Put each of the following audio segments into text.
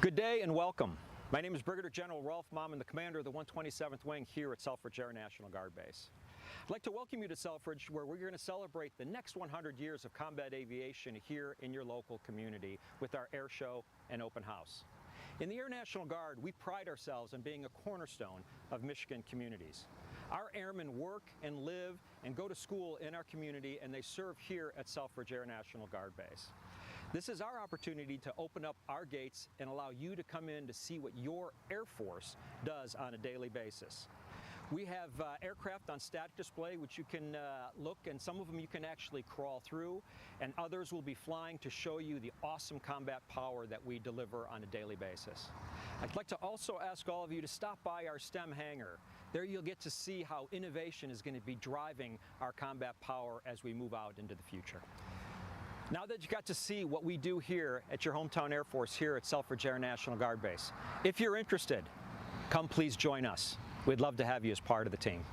Good day and welcome. My name is Brigadier General Rolf Maumann, the commander of the 127th Wing here at Selfridge Air National Guard Base. I'd like to welcome you to Selfridge, where we're going to celebrate the next 100 years of combat aviation here in your local community with our air show and open house. In the Air National Guard, we pride ourselves on being a cornerstone of Michigan communities. Our airmen work and live and go to school in our community, and they serve here at Selfridge Air National Guard Base. This is our opportunity to open up our gates and allow you to come in to see what your Air Force does on a daily basis. We have aircraft on static display which you can look, and some of them you can actually crawl through, and others will be flying to show you the awesome combat power that we deliver on a daily basis. I'd like to also ask all of you to stop by our STEM hangar. There you'll get to see how innovation is going to be driving our combat power as we move out into the future. Now that you got to see what we do here at your hometown Air Force here at Selfridge Air National Guard Base, if you're interested, come please join us. We'd love to have you as part of the team.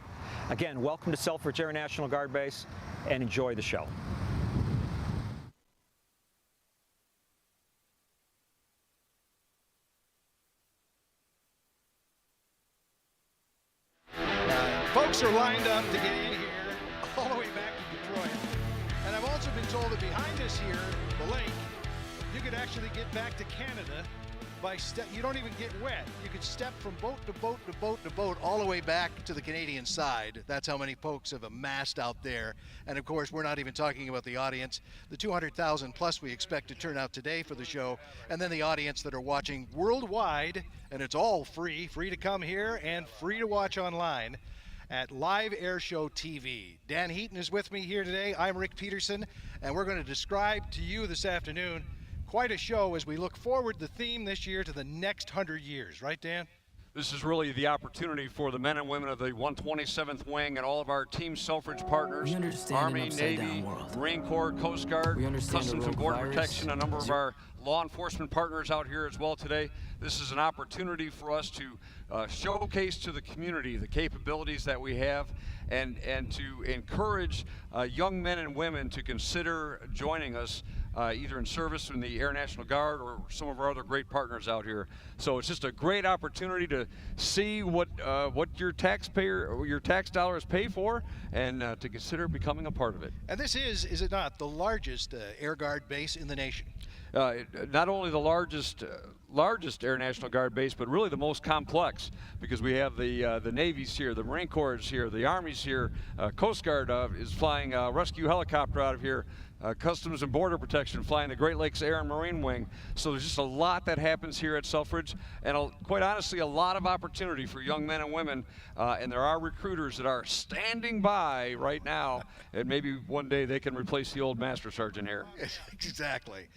Again, welcome to Selfridge Air National Guard Base and enjoy the show. Folks are lined up to get in here all the way back to Detroit. And I've also been told that behind us here, the lake, you could actually get back to Canada by step. You don't even get wet. You could step from boat to boat to boat to boat all the way back to the Canadian side. That's how many folks have amassed out there. And of course, we're not even talking about the audience, the 200,000 plus we expect to turn out today for the show, and then the audience that are watching worldwide, and it's all free to come here and free to watch online at Live Air Show TV. Dan Heaton is with me here today. I'm Rick Peterson, and we're going to describe to you this afternoon quite a show as we look forward the theme this year to the next 100 years. Right, Dan? This is really the opportunity for the men and women of the 127th Wing and all of our Team Selfridge partners, Army, Navy, Marine Corps, Coast Guard, Customs and Border Protection, a number of our law enforcement partners out here as well today. This is an opportunity for us to showcase to the community the capabilities that we have and to encourage young men and women to consider joining us either in service in the Air National Guard or some of our other great partners out here. So it's just a great opportunity to see what your tax dollars pay for, and to consider becoming a part of it. And this is it not, the largest Air Guard base in the nation? Not only the largest Air National Guard base, but really the most complex, because we have the Navy's here, the Marine Corps is here, the Army's here, Coast Guard is flying a rescue helicopter out of here, Customs and Border Protection flying the Great Lakes Air and Marine Wing. So there's just a lot that happens here at Selfridge, and quite honestly, a lot of opportunity for young men and women, and there are recruiters that are standing by right now, and maybe one day they can replace the old Master Sergeant here. Exactly.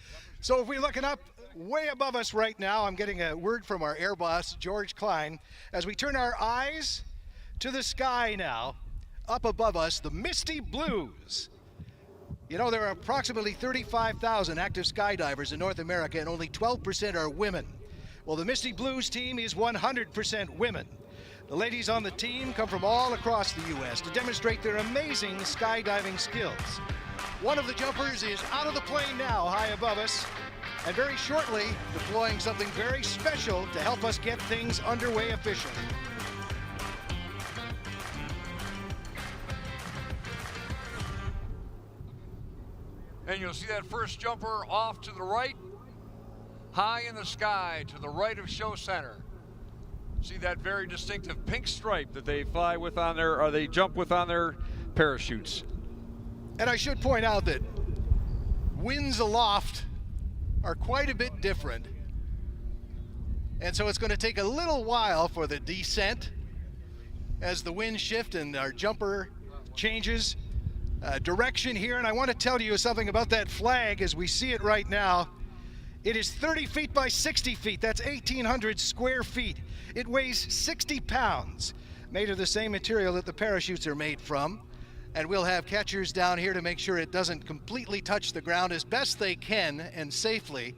So if we're looking up way above us right now, I'm getting a word from our air boss, George Klein, as we turn our eyes to the sky now, up above us, the misty blues. You know, there are approximately 35,000 active skydivers in North America, and only 12% are women. Well, the Misty Blues team is 100% women. The ladies on the team come from all across the U.S. to demonstrate their amazing skydiving skills. One of the jumpers is out of the plane now, high above us, and very shortly deploying something very special to help us get things underway officially. And you'll see that first jumper off to the right, high in the sky to the right of show center. See that very distinctive pink stripe that they fly with on their, or they jump with on their parachutes. And I should point out that winds aloft are quite a bit different. And so it's going to take a little while for the descent as the winds shift and our jumper changes direction here. And I want to tell you something about that flag as we see it right now. It is 30 feet by 60 feet. That's 1,800 square feet. It weighs 60 pounds, made of the same material that the parachutes are made from. And we'll have catchers down here to make sure it doesn't completely touch the ground as best they can and safely.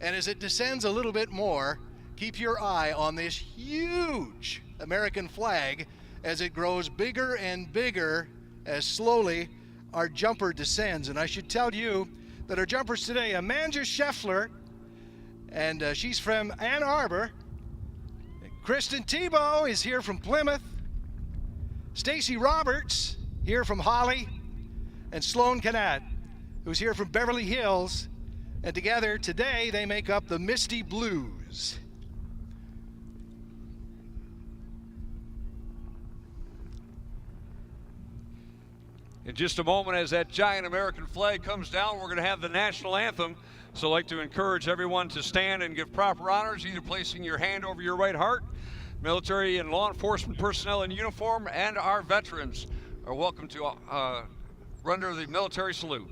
And as it descends a little bit more, keep your eye on this huge American flag as it grows bigger and bigger as slowly our jumper descends. And I should tell you that our jumpers today, Amanda Scheffler and she's from Ann Arbor. Harrison Twp is here from Plymouth. Stacy Roberts here from Holly, and Sloan Canat, who's here from Beverly Hills, and together today they make up the Misty Blues. In just a moment, as that giant American flag comes down, we're going to have the national anthem. So I'd like to encourage everyone to stand and give proper honors, either placing your hand over your right heart. Military and law enforcement personnel in uniform and our veterans are welcome to render the military salute.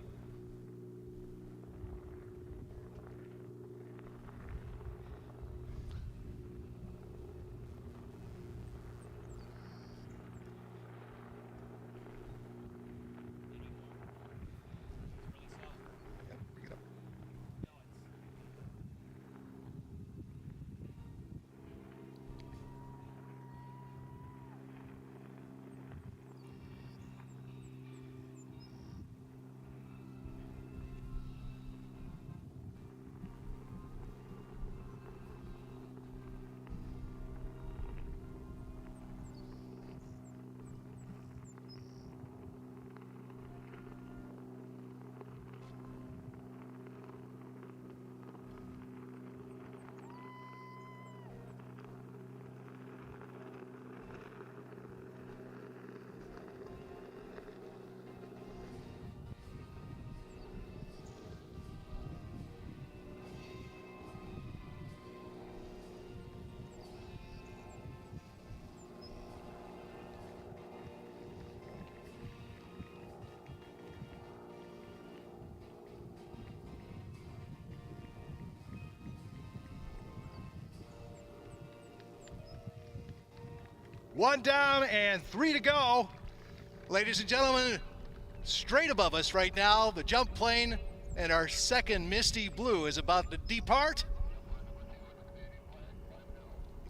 One down and 3 to go. Ladies and gentlemen, straight above us right now, the jump plane and our second Misty Blue is about to depart.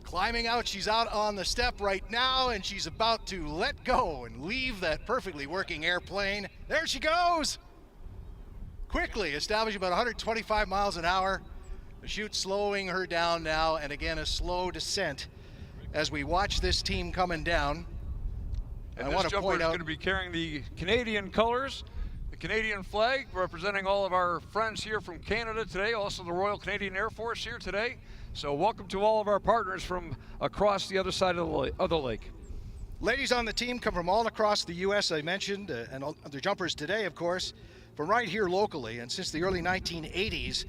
Climbing out, she's out on the step right now, and she's about to let go and leave that perfectly working airplane. There she goes. Quickly establishing about 125 miles an hour. The chute slowing her down now, and again a slow descent as we watch this team coming down. And this jumper is going to be carrying the Canadian colors, the Canadian flag, representing all of our friends here from Canada today, also the Royal Canadian Air Force here today. So welcome to all of our partners from across the other side of the lake. Ladies on the team come from all across the U.S., I mentioned, and other jumpers today, of course, from right here locally. And since the early 1980s,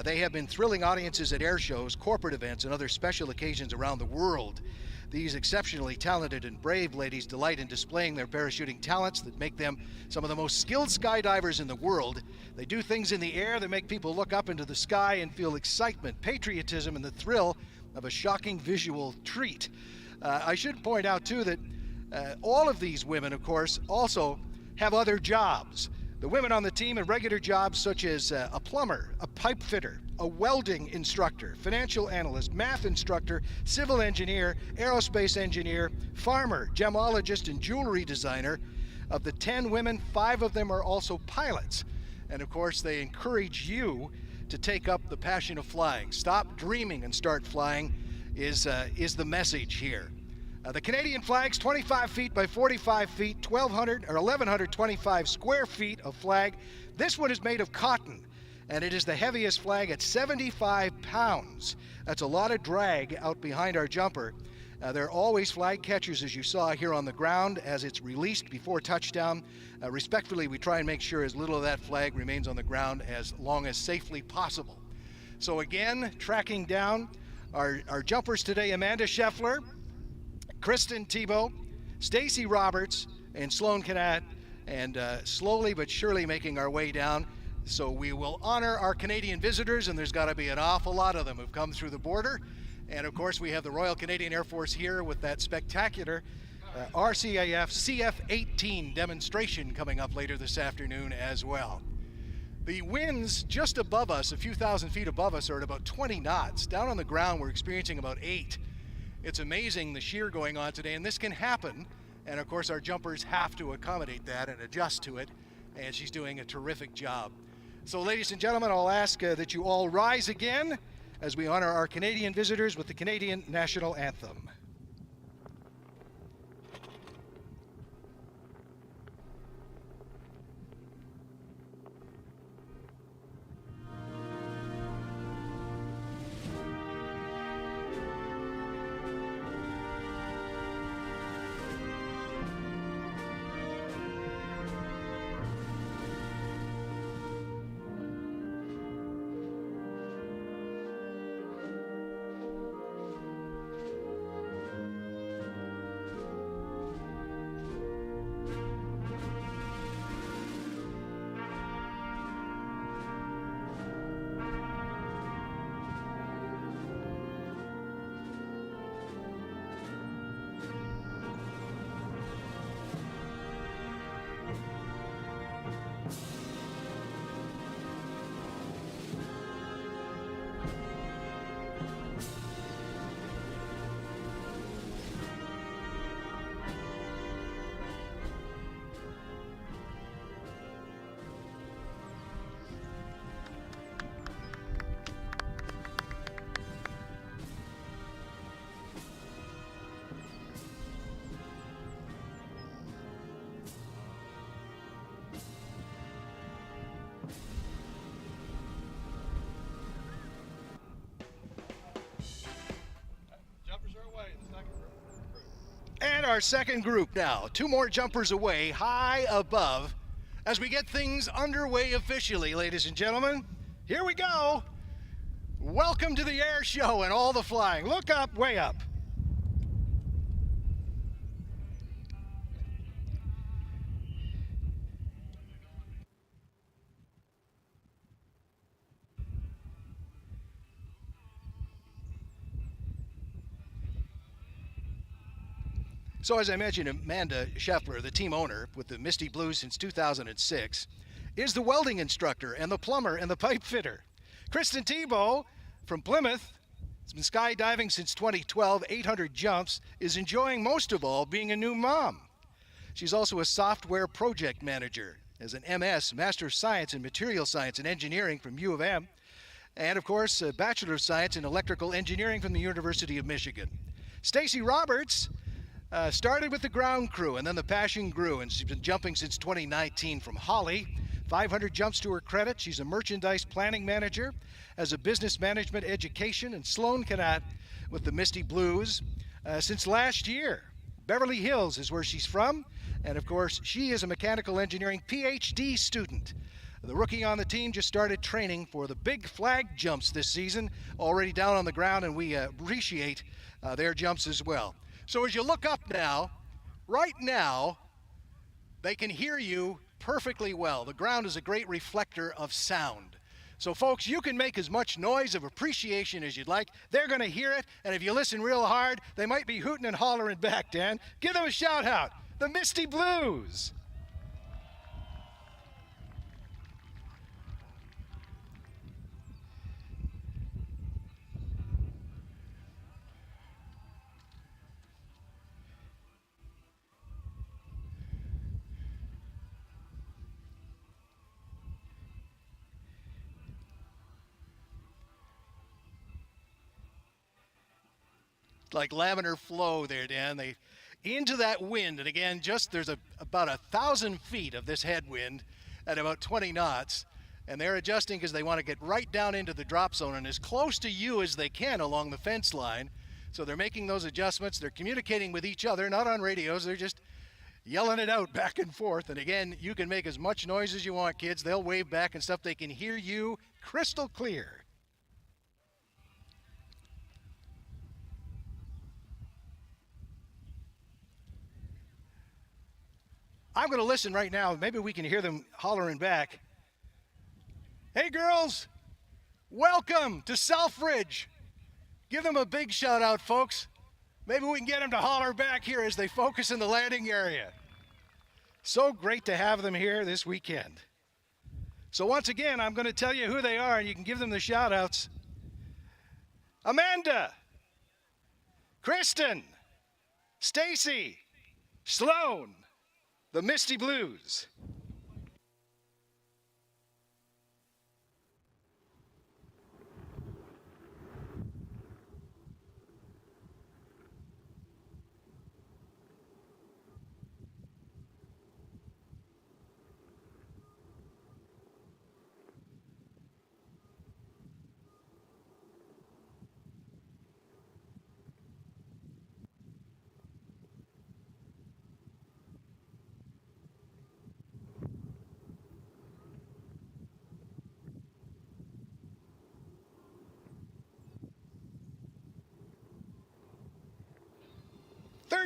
they have been thrilling audiences at air shows, corporate events, and other special occasions around the world. These exceptionally talented and brave ladies delight in displaying their parachuting talents that make them some of the most skilled skydivers in the world. They do things in the air that make people look up into the sky and feel excitement, patriotism, and the thrill of a shocking visual treat. I should point out, too, that all of these women, of course, also have other jobs. The women on the team have regular jobs such as a plumber, a pipe fitter, a welding instructor, financial analyst, math instructor, civil engineer, aerospace engineer, farmer, gemologist, and jewelry designer. Of the 10 women, 5 of them are also pilots. And of course, they encourage you to take up the passion of flying. Stop dreaming and start flying is the message here. The Canadian flag's 25 feet by 45 feet, 1,125 square feet of flag. This one is made of cotton, and it is the heaviest flag at 75 pounds. That's a lot of drag out behind our jumper. There are always flag catchers, as you saw here on the ground, as it's released before touchdown. Respectfully, we try and make sure as little of that flag remains on the ground as long as safely possible. So again, tracking down our jumpers today, Amanda Scheffler, Harrison Twp, Stacy Roberts, and Sloan Canat, and slowly but surely making our way down. So we will honor our Canadian visitors, and there's got to be an awful lot of them who've come through the border. And of course, we have the Royal Canadian Air Force here with that spectacular RCAF CF-18 demonstration coming up later this afternoon as well. The winds just above us, a few thousand feet above us, are at about 20 knots. Down on the ground, we're experiencing about 8. It's amazing the shear going on today, and this can happen. And of course, our jumpers have to accommodate that and adjust to it, and she's doing a terrific job. So ladies and gentlemen, I'll ask that you all rise again as we honor our Canadian visitors with the Canadian National Anthem. And our second group now, 2 more jumpers away, high above, as we get things underway officially, ladies and gentlemen. Here we go. Welcome to the air show and all the flying. Look up, way up. So as I mentioned, Amanda Scheffler, the team owner with the Misty Blues since 2006, is the welding instructor and the plumber and the pipe fitter. Kristen Tebow from Plymouth has been skydiving since 2012, 800 jumps, is enjoying most of all being a new mom. She's also a software project manager as an MS, Master of Science in Material Science and Engineering from U of M, and of course, a Bachelor of Science in Electrical Engineering from the University of Michigan. Stacy Roberts started with the ground crew, and then the passion grew, and she's been jumping since 2019 from Holly. 500 jumps to her credit. She's a merchandise planning manager, has a business management education in Sloan Canat with the Misty Blues since last year. Beverly Hills is where she's from, and of course, she is a mechanical engineering PhD student. The rookie on the team just started training for the big flag jumps this season, already down on the ground, and we appreciate their jumps as well. So as you look up now, right now, they can hear you perfectly well. The ground is a great reflector of sound. So folks, you can make as much noise of appreciation as you'd like. They're going to hear it, and if you listen real hard, they might be hooting and hollering back, Dan. Give them a shout out. The Misty Blues. Like laminar flow there, Dan. They into that wind, and again, just there's about 1,000 feet of this headwind at about 20 knots, and they're adjusting because they want to get right down into the drop zone and as close to you as they can along the fence line. So they're making those adjustments. They're communicating with each other, not on radios. They're just yelling it out back and forth. And again, you can make as much noise as you want, kids. They'll wave back and stuff. They can hear you crystal clear. I'm going to listen right now. Maybe we can hear them hollering back. Hey, girls, welcome to Selfridge. Give them a big shout out, folks. Maybe we can get them to holler back here as they focus in the landing area. So great to have them here this weekend. So once again, I'm going to tell you who they are, and you can give them the shout outs. Amanda, Kristen, Stacy, Sloan, the Misty Blues.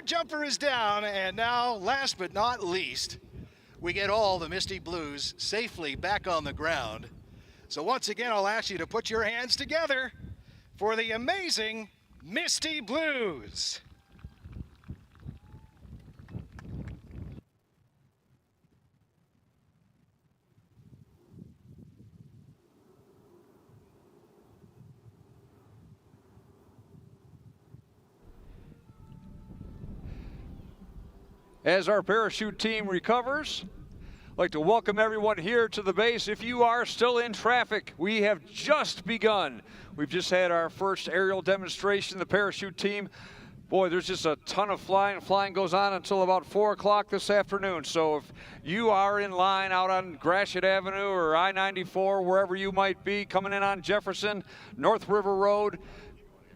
jumper is down, and now, last but not least, we get all the Misty Blues safely back on the ground. So once again, I'll ask you to put your hands together for the amazing Misty Blues. As our parachute team recovers, I'd like to welcome everyone here to the base. If you are still in traffic, we have just begun. We've just had our first aerial demonstration, the parachute team. Boy, there's just a ton of flying. Flying goes on until about 4 o'clock this afternoon. So if you are in line out on Gratiot Avenue or I-94, wherever you might be, coming in on Jefferson, North River Road,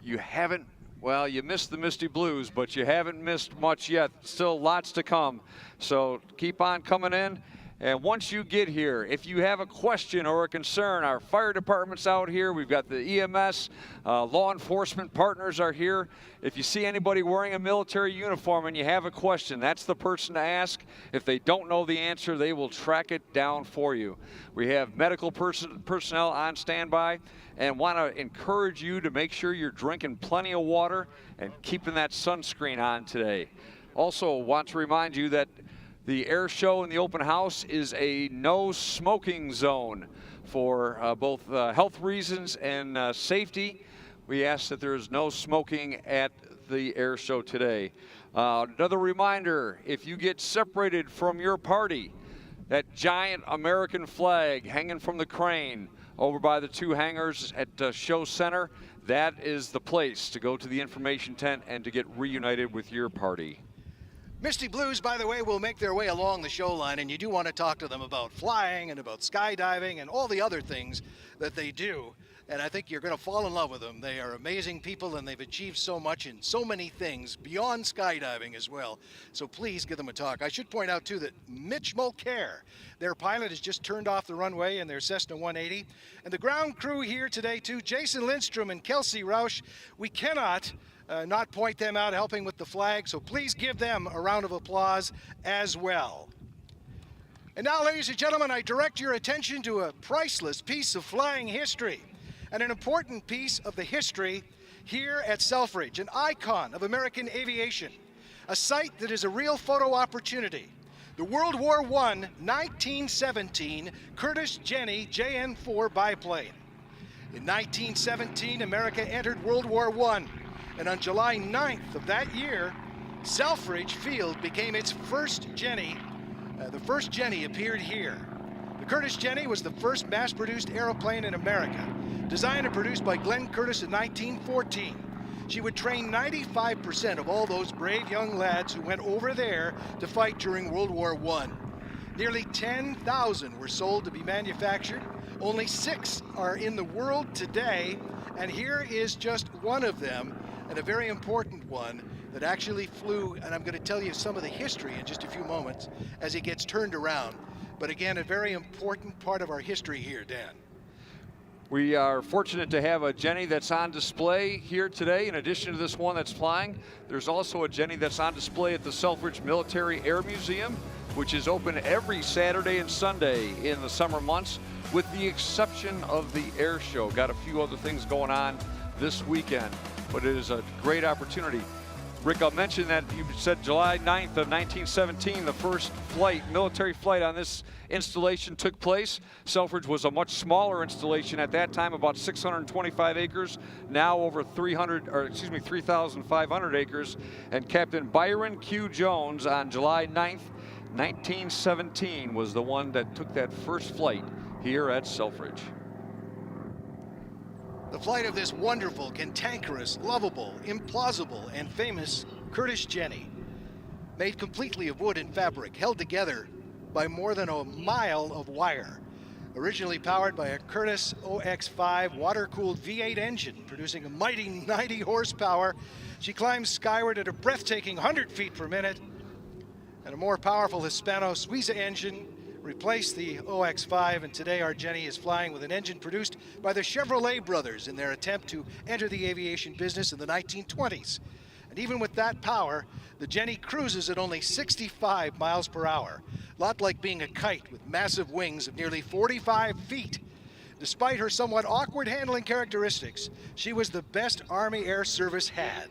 you haven't, well, you missed the Misty Blues, but you haven't missed much yet. Still lots to come. So keep on coming in. And once you get here, if you have a question or a concern, our fire department's out here. We've got the EMS, law enforcement partners are here. If you see anybody wearing a military uniform and you have a question, that's the person to ask. If they don't know the answer, they will track it down for you. We have medical personnel on standby and want to encourage you to make sure you're drinking plenty of water and keeping that sunscreen on today. Also want to remind you that the air show and the open house is a no smoking zone for both health reasons and safety. We ask that there is no smoking at the air show today. Another reminder, if you get separated from your party, that giant American flag hanging from the crane over by the 2 hangars at Show Center, that is the place to go to the information tent and to get reunited with your party. Misty Blues, by the way, will make their way along the show line, and you do want to talk to them about flying and about skydiving and all the other things that they do. And I think you're going to fall in love with them. They are amazing people, and they've achieved so much in so many things beyond skydiving as well. So please give them a talk. I should point out, too, that Mitch Mulcair, their pilot, has just turned off the runway in their Cessna 180. And the ground crew here today, too, Jason Lindstrom and Kelsey Rausch, we cannot not point them out helping with the flag, so please give them a round of applause as well. And now, ladies and gentlemen, I direct your attention to a priceless piece of flying history and an important piece of the history here at Selfridge, an icon of American aviation, a site that is a real photo opportunity. The World War I 1917 Curtiss Jenny JN-4 biplane. In 1917, America entered World War I. And on July 9th of that year, Selfridge Field became its first Jenny. The first Jenny appeared here. The Curtiss Jenny was the first mass-produced airplane in America, designed and produced by Glenn Curtiss in 1914. She would train 95% of all those brave young lads who went over there to fight during World War I. Nearly 10,000 were sold to be manufactured. Only 6 are in the world today, and here is just one of them, and a very important one that actually flew, and I'm going to tell you some of the history in just a few moments as it gets turned around. But again, a very important part of our history here, Dan. We are fortunate to have a Jenny that's on display here today. In addition to this one that's flying, there's also a Jenny that's on display at the Selfridge Military Air Museum, which is open every Saturday and Sunday in the summer months, with the exception of the air show. Got a few other things going on this weekend, but it is a great opportunity. Rick, I'll mention that you said July 9th of 1917, the first flight, military flight on this installation took place. Selfridge was a much smaller installation at that time, about 625 acres, now over 3,500 acres. And Captain Byron Q. Jones on July 9th, 1917 was the one that took that first flight here at Selfridge. The flight of this wonderful, cantankerous, lovable, implausible, and famous Curtiss Jenny, made completely of wood and fabric, held together by more than a mile of wire. Originally powered by a Curtiss OX-5 water-cooled V8 engine, producing a mighty 90 horsepower, she climbs skyward at a breathtaking 100 feet per minute, and a more powerful Hispano Suiza engine replaced the OX-5, and today our Jenny is flying with an engine produced by the Chevrolet brothers in their attempt to enter the aviation business in the 1920s. And And even with that power, the Jenny cruises at only 65 miles per hour. A lot like being a kite with massive wings of nearly 45 feet. Despite her somewhat awkward handling characteristics, she was the best Army Air Service had.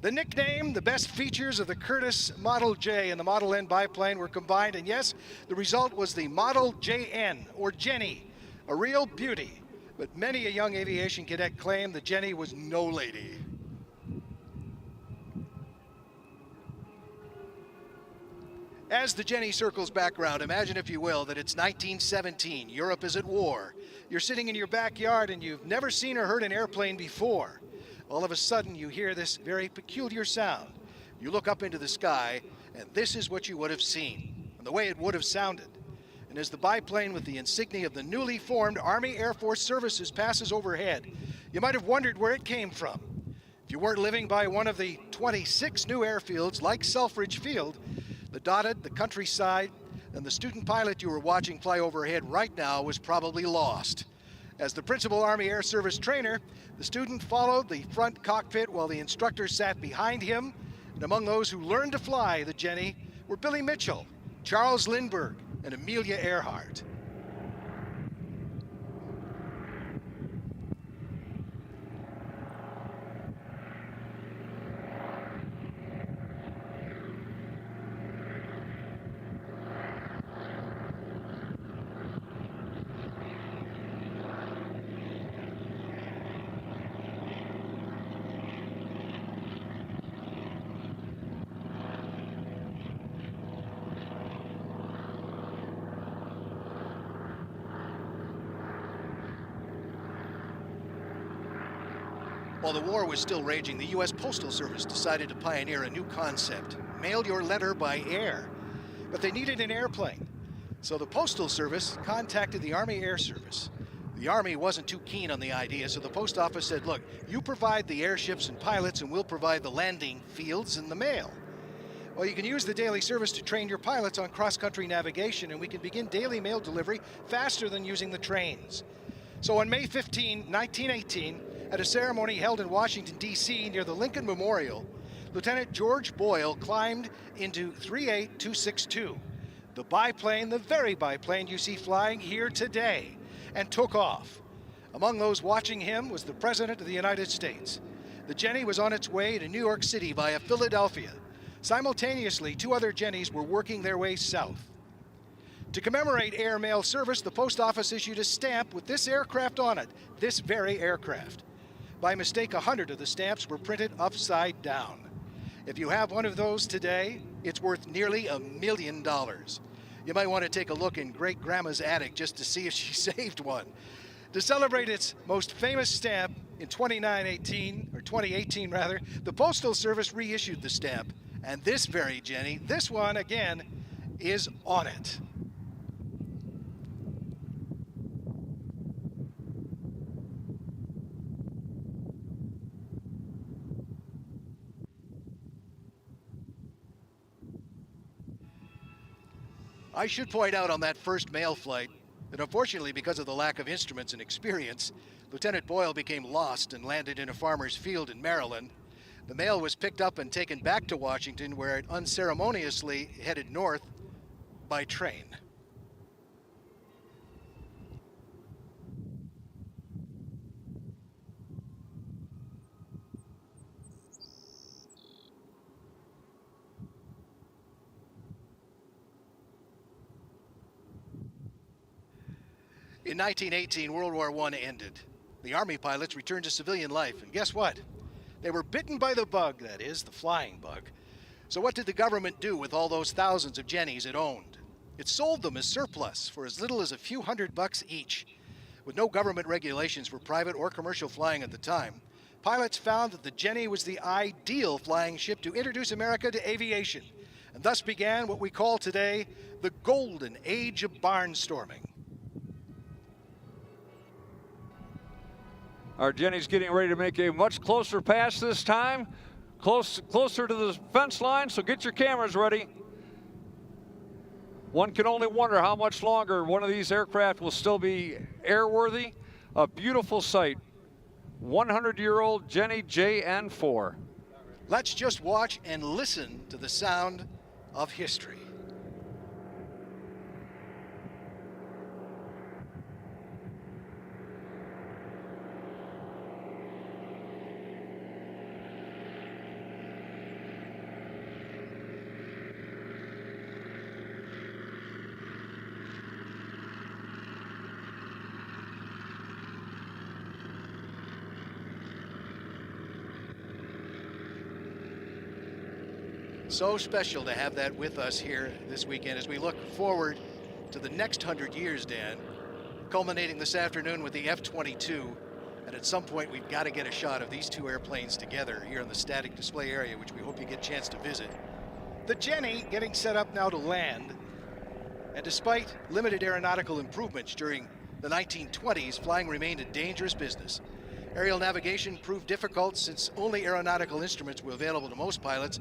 The nickname, the best features of the Curtiss Model J and the Model N biplane were combined, and yes, the result was the Model JN, or Jenny, a real beauty. But many a young aviation cadet claimed the Jenny was no lady. As the Jenny circles back around, imagine, if you will, that it's 1917. Europe is at war. You're sitting in your backyard and you've never seen or heard an airplane before. All of a sudden, you hear this very peculiar sound. You look up into the sky, and this is what you would have seen, and the way it would have sounded. And as the biplane with the insignia of the newly formed Army Air Force Services passes overhead, you might have wondered where it came from. If you weren't living by one of the 26 new airfields like Selfridge Field, the dotted, the countryside, and the student pilot you were watching fly overhead right now was probably lost. As the principal Army Air Service trainer, the student followed the front cockpit while the instructor sat behind him. And among those who learned to fly the Jenny were Billy Mitchell, Charles Lindbergh, and Amelia Earhart. While the war was still raging, the U.S. Postal Service decided to pioneer a new concept: mail your letter by air. But they needed an airplane. So the Postal Service contacted the Army Air Service. The Army wasn't too keen on the idea, so the Post Office said, look, you provide the airships and pilots, and we'll provide the landing fields and the mail. Well, you can use the daily service to train your pilots on cross-country navigation, and we can begin daily mail delivery faster than using the trains. So on May 15, 1918, at a ceremony held in Washington, D.C. near the Lincoln Memorial, Lieutenant George Boyle climbed into 38262, the biplane, the very biplane you see flying here today, and took off. Among those watching him was the President of the United States. The Jenny was on its way to New York City via Philadelphia. Simultaneously, two other Jennies were working their way south. To commemorate air mail service, the Post Office issued a stamp with this aircraft on it, this very aircraft. By mistake, 100 of the stamps were printed upside down. If you have one of those today, it's worth nearly $1 million. You might want to take a look in Great-Grandma's attic just to see if she saved one. To celebrate its most famous stamp in 2018, the Postal Service reissued the stamp. And this very Jenny, this one again, is on it. I should point out on that first mail flight that unfortunately, because of the lack of instruments and experience, Lieutenant Boyle became lost and landed in a farmer's field in Maryland. The mail was picked up and taken back to Washington, where it unceremoniously headed north by train. In 1918, World War I ended. The Army pilots returned to civilian life, and guess what? They were bitten by the bug, that is, the flying bug. So what did the government do with all those thousands of Jennies it owned? It sold them as surplus for as little as a few $100 each. With no government regulations for private or commercial flying at the time, pilots found that the Jenny was the ideal flying ship to introduce America to aviation, and thus began what we call today the golden age of barnstorming. Our Jenny's getting ready to make a much closer pass this time, closer to the fence line, so get your cameras ready. One can only wonder how much longer one of these aircraft will still be airworthy. A beautiful sight. 100-year-old Jenny JN4. Let's just watch and listen to the sound of history. So special to have that with us here this weekend as we look forward to the next 100 years, Dan, culminating this afternoon with the F-22. And at some point, we've got to get a shot of these two airplanes together here in the static display area, which we hope you get a chance to visit. The Jenny getting set up now to land. And despite limited aeronautical improvements during the 1920s, flying remained a dangerous business. Aerial navigation proved difficult since only aeronautical instruments were available to most pilots,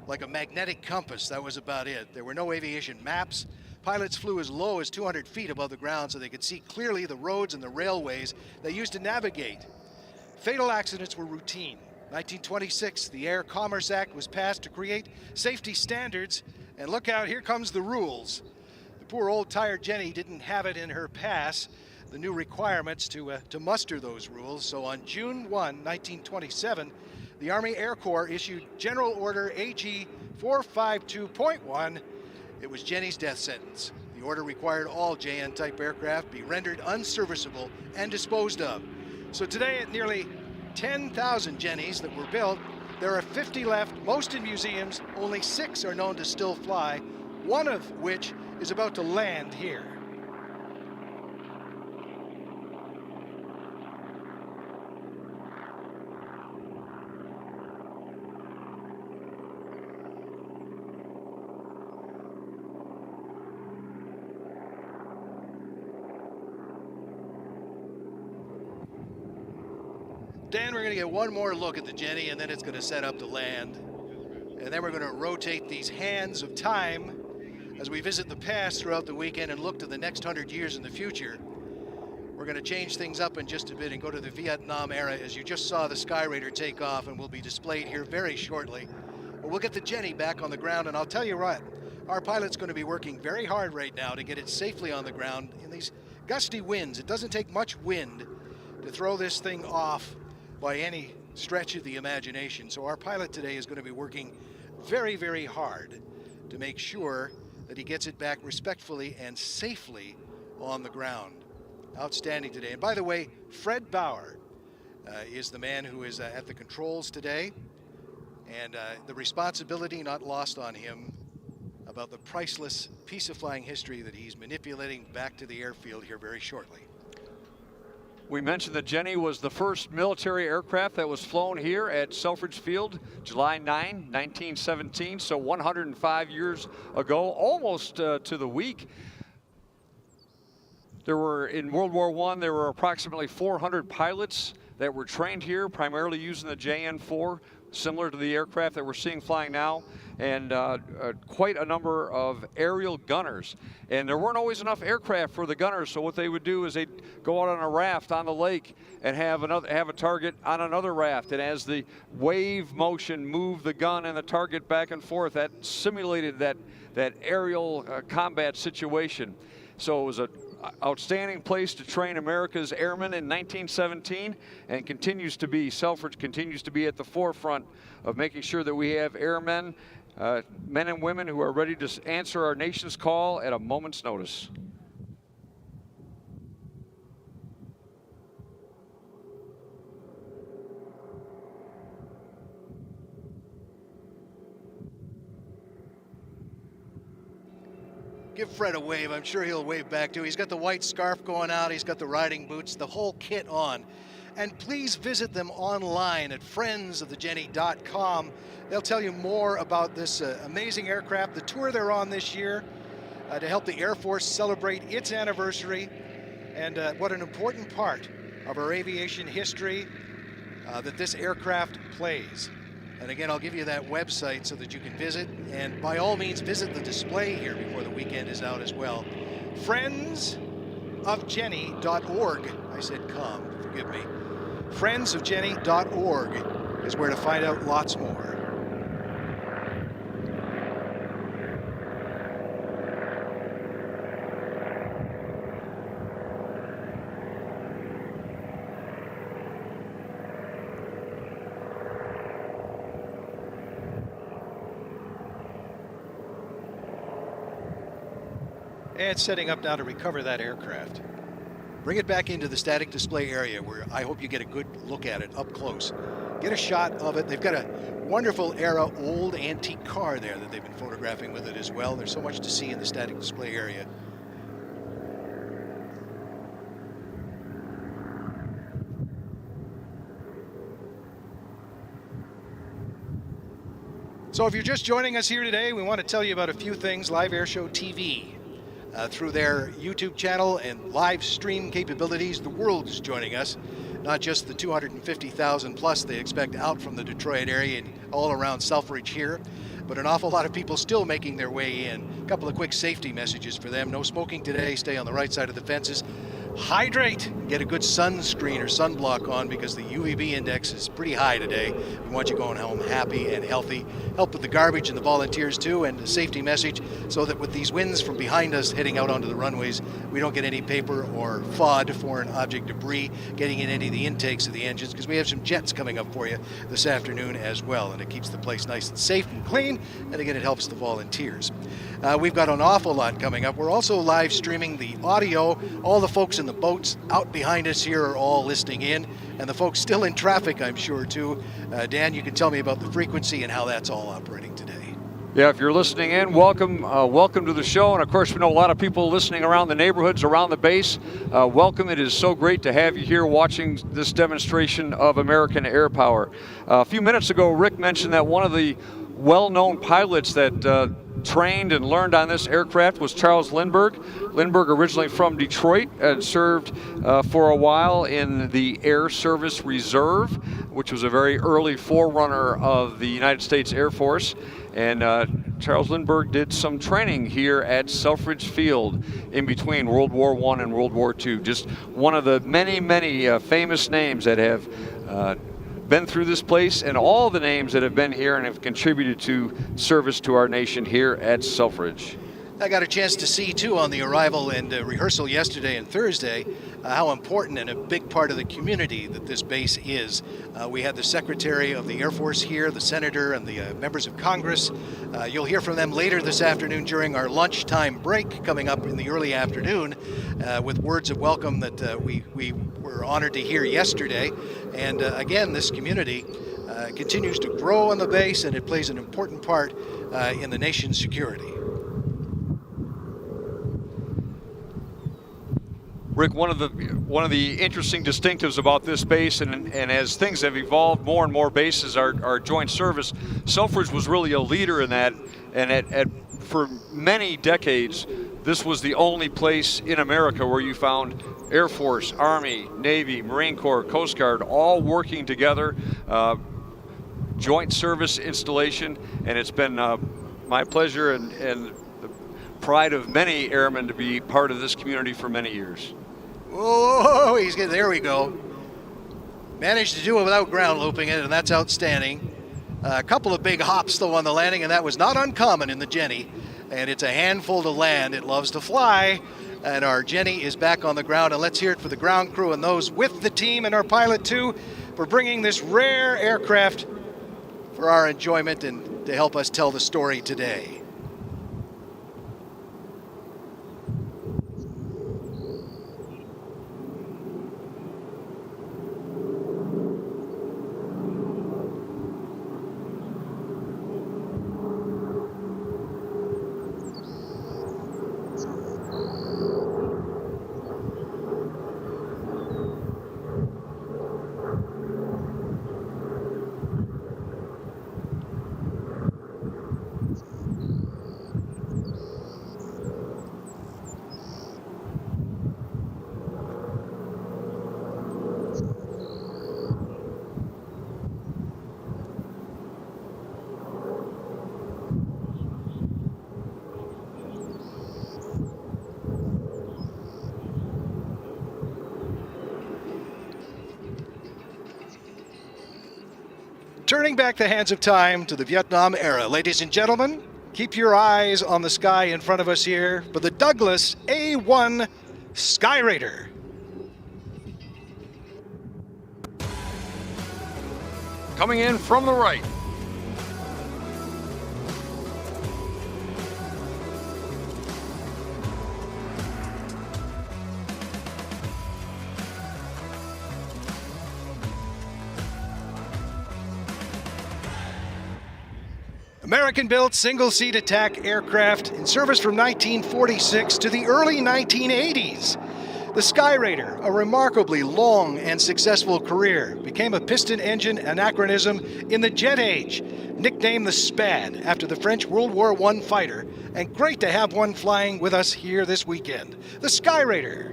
like a magnetic compass. That was about it. There were no aviation maps. Pilots flew as low as 200 feet above the ground so they could see clearly the roads and the railways they used to navigate. Fatal accidents were routine. 1926, the Air Commerce Act was passed to create safety standards, and look out, here comes the rules. The poor old tired Jenny didn't have it in her pass, the new requirements to muster those rules. So on June 1, 1927, the Army Air Corps issued General Order AG 452.1. It was Jenny's death sentence. The order required all JN-type aircraft be rendered unserviceable and disposed of. So today, at nearly 10,000 Jennies that were built, there are 50 left, most in museums. Only 6 are known to still fly, one of which is about to land here. Dan, we're going to get one more look at the Jenny, and then it's going to set up to land. And then we're going to rotate these hands of time as we visit the past throughout the weekend and look to the next 100 years in the future. We're going to change things up in just a bit and go to the Vietnam era, as you just saw the Sky Raider take off and will be displayed here very shortly. But we'll get the Jenny back on the ground, and I'll tell you what, our pilot's going to be working very hard right now to get it safely on the ground in these gusty winds. It doesn't take much wind to throw this thing off by any stretch of the imagination. So our pilot today is going to be working very, very hard to make sure that he gets it back respectfully and safely on the ground. Outstanding today. And by the way, Fred Bauer is the man who is at the controls today, and the responsibility not lost on him about the priceless piece of flying history that he's manipulating back to the airfield here very shortly. We mentioned that Jenny was the first military aircraft that was flown here at Selfridge Field, July 9, 1917, so 105 years ago, almost to the week. There were, in World War I, there were approximately 400 pilots that were trained here, primarily using the JN-4, similar to the aircraft that we're seeing flying now, and quite a number of aerial gunners. And there weren't always enough aircraft for the gunners, so what they would do is they'd go out on a raft on the lake and have a target on another raft. And as the wave motion moved the gun and the target back and forth, that simulated that aerial combat situation. So it was an outstanding place to train America's airmen in 1917, and continues to be. Selfridge continues to be at the forefront of making sure that we have airmen, men and women who are ready to answer our nation's call at a moment's notice. Give Fred a wave. I'm sure he'll wave back too. He's got the white scarf going out. He's got the riding boots, the whole kit on. And please visit them online at friendsofthejenny.com. They'll tell you more about this amazing aircraft, the tour they're on this year to help the Air Force celebrate its anniversary, and what an important part of our aviation history that this aircraft plays. And again, I'll give you that website so that you can visit, and by all means visit the display here before the weekend is out as well. Friendsofjenny.org. I said com, forgive me. Friendsofjenny.org is where to find out lots more. And setting up now to recover that aircraft. Bring it back into the static display area where I hope you get a good look at it up close. Get a shot of it. They've got a wonderful era old antique car there that they've been photographing with it as well. There's so much to see in the static display area. So if you're just joining us here today, we want to tell you about a few things. Live Airshow TV. Through their YouTube channel and live stream capabilities, the world is joining us. Not just the 250,000 plus they expect out from the Detroit area and all around Selfridge here, but an awful lot of people still making their way in. A couple of quick safety messages for them. No smoking today, stay on the right side of the fences. Hydrate, get a good sunscreen or sunblock on because the UVB index is pretty high today. We want you going home happy and healthy. Help with the garbage and the volunteers too, and a safety message so that with these winds from behind us heading out onto the runways, we don't get any paper or FOD, foreign object debris, getting in any of the intakes of the engines, because we have some jets coming up for you this afternoon as well, and it keeps the place nice and safe and clean, and again it helps the volunteers. We've got an awful lot coming up. We're also live streaming the audio. All the folks in the boats out behind us here are all listening in, and the folks still in traffic, I'm sure, too. Dan, you can tell me about the frequency and how that's all operating today. Yeah, if you're listening in, welcome to the show. And of course, we know a lot of people listening around the neighborhoods, around the base. Welcome. It is so great to have you here watching this demonstration of American air power. A few minutes ago, Rick mentioned that one of the well-known pilots that trained and learned on this aircraft was Charles Lindbergh. Lindbergh, originally from Detroit, served for a while in the Air Service Reserve, which was a very early forerunner of the United States Air Force. And Charles Lindbergh did some training here at Selfridge Field in between World War I and World War II. Just one of the many, many famous names that have been through this place, and all the names that have been here and have contributed to service to our nation here at Selfridge. I got a chance to see, too, on the arrival and rehearsal yesterday and Thursday, how important and a big part of the community that this base is. We had the Secretary of the Air Force here, the Senator, and the members of Congress. You'll hear from them later this afternoon during our lunchtime break coming up in the early afternoon with words of welcome that we were honored to hear yesterday. And again, this community continues to grow on the base, and it plays an important part in the nation's security. Rick, one of the interesting distinctives about this base, and as things have evolved, more and more bases are joint service. Selfridge was really a leader in that, and for many decades, this was the only place in America where you found Air Force, Army, Navy, Marine Corps, Coast Guard, all working together, joint service installation, and it's been my pleasure and the pride of many airmen to be part of this community for many years. Whoa, he's good. There we go. Managed to do it without ground looping it, and that's outstanding. A couple of big hops, though, on the landing, and that was not uncommon in the Jenny. And it's a handful to land. It loves to fly. And our Jenny is back on the ground. And let's hear it for the ground crew and those with the team and our pilot, too, for bringing this rare aircraft for our enjoyment and to help us tell the story today. Turning back the hands of time to the Vietnam era. Ladies and gentlemen, keep your eyes on the sky in front of us here for the Douglas A-1 Skyraider. Coming in from the right. American-built single-seat attack aircraft in service from 1946 to the early 1980s. The Skyraider, a remarkably long and successful career, became a piston engine anachronism in the jet age, nicknamed the Spad after the French World War I fighter, and great to have one flying with us here this weekend. The Skyraider.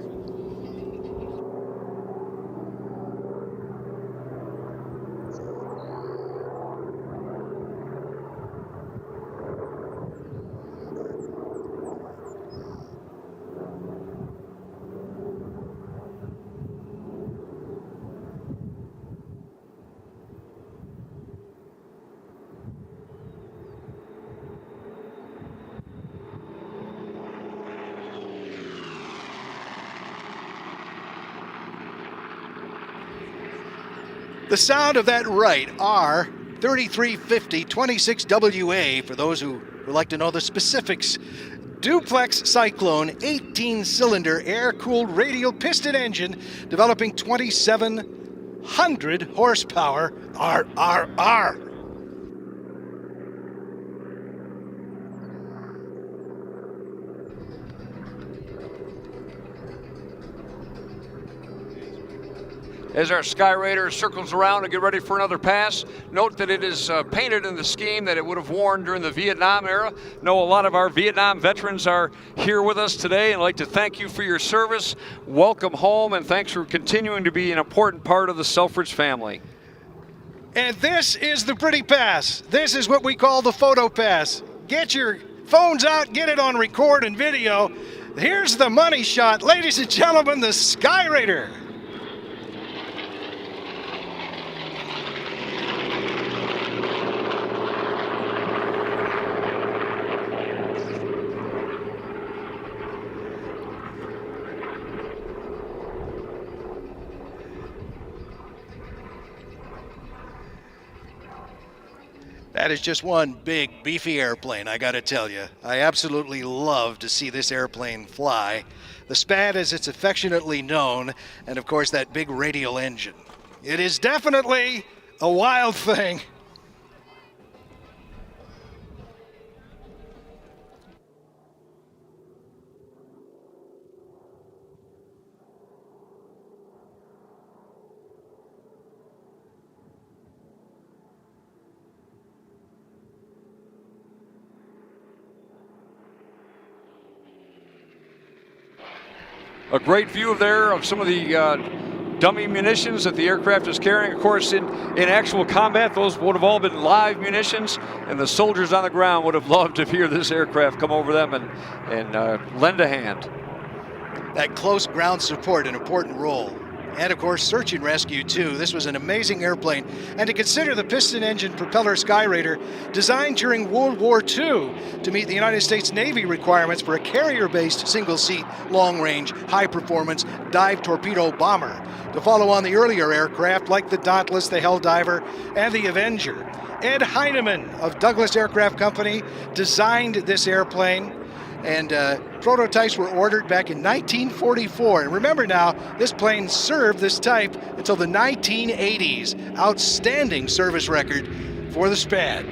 The sound of that right, R3350 26WA, for those who would like to know the specifics. Duplex Cyclone 18-cylinder air-cooled radial piston engine developing 2,700 horsepower. R. As our Skyraider circles around to get ready for another pass, note that it is painted in the scheme that it would have worn during the Vietnam era. Know a lot of our Vietnam veterans are here with us today, and I'd like to thank you for your service. Welcome home, and thanks for continuing to be an important part of the Selfridge family. And this is the pretty pass. This is what we call the photo pass. Get your phones out, get it on record and video. Here's the money shot. Ladies and gentlemen, the Skyraider. That is just one big, beefy airplane, I gotta tell you. I absolutely love to see this airplane fly. The Spad, as it's affectionately known, and of course that big radial engine. It is definitely a wild thing. A great view there of some of the dummy munitions that the aircraft is carrying. Of course, in actual combat, those would have all been live munitions, and the soldiers on the ground would have loved to hear this aircraft come over them and lend a hand. That close ground support, an important role. And of course, search and rescue too. This was an amazing airplane. And to consider the piston engine propeller Skyraider, designed during World War II to meet the United States Navy requirements for a carrier-based single-seat, long-range, high-performance dive torpedo bomber to follow on the earlier aircraft like the Dauntless, the Helldiver, and the Avenger. Ed Heinemann of Douglas Aircraft Company designed this airplane, and prototypes were ordered back in 1944. And remember now, this plane served this type until the 1980s. Outstanding service record for the Spad.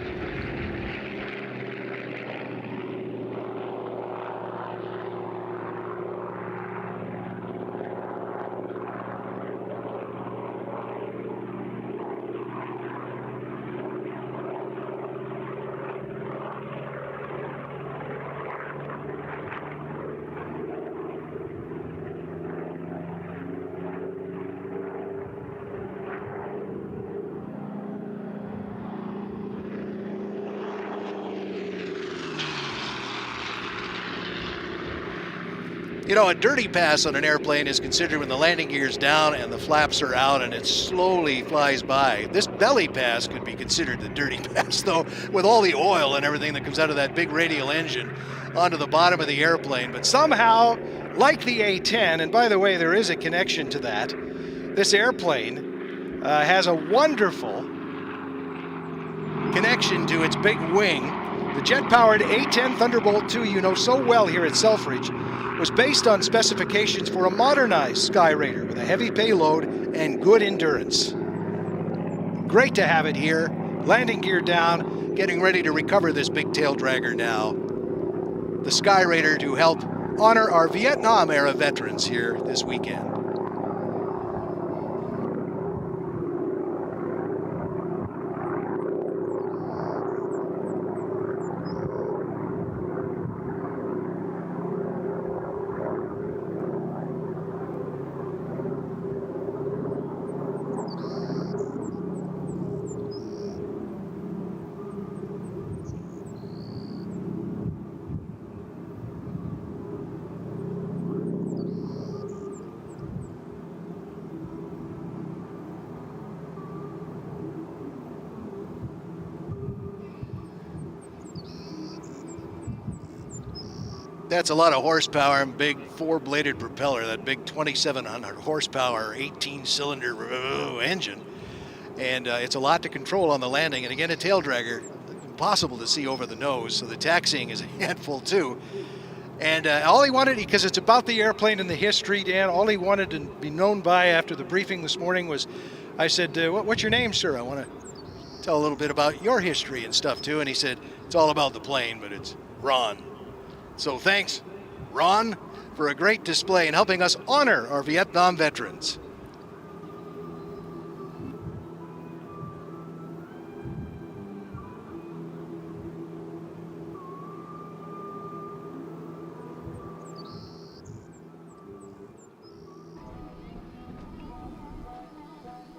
You know, a dirty pass on an airplane is considered when the landing gear's down and the flaps are out and it slowly flies by. This belly pass could be considered the dirty pass, though, with all the oil and everything that comes out of that big radial engine onto the bottom of the airplane. But somehow, like the A-10, and by the way, there is a connection to that, this airplane has a wonderful connection to its big wing. The jet-powered A-10 Thunderbolt II, you know so well here at Selfridge, was based on specifications for a modernized Skyraider with a heavy payload and good endurance. Great to have it here landing gear down, getting ready to recover this big tail dragger now. The Sky Raider to help honor our Vietnam-era veterans here this weekend. That's a lot of horsepower and big four-bladed propeller, that big 2,700 horsepower, 18-cylinder engine. And it's a lot to control on the landing. And again, a tail dragger, impossible to see over the nose, so the taxiing is a handful too. And all he wanted, because it's about the airplane and the history, Dan, all he wanted to be known by after the briefing this morning was, I said, what's your name, sir? I want to tell a little bit about your history and stuff too. And he said, it's all about the plane, but it's Ron. So thanks, Ron, for a great display and helping us honor our Vietnam veterans.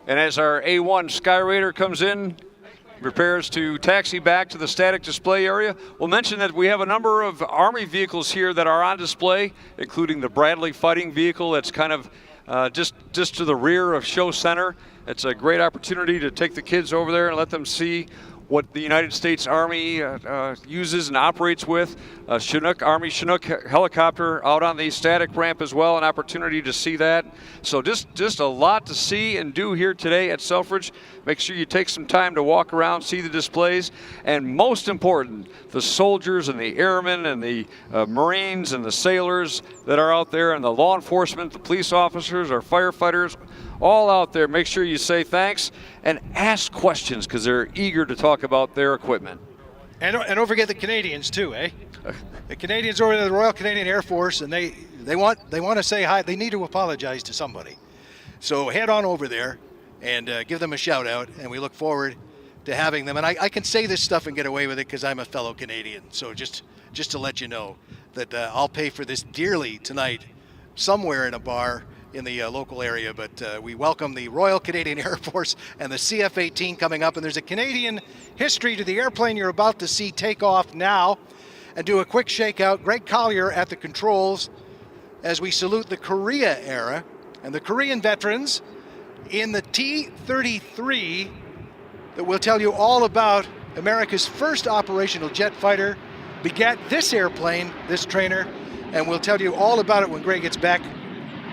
And as our A1 Sky Raider comes in, prepares to taxi back to the static display area, we'll mention that we have a number of Army vehicles here that are on display, including the Bradley fighting vehicle that's kind of just to the rear of Show Center. It's a great opportunity to take the kids over there and let them see what the United States Army uses and operates with. Chinook, Army Chinook helicopter out on the static ramp as well, an opportunity to see that. So just a lot to see and do here today at Selfridge. Make sure you take some time to walk around, see the displays, and most important, the soldiers and the airmen and the Marines and the sailors that are out there, and the law enforcement, the police officers, our firefighters, all out there. Make sure you say thanks and ask questions, because they're eager to talk about their equipment. And don't forget the Canadians too, eh? The Canadians over there, the Royal Canadian Air Force, and they want to say hi. They need to apologize to somebody. So head on over there and give them a shout out, and we look forward to having them. And I can say this stuff and get away with it because I'm a fellow Canadian. So just to let you know that I'll pay for this dearly tonight somewhere in a bar in the local area, but we welcome the Royal Canadian Air Force and the CF-18 coming up, and there's a Canadian history to the airplane you're about to see take off now. And do a quick shakeout. Greg Collier at the controls as we salute the Korea era and the Korean veterans in the T-33 that will tell you all about America's first operational jet fighter, begat this airplane, this trainer, and we'll tell you all about it when Greg gets back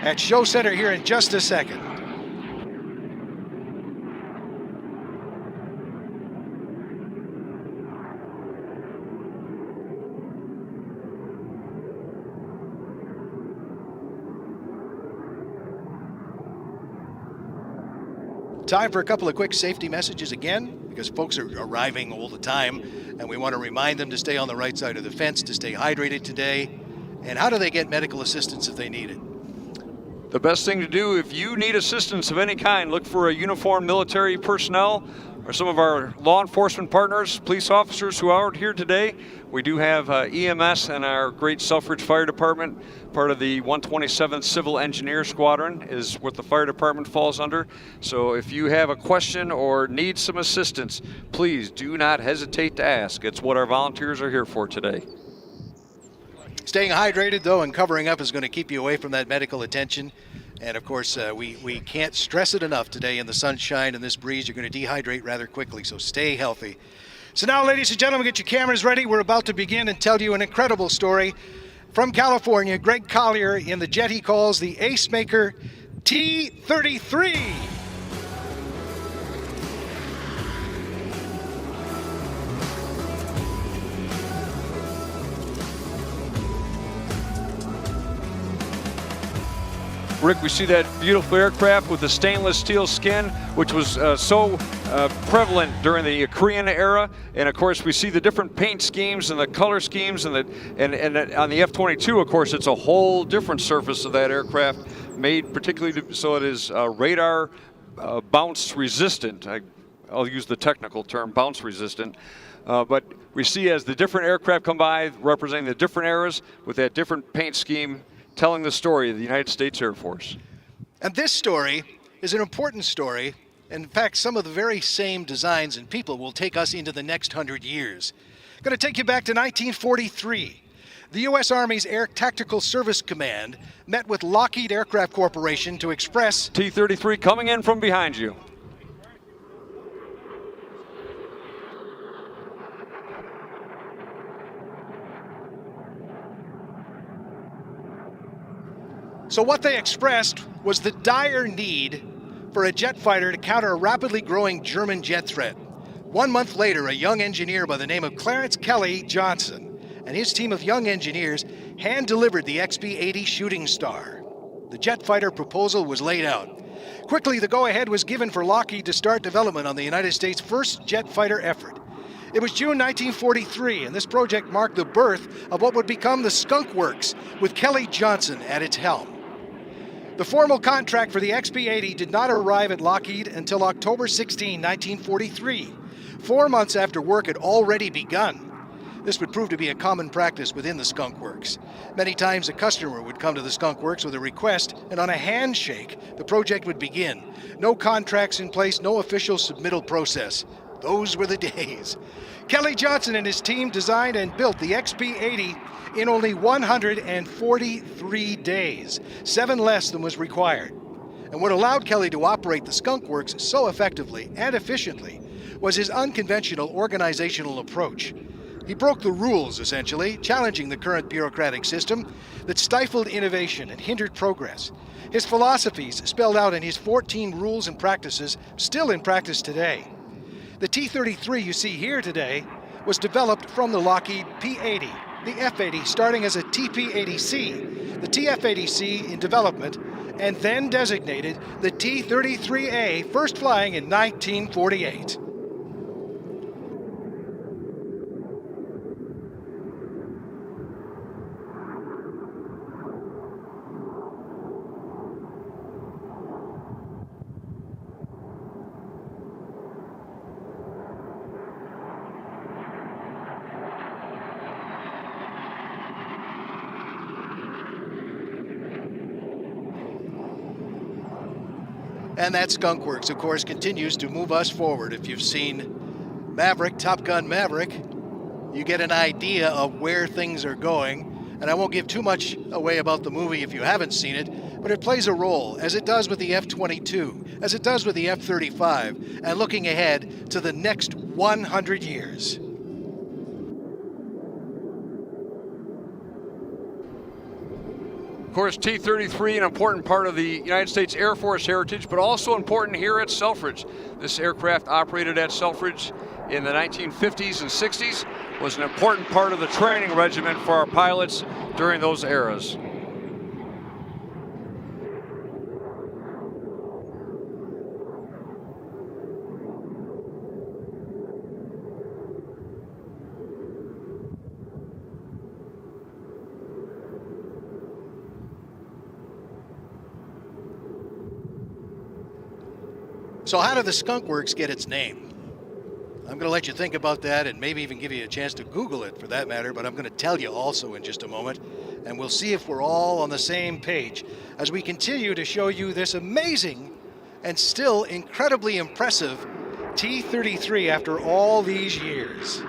at Show Center here in just a second. Time for a couple of quick safety messages again, because folks are arriving all the time, and we want to remind them to stay on the right side of the fence, to stay hydrated today. And how do they get medical assistance if they need it? The best thing to do, if you need assistance of any kind, look for a uniformed military personnel or some of our law enforcement partners, police officers who are out here today. We do have EMS and our great Selfridge Fire Department. Part of the 127th Civil Engineer Squadron is what the fire department falls under. So if you have a question or need some assistance, please do not hesitate to ask. It's what our volunteers are here for today. Staying hydrated, though, and covering up is going to keep you away from that medical attention. And, of course, we can't stress it enough today in the sunshine and this breeze. You're going to dehydrate rather quickly, so stay healthy. So now, ladies and gentlemen, get your cameras ready. We're about to begin and tell you an incredible story from California. Greg Collier in the jet he calls the Ace Maker T-33. Rick, we see that beautiful aircraft with the stainless steel skin, which was so prevalent during the Korean era. And of course, we see the different paint schemes and the color schemes, and on the F-22, of course, it's a whole different surface of that aircraft, made particularly so it is radar bounce resistant. I'll use the technical term, bounce resistant. But we see as the different aircraft come by, representing the different eras with that different paint scheme, telling the story of the United States Air Force. And this story is an important story. In fact, some of the very same designs and people will take us into the next 100 years. I'm going to take you back to 1943. The U.S. Army's Air Tactical Service Command met with Lockheed Aircraft Corporation to express T-33 coming in from behind you. So what they expressed was the dire need for a jet fighter to counter a rapidly growing German jet threat. 1 month later, a young engineer by the name of Clarence Kelly Johnson and his team of young engineers hand-delivered the XB-80 Shooting Star. The jet fighter proposal was laid out. Quickly, the go-ahead was given for Lockheed to start development on the United States' first jet fighter effort. It was June 1943, and this project marked the birth of what would become the Skunk Works, with Kelly Johnson at its helm. The formal contract for the XB-80 did not arrive at Lockheed until October 16, 1943, 4 months after work had already begun. This would prove to be a common practice within the Skunk Works. Many times a customer would come to the Skunk Works with a request, and on a handshake, the project would begin. No contracts in place, no official submittal process. Those were the days. Kelly Johnson and his team designed and built the XB-80 in only 143 days, 7 less than was required. And what allowed Kelly to operate the Skunk Works so effectively and efficiently was his unconventional organizational approach. He broke the rules, essentially, challenging the current bureaucratic system that stifled innovation and hindered progress. His philosophies spelled out in his 14 rules and practices, still in practice today. The T-33 you see here today was developed from the Lockheed P-80, the F-80 starting as a TP-80C, the TF-80C in development, and then designated the T-33A, first flying in 1948. And that Skunk Works, of course, continues to move us forward. If you've seen Maverick, Top Gun Maverick, you get an idea of where things are going. And I won't give too much away about the movie if you haven't seen it, but it plays a role, as it does with the F-22, as it does with the F-35, and looking ahead to the next 100 years. Of course, T-33, an important part of the United States Air Force heritage, but also important here at Selfridge. This aircraft operated at Selfridge in the 1950s and 60s, was an important part of the training regimen for our pilots during those eras. So how did the Skunk Works get its name? I'm going to let you think about that and maybe even give you a chance to Google it for that matter, but I'm going to tell you also in just a moment, and we'll see if we're all on the same page as we continue to show you this amazing and still incredibly impressive T-33 after all these years.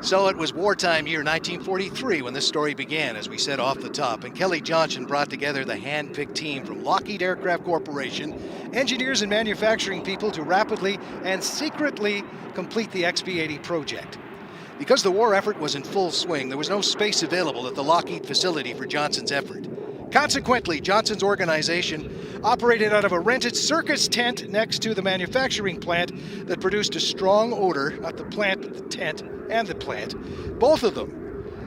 So it was wartime year 1943 when this story began, as we said off the top, and Kelly Johnson brought together the hand-picked team from Lockheed Aircraft Corporation, engineers and manufacturing people, to rapidly and secretly complete the XB-80 project. Because the war effort was in full swing, there was no space available at the Lockheed facility for Johnson's effort. Consequently, Johnson's organization operated out of a rented circus tent next to the manufacturing plant that produced a strong odor, not the plant, but the tent and the plant, both of them,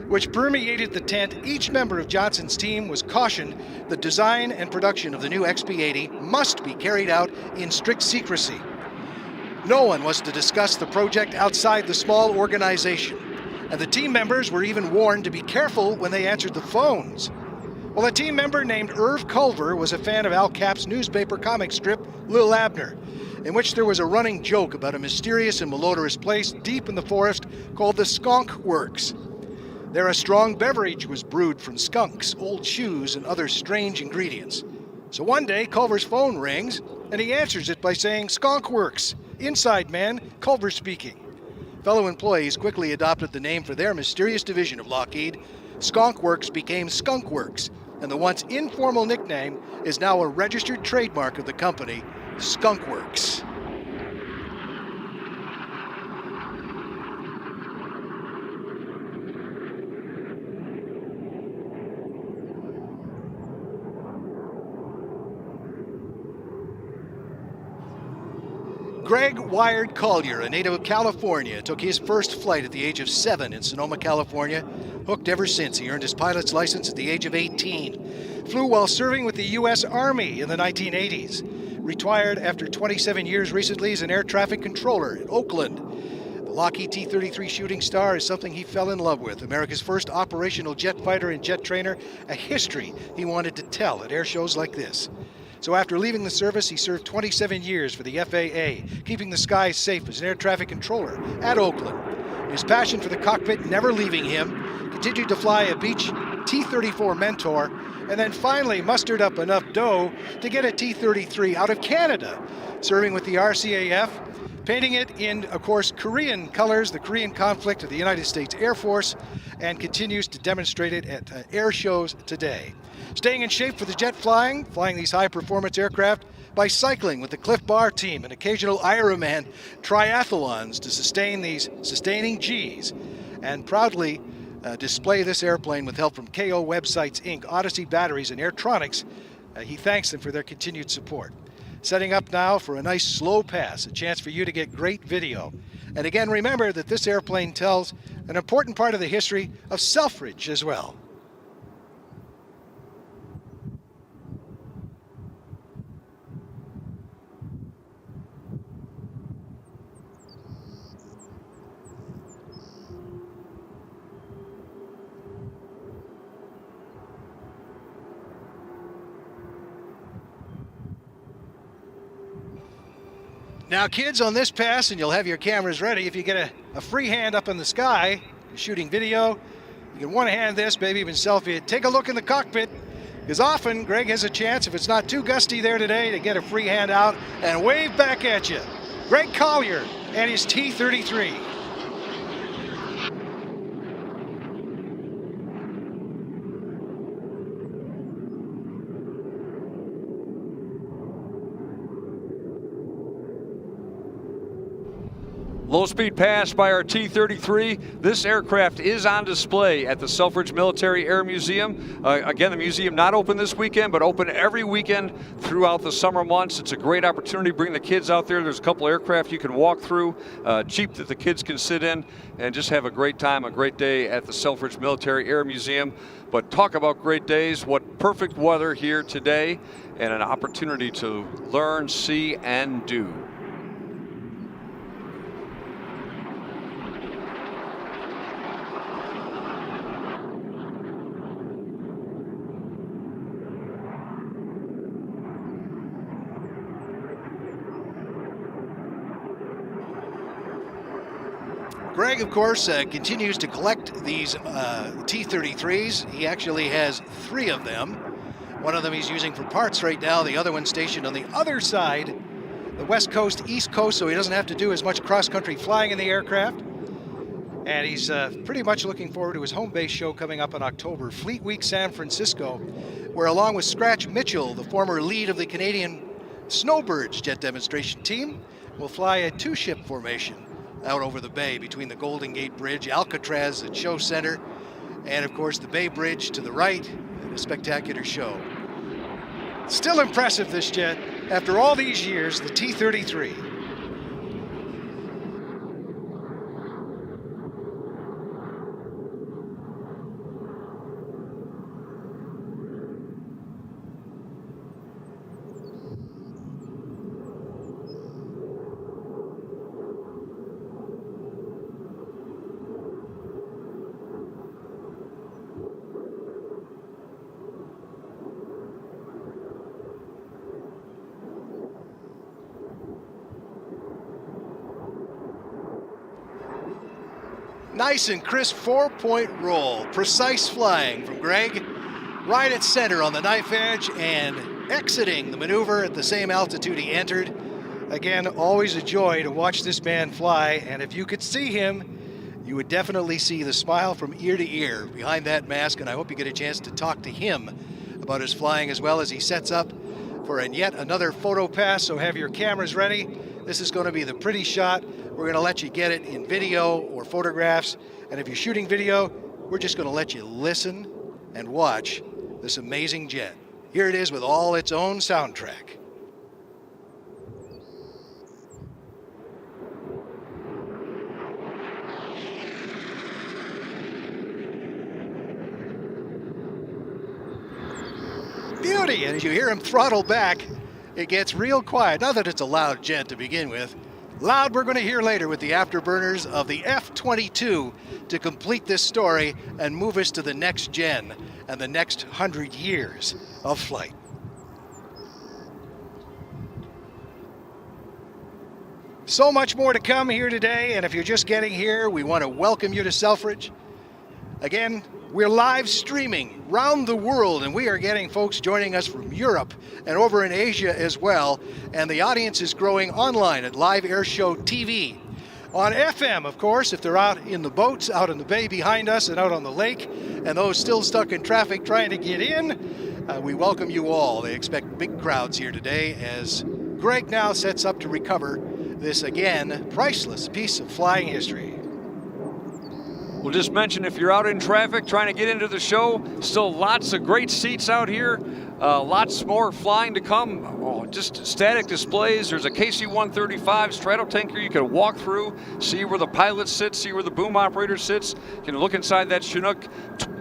which permeated the tent. Each member of Johnson's team was cautioned the design and production of the new XP-80 must be carried out in strict secrecy. No one was to discuss the project outside the small organization, and the team members were even warned to be careful when they answered the phones. Well, a team member named Irv Culver was a fan of Al Cap's newspaper comic strip, Lil Abner, in which there was a running joke about a mysterious and malodorous place deep in the forest called the Skunk Works. There a strong beverage was brewed from skunks, old shoes, and other strange ingredients. So one day, Culver's phone rings, and he answers it by saying, "Skunk Works. Inside man, Culver speaking." Fellow employees quickly adopted the name for their mysterious division of Lockheed. Skunk Works became Skunk Works, and the once informal nickname is now a registered trademark of the company, Skunk Works. Greg Wired Collier, a native of California, took his first flight at the age of 7 in Sonoma, California. Hooked ever since. He earned his pilot's license at the age of 18. Flew while serving with the U.S. Army in the 1980s. Retired after 27 years recently as an air traffic controller in Oakland. The Lockheed T-33 Shooting Star is something he fell in love with. America's first operational jet fighter and jet trainer, a history he wanted to tell at air shows like this. So after leaving the service, he served 27 years for the FAA, keeping the skies safe as an air traffic controller at Oakland. His passion for the cockpit never leaving him, continued to fly a Beech T-34 Mentor, and then finally mustered up enough dough to get a T-33 out of Canada, serving with the RCAF, painting it in, of course, Korean colors, the Korean conflict of the United States Air Force, and continues to demonstrate it at air shows today. Staying in shape for the jet flying these high-performance aircraft by cycling with the Cliff Bar team and occasional Ironman triathlons to sustain these sustaining Gs, and proudly display this airplane with help from KO Websites Inc., Odyssey Batteries, and Airtronics. He thanks them for their continued support. Setting up now for a nice slow pass, a chance for you to get great video. And again, remember that this airplane tells an important part of the history of Selfridge as well. Now, kids, on this pass, and you'll have your cameras ready, if you get a free hand up in the sky, you're shooting video, you can one-hand this, maybe even selfie it. Take a look in the cockpit, because often Greg has a chance, if it's not too gusty there today, to get a free hand out and wave back at you. Greg Collier and his T-33. Low-speed pass by our T-33. This aircraft is on display at the Selfridge Military Air Museum. Again, the museum not open this weekend, but open every weekend throughout the summer months. It's a great opportunity to bring the kids out there. There's a couple aircraft you can walk through, cheap that the kids can sit in, and just have a great time, a great day at the Selfridge Military Air Museum. But talk about great days, what perfect weather here today, and an opportunity to learn, see, and do. Greg, of course, continues to collect these T-33s. He actually has 3 of them. One of them he's using for parts right now, the other one stationed on the other side, the West Coast, East Coast, so he doesn't have to do as much cross-country flying in the aircraft. And he's pretty much looking forward to his home base show coming up in October, Fleet Week San Francisco, where along with Scratch Mitchell, the former lead of the Canadian Snowbirds jet demonstration team, will fly a 2-ship formation. out over the bay between the Golden Gate Bridge, Alcatraz at Show Center, and of course the Bay Bridge to the right, and a spectacular show. Still impressive, this jet. After all these years, the T-33. Nice and crisp 4-point roll. Precise flying from Greg. Right at center on the knife edge and exiting the maneuver at the same altitude he entered. Again, always a joy to watch this man fly. And if you could see him, you would definitely see the smile from ear to ear behind that mask. And I hope you get a chance to talk to him about his flying as well as he sets up for yet another photo pass. So have your cameras ready. This is going to be the pretty shot. We're going to let you get it in video or photographs. And if you're shooting video, we're just going to let you listen and watch this amazing jet. Here it is with all its own soundtrack. Beauty, and as you hear him throttle back, it gets real quiet. Not that it's a loud jet to begin with. Loud we're going to hear later with the afterburners of the F-22 to complete this story and move us to the next gen and the next 100 years of flight. So much more to come here today, and if you're just getting here, we want to welcome you to Selfridge. Again, we're live streaming round the world, and we are getting folks joining us from Europe and over in Asia as well. And the audience is growing online at Live Air Show TV. On FM, of course, if they're out in the boats, out in the bay behind us and out on the lake, and those still stuck in traffic trying to get in, we welcome you all. They expect big crowds here today as Greg now sets up to recover this, again, priceless piece of flying history. We'll just mention if you're out in traffic trying to get into the show, still lots of great seats out here. Lots more flying to come. Oh, just static displays. There's a KC-135 Stratotanker you can walk through, see where the pilot sits, see where the boom operator sits. You can look inside that Chinook,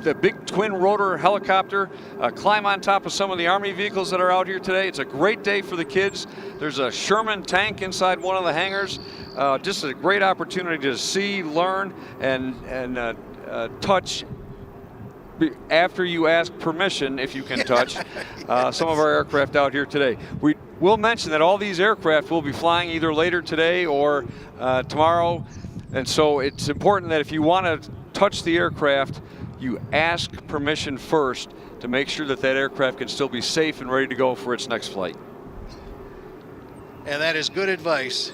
the big twin rotor helicopter, climb on top of some of the Army vehicles that are out here today. It's a great day for the kids. There's a Sherman tank inside one of the hangars. Just a great opportunity to see, learn, and touch after you ask permission, if you can touch, some of our aircraft out here today. We will mention that all these aircraft will be flying either later today or tomorrow, and so it's important that if you want to touch the aircraft, you ask permission first to make sure that that aircraft can still be safe and ready to go for its next flight. And that is good advice.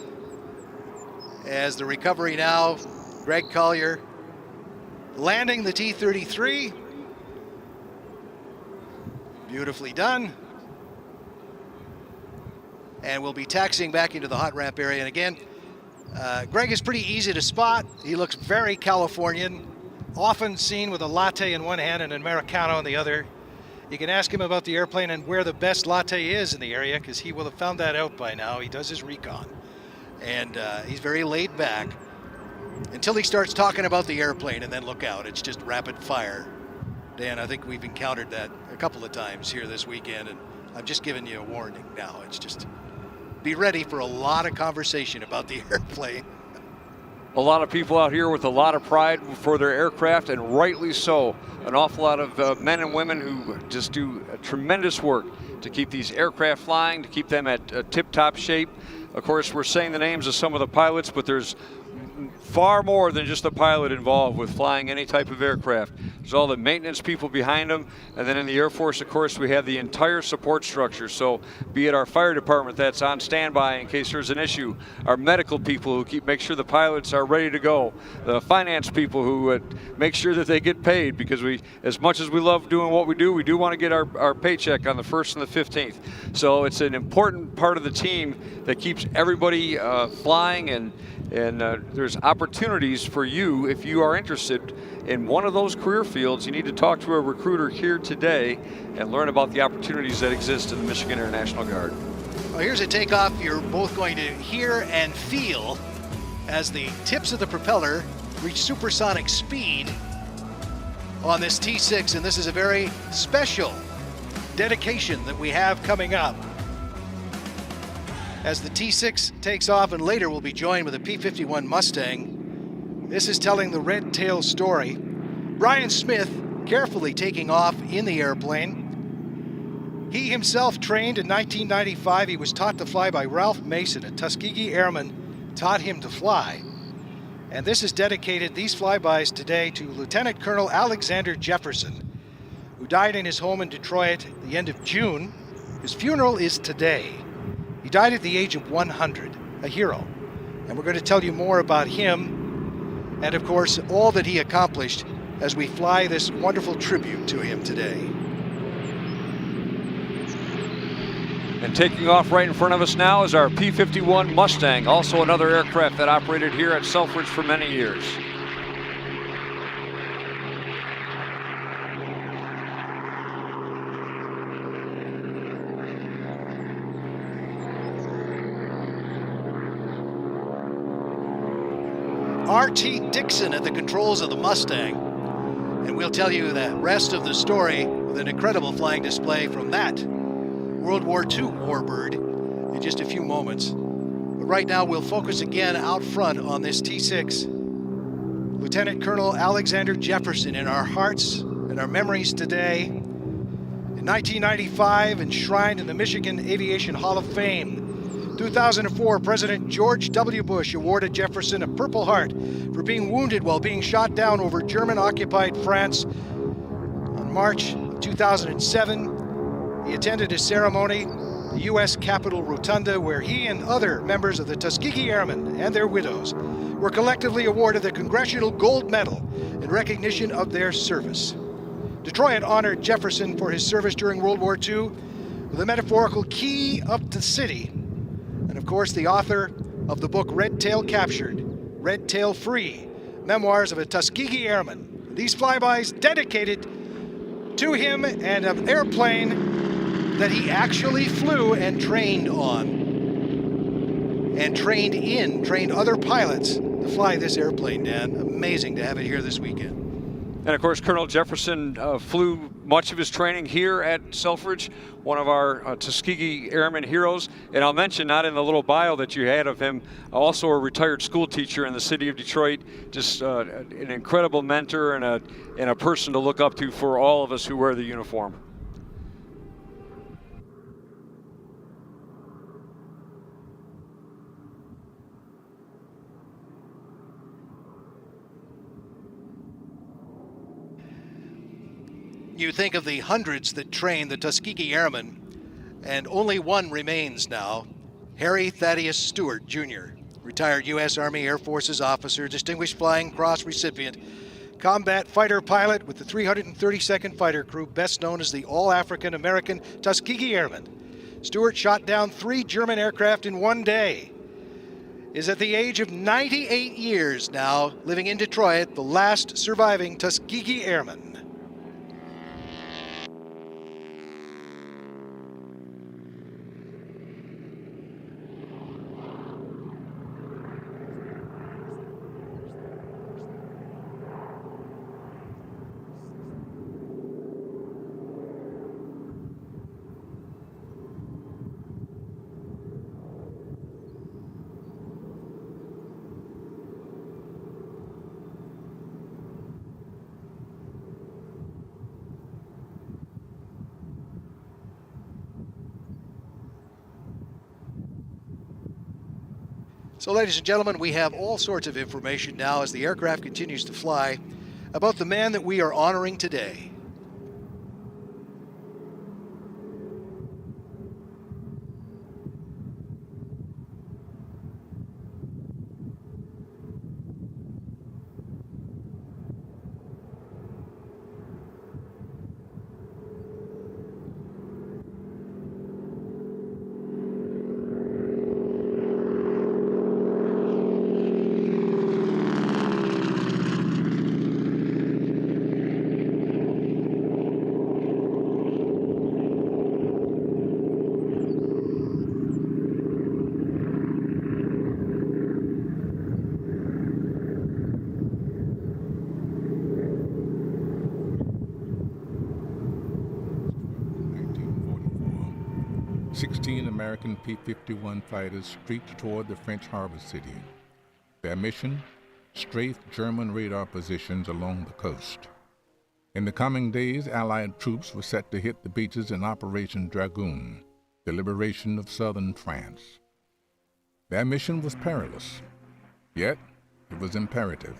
As the recovery now, Greg Collier landing the T-33. Beautifully done. And we'll be taxiing back into the hot ramp area. And again, Greg is pretty easy to spot. He looks very Californian, often seen with a latte in one hand and an Americano in the other. You can ask him about the airplane and where the best latte is in the area, because he will have found that out by now. He does his recon. And he's very laid back until he starts talking about the airplane, and then look out. It's just rapid fire. Dan, I think we've encountered that a couple of times here this weekend, and I'm just giving you a warning now. It's just be ready for a lot of conversation about the airplane. A lot of people out here with a lot of pride for their aircraft, and rightly so. An awful lot of men and women who just do tremendous work to keep these aircraft flying, to keep them at tip-top shape. Of course, we're saying the names of some of the pilots, but there's far more than just the pilot involved with flying any type of aircraft. There's all the maintenance people behind them, and then in the Air Force, of course, we have the entire support structure. So be it our fire department that's on standby in case there's an issue, our medical people who make sure the pilots are ready to go, the finance people who make sure that they get paid, because we, as much as we love doing what we do want to get our paycheck on the 1st and the 15th. So it's an important part of the team that keeps everybody flying, and there's there's opportunities for you. If you are interested in one of those career fields, you need to talk to a recruiter here today and learn about the opportunities that exist in the Michigan Air National Guard. Well, here's a takeoff you're both going to hear and feel as the tips of the propeller reach supersonic speed on this T6, and this is a very special dedication that we have coming up as the T6 takes off, and later we'll be joined with a P-51 Mustang. This is telling the red tail story. Brian Smith carefully taking off in the airplane. He himself trained in 1995. He was taught to fly by Ralph Mason, a Tuskegee Airman taught him to fly. And this is dedicated, these flybys today, to Lieutenant Colonel Alexander Jefferson, who died in his home in Detroit at the end of June. His funeral is today. He died at the age of 100, a hero. And we're going to tell you more about him and, of course, all that he accomplished as we fly this wonderful tribute to him today. And taking off right in front of us now is our P-51 Mustang, also another aircraft that operated here at Selfridge for many years. R.T. Dixon at the controls of the Mustang. And we'll tell you the rest of the story with an incredible flying display from that World War II warbird in just a few moments. But right now we'll focus again out front on this T6. Lieutenant Colonel Alexander Jefferson in our hearts and our memories today. In 1995, enshrined in the Michigan Aviation Hall of Fame. 2004, President George W. Bush awarded Jefferson a Purple Heart for being wounded while being shot down over German-occupied France. On March 2007, he attended a ceremony at the U.S. Capitol Rotunda where he and other members of the Tuskegee Airmen and their widows were collectively awarded the Congressional Gold Medal in recognition of their service. Detroit honored Jefferson for his service during World War II with a metaphorical key of the city. And of course, the author of the book Red Tail Captured, Red Tail Free, Memoirs of a Tuskegee Airman. These flybys dedicated to him and an airplane that he actually flew and trained on. And trained other pilots to fly this airplane, Dan. Amazing to have it here this weekend. And of course, Colonel Jefferson flew much of his training here at Selfridge, one of our Tuskegee Airmen heroes. And I'll mention, not in the little bio that you had of him, also a retired school teacher in the city of Detroit, just an incredible mentor and a person to look up to for all of us who wear the uniform. You think of the hundreds that trained the Tuskegee Airmen, and only one remains now. Harry Thaddeus Stewart, Jr., retired U.S. Army Air Forces officer, Distinguished Flying Cross recipient, combat fighter pilot with the 332nd Fighter Crew, best known as the All-African American Tuskegee Airmen. Stewart shot down 3 German aircraft in one day. Is at the age of 98 years now, living in Detroit, the last surviving Tuskegee Airman. So, ladies and gentlemen, we have all sorts of information now as the aircraft continues to fly about the man that we are honoring today. 16 American P-51 fighters streaked toward the French harbor city. Their mission? Strafe German radar positions along the coast. In the coming days, Allied troops were set to hit the beaches in Operation Dragoon, the liberation of southern France. Their mission was perilous, yet it was imperative.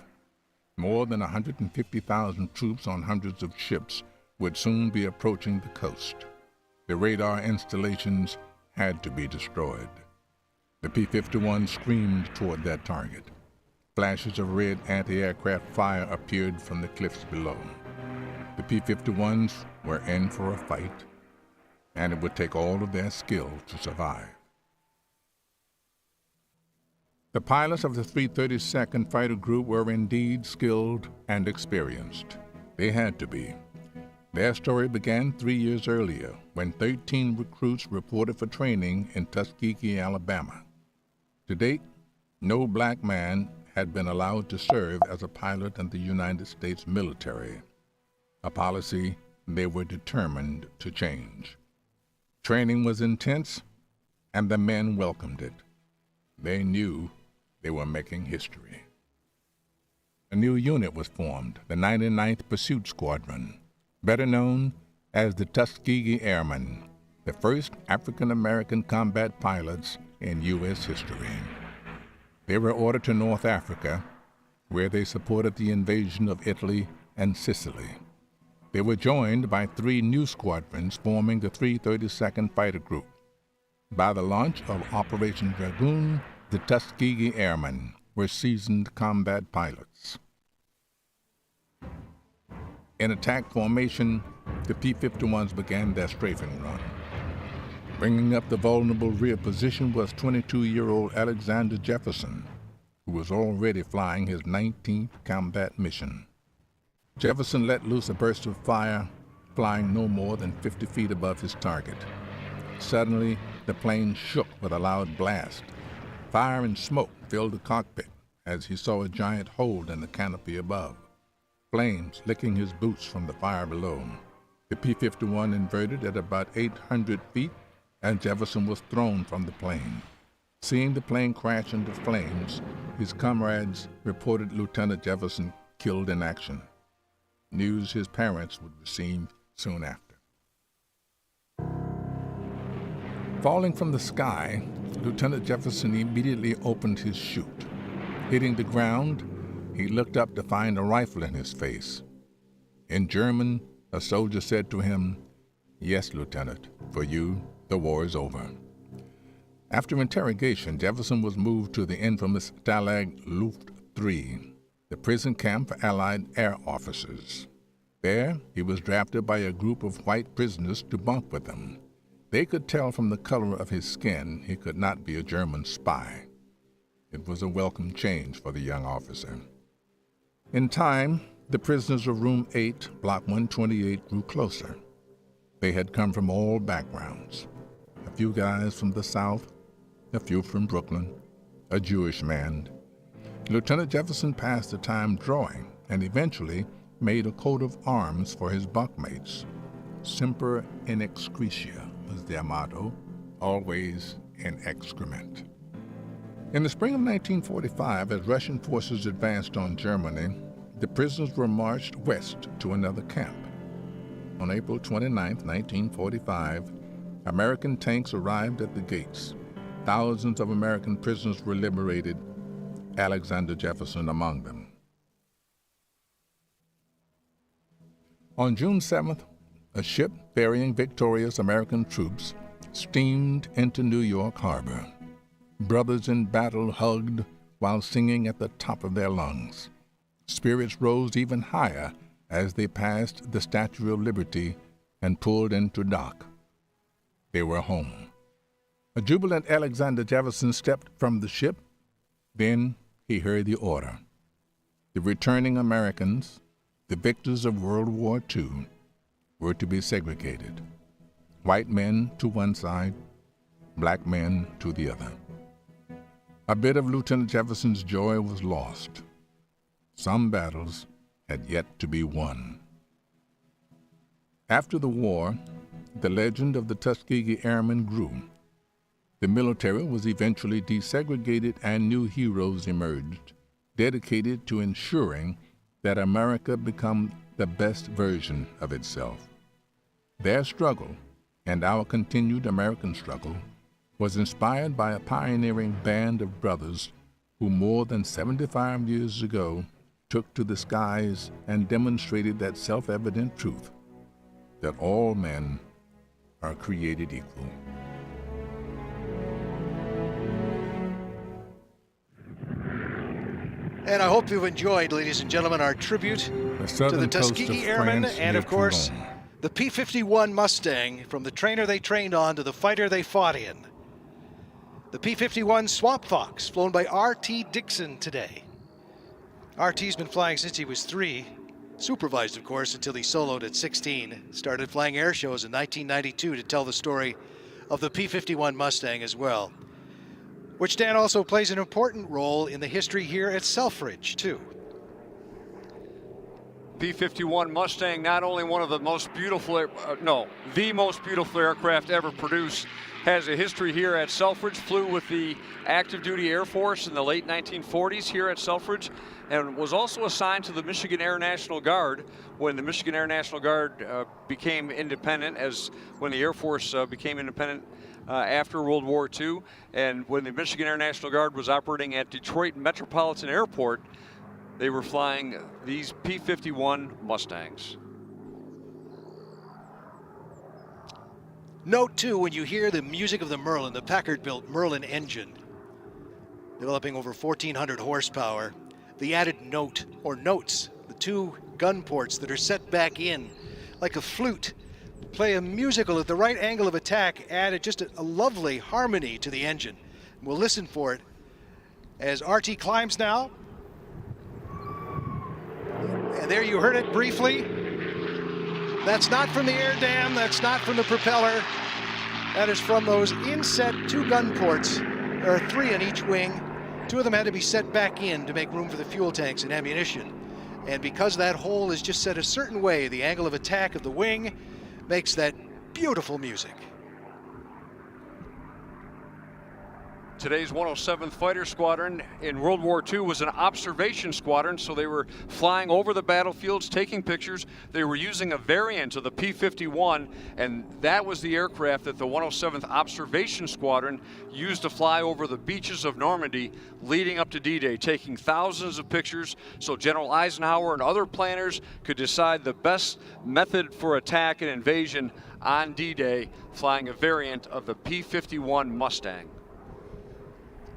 More than 150,000 troops on hundreds of ships would soon be approaching the coast. The radar installations had to be destroyed. The P-51 screamed toward that target. Flashes of red anti-aircraft fire appeared from the cliffs below. The P-51s were in for a fight, and it would take all of their skill to survive. The pilots of the 332nd Fighter Group were indeed skilled and experienced. They had to be. Their story began 3 years earlier when 13 recruits reported for training in Tuskegee, Alabama. To date, no black man had been allowed to serve as a pilot in the United States military, a policy they were determined to change. Training was intense, and the men welcomed it. They knew they were making history. A new unit was formed, the 99th Pursuit Squadron, better known as the Tuskegee Airmen, the first African-American combat pilots in U.S. history. They were ordered to North Africa, where they supported the invasion of Italy and Sicily. They were joined by 3 new squadrons forming the 332nd Fighter Group. By the launch of Operation Dragoon, the Tuskegee Airmen were seasoned combat pilots. In attack formation, the P-51s began their strafing run. Bringing up the vulnerable rear position was 22-year-old Alexander Jefferson, who was already flying his 19th combat mission. Jefferson let loose a burst of fire, flying no more than 50 feet above his target. Suddenly, the plane shook with a loud blast. Fire and smoke filled the cockpit as he saw a giant hole in the canopy above, flames licking his boots from the fire below. The P-51 inverted at about 800 feet, and Jefferson was thrown from the plane. Seeing the plane crash into flames, his comrades reported Lieutenant Jefferson killed in action, news his parents would receive soon after. Falling from the sky, Lieutenant Jefferson immediately opened his chute. Hitting the ground, he looked up to find a rifle in his face. In German, a soldier said to him, "Yes, Lieutenant, for you, the war is over." After interrogation, Jefferson was moved to the infamous Stalag Luft III, the prison camp for Allied air officers. There, he was drafted by a group of white prisoners to bunk with them. They could tell from the color of his skin he could not be a German spy. It was a welcome change for the young officer. In time, the prisoners of Room 8, Block 128, grew closer. They had come from all backgrounds. A few guys from the South, a few from Brooklyn, a Jewish man. Lieutenant Jefferson passed the time drawing and eventually made a coat of arms for his bunkmates. Semper in excretia was their motto, always in excrement. In the spring of 1945, as Russian forces advanced on Germany, the prisoners were marched west to another camp. On April 29, 1945, American tanks arrived at the gates. Thousands of American prisoners were liberated, Alexander Jefferson among them. On June 7th, a ship ferrying victorious American troops steamed into New York Harbor. Brothers in battle hugged while singing at the top of their lungs. Spirits rose even higher as they passed the Statue of Liberty and pulled into dock. They were home. A jubilant Alexander Jefferson stepped from the ship. Then he heard the order. The returning Americans, the victors of World War II, were to be segregated. White men to one side, black men to the other. A bit of Lieutenant Jefferson's joy was lost. Some battles had yet to be won. After the war, the legend of the Tuskegee Airmen grew The military was eventually desegregated and new heroes emerged, dedicated to ensuring that America become the best version of itself. Their struggle, and our continued American struggle, was inspired by a pioneering band of brothers who more than 75 years ago took to the skies and demonstrated that self-evident truth, that all men are created equal. And I hope you've enjoyed, ladies and gentlemen, our tribute to the Tuskegee Airmen and, of course, the P-51 Mustang, from the trainer they trained on to the fighter they fought in. The P-51 Swamp Fox, flown by R.T. Dixon today. R.T.'s been flying since he was 3, supervised, of course, until he soloed at 16. Started flying air shows in 1992 to tell the story of the P-51 Mustang as well, which Dan also plays an important role in the history here at Selfridge, too. P-51 Mustang, not only one of the most beautiful, the most beautiful aircraft ever produced, has a history here at Selfridge, flew with the active duty Air Force in the late 1940s here at Selfridge, and was also assigned to the Michigan Air National Guard when the Michigan Air National Guard became independent, as when the Air Force became independent after World War II. And when the Michigan Air National Guard was operating at Detroit Metropolitan Airport, they were flying these P-51 Mustangs. Note, too, when you hear the music of the Merlin, the Packard-built Merlin engine, developing over 1,400 horsepower, the added note, or notes, the 2 gun ports that are set back in like a flute, play a musical at the right angle of attack, added just a lovely harmony to the engine. We'll listen for it as RT climbs now. And there you heard it briefly. That's not from the air dam, that's not from the propeller. That is from those inset 2 gun ports. There are 3 in each wing. 2 of them had to be set back in to make room for the fuel tanks and ammunition. And because that hole is just set a certain way, the angle of attack of the wing makes that beautiful music. Today's 107th Fighter Squadron in World War II was an observation squadron, so they were flying over the battlefields, taking pictures. They were using a variant of the P-51, and that was the aircraft that the 107th Observation Squadron used to fly over the beaches of Normandy leading up to D-Day, taking thousands of pictures so General Eisenhower and other planners could decide the best method for attack and invasion on D-Day, flying a variant of the P-51 Mustang.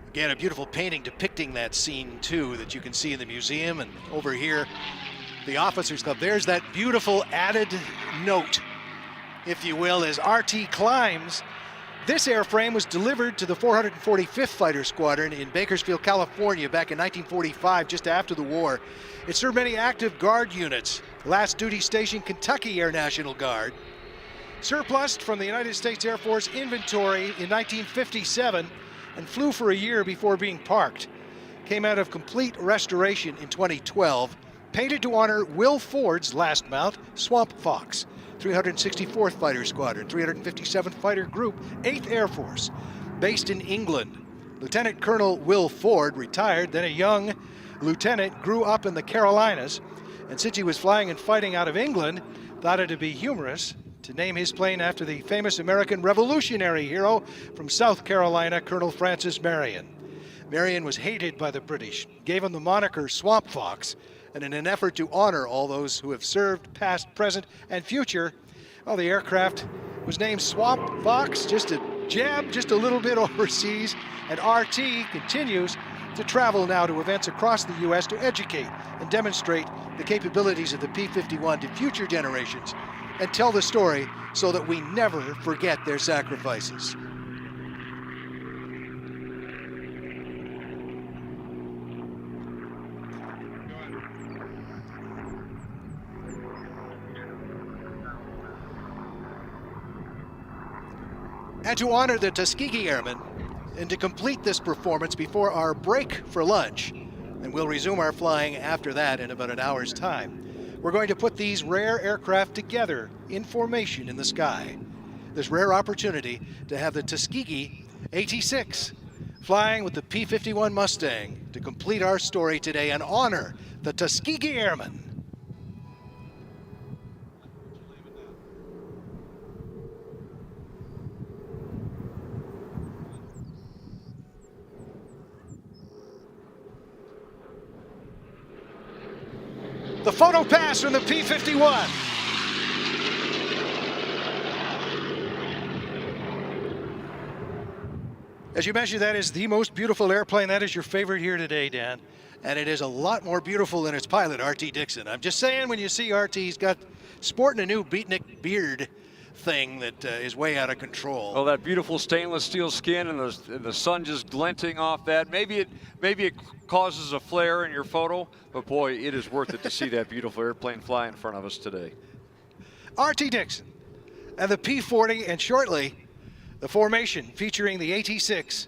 Again, a beautiful painting depicting that scene, too, that you can see in the museum. And over here, the Officers Club. There's that beautiful added note, if you will, as RT climbs. This airframe was delivered to the 445th Fighter Squadron in Bakersfield, California, back in 1945, just after the war. It served many active Guard units. Last duty station, Kentucky Air National Guard. Surplused from the United States Air Force inventory in 1957, and flew for a year before being parked. Came out of complete restoration in 2012, painted to honor Will Ford's last mount, Swamp Fox, 364th Fighter Squadron, 357th Fighter Group, 8th Air Force, based in England. Lieutenant Colonel Will Ford retired, then a young lieutenant, grew up in the Carolinas, and since he was flying and fighting out of England, thought it'd be humorous to name his plane after the famous American Revolutionary hero from South Carolina, Colonel Francis Marion. Marion was hated by the British, gave him the moniker Swamp Fox, and in an effort to honor all those who have served, past, present, and future, well, the aircraft was named Swamp Fox, just a jab, just a little bit overseas, and RT continues to travel now to events across the U.S. to educate and demonstrate the capabilities of the P-51 to future generations, and tell the story so that we never forget their sacrifices. And to honor the Tuskegee Airmen, and to complete this performance before our break for lunch, and we'll resume our flying after that in about an hour's time, we're going to put these rare aircraft together in formation in the sky. This rare opportunity to have the Tuskegee 86, flying with the P-51 Mustang to complete our story today and honor the Tuskegee Airmen. The photo pass from the P-51. As you mentioned, that is the most beautiful airplane. That is your favorite here today, Dan. And it is a lot more beautiful than its pilot, R.T. Dixon. I'm just saying, when you see R.T., he's got sporting a new beatnik beard thing that is way out of control. Oh, that beautiful stainless steel skin and the sun just glinting off that. Maybe it causes a flare in your photo, but boy, it is worth it to see that beautiful airplane fly in front of us today. R.T. Dixon and the P-40, and shortly, the formation featuring the AT-6,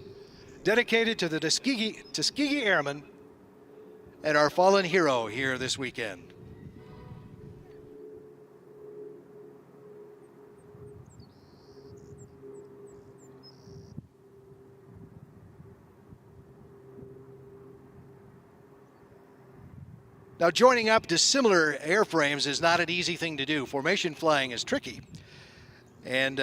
dedicated to the Tuskegee Airmen and our fallen hero here this weekend. Now, joining up dissimilar airframes is not an easy thing to do. Formation flying is tricky. And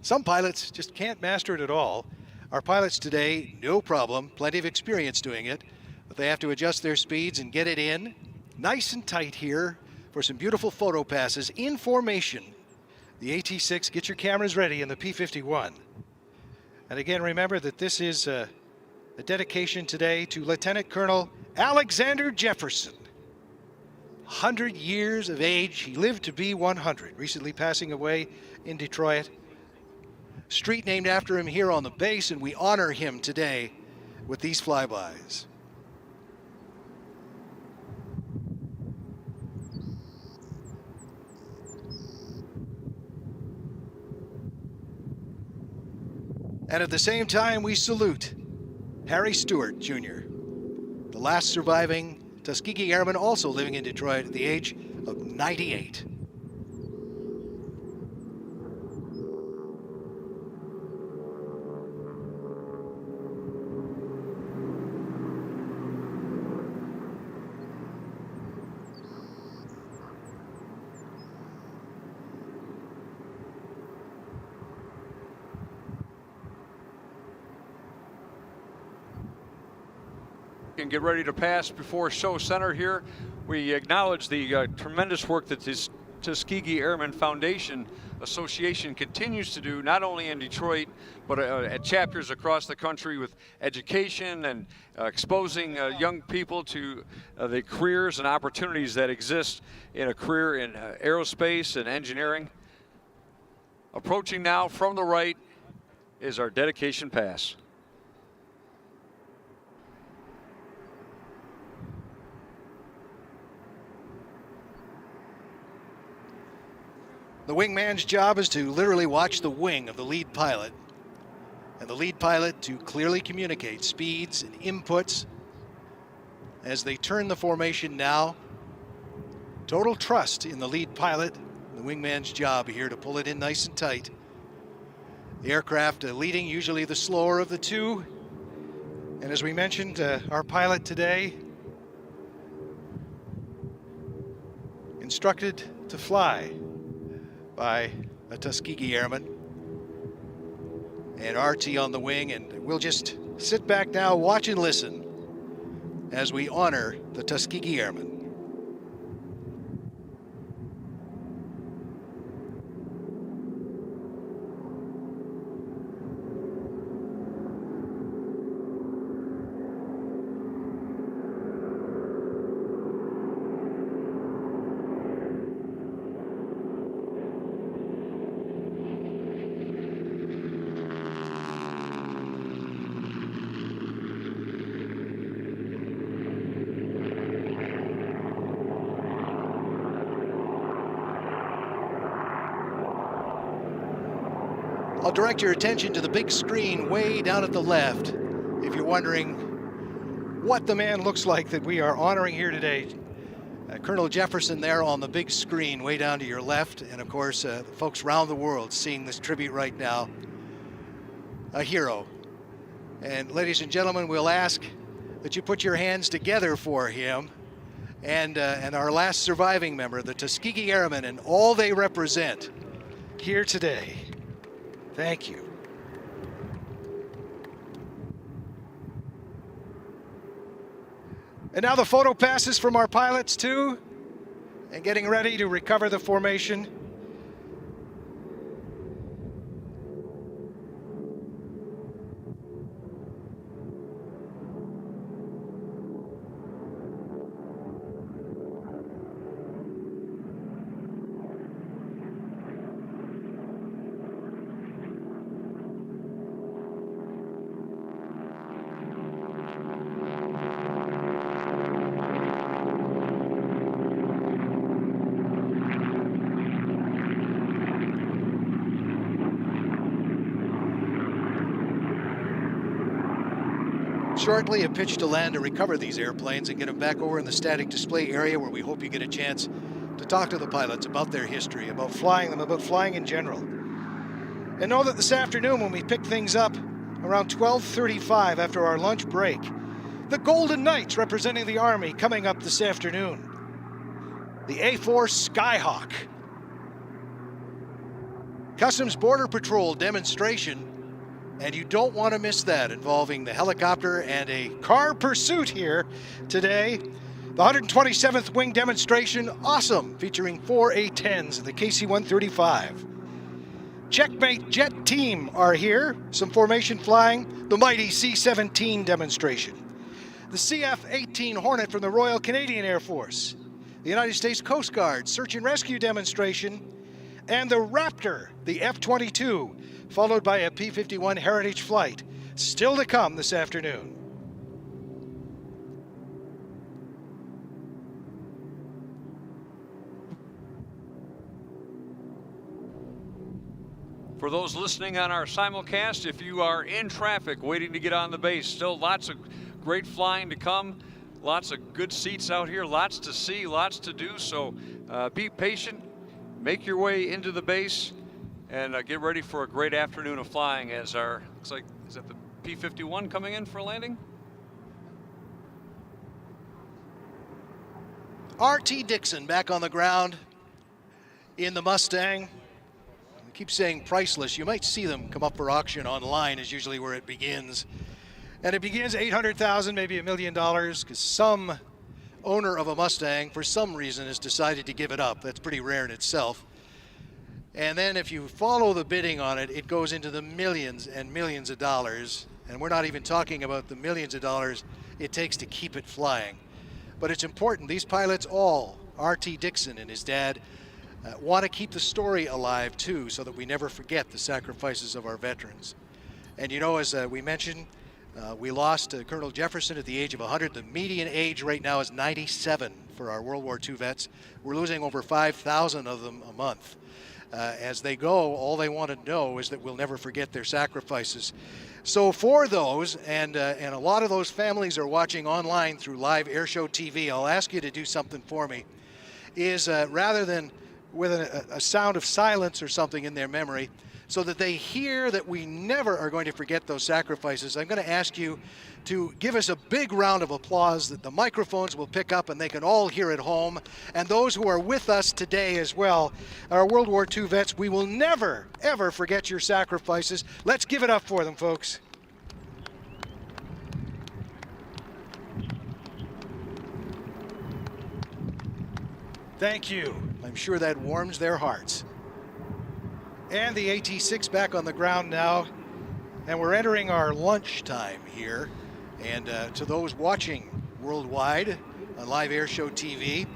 some pilots just can't master it at all. Our pilots today, no problem, plenty of experience doing it, but they have to adjust their speeds and get it in nice and tight here for some beautiful photo passes in formation. The AT-6, get your cameras ready, and the P-51. And again, remember that this is a dedication today to Lieutenant Colonel Alexander Jefferson. 100 years of age. He lived to be 100, recently passing away in Detroit. Street named after him here on the base, and we honor him today with these flybys. And at the same time, we salute Harry Stewart, Jr., the last surviving Tuskegee Airman, also living in Detroit at the age of 98. And get ready to pass before show center here. We acknowledge the tremendous work that this Tuskegee Airmen Foundation Association continues to do, not only in Detroit, but at chapters across the country with education and exposing young people to the careers and opportunities that exist in a career in aerospace and engineering. Approaching now from the right is our dedication pass. The wingman's job is to literally watch the wing of the lead pilot, and the lead pilot to clearly communicate speeds and inputs as they turn the formation now. Total trust in the lead pilot, the wingman's job here to pull it in nice and tight. The aircraft leading, usually the slower of the two. And as we mentioned, our pilot today instructed to fly by a Tuskegee Airman, and RT on the wing, and we'll just sit back now, watch and listen as we honor the Tuskegee Airmen. I'll direct your attention to the big screen way down at the left if you're wondering what the man looks like that we are honoring here today. Colonel Jefferson there on the big screen way down to your left, and of course folks around the world seeing this tribute right now a hero. And ladies and gentlemen, we'll ask that you put your hands together for him and our last surviving member, the Tuskegee Airmen, and all they represent here today. Thank you. And now the photo passes from our pilots too, and getting ready to recover the formation. Shortly, a pitch to land to recover these airplanes and get them back over in the static display area, where we hope you get a chance to talk to the pilots about their history, about flying them, about flying in general. And know that this afternoon, when we pick things up around 12:35 after our lunch break, the Golden Knights representing the Army coming up this afternoon. The A-4 Skyhawk. Customs Border Patrol demonstration. And you don't want to miss that, involving the helicopter and a car pursuit here today. The 127th Wing demonstration, awesome, featuring 4 A-10s of the KC-135. Checkmate Jet Team are here, some formation flying, the mighty C-17 demonstration. The CF-18 Hornet from the Royal Canadian Air Force. The United States Coast Guard search and rescue demonstration. And the Raptor, the F-22, followed by a P-51 Heritage flight, still to come this afternoon. For those listening on our simulcast, if you are in traffic waiting to get on the base, still lots of great flying to come, lots of good seats out here, lots to see, lots to do, so be patient, make your way into the base, and get ready for a great afternoon of flying as our, looks like, is that the P-51 coming in for a landing? R.T. Dixon back on the ground in the Mustang. I keep saying priceless. You might see them come up for auction online, is usually where it begins. And it begins $800,000, maybe $1 million, because some owner of a Mustang, for some reason, has decided to give it up. That's pretty rare in itself. And then if you follow the bidding on it, it goes into the millions and millions of dollars. And we're not even talking about the millions of dollars it takes to keep it flying. But it's important. These pilots all, R.T. Dixon and his dad, want to keep the story alive too, so that we never forget the sacrifices of our veterans. And you know, as we mentioned, we lost Colonel Jefferson at the age of 100. The median age right now is 97 for our World War II vets. We're losing over 5,000 of them a month. As they go, all they want to know is that we'll never forget their sacrifices. So for those, and a lot of those families are watching online through live airshow TV, I'll ask you to do something for me, is rather than with a sound of silence or something in their memory, so that they hear that we never are going to forget those sacrifices, I'm going to ask you to give us a big round of applause that the microphones will pick up and they can all hear at home. And those who are with us today as well, our World War II vets, we will never, ever forget your sacrifices. Let's give it up for them, folks. Thank you. I'm sure that warms their hearts. And the AT-6 back on the ground now. And we're entering our lunch time here. And to those watching worldwide on live airshow TV,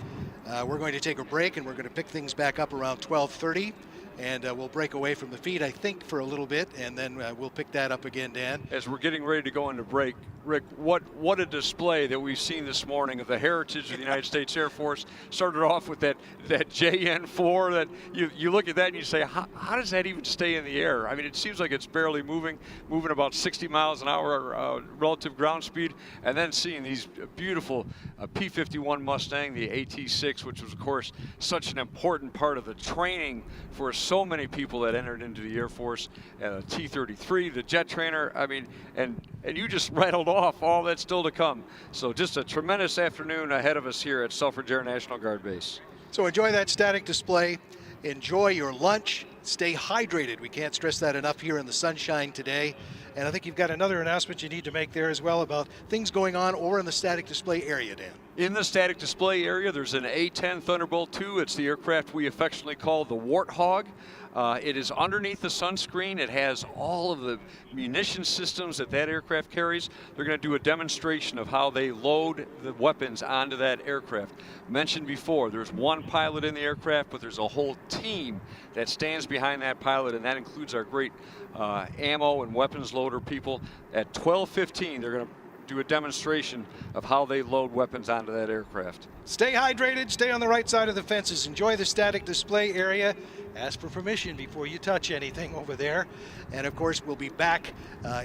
we're going to take a break and we're going to pick things back up around 12:30. And we'll break away from the feed, I think, for a little bit, and then we'll pick that up again, Dan. As we're getting ready to go into break, Rick, what a display that we've seen this morning of the heritage of the United States Air Force. Started off with that JN4 that you look at that and you say, how does that even stay in the air? I mean, it seems like it's barely moving about 60 miles an hour relative ground speed, and then seeing these beautiful P-51 Mustang, the AT-6, which was, of course, such an important part of the training for so many people that entered into the Air Force, T-33, the jet trainer. I mean, and you just rattled off all that's still to come. So just a tremendous afternoon ahead of us here at Selfridge Air National Guard Base. So enjoy that static display, enjoy your lunch, stay hydrated. We can't stress that enough here in the sunshine today. And I think you've got another announcement you need to make there as well about things going on over in the static display area, Dan. In the static display area, there's an A-10 Thunderbolt II. It's the aircraft we affectionately call the Warthog. It is underneath the sunscreen. It has all of the munition systems that aircraft carries. They're going to do a demonstration of how they load the weapons onto that aircraft. Mentioned before, there's one pilot in the aircraft, but there's a whole team that stands behind that pilot, and that includes our great ammo and weapons loader people. At 12:15, they're going to do a demonstration of how they load weapons onto that aircraft. Stay hydrated, stay on the right side of the fences, enjoy the static display area, ask for permission before you touch anything over there. And of course, we'll be back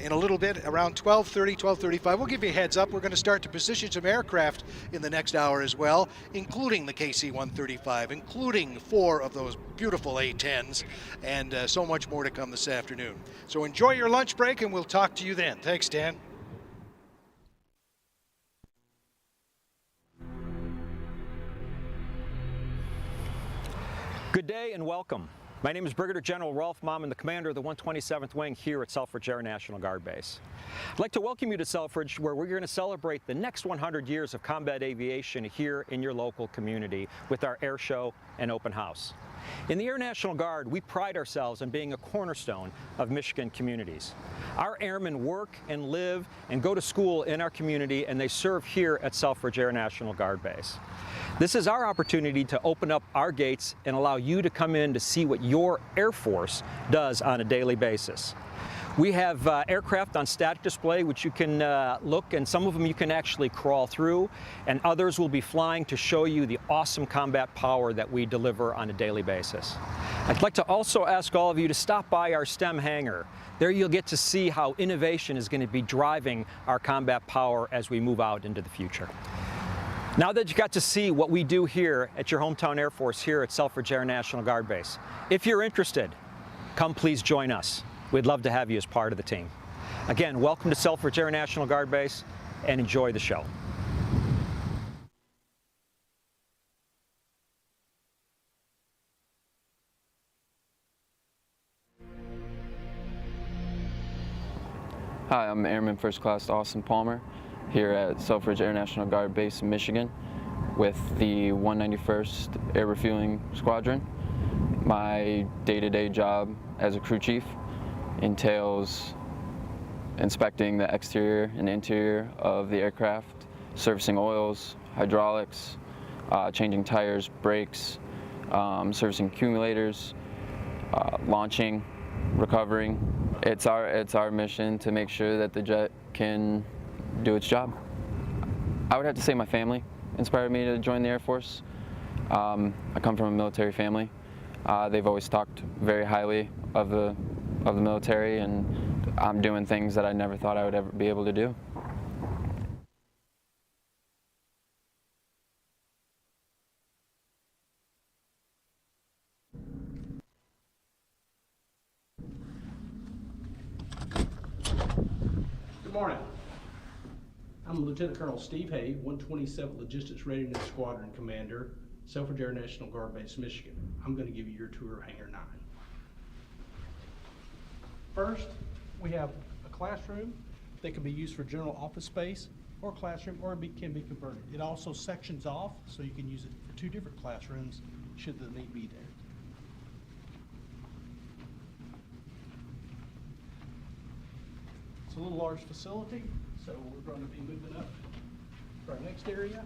in a little bit around 12:30, 12:35. We'll give you a heads up. We're going to start to position some aircraft in the next hour as well, including the KC-135, including 4 of those beautiful A-10s, and so much more to come this afternoon. So enjoy your lunch break, and we'll talk to you then. Thanks, Dan. Good day and welcome. My name is Brigadier General Rolf Maumann, the commander of the 127th Wing here at Selfridge Air National Guard Base. I'd like to welcome you to Selfridge, where we're going to celebrate the next 100 years of combat aviation here in your local community with our air show and open house. In the Air National Guard, we pride ourselves on being a cornerstone of Michigan communities. Our airmen work and live and go to school in our community, and they serve here at Selfridge Air National Guard Base. This is our opportunity to open up our gates and allow you to come in to see what your Air Force does on a daily basis. We have aircraft on static display, which you can look, and some of them you can actually crawl through, and others will be flying to show you the awesome combat power that we deliver on a daily basis. I'd like to also ask all of you to stop by our STEM hangar. There you'll get to see how innovation is going to be driving our combat power as we move out into the future. Now that you got to see what we do here at your hometown Air Force here at Selfridge Air National Guard Base, if you're interested, come please join us. We'd love to have you as part of the team. Again, welcome to Selfridge Air National Guard Base, and enjoy the show. Hi, I'm Airman First Class Austin Palmer here at Selfridge Air National Guard Base in Michigan with the 191st Air Refueling Squadron. My day-to-day job as a crew chief entails inspecting the exterior and interior of the aircraft, servicing oils, hydraulics, changing tires, brakes, servicing accumulators, launching, recovering. It's our mission to make sure that the jet can do its job. I would have to say my family inspired me to join the Air Force. I come from a military family. They've always talked very highly of the military, and I'm doing things that I never thought I would ever be able to do. Good morning. I'm Lieutenant Colonel Steve Hay, 127th Logistics Readiness Squadron Commander, Selfridge Air National Guard Base, Michigan. I'm going to give you your tour of Hangar 9. First, we have a classroom that can be used for general office space or classroom, or can be converted. It also sections off, so you can use it for 2 different classrooms should the need be there. It's a little large facility, so we're going to be moving up to our next area.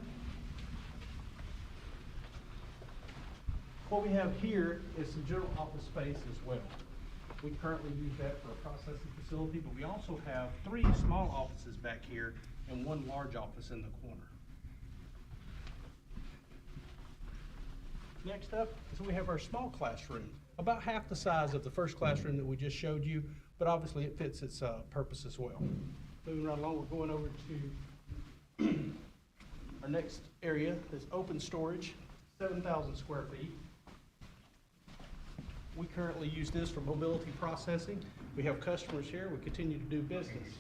What we have here is some general office space as well. We currently use that for a processing facility, but we also have 3 small offices back here and 1 large office in the corner. Next up is we have our small classroom, about half the size of the first classroom that we just showed you, but obviously it fits its purpose as well. Moving right along, we're going over to our next area is open storage, 7,000 square feet. We currently use this for mobility processing. We have customers here. We continue to do business.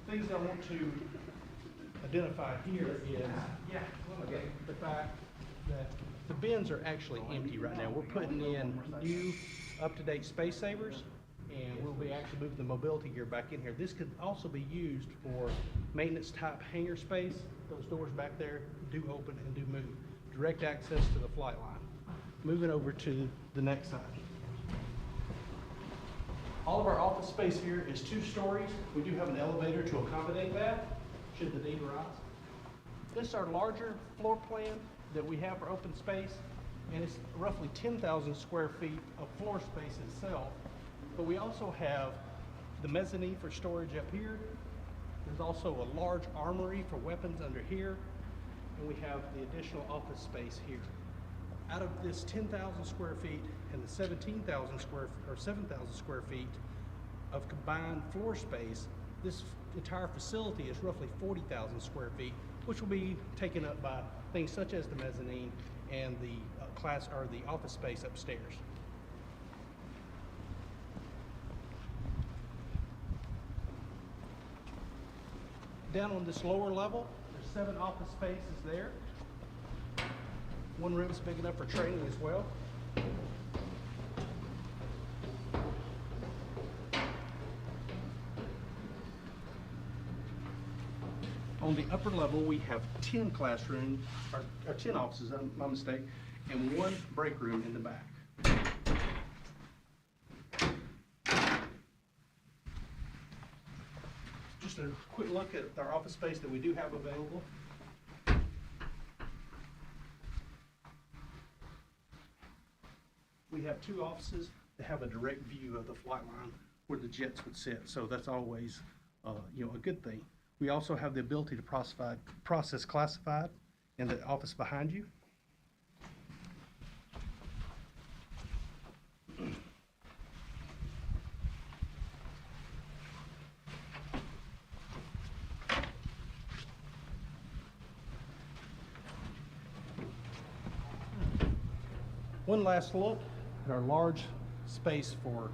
Things I want to identify here is the fact that the bins are actually empty right now. We're putting in new up-to-date space savers, and we'll be actually moving the mobility gear back in here. This could also be used for maintenance type hangar space. Those doors back there do open and do move. Direct access to the flight line. Moving over to the next side. All of our office space here is 2 stories. We do have an elevator to accommodate that, should the need arise. This is our larger floor plan that we have for open space, and it's roughly 10,000 square feet of floor space itself. But we also have the mezzanine for storage up here. There's also a large armory for weapons under here, and we have the additional office space here. Out of this 10,000 square feet and the 7,000 square feet of combined floor space, this entire facility is roughly 40,000 square feet, which will be taken up by things such as the mezzanine and the the office space upstairs. Down on this lower level, there's 7 office spaces there. 1 room is big enough for training as well. On the upper level, we have 10 classrooms, or 10 offices, my mistake, and 1 break room in the back. Just a quick look at our office space that we do have available. We have 2 offices that have a direct view of the flight line where the jets would sit, so that's always a good thing. We also have the ability to process classified in the office behind you. One last look at our large space for,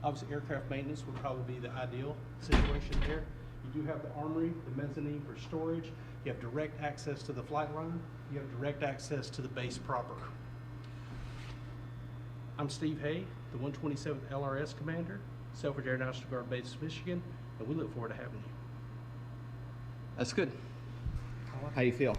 obviously, aircraft maintenance would probably be the ideal situation there. You do have the armory, the mezzanine for storage. You have direct access to the flight line. You have direct access to the base proper. I'm Steve Hay, the 127th LRS Commander, Selfridge Air National Guard Base, Michigan, and we look forward to having you. That's good. How do you feel?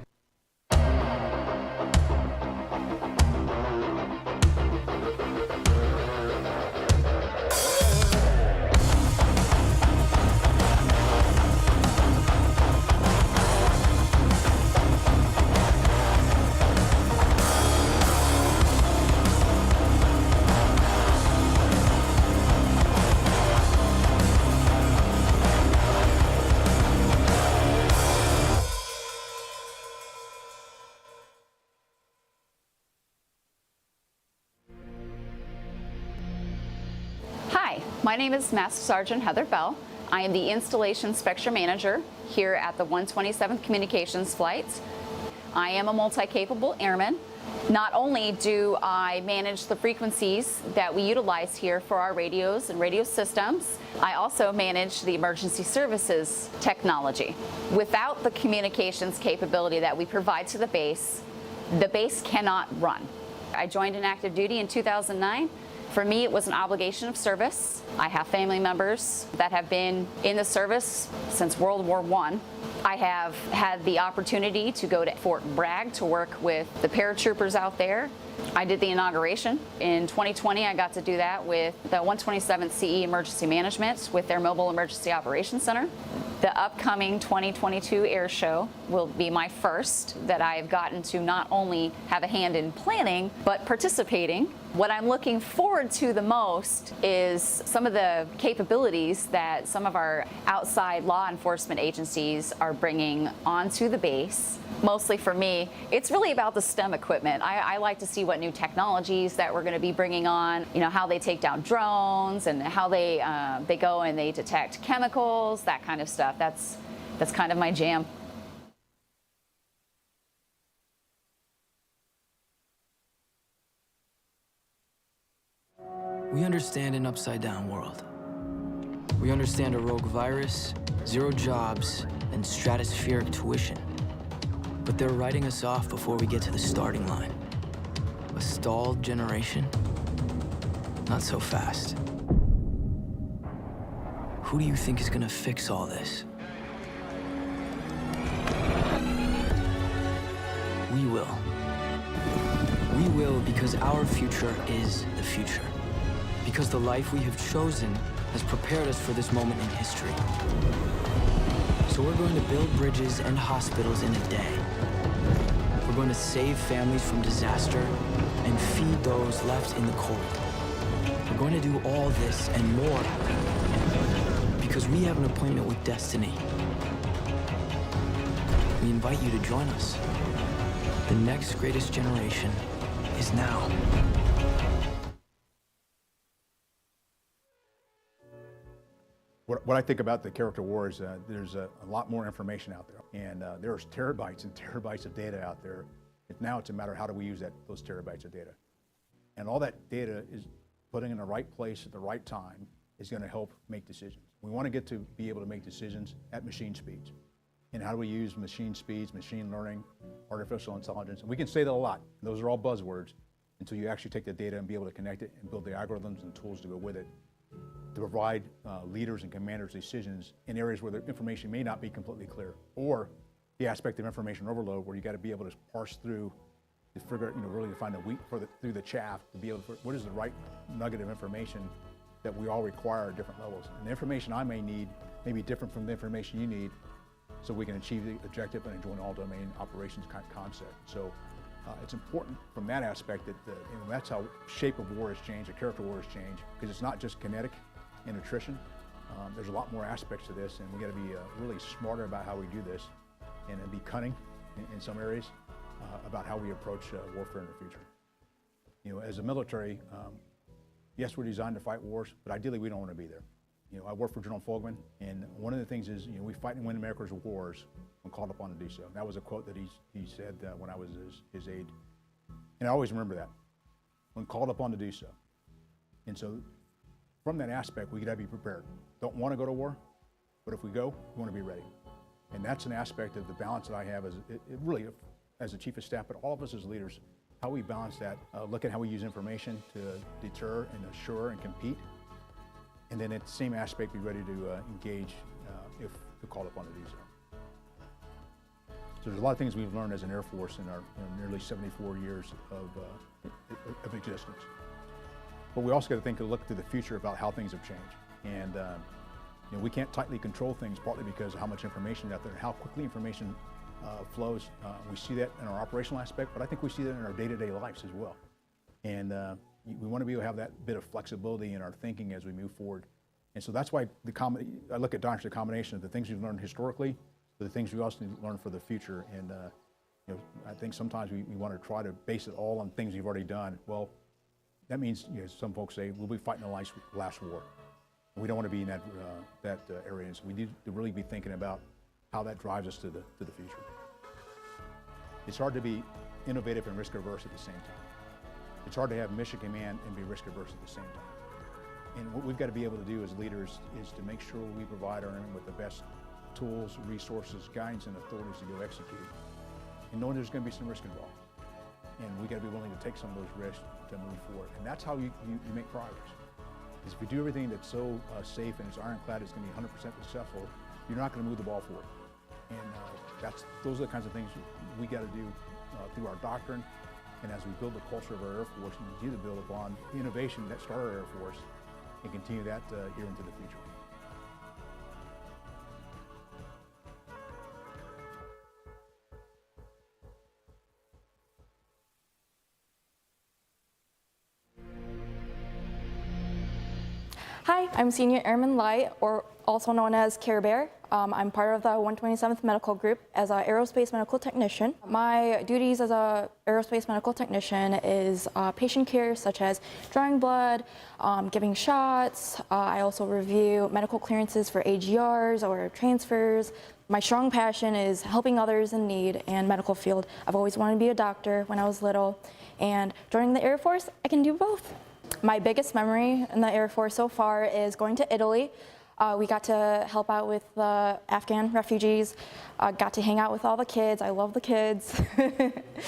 My name is Master Sergeant Heather Bell. I am the Installation Spectrum Manager here at the 127th Communications Flight. I am a multi-capable airman. Not only do I manage the frequencies that we utilize here for our radios and radio systems, I also manage the emergency services technology. Without the communications capability that we provide to the base cannot run. I joined in active duty in 2009. For me, it was an obligation of service. I have family members that have been in the service since World War I. I have had the opportunity to go to Fort Bragg to work with the paratroopers out there. I did the inauguration. In 2020, I got to do that with the 127th CE Emergency Management with their Mobile Emergency Operations Center. The upcoming 2022 air show will be my first that I've gotten to not only have a hand in planning, but participating. What I'm looking forward to the most is some of the capabilities that some of our outside law enforcement agencies are bringing onto the base. Mostly for me, it's really about the STEM equipment. I like to see what new technologies that we're going to be bringing on, you know, how they take down drones and how they go and they detect chemicals, that kind of stuff. That's kind of my jam. We understand an upside-down world. We understand a rogue virus, zero jobs, and stratospheric tuition. But they're writing us off before we get to the starting line. A stalled generation? Not so fast. Who do you think is gonna fix all this? We will. We will because our future is the future. Because the life we have chosen has prepared us for this moment in history. So we're going to build bridges and hospitals in a day. We're going to save families from disaster and feed those left in the cold. We're going to do all this and more because we have an appointment with destiny. We invite you to join us. The next greatest generation is now. What I think about the character war is there's a lot more information out there, and there's terabytes and terabytes of data out there. Now it's a matter of how do we use those terabytes of data. And all that data is putting in the right place at the right time is going to help make decisions. We want to get to be able to make decisions at machine speeds. And how do we use machine speeds, machine learning, artificial intelligence? And we can say that a lot. Those are all buzzwords until you actually take the data and be able to connect it and build the algorithms and tools to go with it, to provide leaders and commanders decisions in areas where the information may not be completely clear, or the aspect of information overload where you got to be able to parse through to figure, really to find the wheat through the chaff, to be able to, what is the right nugget of information that we all require at different levels. And the information I may need may be different from the information you need, so we can achieve the objective and join all domain operations concept. So it's important from that aspect that that's how shape of war has changed, the character war has changed, because it's not just kinetic and attrition. There's a lot more aspects to this, and we got to be really smarter about how we do this, and be cunning in some areas about how we approach warfare in the future. As a military, yes, we're designed to fight wars, but ideally we don't want to be there. I work for General Fogman, and one of the things is, we fight and win America's wars when called upon to do so. That was a quote that he said when I was his aide. And I always remember that, when called upon to do so. And so from that aspect, we got to be prepared. Don't want to go to war, but if we go, we want to be ready. And that's an aspect of the balance that I have really as a chief of staff, but all of us as leaders, how we balance that, look at how we use information to deter and assure and compete. And then at the same aspect, be ready to engage if called upon to do so. So there's a lot of things we've learned as an Air Force in our nearly 74 years of existence. But we also got to look to the future about how things have changed. And we can't tightly control things, partly because of how much information is out there and how quickly information flows. We see that in our operational aspect, but I think we see that in our day-to-day lives as well. And we want to be able to have that bit of flexibility in our thinking as we move forward. And so that's why I look at doctrine, the combination of the things we've learned historically, the things we also need to learn for the future. And I think sometimes we want to try to base it all on things we've already done. Well, that means, some folks say, we'll be fighting the last war. We don't want to be in that area. And so we need to really be thinking about how that drives us to the future. It's hard to be innovative and risk averse at the same time. It's hard to have mission command and be risk averse at the same time. And what we've got to be able to do as leaders is to make sure we provide our men with the best tools, resources, guidance, and authorities to go execute. And knowing there's going to be some risk involved. And we got to be willing to take some of those risks to move forward. And that's how you make progress. Because if we do everything that's so safe and it's ironclad, it's going to be 100% successful, you're not going to move the ball forward. And those are the kinds of things we got to do through our doctrine. And as we build the culture of our Air Force and continue to build upon the innovation that started our Air Force and continue that here into the future. Hi, I'm Senior Airman Light, or also known as Care Bear. I'm part of the 127th Medical Group as an aerospace medical technician. My duties as an aerospace medical technician is patient care, such as drawing blood, giving shots. I also review medical clearances for AGRs or transfers. My strong passion is helping others in need and medical field. I've always wanted to be a doctor when I was little, and joining the Air Force, I can do both. My biggest memory in the Air Force so far is going to Italy. We got to help out with the Afghan refugees, got to hang out with all the kids. I love the kids.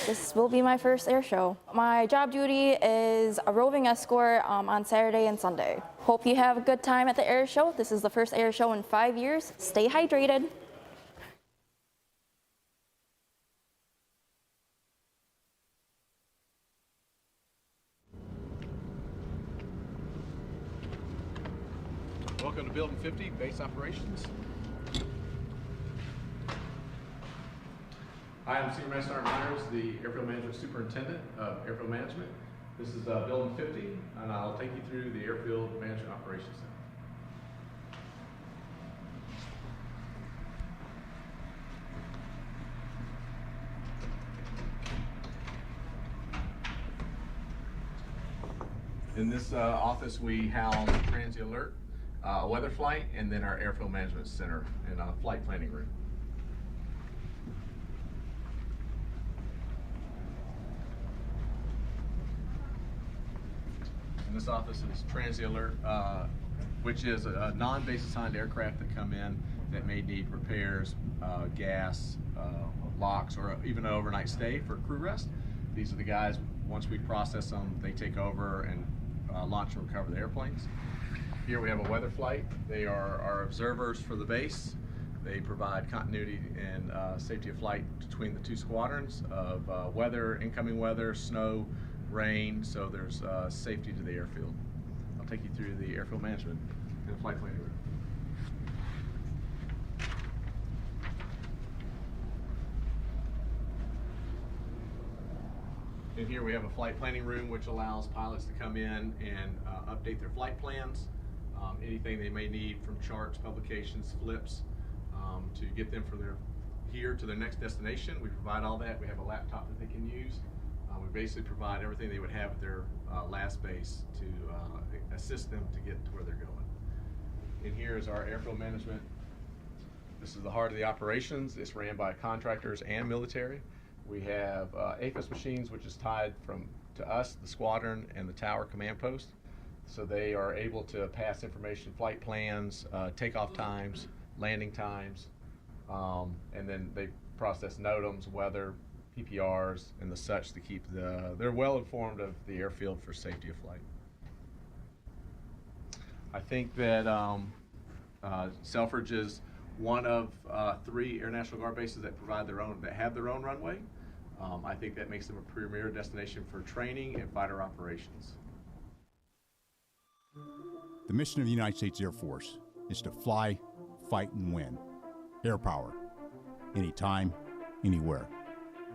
This will be my first air show. My job duty is a roving escort on Saturday and Sunday. Hope you have a good time at the air show. This is the first air show in 5 years. Stay hydrated. Welcome to Building 50, Base Operations. Hi, I'm Senior Master Sergeant Myers, the Airfield Management Superintendent of Airfield Management. This is Building 50, and I'll take you through the Airfield Management Operations Center. In this office, we house Transient Alert, weather flight, and then our Airfield Management Center and flight planning room. In this office is Transient Alert, which is a non-base assigned aircraft that come in that may need repairs, gas, locks, or even an overnight stay for crew rest. These are the guys, once we process them, they take over and launch and recover the airplanes. Here we have a weather flight. They are our observers for the base. They provide continuity and safety of flight between the two squadrons of weather, incoming weather, snow, rain, so there's safety to the airfield. I'll take you through the airfield management and the flight planning room. In here we have a flight planning room which allows pilots to come in and update their flight plans. Anything they may need from charts, publications, flips, to get them from here to their next destination. We provide all that. We have a laptop that they can use. We basically provide everything they would have at their last base to assist them to get to where they're going. In here is our airfield management. This is the heart of the operations. It's ran by contractors and military. We have AFIS machines, which is tied to us, the squadron, and the tower command post. So they are able to pass information, flight plans, takeoff times, landing times, and then they process NOTAMs, weather, PPRs, and the such to keep they're well informed of the airfield for safety of flight. I think that Selfridge is one of 3 Air National Guard bases that have their own runway. I think that makes them a premier destination for training and fighter operations. The mission of the United States Air Force is to fly, fight, and win. Air power. Anytime, anywhere.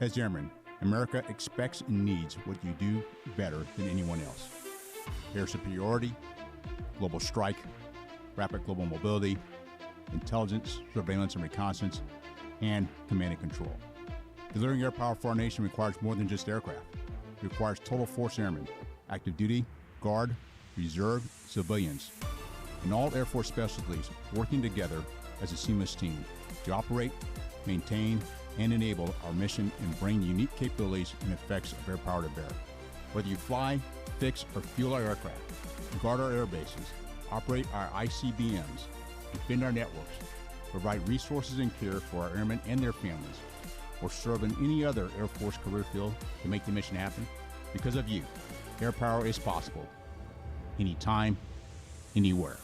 As airmen, America expects and needs what you do better than anyone else. Air superiority, global strike, rapid global mobility, intelligence, surveillance and reconnaissance, and command and control. Delivering air power for our nation requires more than just aircraft. It requires total force airmen, active duty, guard, reserve, civilians, and all Air Force specialties working together as a seamless team to operate, maintain, and enable our mission and bring unique capabilities and effects of air power to bear. Whether you fly, fix, or fuel our aircraft, guard our air bases, operate our ICBMs, defend our networks, provide resources and care for our airmen and their families, or serve in any other Air Force career field to make the mission happen, because of you, air power is possible. Anytime, anywhere.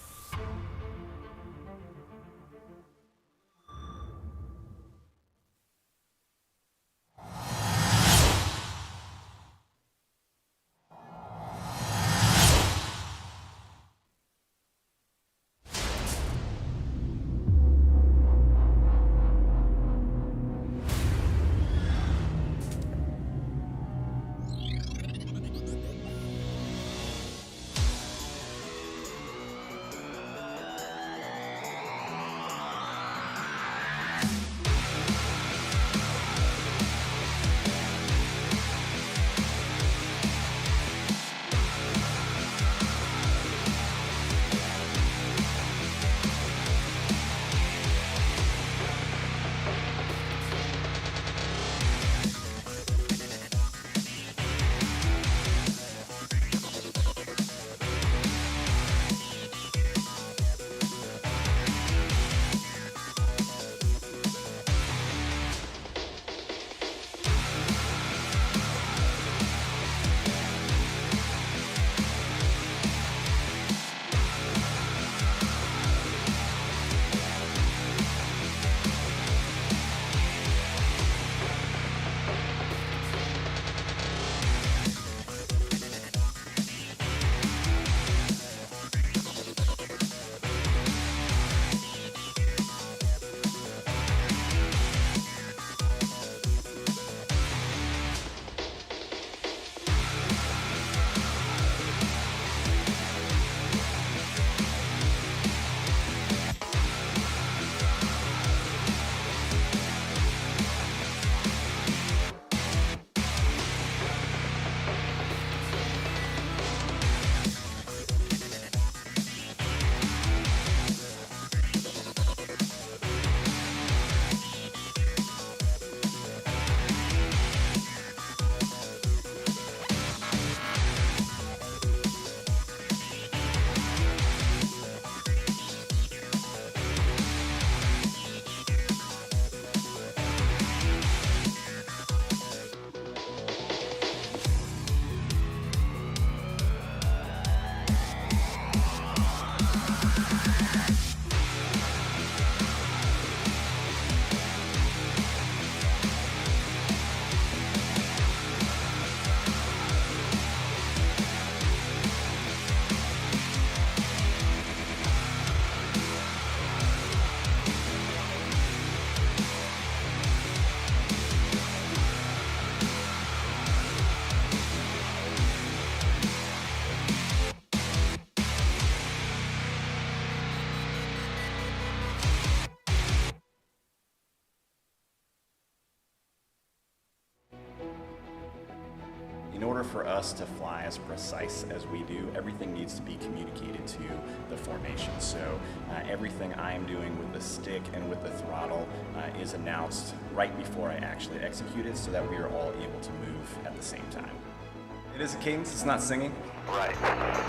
In order for us to fly as precise as we do, everything needs to be communicated to the formation. So everything I'm doing with the stick and with the throttle is announced right before I actually execute it, so that we are all able to move at the same time. It is a cadence, it's not singing. Right.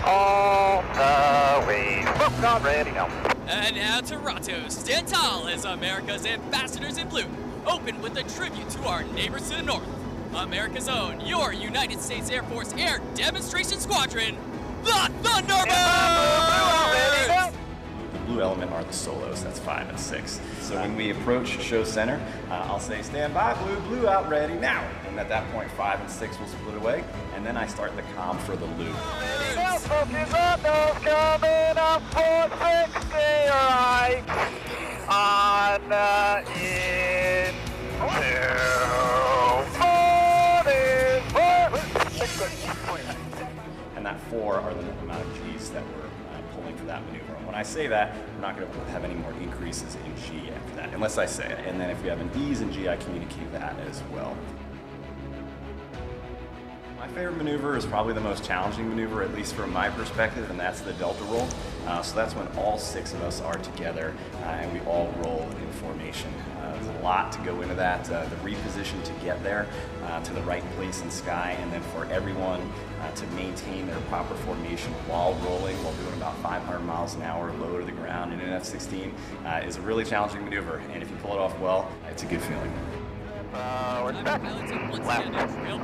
All the way. Book not ready now. And now Toronto, stand tall as America's ambassadors in blue. Open with a tribute to our neighbors to the north. America's own, your United States Air Force Air Demonstration Squadron, the Thunderbirds! The blue element are the solos, that's 5 and 6. So when we approach show center, I'll say, stand by, blue, blue out, ready, now. And at that point, 5 and 6 will split away, and then I start the comm for the loop. Now focus on those coming up for 60, right? On in 2, 40. And that 4 are the amount of G's that we're pulling for that maneuver. And when I say that, we're not going to have any more increases in G after that, unless I say it. And then if we have an E's in G, I communicate that as well. My favorite maneuver is probably the most challenging maneuver, at least from my perspective, and that's the delta roll. So that's when all 6 of us are together and we all roll in formation. There's a lot to go into that, the reposition to get there to the right place in sky, and then for everyone to maintain their proper formation while rolling, while doing about 500 miles an hour low to the ground in an F-16 is a really challenging maneuver, and if you pull it off well, it's a good feeling. We're back. Left.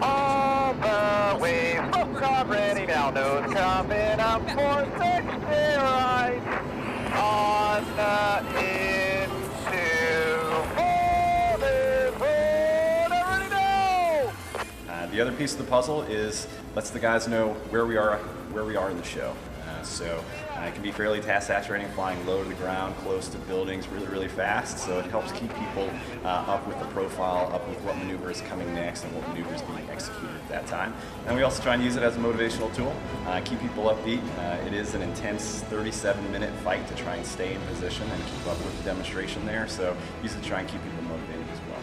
All the way. Book not ready now. Nose coming up for 60, right? On into 40, ready now. The other piece of the puzzle is lets the guys know where we are in the show. So it can be fairly task saturating, flying low to the ground, close to buildings, really, really fast. So it helps keep people up with the profile, up with what maneuver is coming next and what maneuver is being executed at that time. And we also try and use it as a motivational tool, keep people upbeat. It is an intense 37-minute fight to try and stay in position and keep up with the demonstration there. So use it to try and keep people motivated as well.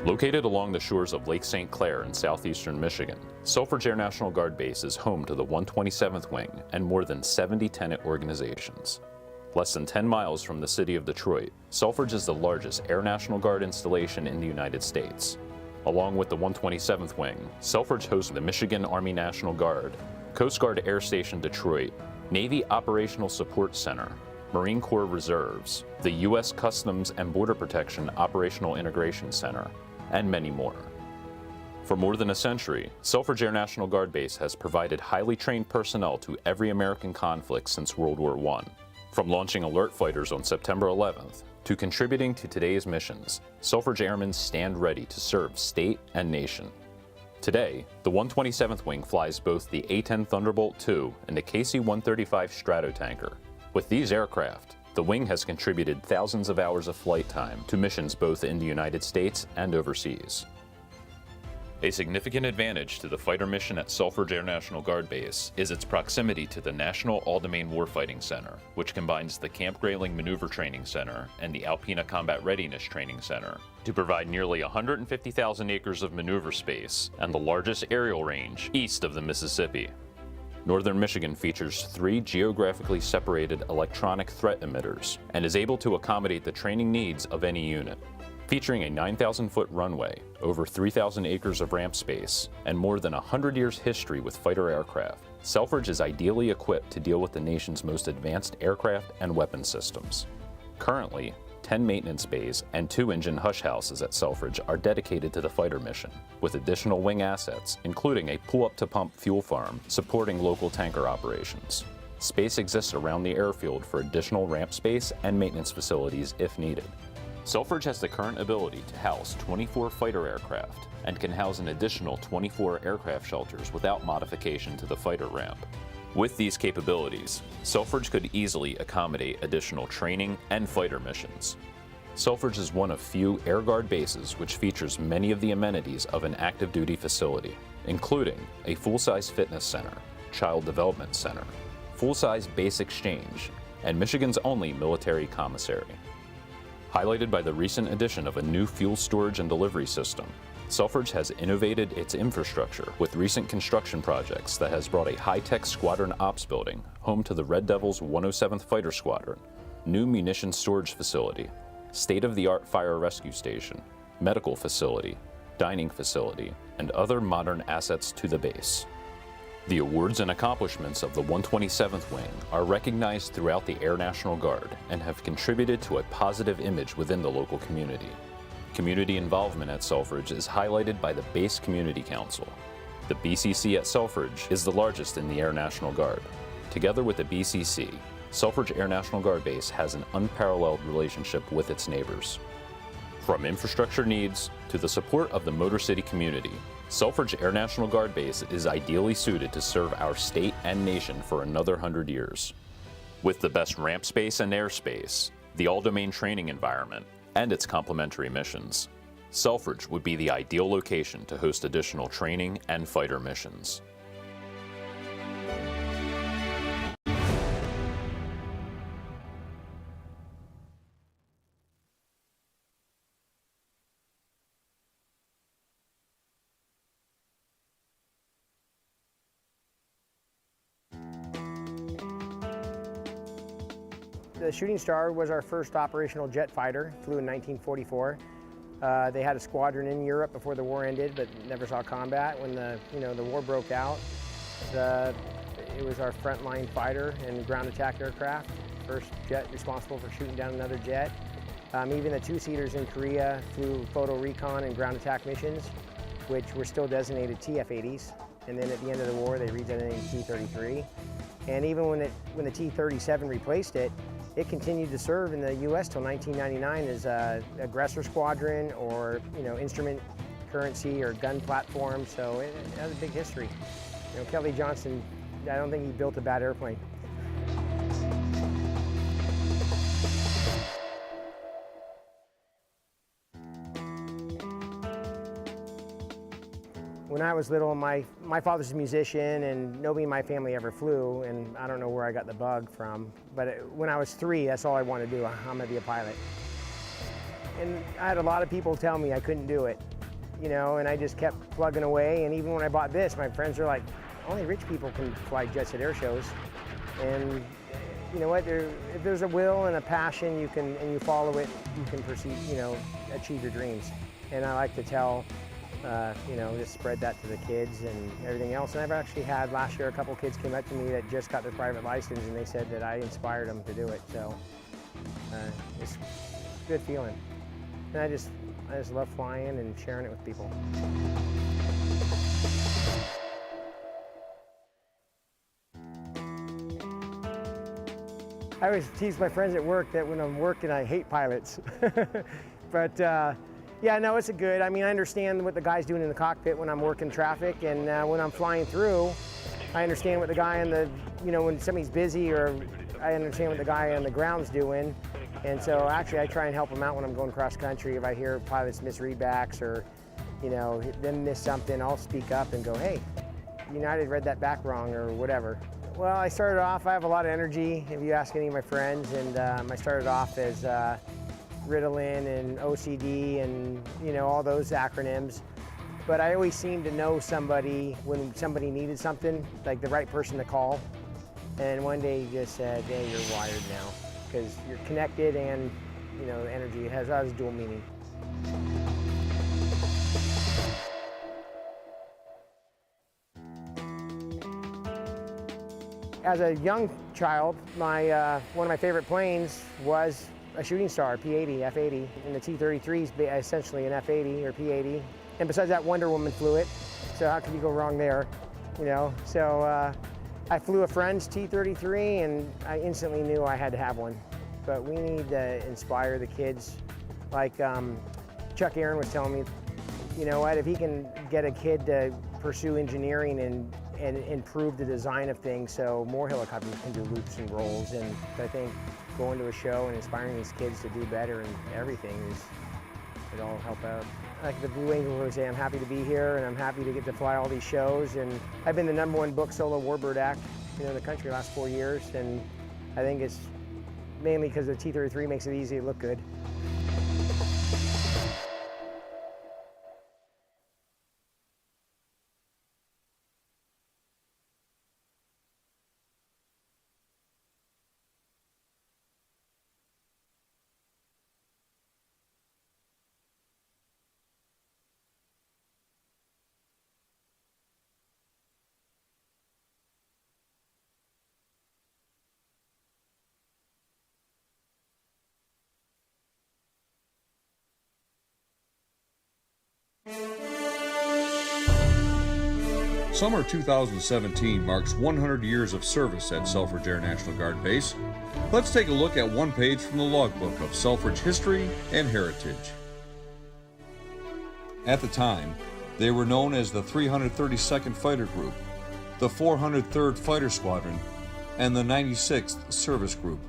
Located along the shores of Lake St. Clair in southeastern Michigan, Selfridge Air National Guard Base is home to the 127th Wing and more than 70 tenant organizations. Less than 10 miles from the city of Detroit, Selfridge is the largest Air National Guard installation in the United States. Along with the 127th Wing, Selfridge hosts the Michigan Army National Guard, Coast Guard Air Station Detroit, Navy Operational Support Center, Marine Corps Reserves, the U.S. Customs and Border Protection Operational Integration Center, and many more. For more than a century, Selfridge Air National Guard Base has provided highly trained personnel to every American conflict since World War I. From launching alert fighters on September 11th to contributing to today's missions, Selfridge Airmen stand ready to serve state and nation. Today, the 127th Wing flies both the A-10 Thunderbolt II and the KC-135 Stratotanker. With these aircraft, the Wing has contributed thousands of hours of flight time to missions both in the United States and overseas. A significant advantage to the fighter mission at Selfridge Air National Guard Base is its proximity to the National All-Domain Warfighting Center, which combines the Camp Grayling Maneuver Training Center and the Alpena Combat Readiness Training Center to provide nearly 150,000 acres of maneuver space and the largest aerial range east of the Mississippi. Northern Michigan features 3 geographically separated electronic threat emitters and is able to accommodate the training needs of any unit. Featuring a 9,000-foot runway, over 3,000 acres of ramp space, and more than 100 years history with fighter aircraft, Selfridge is ideally equipped to deal with the nation's most advanced aircraft and weapon systems. Currently, 10 maintenance bays and 2 engine hush houses at Selfridge are dedicated to the fighter mission, with additional wing assets, including a pull-up-to-pump fuel farm supporting local tanker operations. Space exists around the airfield for additional ramp space and maintenance facilities if needed. Selfridge has the current ability to house 24 fighter aircraft and can house an additional 24 aircraft shelters without modification to the fighter ramp. With these capabilities, Selfridge could easily accommodate additional training and fighter missions. Selfridge is one of few Air Guard bases which features many of the amenities of an active duty facility, including a full-size fitness center, child development center, full-size base exchange, and Michigan's only military commissary. Highlighted by the recent addition of a new fuel storage and delivery system, Selfridge has innovated its infrastructure with recent construction projects that has brought a high-tech squadron ops building home to the Red Devils 107th Fighter Squadron, new munitions storage facility, state-of-the-art fire rescue station, medical facility, dining facility, and other modern assets to the base. The awards and accomplishments of the 127th Wing are recognized throughout the Air National Guard and have contributed to a positive image within the local community. Community involvement at Selfridge is highlighted by the Base Community Council. The BCC at Selfridge is the largest in the Air National Guard. Together with the BCC, Selfridge Air National Guard Base has an unparalleled relationship with its neighbors. From infrastructure needs to the support of the Motor City community, Selfridge Air National Guard Base is ideally suited to serve our state and nation for another 100 years. With the best ramp space and airspace, the all-domain training environment, and its complementary missions, Selfridge would be the ideal location to host additional training and fighter missions. The Shooting Star was our first operational jet fighter, flew in 1944. They had a squadron in Europe before the war ended, but never saw combat. When the war broke out, it was our frontline fighter and ground attack aircraft, first jet responsible for shooting down another jet. Even the two-seaters in Korea flew photo recon and ground attack missions, which were still designated TF-80s. And then at the end of the war, they redesignated T-33. And even when the T-37 replaced it, it continued to serve in the U.S. till 1999 as an aggressor squadron or instrument currency or gun platform. So it has a big history. Kelly Johnson, I don't think he built a bad airplane. When I was little, my father's a musician, and nobody in my family ever flew, and I don't know where I got the bug from. But when I was 3, that's all I wanted to do. I'm gonna be a pilot. And I had a lot of people tell me I couldn't do it, and I just kept plugging away. And even when I bought this, my friends are like, only rich people can fly jets at air shows. And you know what? If there's a will and a passion, and you follow it, you can achieve your dreams. And I like to tell. Just spread that to the kids and everything else. And I've actually had last year a couple kids came up to me that just got their private license, and they said that I inspired them to do it. So it's a good feeling. And I just love flying and sharing it with people. I always tease my friends at work that when I'm working, I hate pilots. But yeah, no, it's I understand what the guy's doing in the cockpit when I'm working traffic, and when I'm flying through, I understand what the guy when somebody's busy, or I understand what the guy on the ground's doing. And so actually I try and help them out when I'm going cross country. If I hear pilots miss readbacks or, them miss something, I'll speak up and go, hey, United read that back wrong or whatever. Well, I started off, I have a lot of energy, if you ask any of my friends, and I started off as Ritalin and OCD and all those acronyms, but I always seemed to know somebody when somebody needed something, like the right person to call. And one day he just said, hey, you're wired now, because you're connected, and the energy has dual meaning. As a young child, one of my favorite planes was a shooting star, P-80, F-80, and the T-33 is essentially an F-80 or P-80. And besides that, Wonder Woman flew it, so how can you go wrong there, you know? So I flew a friend's T-33 and I instantly knew I had to have one. But we need to inspire the kids. Like Chuck Aaron was telling me, you know what, if he can get a kid to pursue engineering and improve the design of things so more helicopters can do loops and rolls, and I think going to a show and inspiring these kids to do better and everything it'll all help out. Like the Blue Angel would say, I'm happy to be here and I'm happy to get to fly all these shows, and I've been the #1 booked solo warbird act, you know, in the country the last 4 years, and I think it's mainly because the T-33 makes it easy to look good. Summer 2017 marks 100 years of service at Selfridge Air National Guard Base. Let's take a look at one page from the logbook of Selfridge history and heritage. At the time, they were known as the 332nd Fighter Group, the 403rd Fighter Squadron, and the 96th Service Group.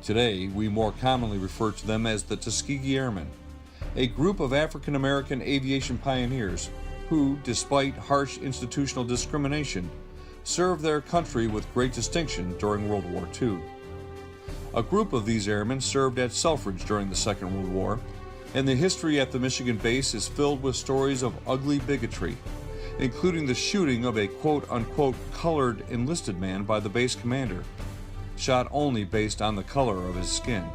Today, we more commonly refer to them as the Tuskegee Airmen, a group of African American aviation pioneers who, despite harsh institutional discrimination, served their country with great distinction during World War II. A group of these airmen served at Selfridge during the Second World War, and the history at the Michigan base is filled with stories of ugly bigotry, including the shooting of a quote-unquote colored enlisted man by the base commander, shot only based on the color of his skin.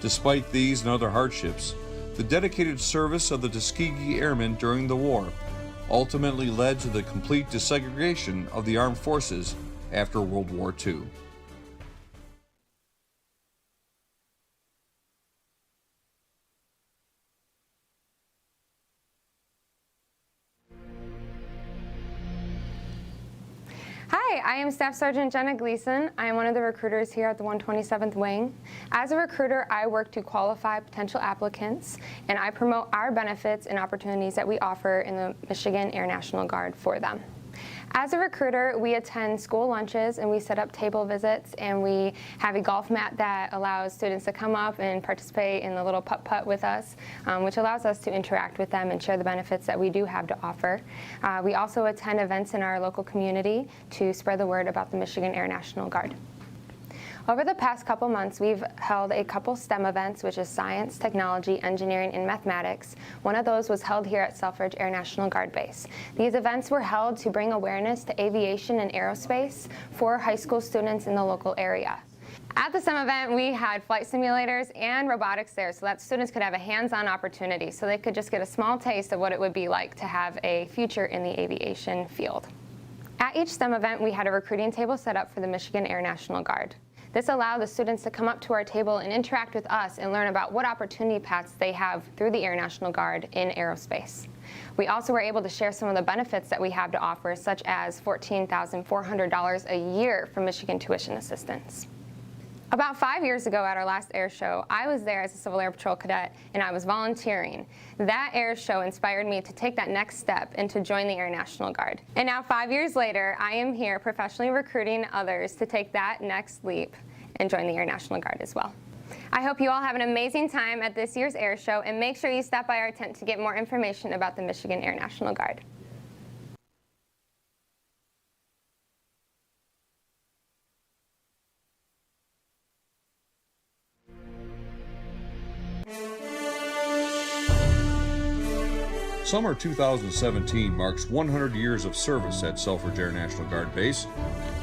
Despite these and other hardships, the dedicated service of the Tuskegee Airmen during the war ultimately led to the complete desegregation of the armed forces after World War II. Hi, I am Staff Sergeant Jenna Gleason. I am one of the recruiters here at the 127th Wing. As a recruiter, I work to qualify potential applicants, and I promote our benefits and opportunities that we offer in the Michigan Air National Guard for them. As a recruiter, we attend school lunches and we set up table visits, and we have a golf mat that allows students to come up and participate in the little putt-putt with us, which allows us to interact with them and share the benefits that we do have to offer. We also attend events in our local community to spread the word about the Michigan Air National Guard. Over the past couple months, we've held a couple STEM events, which is science, technology, engineering, and mathematics. One of those was held here at Selfridge Air National Guard Base. These events were held to bring awareness to aviation and aerospace for high school students in the local area. At the STEM event, we had flight simulators and robotics there so that students could have a hands-on opportunity, so they could just get a small taste of what it would be like to have a future in the aviation field. At each STEM event, we had a recruiting table set up for the Michigan Air National Guard. This allowed the students to come up to our table and interact with us and learn about what opportunity paths they have through the Air National Guard in aerospace. We also were able to share some of the benefits that we have to offer, such as $14,400 a year from Michigan tuition assistance. About 5 years ago at our last air show, I was there as a Civil Air Patrol cadet and I was volunteering. That air show inspired me to take that next step and to join the Air National Guard. And now 5 years later, I am here professionally recruiting others to take that next leap and join the Air National Guard as well. I hope you all have an amazing time at this year's air show, and make sure you stop by our tent to get more information about the Michigan Air National Guard. Summer 2017 marks 100 years of service at Selfridge Air National Guard Base.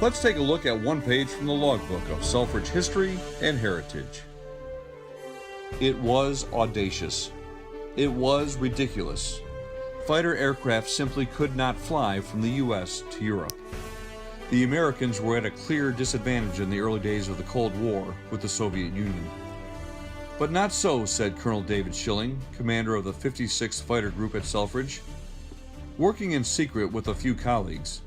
Let's take a look at one page from the logbook of Selfridge history and heritage. It was audacious. It was ridiculous. Fighter aircraft simply could not fly from the U.S. to Europe. The Americans were at a clear disadvantage in the early days of the Cold War with the Soviet Union. But not so, said Colonel David Schilling, commander of the 56th Fighter Group at Selfridge. Working in secret with a few colleagues,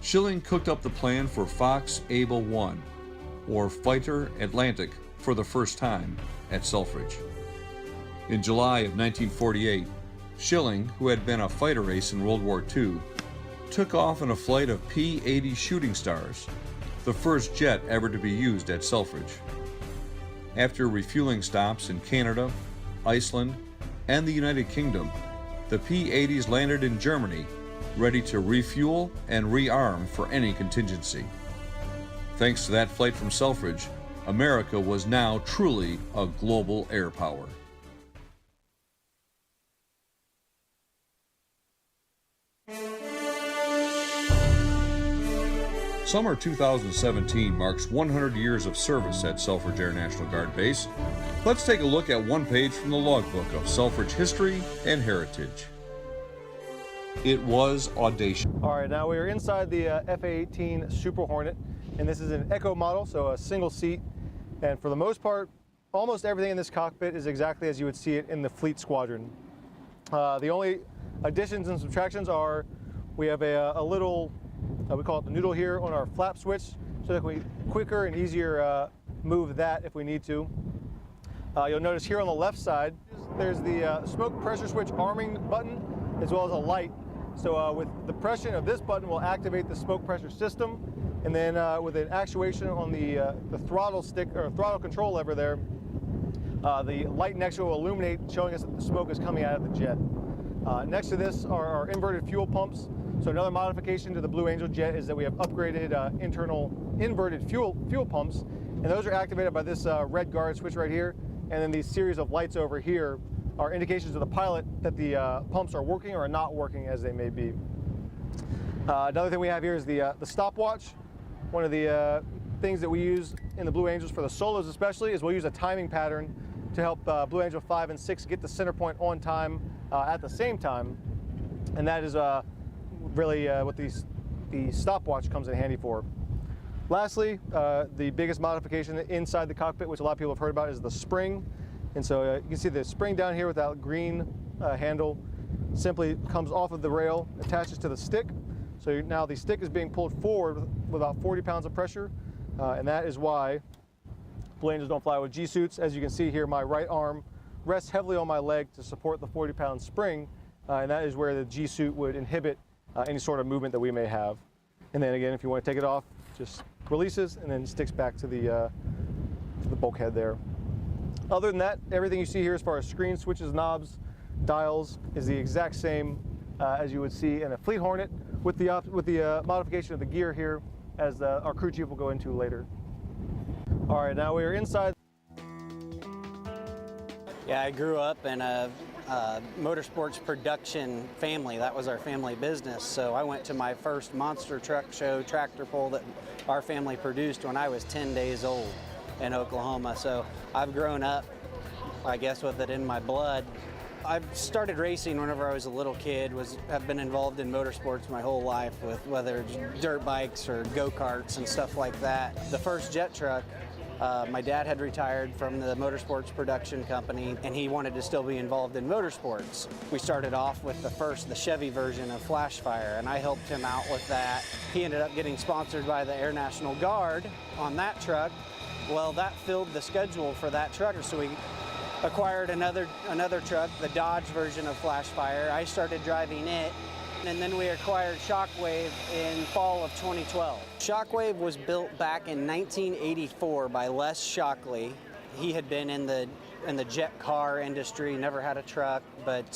Schilling cooked up the plan for Fox Able 1, or Fighter Atlantic, for the first time at Selfridge. In July of 1948, Schilling, who had been a fighter ace in World War II, took off in a flight of P-80 Shooting Stars, the first jet ever to be used at Selfridge. After refueling stops in Canada, Iceland, and the United Kingdom, the P-80s landed in Germany, ready to refuel and rearm for any contingency. Thanks to that flight from Selfridge, America was now truly a global air power. Summer 2017 marks 100 years of service at Selfridge Air National Guard Base. Let's take a look at one page from the logbook of Selfridge history and heritage. It was audacious. All right, now we are inside the FA-18 Super Hornet, and this is an Echo model, so a single seat. And for the most part, almost everything in this cockpit is exactly as you would see it in the Fleet Squadron. The only additions and subtractions are we have a little, we call it the noodle here on our flap switch, so that we quicker and easier move that if we need to. You'll notice here on the left side, there's the smoke pressure switch arming button, as well as a light. So with the pressure of this button will activate the smoke pressure system, and then with an actuation on the throttle stick or throttle control lever there, the light next to it will illuminate, showing us that the smoke is coming out of the jet. Next to this are our inverted fuel pumps. So another modification to the Blue Angel jet is that we have upgraded internal inverted fuel pumps, and those are activated by this red guard switch right here, and then these series of lights over here are indications to the pilot that the pumps are working or are not working as they may be. Another thing we have here is the stopwatch. One of the things that we use in the Blue Angels for the solos especially is we'll use a timing pattern to help Blue Angel 5 and 6 get the center point on time at the same time, and that is really what the stopwatch comes in handy for. Lastly, the biggest modification inside the cockpit, which a lot of people have heard about, is the spring. And so you can see the spring down here with that green handle simply comes off of the rail, attaches to the stick. So now the stick is being pulled forward with about 40 pounds of pressure, and that is why Blue Angels don't fly with G-suits. As you can see here, my right arm rests heavily on my leg to support the 40-pound spring, and that is where the G-suit would inhibit any sort of movement that we may have. And then again, if you want to take it off, just releases and then sticks back to the bulkhead there. Other than that, everything you see here as far as screen switches, knobs, dials is the exact same as you would see in a Fleet Hornet, with the modification of the gear here, as our crew chief will go into later. All right, now we are inside. Yeah, I grew up in a motorsports production family. That was our family business. So I went to my first monster truck show tractor pull that our family produced when I was 10 days old in Oklahoma. So I've grown up, I guess, with it in my blood. I've started racing whenever I was a little kid, have been involved in motorsports my whole life, with whether it's dirt bikes or go-karts and stuff like that. The first jet truck, my dad had retired from the motorsports production company, and he wanted to still be involved in motorsports. We started off with the Chevy version of Flashfire, and I helped him out with that. He ended up getting sponsored by the Air National Guard on that truck. Well, that filled the schedule for that truck, so we acquired another truck, the Dodge version of Flashfire. I started driving it, and then we acquired Shockwave in fall of 2012. Shockwave was built back in 1984 by Les Shockley. He had been in the jet car industry, never had a truck, but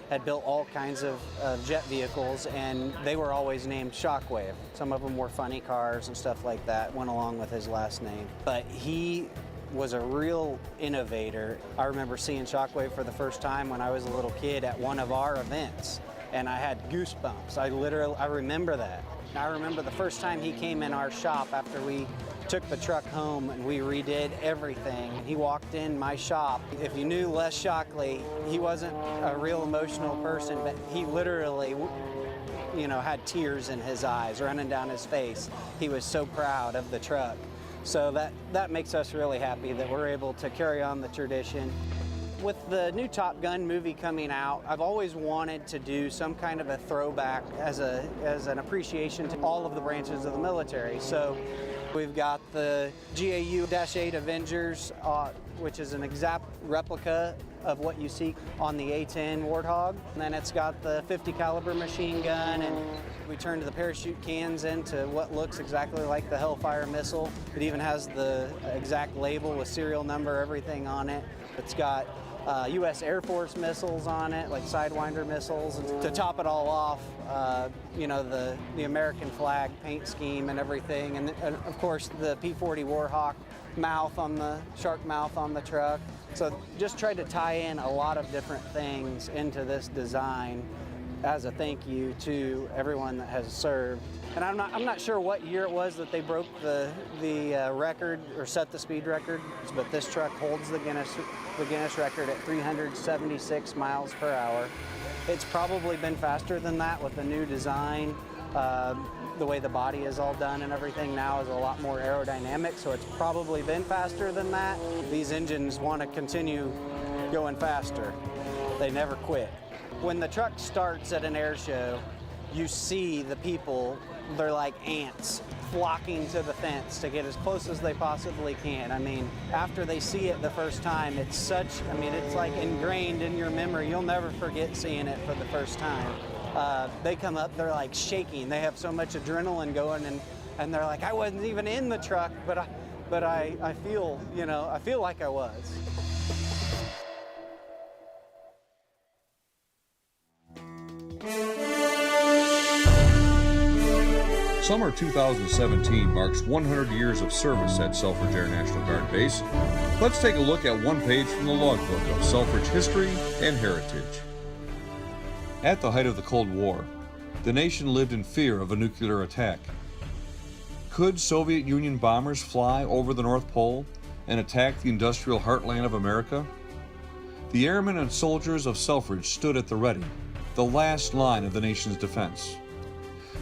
had built all kinds of jet vehicles, and they were always named Shockwave. Some of them were funny cars and stuff like that, went along with his last name. But he was a real innovator. I remember seeing Shockwave for the first time when I was a little kid at one of our events, and I had goosebumps. I remember that. I remember the first time he came in our shop after we took the truck home and we redid everything. He walked in my shop. If you knew Les Shockley, he wasn't a real emotional person, but he literally, had tears in his eyes running down his face. He was so proud of the truck. So that makes us really happy that we're able to carry on the tradition. With the new Top Gun movie coming out, I've always wanted to do some kind of a throwback as an appreciation to all of the branches of the military. So we've got the GAU-8 Avengers, which is an exact replica of what you see on the A-10 Warthog. And then it's got the 50 caliber machine gun, and we turned the parachute cans into what looks exactly like the Hellfire missile. It even has the exact label with serial number, everything on it. It's got U.S. Air Force missiles on it, like Sidewinder missiles. And to top it all off, you know, the American flag paint scheme and everything. And of course, the P-40 Warhawk mouth on the shark mouth on the truck. So just tried to tie in a lot of different things into this design as a thank you to everyone that has served. And I'm not sure what year it was that they broke the record or set the speed record, but this truck holds the Guinness record at 376 miles per hour. It's probably been faster than that with the new design. The way the body is all done and everything now is a lot more aerodynamic, so it's probably been faster than that. These engines want to continue going faster. They never quit. When the truck starts at an air show, you see the people, they're like ants flocking to the fence to get as close as they possibly can. I mean, after they see it the first time, it's like ingrained in your memory. You'll never forget seeing it for the first time. They come up, they're like shaking. They have so much adrenaline going, and they're like, I wasn't even in the truck, but I feel, you know, I feel like I was. Summer 2017 marks 100 years of service at Selfridge Air National Guard Base. Let's take a look at one page from the logbook of Selfridge history and heritage. At the height of the Cold War, the nation lived in fear of a nuclear attack. Could Soviet Union bombers fly over the North Pole and attack the industrial heartland of America? The airmen and soldiers of Selfridge stood at the ready, the last line of the nation's defense.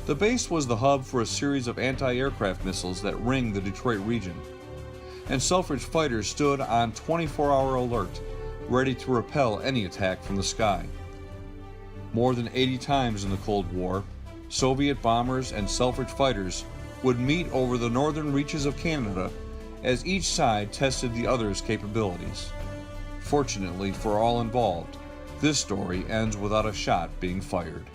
The base was the hub for a series of anti-aircraft missiles that ringed the Detroit region, and Selfridge fighters stood on 24-hour alert, ready to repel any attack from the sky. More than 80 times in the Cold War, Soviet bombers and Selfridge fighters would meet over the northern reaches of Canada as each side tested the other's capabilities. Fortunately for all involved, this story ends without a shot being fired.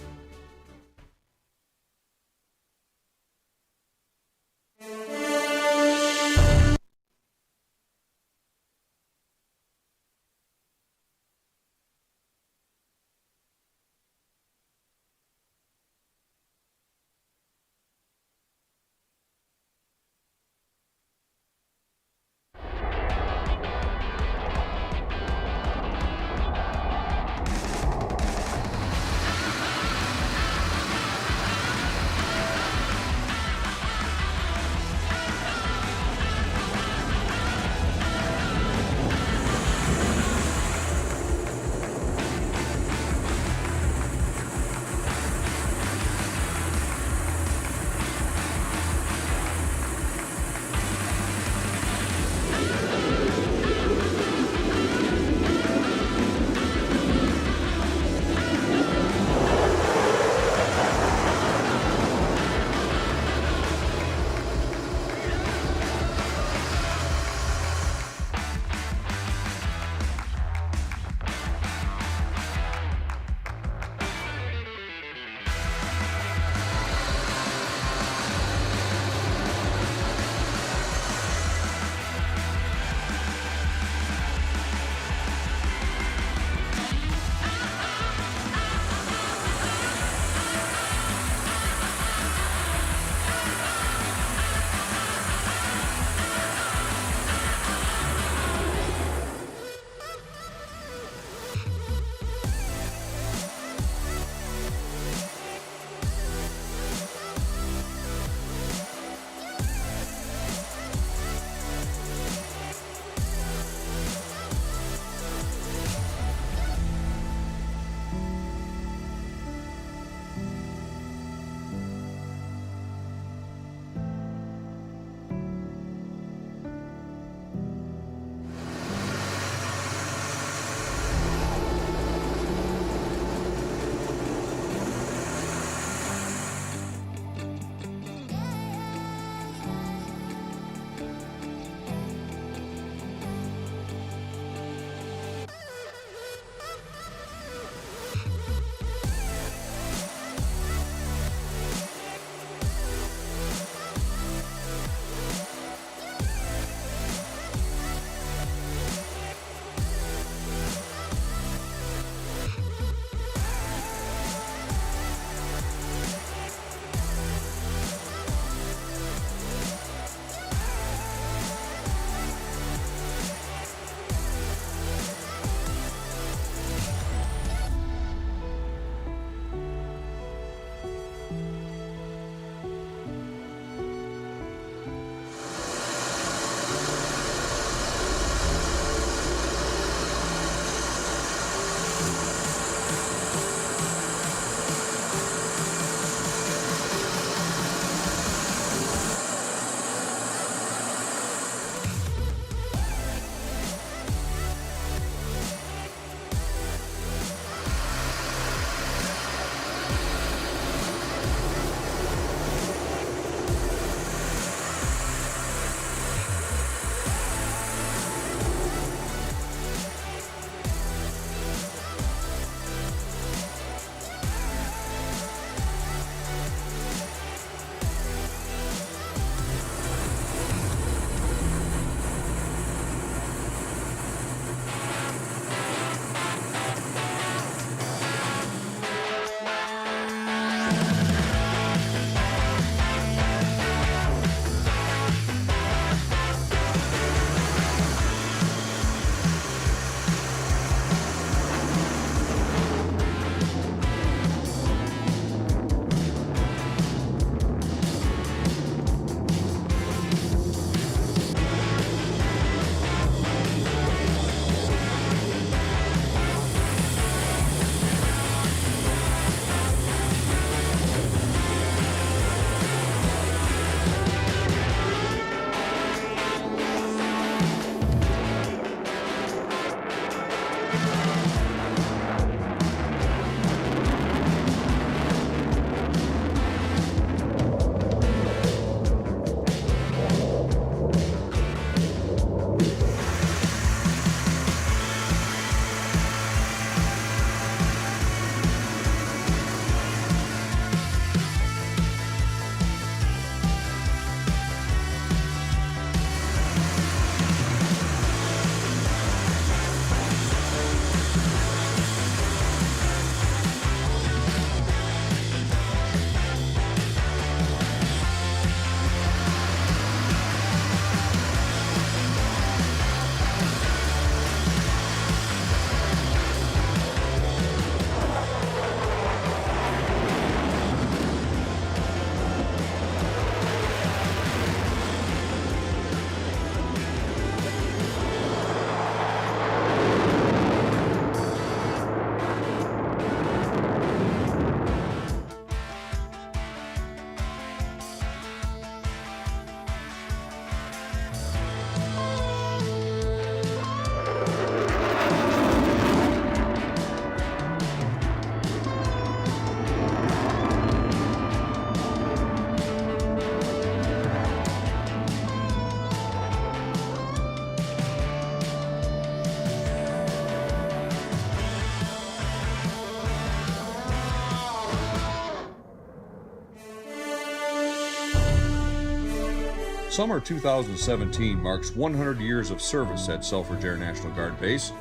Summer 2017 marks 100 years of service at Selfridge Air National Guard Base.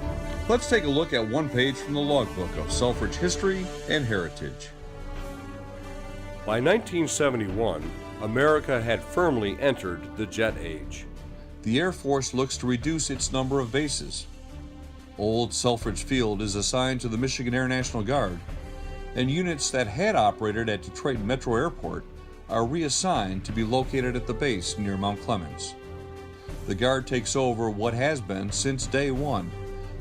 Let's take a look at one page from the logbook of Selfridge history and heritage. By 1971, America had firmly entered the jet age. The Air Force looks to reduce its number of bases. Old Selfridge Field is assigned to the Michigan Air National Guard, and units that had operated at Detroit Metro Airport are reassigned to be located at the base near Mount Clemens. The Guard takes over what has been, since day one,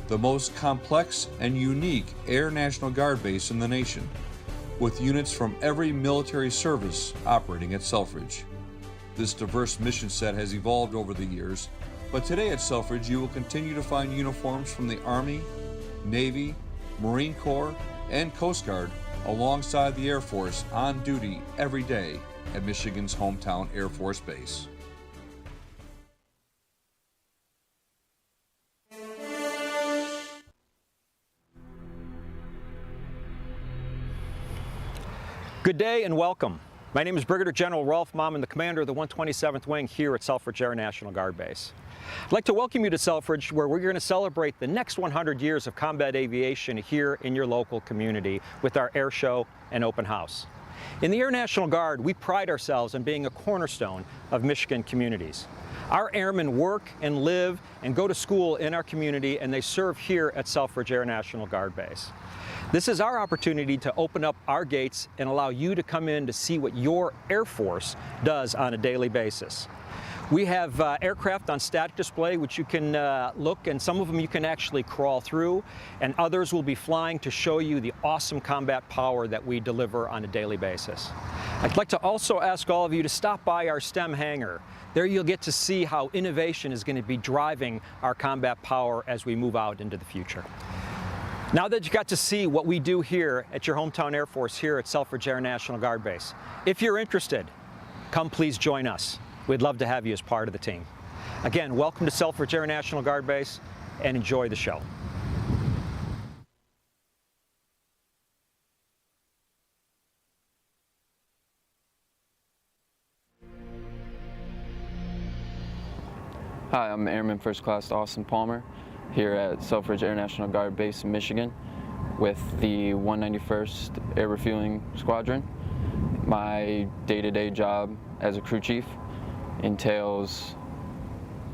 the most complex and unique Air National Guard base in the nation, with units from every military service operating at Selfridge. This diverse mission set has evolved over the years, but today at Selfridge you will continue to find uniforms from the Army, Navy, Marine Corps, and Coast Guard alongside the Air Force on duty every day at Michigan's hometown Air Force Base. Good day and welcome. My name is Brigadier General Rolf Mom, the commander of the 127th Wing here at Selfridge Air National Guard Base. I'd like to welcome you to Selfridge, where we're going to celebrate the next 100 years of combat aviation here in your local community with our air show and open house. In the Air National Guard, we pride ourselves on being a cornerstone of Michigan communities. Our airmen work and live and go to school in our community, and they serve here at Selfridge Air National Guard Base. This is our opportunity to open up our gates and allow you to come in to see what your Air Force does on a daily basis. We have aircraft on static display which you can look, and some of them you can actually crawl through, and others will be flying to show you the awesome combat power that we deliver on a daily basis. I'd like to also ask all of you to stop by our STEM hangar. There you'll get to see how innovation is going to be driving our combat power as we move out into the future. Now that you got to see what we do here at your hometown Air Force here at Selfridge Air National Guard Base, if you're interested, come please join us. We'd love to have you as part of the team. Again, welcome to Selfridge Air National Guard Base and enjoy the show. Hi, I'm Airman First Class Austin Palmer here at Selfridge Air National Guard Base in Michigan with the 191st Air Refueling Squadron. My day-to-day job as a crew chief entails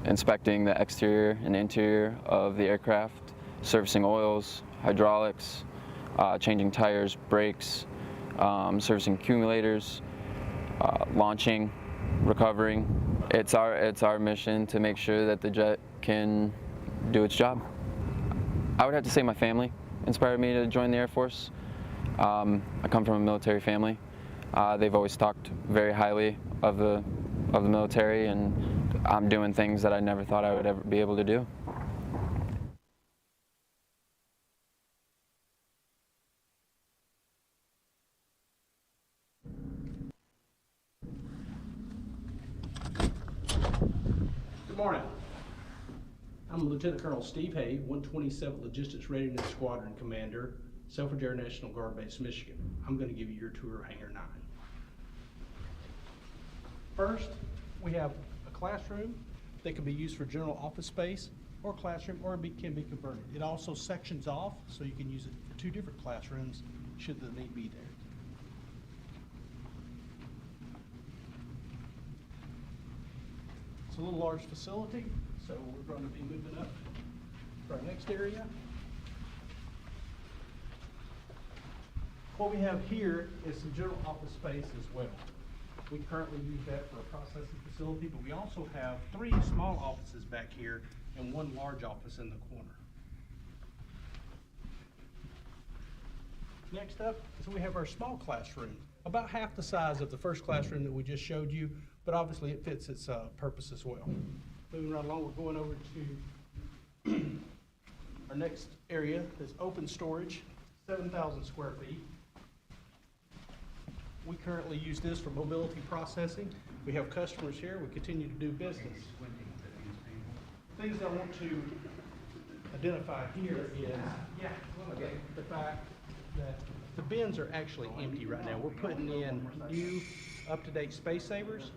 inspecting the exterior and interior of the aircraft, servicing oils, hydraulics, changing tires, brakes, servicing accumulators, launching, recovering. It's our mission to make sure that the jet can do its job. I would have to say my family inspired me to join the Air Force. I come from a military family. They've always talked very highly of the military, and I'm doing things that I never thought I would ever be able to do. Good morning. I'm Lieutenant Colonel Steve Hay, 127th Logistics Readiness Squadron Commander, Selfridge Air National Guard Base, Michigan. I'm going to give you your tour of Hangar 9. First, we have a classroom that can be used for general office space or classroom, or can be converted. It also sections off, so you can use it for 2 different classrooms should the need be there. It's a little large facility, so we're going to be moving up to our next area. What we have here is some general office space as well. We currently use that for a processing facility, but we also have 3 small offices back here and 1 large office in the corner. Next up is we have our small classroom, about half the size of the first classroom that we just showed you, but obviously it fits its purpose as well. Moving right along, we're going over to our next area is open storage, 7,000 square feet. We currently use this for mobility processing. We have customers here. We continue to do business. Things I want to identify here is the fact that the bins are actually empty right now. We're putting in new, up-to-date space savers,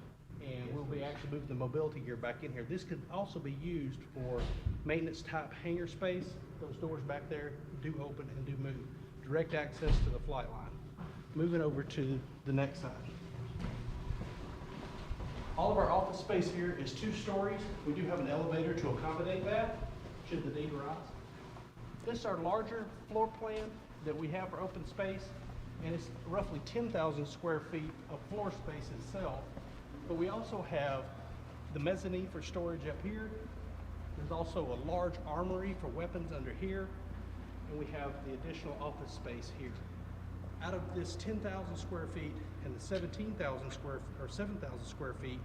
and we'll be actually moving the mobility gear back in here. This could also be used for maintenance type hangar space. Those doors back there do open and do move. Direct access to the flight line. Moving over to the next side. All of our office space here is 2 stories. We do have an elevator to accommodate that, should the need arise. This is our larger floor plan that we have for open space, and it's roughly 10,000 square feet of floor space itself. But we also have the mezzanine for storage up here. There's also a large armory for weapons under here, and we have the additional office space here. Out of this 10,000 square feet and the 7,000 square feet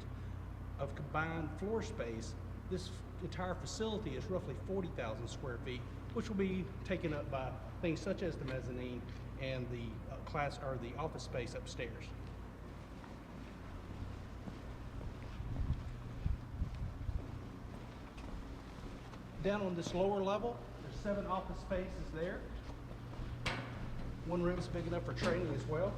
of combined floor space, this entire facility is roughly 40,000 square feet, which will be taken up by things such as the mezzanine and the the office space upstairs. Down on this lower level, there's 7 office spaces there. One room is big enough for training as well.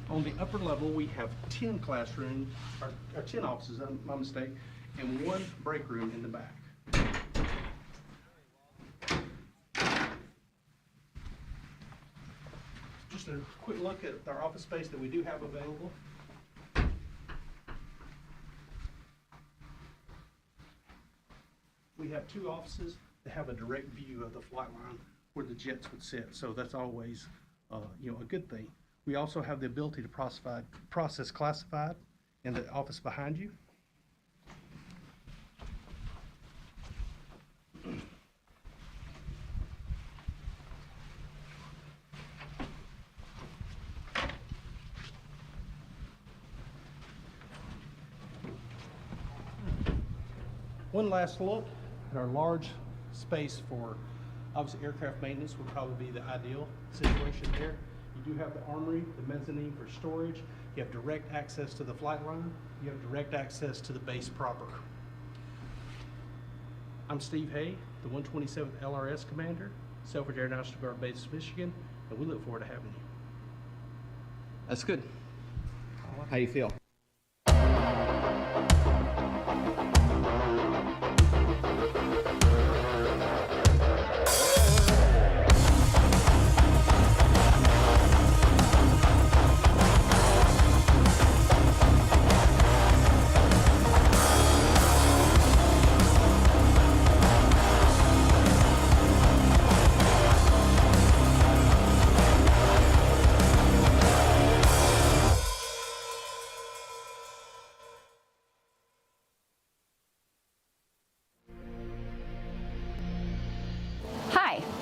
On the upper level, we have 10 classrooms, or 10 offices, my mistake, and 1 break room in the back. Just a quick look at our office space that we do have available. We have 2 offices that have a direct view of the flight line where the jets would sit, so that's always a good thing. We also have the ability to process classified in the office behind you. One last look at our large space for, obviously, aircraft maintenance would probably be the ideal situation there. You do have the armory, the mezzanine for storage. You have direct access to the flight line. You have direct access to the base proper. I'm Steve Hay, the 127th LRS Commander, Selfridge Air National Guard Base, Michigan, and we look forward to having you. That's good. How do you feel?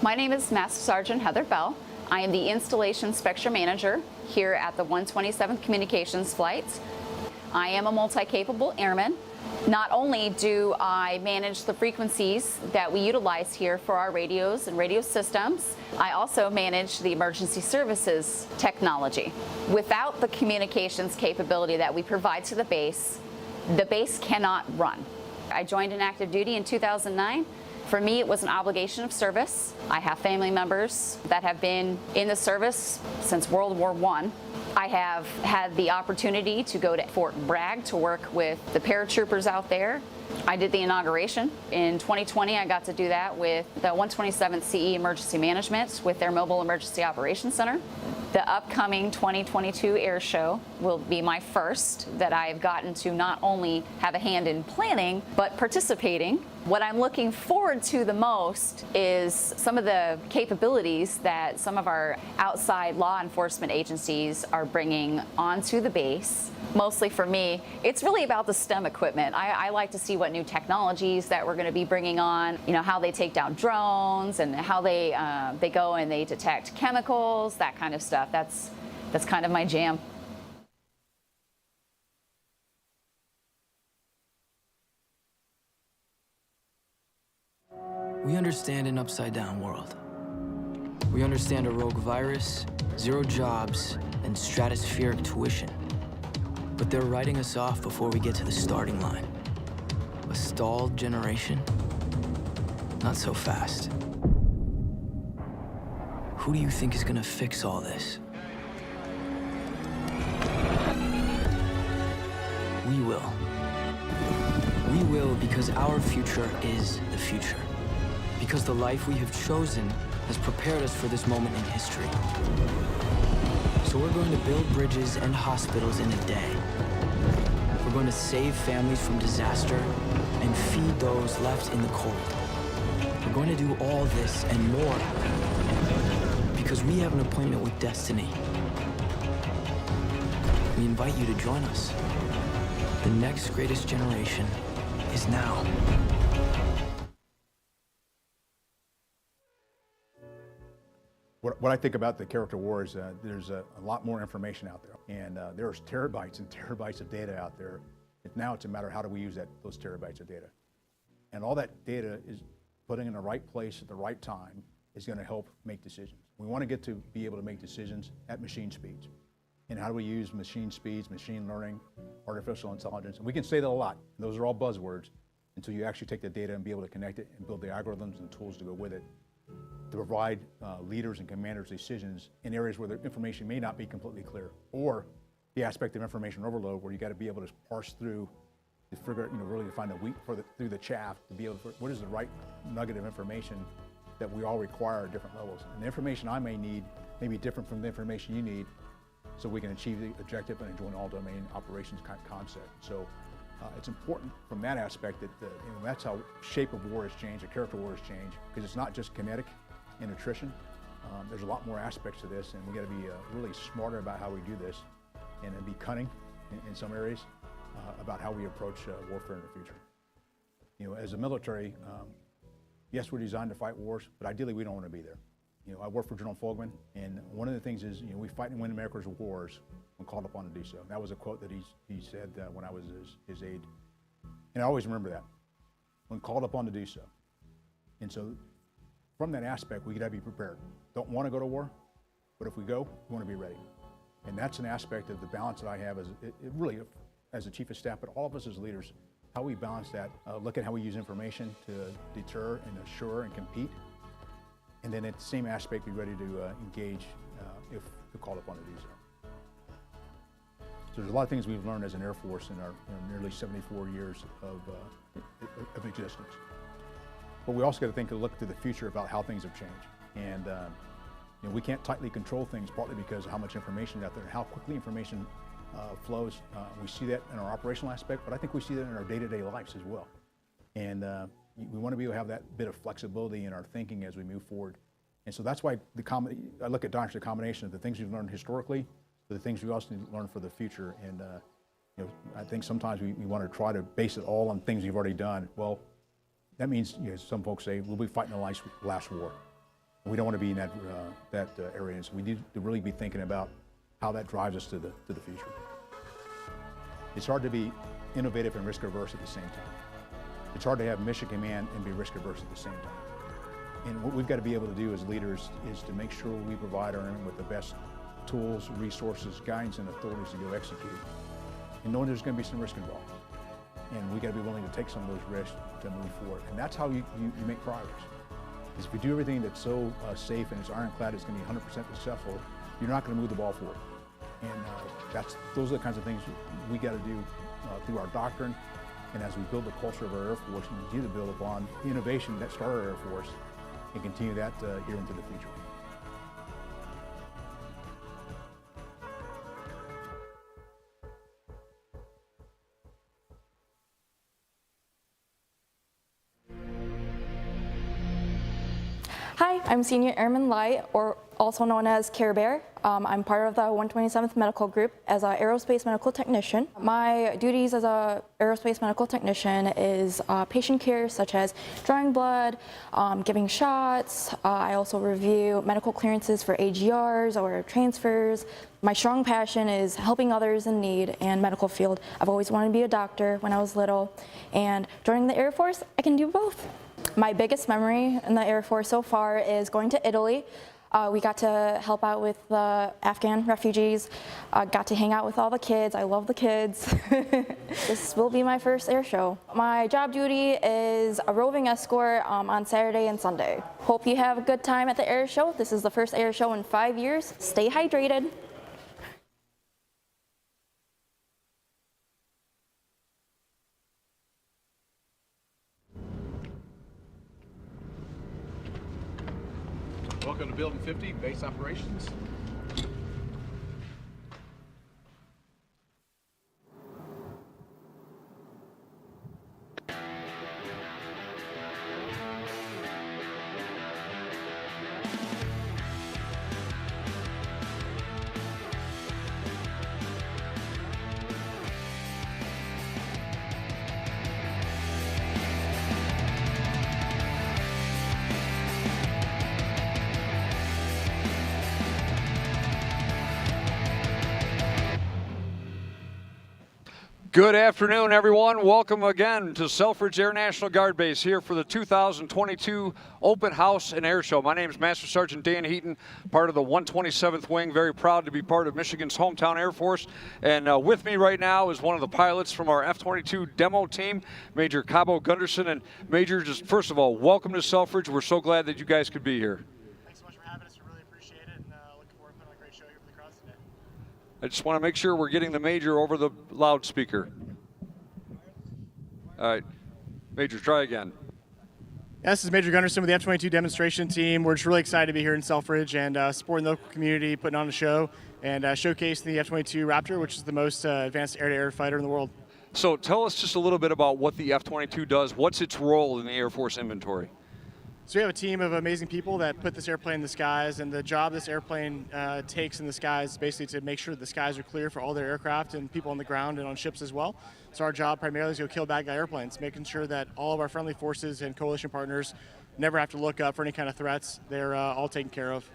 My name is Master Sergeant Heather Bell. I am the Installation Spectrum Manager here at the 127th Communications Flights. I am a multi-capable airman. Not only do I manage the frequencies that we utilize here for our radios and radio systems, I also manage the emergency services technology. Without the communications capability that we provide to the base cannot run. I joined in active duty in 2009. For me, it was an obligation of service. I have family members that have been in the service since World War I. I have had the opportunity to go to Fort Bragg to work with the paratroopers out there. I did the inauguration. In 2020, I got to do that with the 127th CE Emergency Management with their Mobile Emergency Operations Center. The upcoming 2022 air show will be my first that I've gotten to not only have a hand in planning, but participating. What I'm looking forward to the most is some of the capabilities that some of our outside law enforcement agencies are bringing onto the base. Mostly for me, it's really about the STEM equipment. I like to see what new technologies that we're going to be bringing on, how they take down drones and how they go and they detect chemicals, that kind of stuff. That's kind of my jam. We understand an upside-down world. We understand a rogue virus, 0 jobs, and stratospheric tuition. But they're writing us off before we get to the starting line. A stalled generation? Not so fast. who do you think is gonna fix all this? We will. We will because our future is the future. Because the life we have chosen has prepared us for this moment in history. So we're going to build bridges and hospitals in a day. We're going to save families from disaster and feed those left in the cold. We're going to do all this and more because we have an appointment with destiny. We invite you to join us. The next greatest generation is now. What I think about the character war is there's a lot more information out there, and there's terabytes and terabytes of data out there. Now it's a matter of how do we use those terabytes of data. And all that data is putting in the right place at the right time is going to help make decisions. We want to get to be able to make decisions at machine speeds. And how do we use machine speeds, machine learning, artificial intelligence? And we can say that a lot. Those are all buzzwords until you actually take the data and be able to connect it and build the algorithms and tools to go with it to provide leaders and commanders decisions in areas where the information may not be completely clear, or the aspect of information overload where you got to be able to parse through to figure, really to find the wheat through the chaff to be able to, what is the right nugget of information that we all require at different levels. And the information I may need may be different from the information you need, so we can achieve the objective and enjoy an all-domain operations concept. So it's important from that aspect that that's how shape of war has changed, the character war has changed, because it's not just kinetic and attrition. There's a lot more aspects to this, and we got to be really smarter about how we do this, and then be cunning in some areas about how we approach warfare in the future. As a military, yes, we're designed to fight wars, but ideally we don't want to be there. I work for General Fogman, and one of the things is, we fight and win America's wars when called upon to do so. That was a quote that he said when I was his aide. And I always remember that, when called upon to do so. And so from that aspect, we got to be prepared. Don't want to go to war, but if we go, we want to be ready. And that's an aspect of the balance that I have really as a chief of staff, but all of us as leaders, how we balance that, look at how we use information to deter and assure and compete. And then at the same aspect, be ready to engage if we're called upon to do so. So there's a lot of things we've learned as an Air Force in our nearly 74 years of existence. But we also got to look to the future about how things have changed. And we can't tightly control things, partly because of how much information is out there and how quickly information flows. We see that in our operational aspect, but I think we see that in our day-to-day lives as well. And we want to be able to have that bit of flexibility in our thinking as we move forward. And so that's why I look at the combination of the things we've learned historically, the things we also need to learn for the future. And I think sometimes we want to try to base it all on things we've already done. Well, that means, some folks say, we'll be fighting the last war. We don't want to be in that area. And so we need to really be thinking about how that drives us to the future. It's hard to be innovative and risk averse at the same time. It's hard to have mission command and be risk averse at the same time. And what we've got to be able to do as leaders is to make sure we provide our men with the best tools, resources, guidance, and authorities to go execute. And knowing there's going to be some risk involved. And we got to be willing to take some of those risks to move forward. And that's how you make progress. Is if you do everything that's so safe and it's ironclad, it's going to be 100% successful, you're not going to move the ball forward. And those are the kinds of things we got to do through our doctrine. And as we build the culture of our Air Force and continue to build upon the innovation that started our Air Force and continue that here into the future. Hi, I'm Senior Airman Light, or also known as Care Bear. I'm part of the 127th Medical Group as an aerospace medical technician. My duties as an aerospace medical technician is patient care, such as drawing blood, giving shots. I also review medical clearances for AGRs or transfers. My strong passion is helping others in need and medical field. I've always wanted to be a doctor when I was little, and joining the Air Force, I can do both. My biggest memory in the Air Force so far is going to Italy. We got to help out with the Afghan refugees, got to hang out with all the kids. I love the kids. This will be my first air show. My job duty is a roving escort on Saturday and Sunday. Hope you have a good time at the air show. This is the first air show in 5 years. Stay hydrated. Welcome to Building 50, Base Operations. Good afternoon, everyone. Welcome again to Selfridge Air National Guard Base here for the 2022 Open House and Air Show. My name is Master Sergeant Dan Heaton, part of the 127th Wing. Very proud to be part of Michigan's hometown Air Force. And with me right now is one of the pilots from our F-22 demo team, Major Cabo Gunderson. And Major, just first of all, welcome to Selfridge. We're so glad that you guys could be here. Thanks so much for having us. We really appreciate it, and looking forward to putting on a great show here for the crowds today. I just want to make sure we're getting the Major over the loudspeaker. All right, Major, try again. This is Major Gunderson with the F-22 demonstration team. We're just really excited to be here in Selfridge and supporting the local community, putting on a show, and showcasing the F-22 Raptor, which is the most advanced air-to-air fighter in the world. So tell us just a little bit about what the F-22 does. What's its role in the Air Force inventory? So we have a team of amazing people that put this airplane in the skies, and the job this airplane takes in the skies is basically to make sure the skies are clear for all their aircraft and people on the ground and on ships as well. So our job primarily is to go kill bad guy airplanes, making sure that all of our friendly forces and coalition partners never have to look up for any kind of threats. They're all taken care of.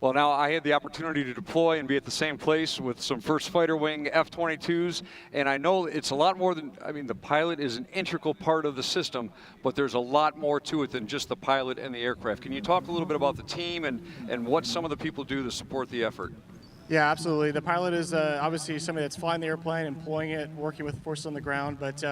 Well, now I had the opportunity to deploy and be at the same place with some First Fighter Wing F-22s, and I know it's a lot more than, I mean, the pilot is an integral part of the system, but there's a lot more to it than just the pilot and the aircraft. Can you talk a little bit about the team and what some of the people do to support the effort? Yeah, absolutely. The pilot is obviously somebody that's flying the airplane, employing it, working with forces on the ground, but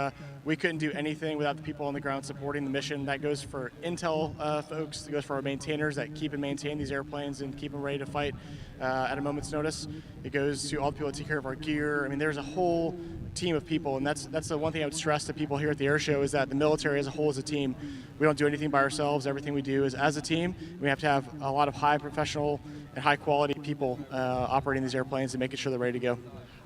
we couldn't do anything without the people on the ground supporting the mission. That goes for intel folks, it goes for our maintainers that keep and maintain these airplanes and keep them ready to fight at a moment's notice. It goes to all the people that take care of our gear. I mean, there's a whole team of people, and that's the one thing I would stress to people here at the air show is that the military as a whole is a team. We don't do anything by ourselves. Everything we do is as a team. We have to have a lot of high professional and high quality people operating these airplanes and making sure they're ready to go.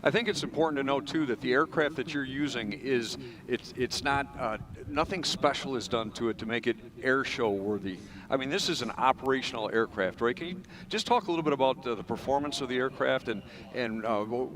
I think it's important to note too that the aircraft that you're using is it's not nothing special is done to it to make it air show worthy. I mean, this is an operational aircraft, right? Can you just talk a little bit about the performance of the aircraft and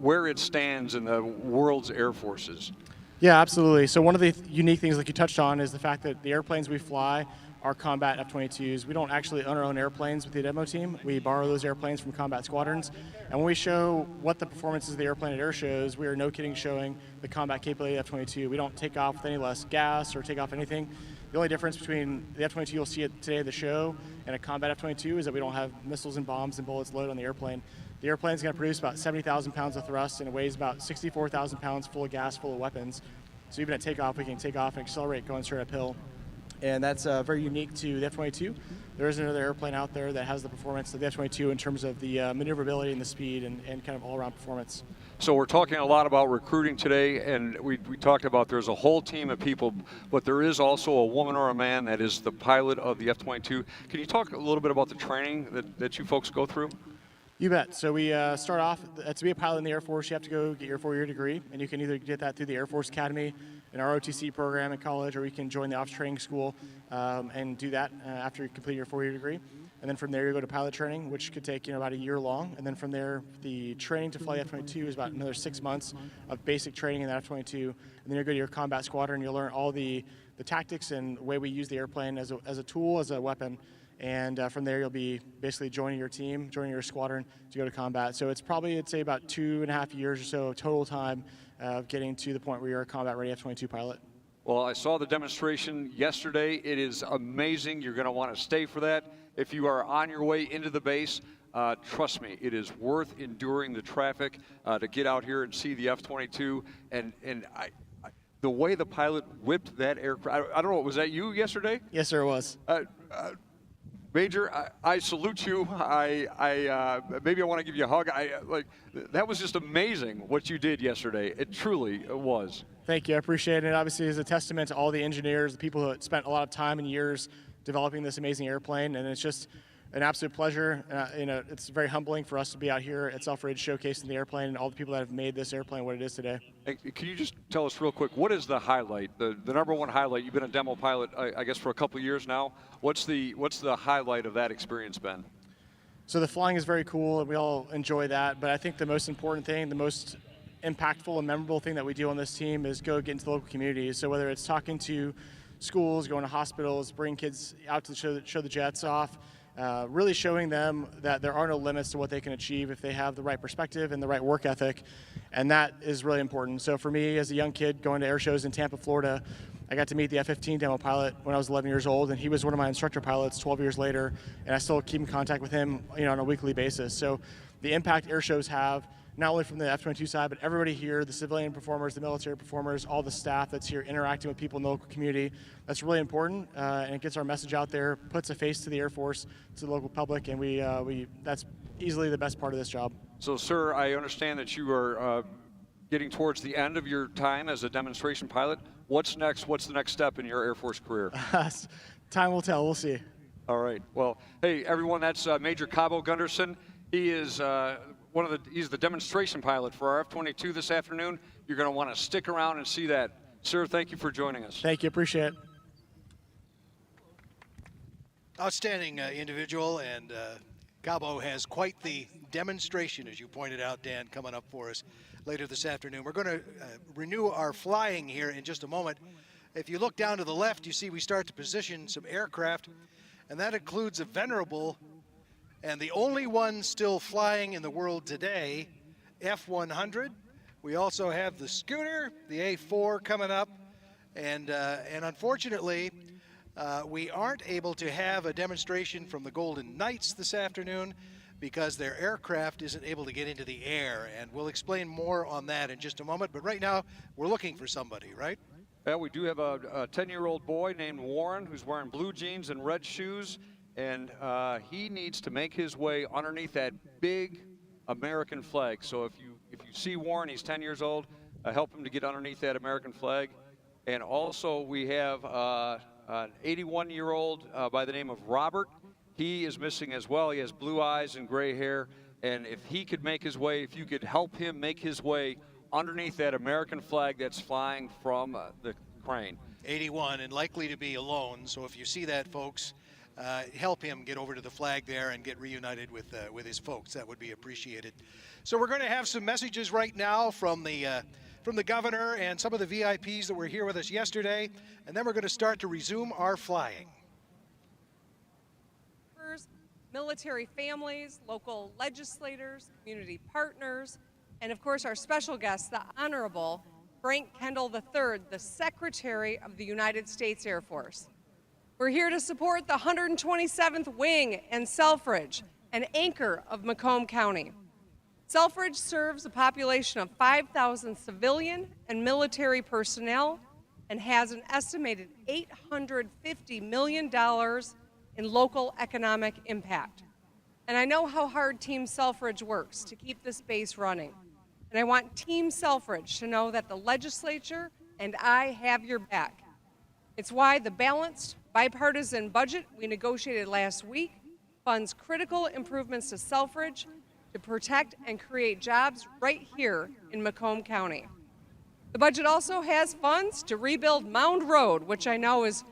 where it stands in the world's air forces? Yeah, absolutely. So one of the unique things like you touched on is the fact that the airplanes we fly are combat F-22s. We don't actually own our own airplanes with the demo team. We borrow those airplanes from combat squadrons. And when we show what the performance is of the airplane at air shows, we are no kidding showing the combat capability of the F-22. We don't take off with any less gas or take off anything. The only difference between the F-22 you'll see today at the show and a combat F-22 is that we don't have missiles and bombs and bullets loaded on the airplane. The airplane is going to produce about 70,000 pounds of thrust and it weighs about 64,000 pounds full of gas, full of weapons. So even at takeoff, we can take off and accelerate going straight uphill. And that's very unique to the F-22. There isn't another airplane out there that has the performance of the F-22 in terms of the maneuverability and the speed and kind of all-around performance. So we're talking a lot about recruiting today, and we talked about there's a whole team of people, but there is also a woman or a man that is the pilot of the F-22. Can you talk a little bit about the training that you folks go through? You bet. So we start off, to be a pilot in the Air Force, you have to go get your 4-year degree, and you can either get that through the Air Force Academy in our OTC program in college, or you can join the Officer Training School and do that after you complete your 4-year degree. And then from there you go to pilot training, which could take about a year long. And then from there, the training to fly the F-22 is about another 6 months of basic training in the F-22. And then you go to your combat squadron, you'll learn all the tactics and the way we use the airplane as a tool, as a weapon. And from there, you'll be basically joining your team, joining your squadron to go to combat. So it's probably, I'd say, about 2.5 years or so total time of getting to the point where you're a combat-ready F-22 pilot. Well, I saw the demonstration yesterday. It is amazing. You're going to want to stay for that. if you are on your way into the base, trust me, it is worth enduring the traffic to get out here and see the F-22. And the way the pilot whipped that aircraft, I don't know, was that you yesterday? Yes, sir, it was. Major, I salute you. Maybe I want to give you a hug. That was just amazing what you did yesterday. It truly was. Thank you. I appreciate it. Obviously, it's a testament to all the engineers, the people who spent a lot of time and years developing this amazing airplane, and it's just an absolute pleasure. It's very humbling for us to be out here at Selfridge showcasing the airplane and all the people that have made this airplane what it is today. Hey, can you just tell us real quick, what is the highlight, the number one highlight? You've been a demo pilot, I guess, for a couple of years now. What's the highlight of that experience been? So the flying is very cool, and we all enjoy that. But I think the most important thing, the most impactful and memorable thing that we do on this team is go get into the local communities. So whether it's talking to schools, going to hospitals, bring kids out to show the jets off, really showing them that there are no limits to what they can achieve if they have the right perspective and the right work ethic, and that is really important. So for me, as a young kid going to air shows in Tampa, Florida, I got to meet the F-15 demo pilot when I was 11 years old, and he was one of my instructor pilots 12 years later, and I still keep in contact with him, on a weekly basis. So the impact air shows have, not only from the F-22 side, but everybody here, the civilian performers, the military performers, all the staff that's here interacting with people in the local community. That's really important, and it gets our message out there, puts a face to the Air Force, to the local public, and that's easily the best part of this job. So, sir, I understand that you are getting towards the end of your time as a demonstration pilot. What's next? What's the next step in your Air Force career? Time will tell. We'll see. All right. Well, hey, everyone, that's Major Cabo Gunderson. He is he's the demonstration pilot for our F-22 this afternoon. You're going to want to stick around and see that. Sir, thank you for joining us. Thank you. Appreciate it. Outstanding individual, and Cabo has quite the demonstration, as you pointed out, Dan, coming up for us later this afternoon. We're going to renew our flying here in just a moment. If you look down to the left, you see we start to position some aircraft, and that includes a venerable and the only one still flying in the world today, F-100. We also have the Scooter, the A-4 coming up, and unfortunately, we aren't able to have a demonstration from the Golden Knights this afternoon because their aircraft isn't able to get into the air, and we'll explain more on that in just a moment. But right now, we're looking for somebody, right? Yeah, we do have a 10-year-old boy named Warren who's wearing blue jeans and red shoes. And he needs to make his way underneath that big American flag. So if you see Warren, he's 10 years old, help him to get underneath that American flag. And also we have an 81-year-old by the name of Robert. He is missing as well. He has blue eyes and gray hair. And if he could make his way, if you could help him make his way underneath that American flag that's flying from the crane. 81 and likely to be alone. So if you see that, folks, help him get over to the flag there and get reunited with his folks. That would be appreciated. So we're going to have some messages right now from the governor and some of the VIPs that were here with us yesterday, and then we're going to start to resume our flying. Military families, local legislators, community partners, and of course our special guest, the Honorable Frank Kendall III, the Secretary of the United States Air Force. We're here to support the 127th Wing and Selfridge, an anchor of Macomb County. Selfridge serves a population of 5,000 civilian and military personnel and has an estimated $850 million in local economic impact. And I know how hard Team Selfridge works to keep this base running. And I want Team Selfridge to know that the legislature and I have your back. It's why the balanced, bipartisan budget we negotiated last week funds critical improvements to Selfridge to protect and create jobs right here in Macomb County. The budget also has funds to rebuild Mound Road, which I know is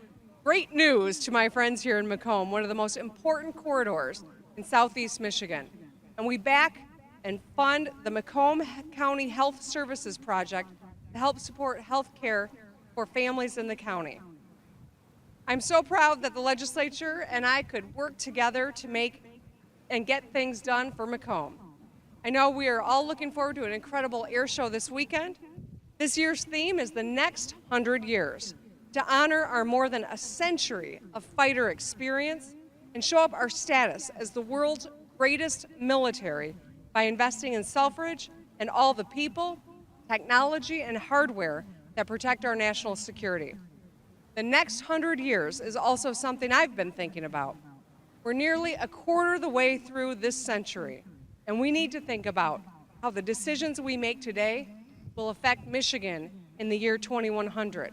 great news to my friends here in Macomb, one of the most important corridors in southeast Michigan. And we back and fund the Macomb County Health Services Project to help support health care for families in the county. I'm so proud that the legislature and I could work together to make and get things done for Macomb. I know we are all looking forward to an incredible air show this weekend. This year's theme is the next 100 years, to honor our more than a century of fighter experience and show up our status as the world's greatest military by investing in Selfridge and all the people, technology, and hardware that protect our national security. The next 100 years is also something I've been thinking about. We're nearly a quarter of the way through this century, and we need to think about how the decisions we make today will affect Michigan in the year 2100.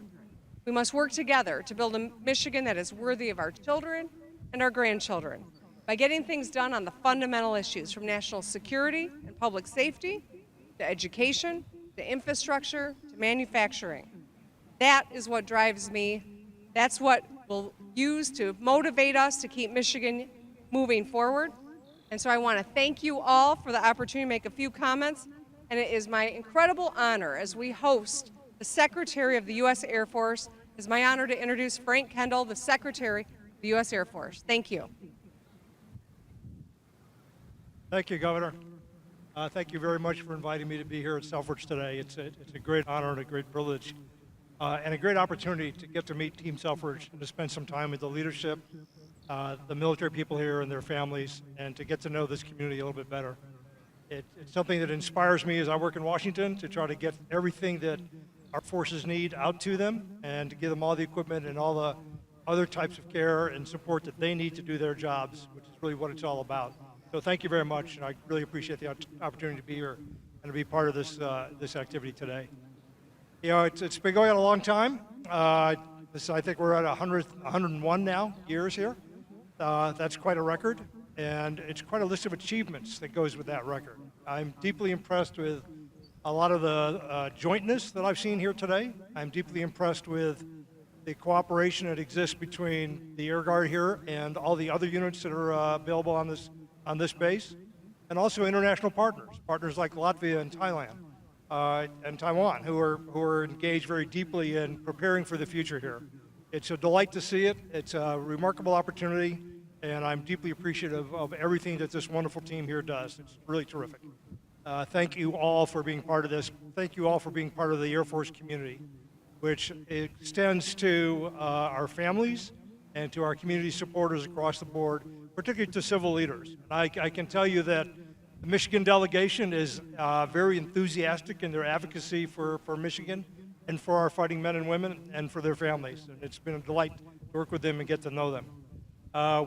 We must work together to build a Michigan that is worthy of our children and our grandchildren by getting things done on the fundamental issues from national security and public safety to education to infrastructure to manufacturing. That is what drives me. That's what we'll use to motivate us to keep Michigan moving forward. And so I want to thank you all for the opportunity to make a few comments. And it is my incredible honor as we host the Secretary of the U.S. Air Force. It's my honor to introduce Frank Kendall, the Secretary of the U.S. Air Force. Thank you. Thank you, Governor. Thank you very much for inviting me to be here at Selfridge today. It's a great honor and a great privilege and a great opportunity to get to meet Team Selfridge and to spend some time with the leadership, the military people here and their families, and to get to know this community a little bit better. It's something that inspires me as I work in Washington to try to get everything that our forces need out to them and to give them all the equipment and all the other types of care and support that they need to do their jobs, which is really what it's all about. So thank you very much, and I really appreciate the opportunity to be here and to be part of this this activity today. You know, it's been going on a long time. I think we're at 101 now years here. That's quite a record, and it's quite a list of achievements that goes with that record. I'm deeply impressed with a lot of the jointness that I've seen here today. I'm deeply impressed with the cooperation that exists between the Air Guard here and all the other units that are available on this base, and also international partners like Latvia and Thailand and Taiwan, who are engaged very deeply in preparing for the future here. It's a delight to see it. It's a remarkable opportunity, and I'm deeply appreciative of everything that this wonderful team here does. It's really terrific. Thank you all for being part of this. Thank you all for being part of the Air Force community, which extends to our families and to our community supporters across the board, particularly to civil leaders. And I can tell you that the Michigan delegation is very enthusiastic in their advocacy for Michigan and for our fighting men and women and for their families. And it's been a delight to work with them and get to know them.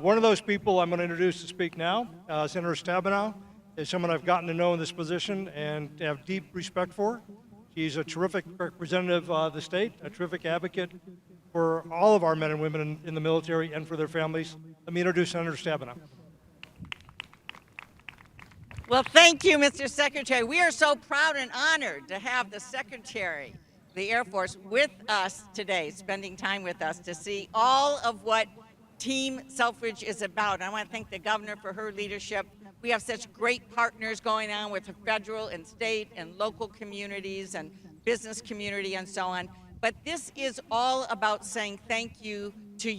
One of those people I'm going to introduce to speak now, Senator Stabenow, is someone I've gotten to know in this position and have deep respect for. She's a terrific representative of the state, a terrific advocate for all of our men and women in the military and for their families. Let me introduce Senator Stabenow. Well, thank you, Mr. Secretary. We are so proud and honored to have the Secretary of the Air Force with us today, spending time with us to see all of what Team Selfridge is about. I want to thank the governor for her leadership. We have such great partners going on with the federal and state and local communities and business community and so on. But this is all about saying thank you, to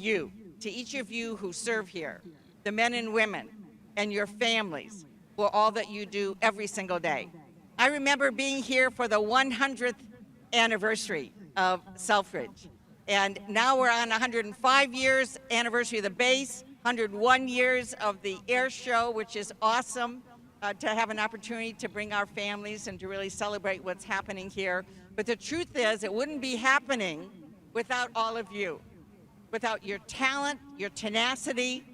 each of you who serve here, the men and women and your families for all that you do every single day. I remember being here for the 100th anniversary of Selfridge. And now we're on 105 years anniversary of the base, 101 years of the air show, which is awesome to have an opportunity to bring our families and to really celebrate what's happening here. But the truth is, it wouldn't be happening without all of you, without your talent, your tenacity,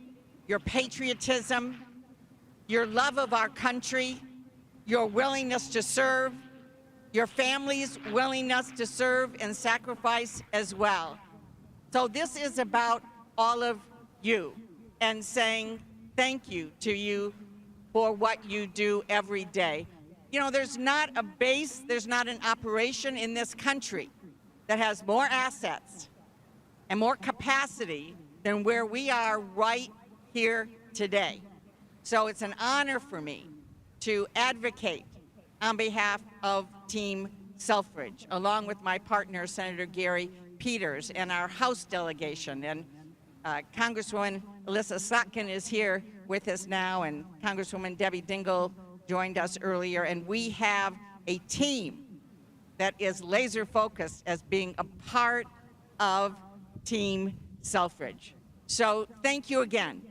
your patriotism, your love of our country, your willingness to serve, your family's willingness to serve and sacrifice as well. So this is about all of you and saying thank you to you for what you do every day. You know, there's not a base, there's not an operation in this country that has more assets and more capacity than where we are right here today. So it's an honor for me to advocate on behalf of Team Selfridge, along with my partner, Senator Gary Peters, and our House delegation. And Congresswoman Alyssa Slotkin is here with us now, and Congresswoman Debbie Dingell joined us earlier. And we have a team that is laser focused as being a part of Team Selfridge. So thank you again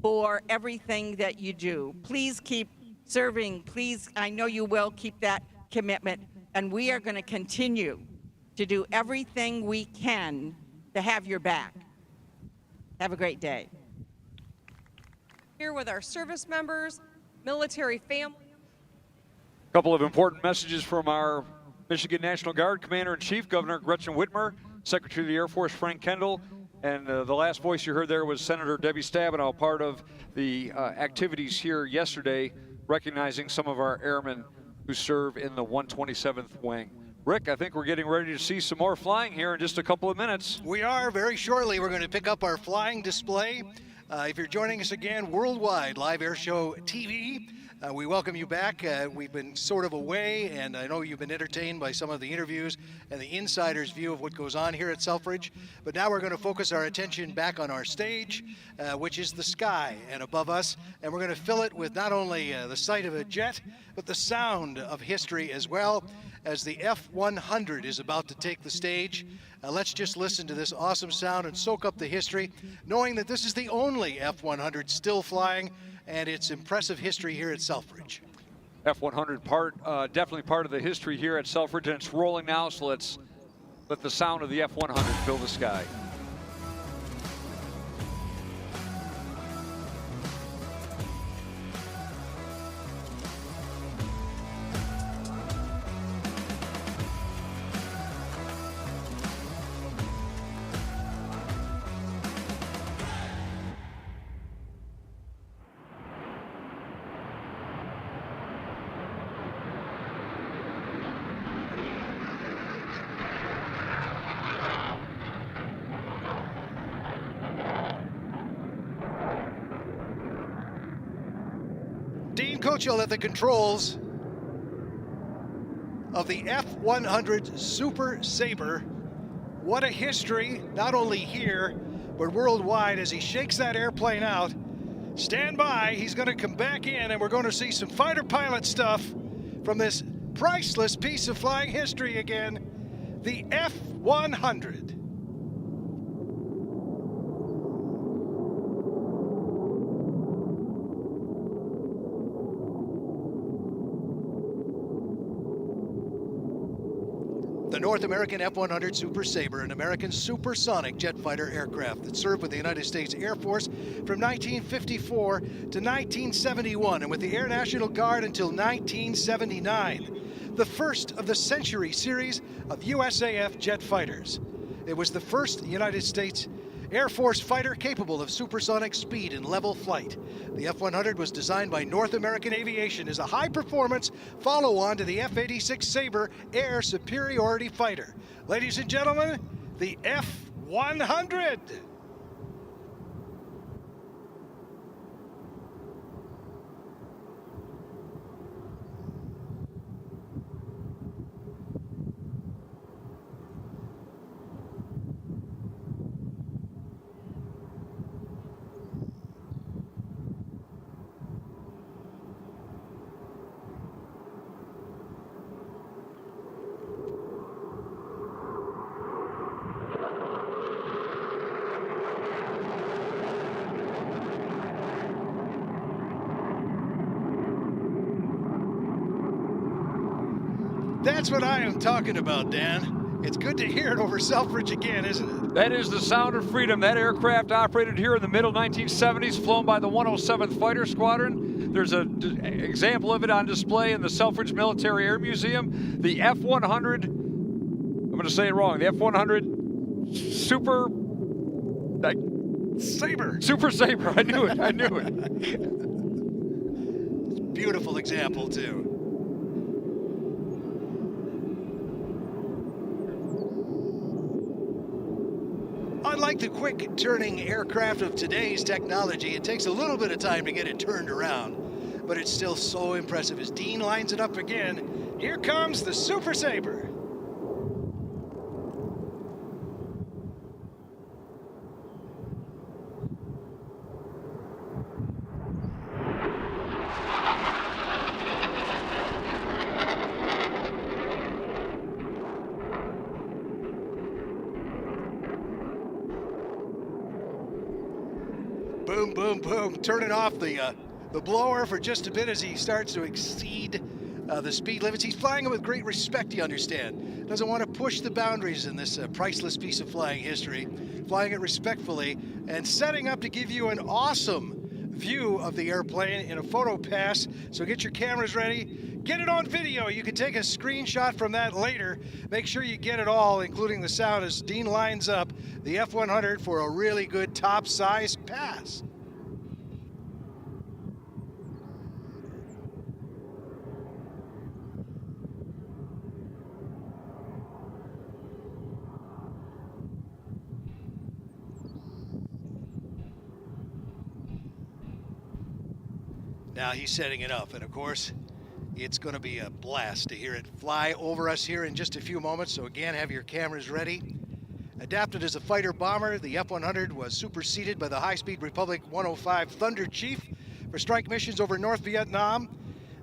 for everything that you do. Please keep serving. Please, I know you will keep that commitment, and we are going to continue to do everything we can to have your back. Have a great day. Here with our service members, military families. A couple of important messages from our Michigan National Guard Commander-in-Chief, Governor Gretchen Whitmer, Secretary of the Air Force Frank Kendall, and the last voice you heard there was Senator Debbie Stabenow, part of the activities here yesterday, recognizing some of our airmen who serve in the 127th Wing. Rick, I think we're getting ready to see some more flying here in just a couple of minutes. We are. Very shortly, we're going to pick up our flying display. If you're joining us again, Worldwide Live Air Show TV, we welcome you back. We've been sort of away, and I know you've been entertained by some of the interviews and the insider's view of what goes on here at Selfridge. But now we're going to focus our attention back on our stage, which is the sky and above us. And we're going to fill it with not only the sight of a jet, but the sound of history as well, as the F-100 is about to take the stage. Let's just listen to this awesome sound and soak up the history, knowing that this is the only F-100 still flying, and its impressive history here at Selfridge. F-100 definitely part of the history here at Selfridge, and it's rolling now, so let's let the sound of the F-100 fill the sky. Coachell at the controls of the F-100 Super Sabre. What a history, not only here, but worldwide, as he shakes that airplane out. Stand by, he's going to come back in, and we're going to see some fighter pilot stuff from this priceless piece of flying history again, the F-100. The North American F-100 Super Sabre, an American supersonic jet fighter aircraft that served with the United States Air Force from 1954 to 1971 and with the Air National Guard until 1979. The first of the Century series of USAF jet fighters. It was the first United States Air Force fighter capable of supersonic speed and level flight. The F-100 was designed by North American Aviation as a high-performance follow-on to the F-86 Sabre air superiority fighter. Ladies and gentlemen, the F-100. That's what I am talking about, Dan. It's good to hear it over Selfridge again, isn't it? That is the sound of freedom. That aircraft operated here in the middle 1970s, flown by the 107th Fighter Squadron. There's an example of it on display in the Selfridge Military Air Museum. The F-100, I'm going to say it wrong, the F-100 Super Sabre. Super Sabre, I knew it, I knew it. Beautiful example, too. Unlike the quick-turning aircraft of today's technology, it takes a little bit of time to get it turned around, but it's still so impressive. As Dean lines it up again, here comes the Super Sabre. Boom, boom, boom. Turning off the blower for just a bit as he starts to exceed the speed limits. He's flying it with great respect, you understand. Doesn't want to push the boundaries in this priceless piece of flying history. Flying it respectfully and setting up to give you an awesome view of the airplane in a photo pass. So get your cameras ready. Get it on video. You can take a screenshot from that later. Make sure you get it all, including the sound, as Dean lines up the F-100 for a really good top-size pass. Now he's setting it up, and of course, it's going to be a blast to hear it fly over us here in just a few moments. So again, have your cameras ready. Adapted as a fighter bomber, the F-100 was superseded by the high-speed Republic 105 Thunder Chief for strike missions over North Vietnam.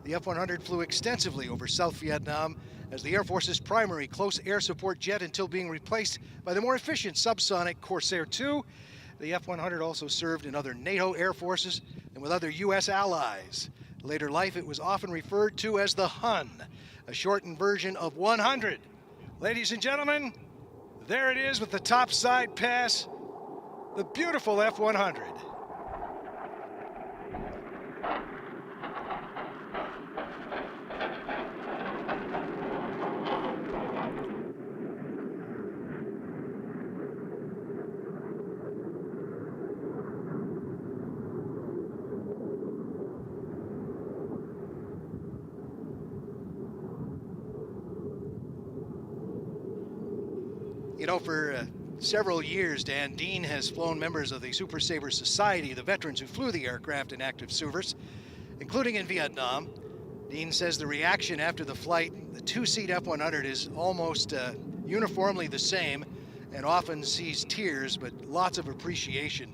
The F-100 flew extensively over South Vietnam as the Air Force's primary close air support jet until being replaced by the more efficient subsonic Corsair II. The F-100 also served in other NATO air forces and with other U.S. allies. Later life, it was often referred to as the Hun, a shortened version of 100. Ladies and gentlemen, there it is with the top side pass, the beautiful F-100. You know, for several years, Dan, Dean has flown members of the Super Sabre Society, the veterans who flew the aircraft in active service, including in Vietnam. Dean says the reaction after the flight, the two-seat F-100 is almost uniformly the same and often sees tears, but lots of appreciation.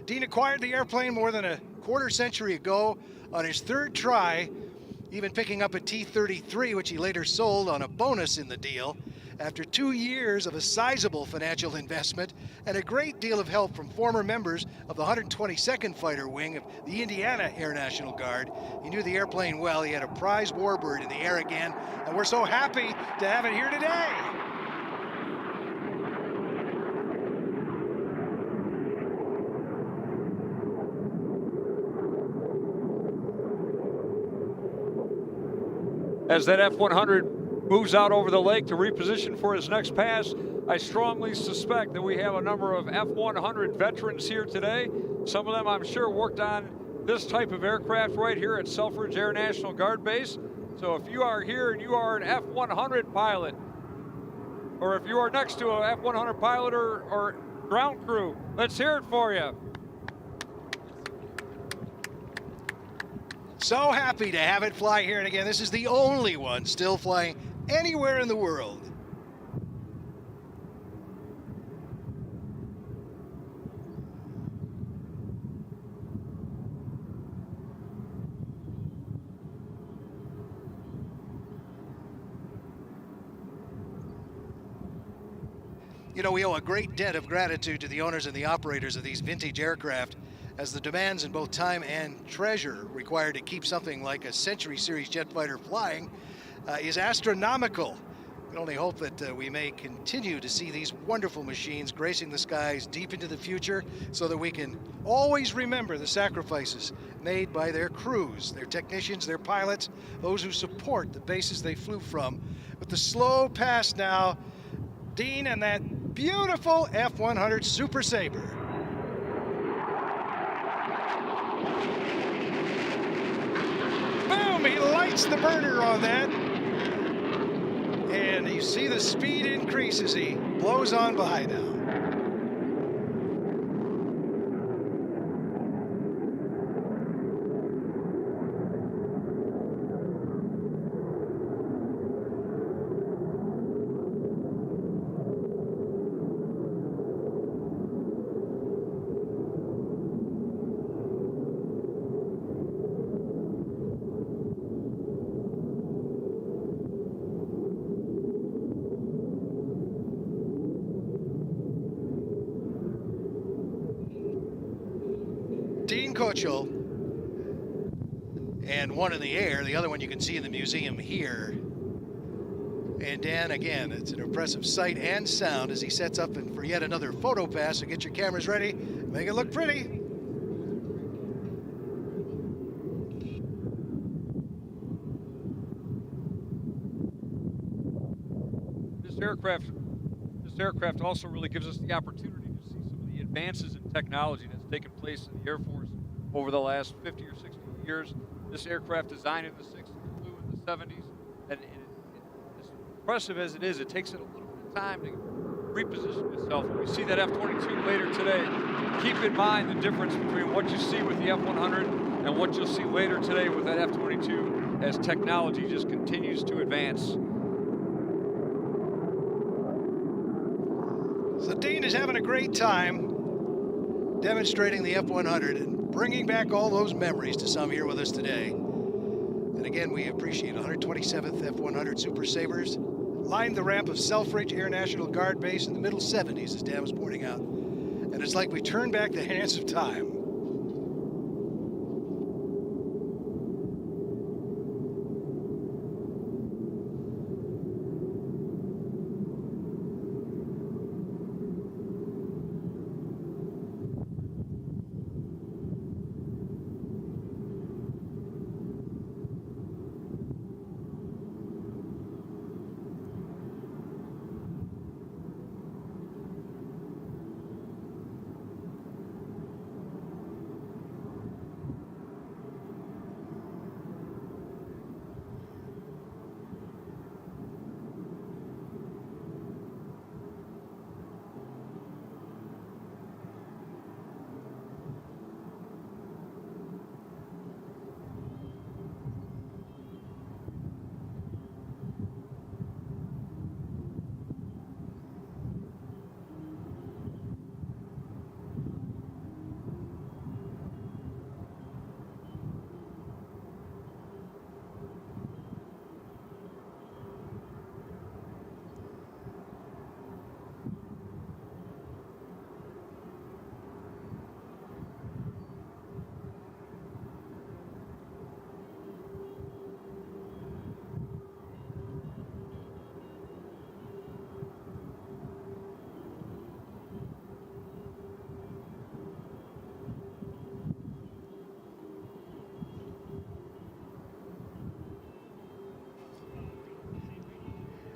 Dean acquired the airplane more than a quarter century ago on his third try, even picking up a T-33, which he later sold on a bonus in the deal. After 2 years of a sizable financial investment and a great deal of help from former members of the 122nd Fighter Wing of the Indiana Air National Guard, he knew the airplane well. He had a prize warbird in the air again, and we're so happy to have it here today. As that F-100 moves out over the lake to reposition for his next pass, I strongly suspect that we have a number of F-100 veterans here today. Some of them, I'm sure, worked on this type of aircraft right here at Selfridge Air National Guard Base. So if you are here and you are an F-100 pilot, or if you are next to an F-100 pilot or ground crew, let's hear it for you. So happy to have it fly here, and again, this is the only one still flying anywhere in the world. You know, we owe a great debt of gratitude to the owners and the operators of these vintage aircraft, as the demands in both time and treasure required to keep something like a Century Series jet fighter flying is astronomical. We can only hope that we may continue to see these wonderful machines gracing the skies deep into the future, so that we can always remember the sacrifices made by their crews, their technicians, their pilots, those who support the bases they flew from. With the slow pass now, Dean and that beautiful F-100 Super Sabre. Boom, he lights the burner on that. And you see the speed increase as he blows on by now. Dean Kochel, and one in the air. The other one you can see in the museum here. And Dan, again, it's an impressive sight and sound as he sets up and for yet another photo pass. So get your cameras ready, make it look pretty. This aircraft also really gives us the opportunity to see some of the advances in technology that's taken place in the Air Force over the last 50 or 60 years. This aircraft designed in the 60s, flew in the 70s, and as impressive as it is, it takes it a little bit of time to reposition itself. When we see that F-22 later today, keep in mind the difference between what you see with the F-100 and what you'll see later today with that F-22 as technology just continues to advance. So Dean is having a great time demonstrating the F-100 and bringing back all those memories to some here with us today. And again, we appreciate 127th F-100 Super Sabres. Lined the ramp of Selfridge Air National Guard Base in the middle 70s, as Dan was pointing out. And it's like we turn back the hands of time.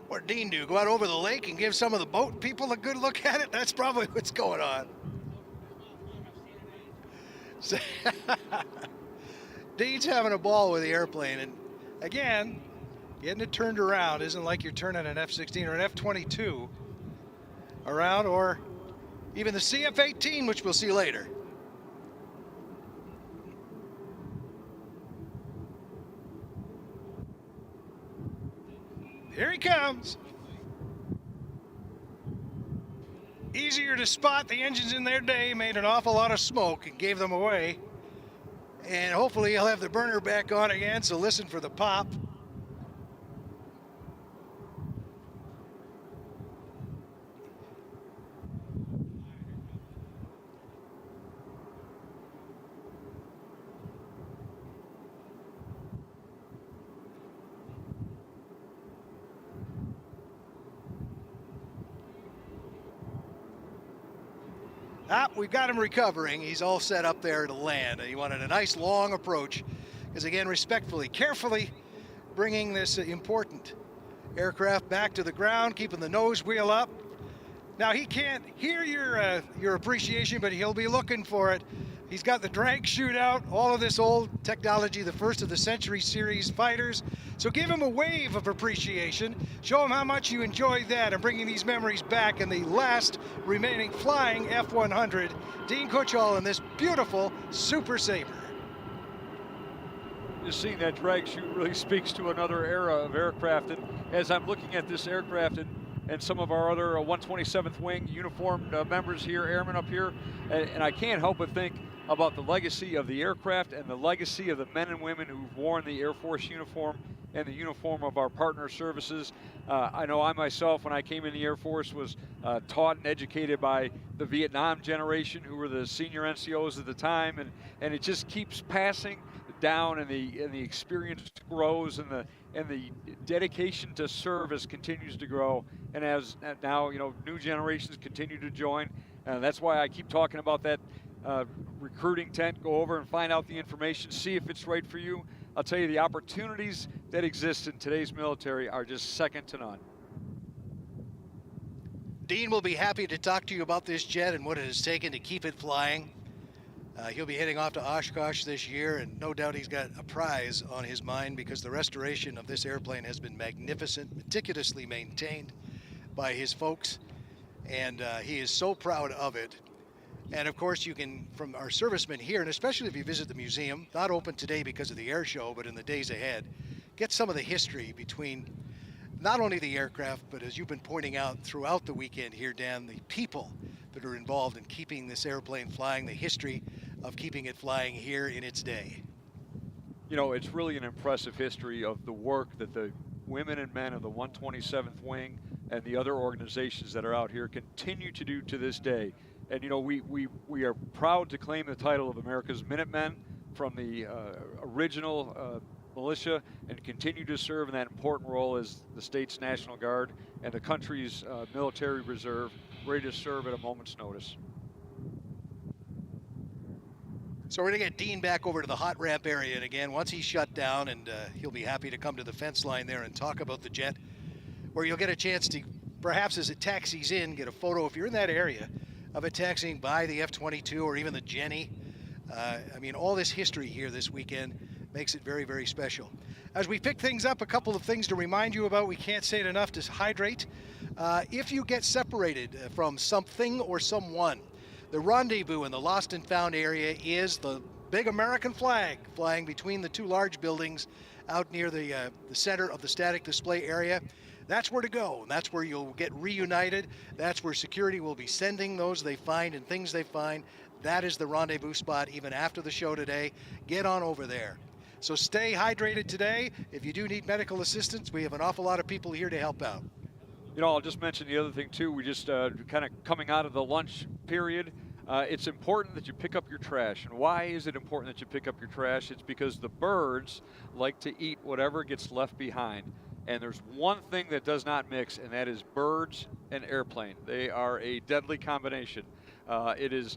What did Dean do? Go out over the lake and give some of the boat people a good look at it? That's probably what's going on. So Dean's having a ball with the airplane, and again, getting it turned around isn't like you're turning an F-16 or an F-22 around, or even the CF-18, which we'll see later. Here he comes. Easier to spot. The engines in their day made an awful lot of smoke and gave them away. And hopefully he'll have the burner back on again, so listen for the pop. We've got him recovering. He's all set up there to land. He wanted a nice long approach because, again, respectfully, carefully bringing this important aircraft back to the ground, keeping the nose wheel up. Now, he can't hear your appreciation, but he'll be looking for it. He's got the drag chute out, all of this old technology, the first of the Century Series fighters. So give him a wave of appreciation. Show him how much you enjoyed that and bringing these memories back in the last remaining flying F-100. Dean Kochel in this beautiful Super Sabre. Just seeing that drag chute really speaks to another era of aircraft. And as I'm looking at this aircraft and some of our other 127th Wing uniformed members here, airmen up here, and I can't help but think about the legacy of the aircraft and the legacy of the men and women who've worn the Air Force uniform and the uniform of our partner services. I know I myself, when I came in the Air Force, was taught and educated by the Vietnam generation, who were the senior NCOs at the time, and it just keeps passing down, and the experience grows, and the dedication to service continues to grow. And as now, new generations continue to join. That's why I keep talking about that recruiting tent. Go over and find out the information, see if it's right for you. I'll tell you, the opportunities that exist in today's military are just second to none. Dean will be happy to talk to you about this jet and what it has taken to keep it flying. He'll be heading off to Oshkosh this year, and no doubt he's got a prize on his mind, because the restoration of this airplane has been magnificent, meticulously maintained by his folks, and he is so proud of it. And of course, you can, from our servicemen here, and especially if you visit the museum, not open today because of the air show, but in the days ahead, get some of the history between not only the aircraft, but as you've been pointing out throughout the weekend here, Dan, the people that are involved in keeping this airplane flying, the history of keeping it flying here in its day. It's really an impressive history of the work that the women and men of the 127th Wing and the other organizations that are out here continue to do to this day. And we are proud to claim the title of America's Minutemen from the original militia, and continue to serve in that important role as the state's National Guard and the country's military reserve, ready to serve at a moment's notice. So we're going to get Dean back over to the hot ramp area, and again, once he's shut down, and he'll be happy to come to the fence line there and talk about the jet, where you'll get a chance to, perhaps as it taxis in, get a photo, if you're in that area, of it taxiing by the F-22 or even the Jenny. I mean, all this history here this weekend makes it very, very special. As we pick things up, a couple of things to remind you about. We can't say it enough, to hydrate. If you get separated from something or someone, the rendezvous in the lost and found area is the big American flag flying between the two large buildings out near the center of the static display area. That's where to go, and that's where you'll get reunited. That's where security will be sending those they find and things they find. That is the rendezvous spot even after the show today. Get on over there. So stay hydrated today. If you do need medical assistance, we have an awful lot of people here to help out. I'll just mention the other thing too. We just kind of coming out of the lunch period. It's important that you pick up your trash. And why is it important that you pick up your trash? It's because the birds like to eat whatever gets left behind. And there's one thing that does not mix, and that is birds and airplane. They are a deadly combination. It is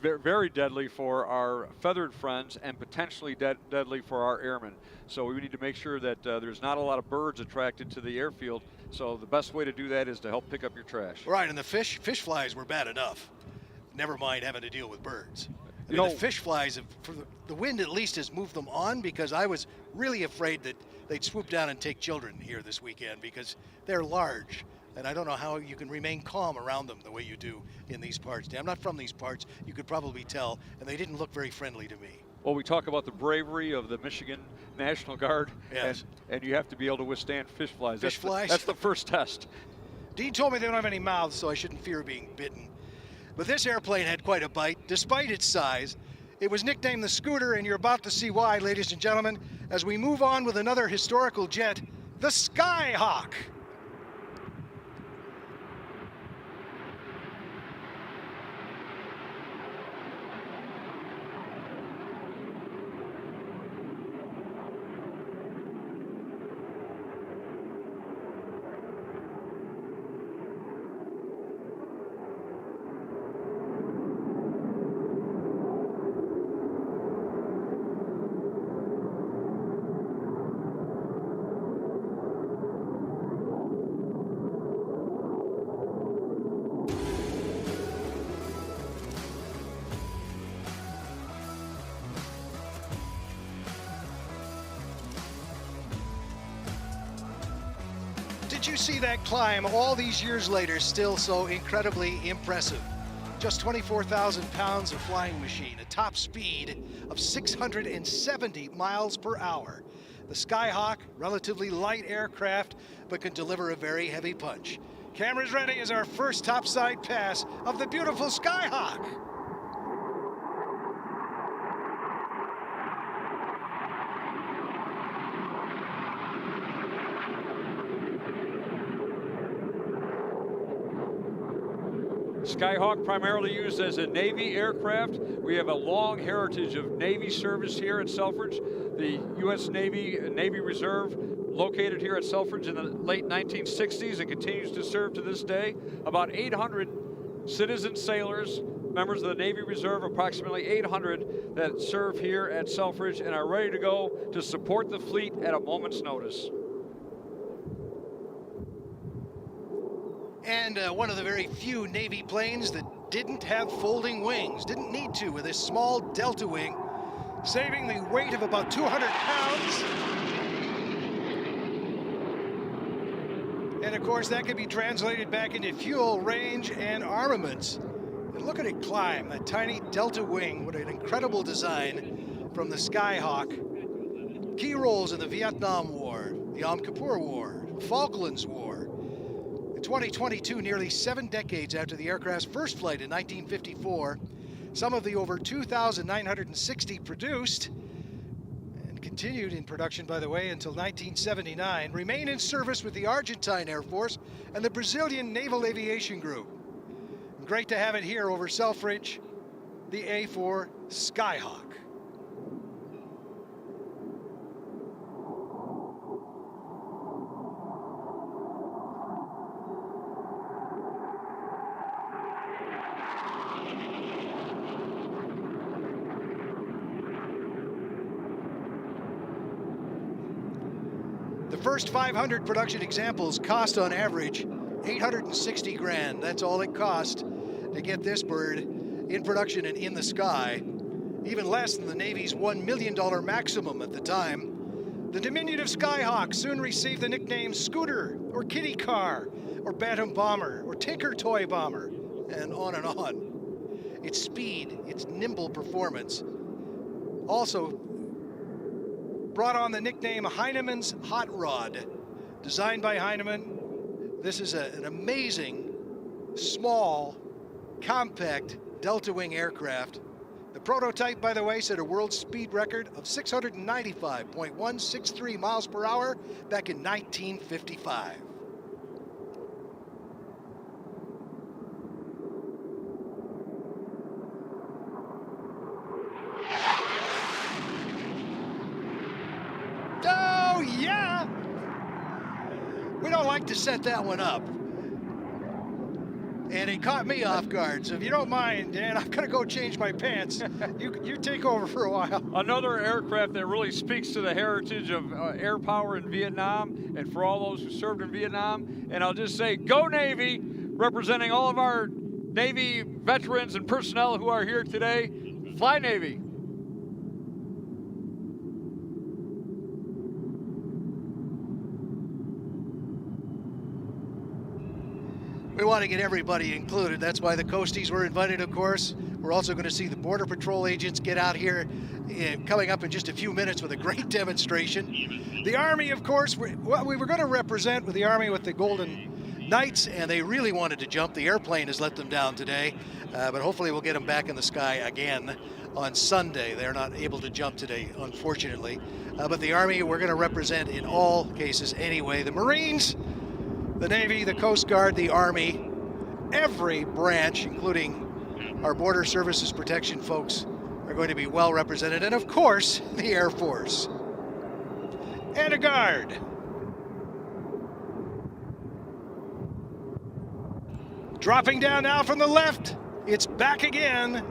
very deadly for our feathered friends, and potentially deadly for our airmen. So we need to make sure that there's not a lot of birds attracted to the airfield. So the best way to do that is to help pick up your trash. Right, and the fish flies were bad enough. Never mind having to deal with birds. I mean, the fish flies, the wind at least has moved them on, because I was really afraid that they'd swoop down and take children here this weekend, because they're large. And I don't know how you can remain calm around them the way you do in these parts. I'm not from these parts, you could probably tell, and they didn't look very friendly to me. Well, we talk about the bravery of the Michigan National Guard, yes, and you have to be able to withstand fish flies. Flies? That's the first test. Dean told me they don't have any mouths, so I shouldn't fear being bitten. But this airplane had quite a bite, despite its size. It was nicknamed the Scooter, and you're about to see why, ladies and gentlemen, as we move on with another historical jet, the Skyhawk. Did you see that climb all these years later, still so incredibly impressive? Just 24,000 pounds of flying machine, a top speed of 670 miles per hour. The Skyhawk, relatively light aircraft, but can deliver a very heavy punch. Cameras ready as our first topside pass of the beautiful Skyhawk. Skyhawk primarily used as a Navy aircraft. We have a long heritage of Navy service here at Selfridge. The U.S. Navy Reserve located here at Selfridge in the late 1960s and continues to serve to this day. About 800 citizen sailors, members of the Navy Reserve, approximately 800 that serve here at Selfridge and are ready to go to support the fleet at a moment's notice. And one of the very few Navy planes that didn't have folding wings, didn't need to with this small delta wing, saving the weight of about 200 pounds. And of course, that can be translated back into fuel, range, and armaments. And look at it climb, that tiny delta wing. What an incredible design from the Skyhawk. Key roles in the Vietnam War, the Yom Kippur War, the Falklands War. In 2022, nearly 7 decades after the aircraft's first flight in 1954, some of the over 2,960 produced, and continued in production, by the way, until 1979, remain in service with the Argentine Air Force and the Brazilian Naval Aviation Group. And great to have it here over Selfridge, the A4 Skyhawk. The first 500 production examples cost on average $860 grand. That's all it cost to get this bird in production and in the sky. Even less than the Navy's $1 million maximum at the time. The diminutive Skyhawk soon received the nicknames Scooter, or Kitty Car, or Bantam Bomber, or Tinker Toy Bomber, and on and on. Its speed, its nimble performance, also brought on the nickname Heineman's Hot Rod. Designed by Heineman, this is an amazing, small, compact delta wing aircraft. The prototype, by the way, set a world speed record of 695.163 miles per hour back in 1955. Oh, yeah! We don't like to set that one up. And it caught me off guard. So if you don't mind, Dan, I'm gonna go change my pants. You take over for a while. Another aircraft that really speaks to the heritage of air power in Vietnam and for all those who served in Vietnam. And I'll just say, go Navy, representing all of our Navy veterans and personnel who are here today. Fly Navy. We want to get everybody included. That's why the Coasties were invited, of course. We're also going to see the Border Patrol agents get out here coming up in just a few minutes with a great demonstration. The Army, of course, we were going to represent with the Army with the Golden Knights, and they really wanted to jump. The airplane has let them down today, but hopefully we'll get them back in the sky again on Sunday. They're not able to jump today, unfortunately. But the Army, we're going to represent in all cases anyway. The Marines, the Navy, the Coast Guard, the Army, every branch, including our Border Services Protection folks, are going to be well represented. And of course, the Air Force. And a Guard. Dropping down now from the left, it's back again,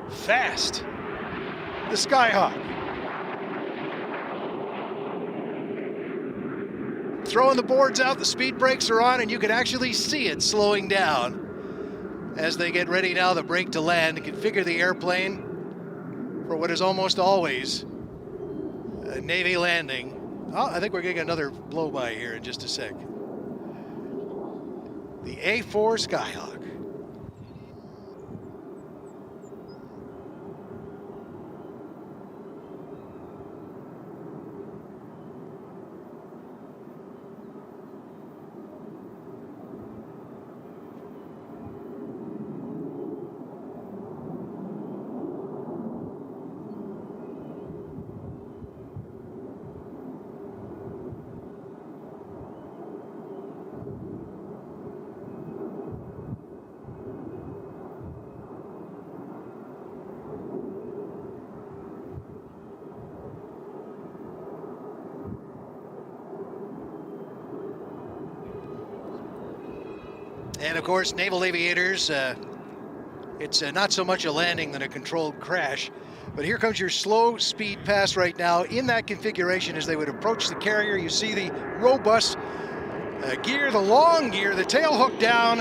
fast. The Skyhawk. Throwing the boards out, the speed brakes are on, and you can actually see it slowing down as they get ready now to brake to land and configure the airplane for what is almost always a Navy landing. Oh, I think we're getting another blow-by here in just a sec. The A4 Skyhawk. And of course, naval aviators, it's not so much a landing than a controlled crash. But here comes your slow speed pass right now in that configuration as they would approach the carrier. You see the robust gear, the long gear, the tail hook down,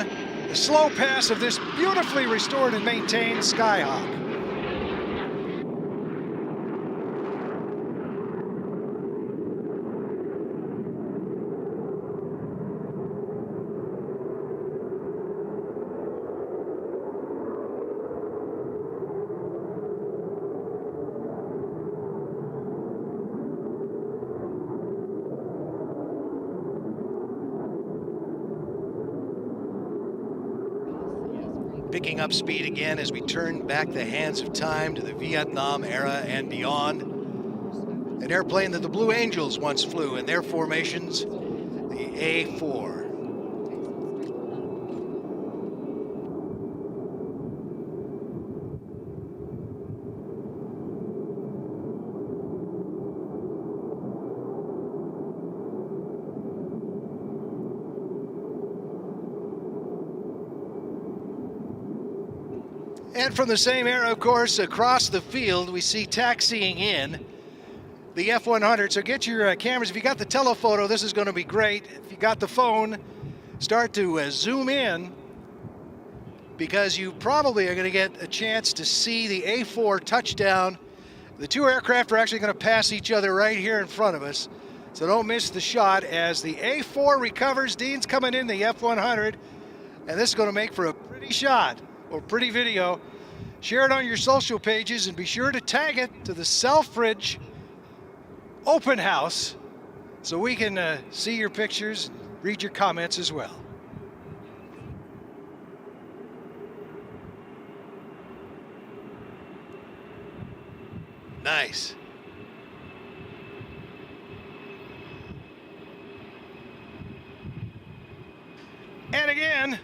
the slow pass of this beautifully restored and maintained Skyhawk. Picking up speed again as we turn back the hands of time to the Vietnam era and beyond. An airplane that the Blue Angels once flew in their formations, the A-4. And from the same era, of course, across the field, we see taxiing in the F-100. So get your cameras. If you got the telephoto, this is going to be great. If you got the phone, start to zoom in, because you probably are going to get a chance to see the A-4 touchdown. The two aircraft are actually going to pass each other right here in front of us. So don't miss the shot as the A-4 recovers. Dean's coming in the F-100. And this is going to make for a pretty shot. Or pretty video. Share it on your social pages and be sure to tag it to the Selfridge open house so we can see your pictures and read your comments as well. Nice. And again,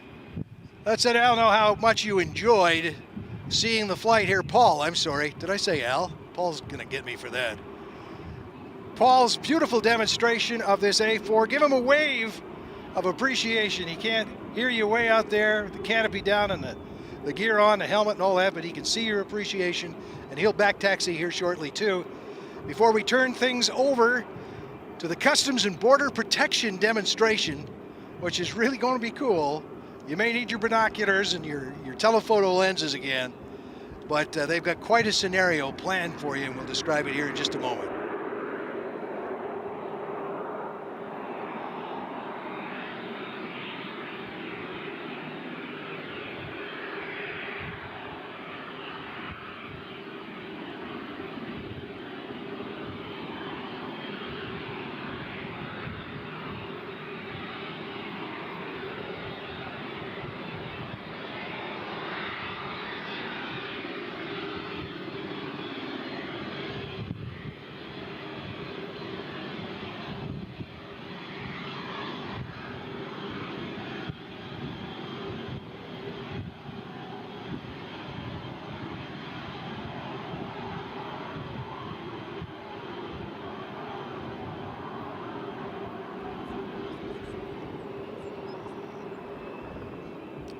let's let Al know how much you enjoyed seeing the flight here. Paul, I'm sorry, did I say Al? Paul's gonna get me for that. Paul's beautiful demonstration of this A-4. Give him a wave of appreciation. He can't hear you way out there, the canopy down and the gear on, the helmet and all that, but he can see your appreciation, and he'll back taxi here shortly too. Before we turn things over to the Customs and Border Protection demonstration, which is really going to be cool. You may need your binoculars and your telephoto lenses again, but they've got quite a scenario planned for you, and we'll describe it here in just a moment.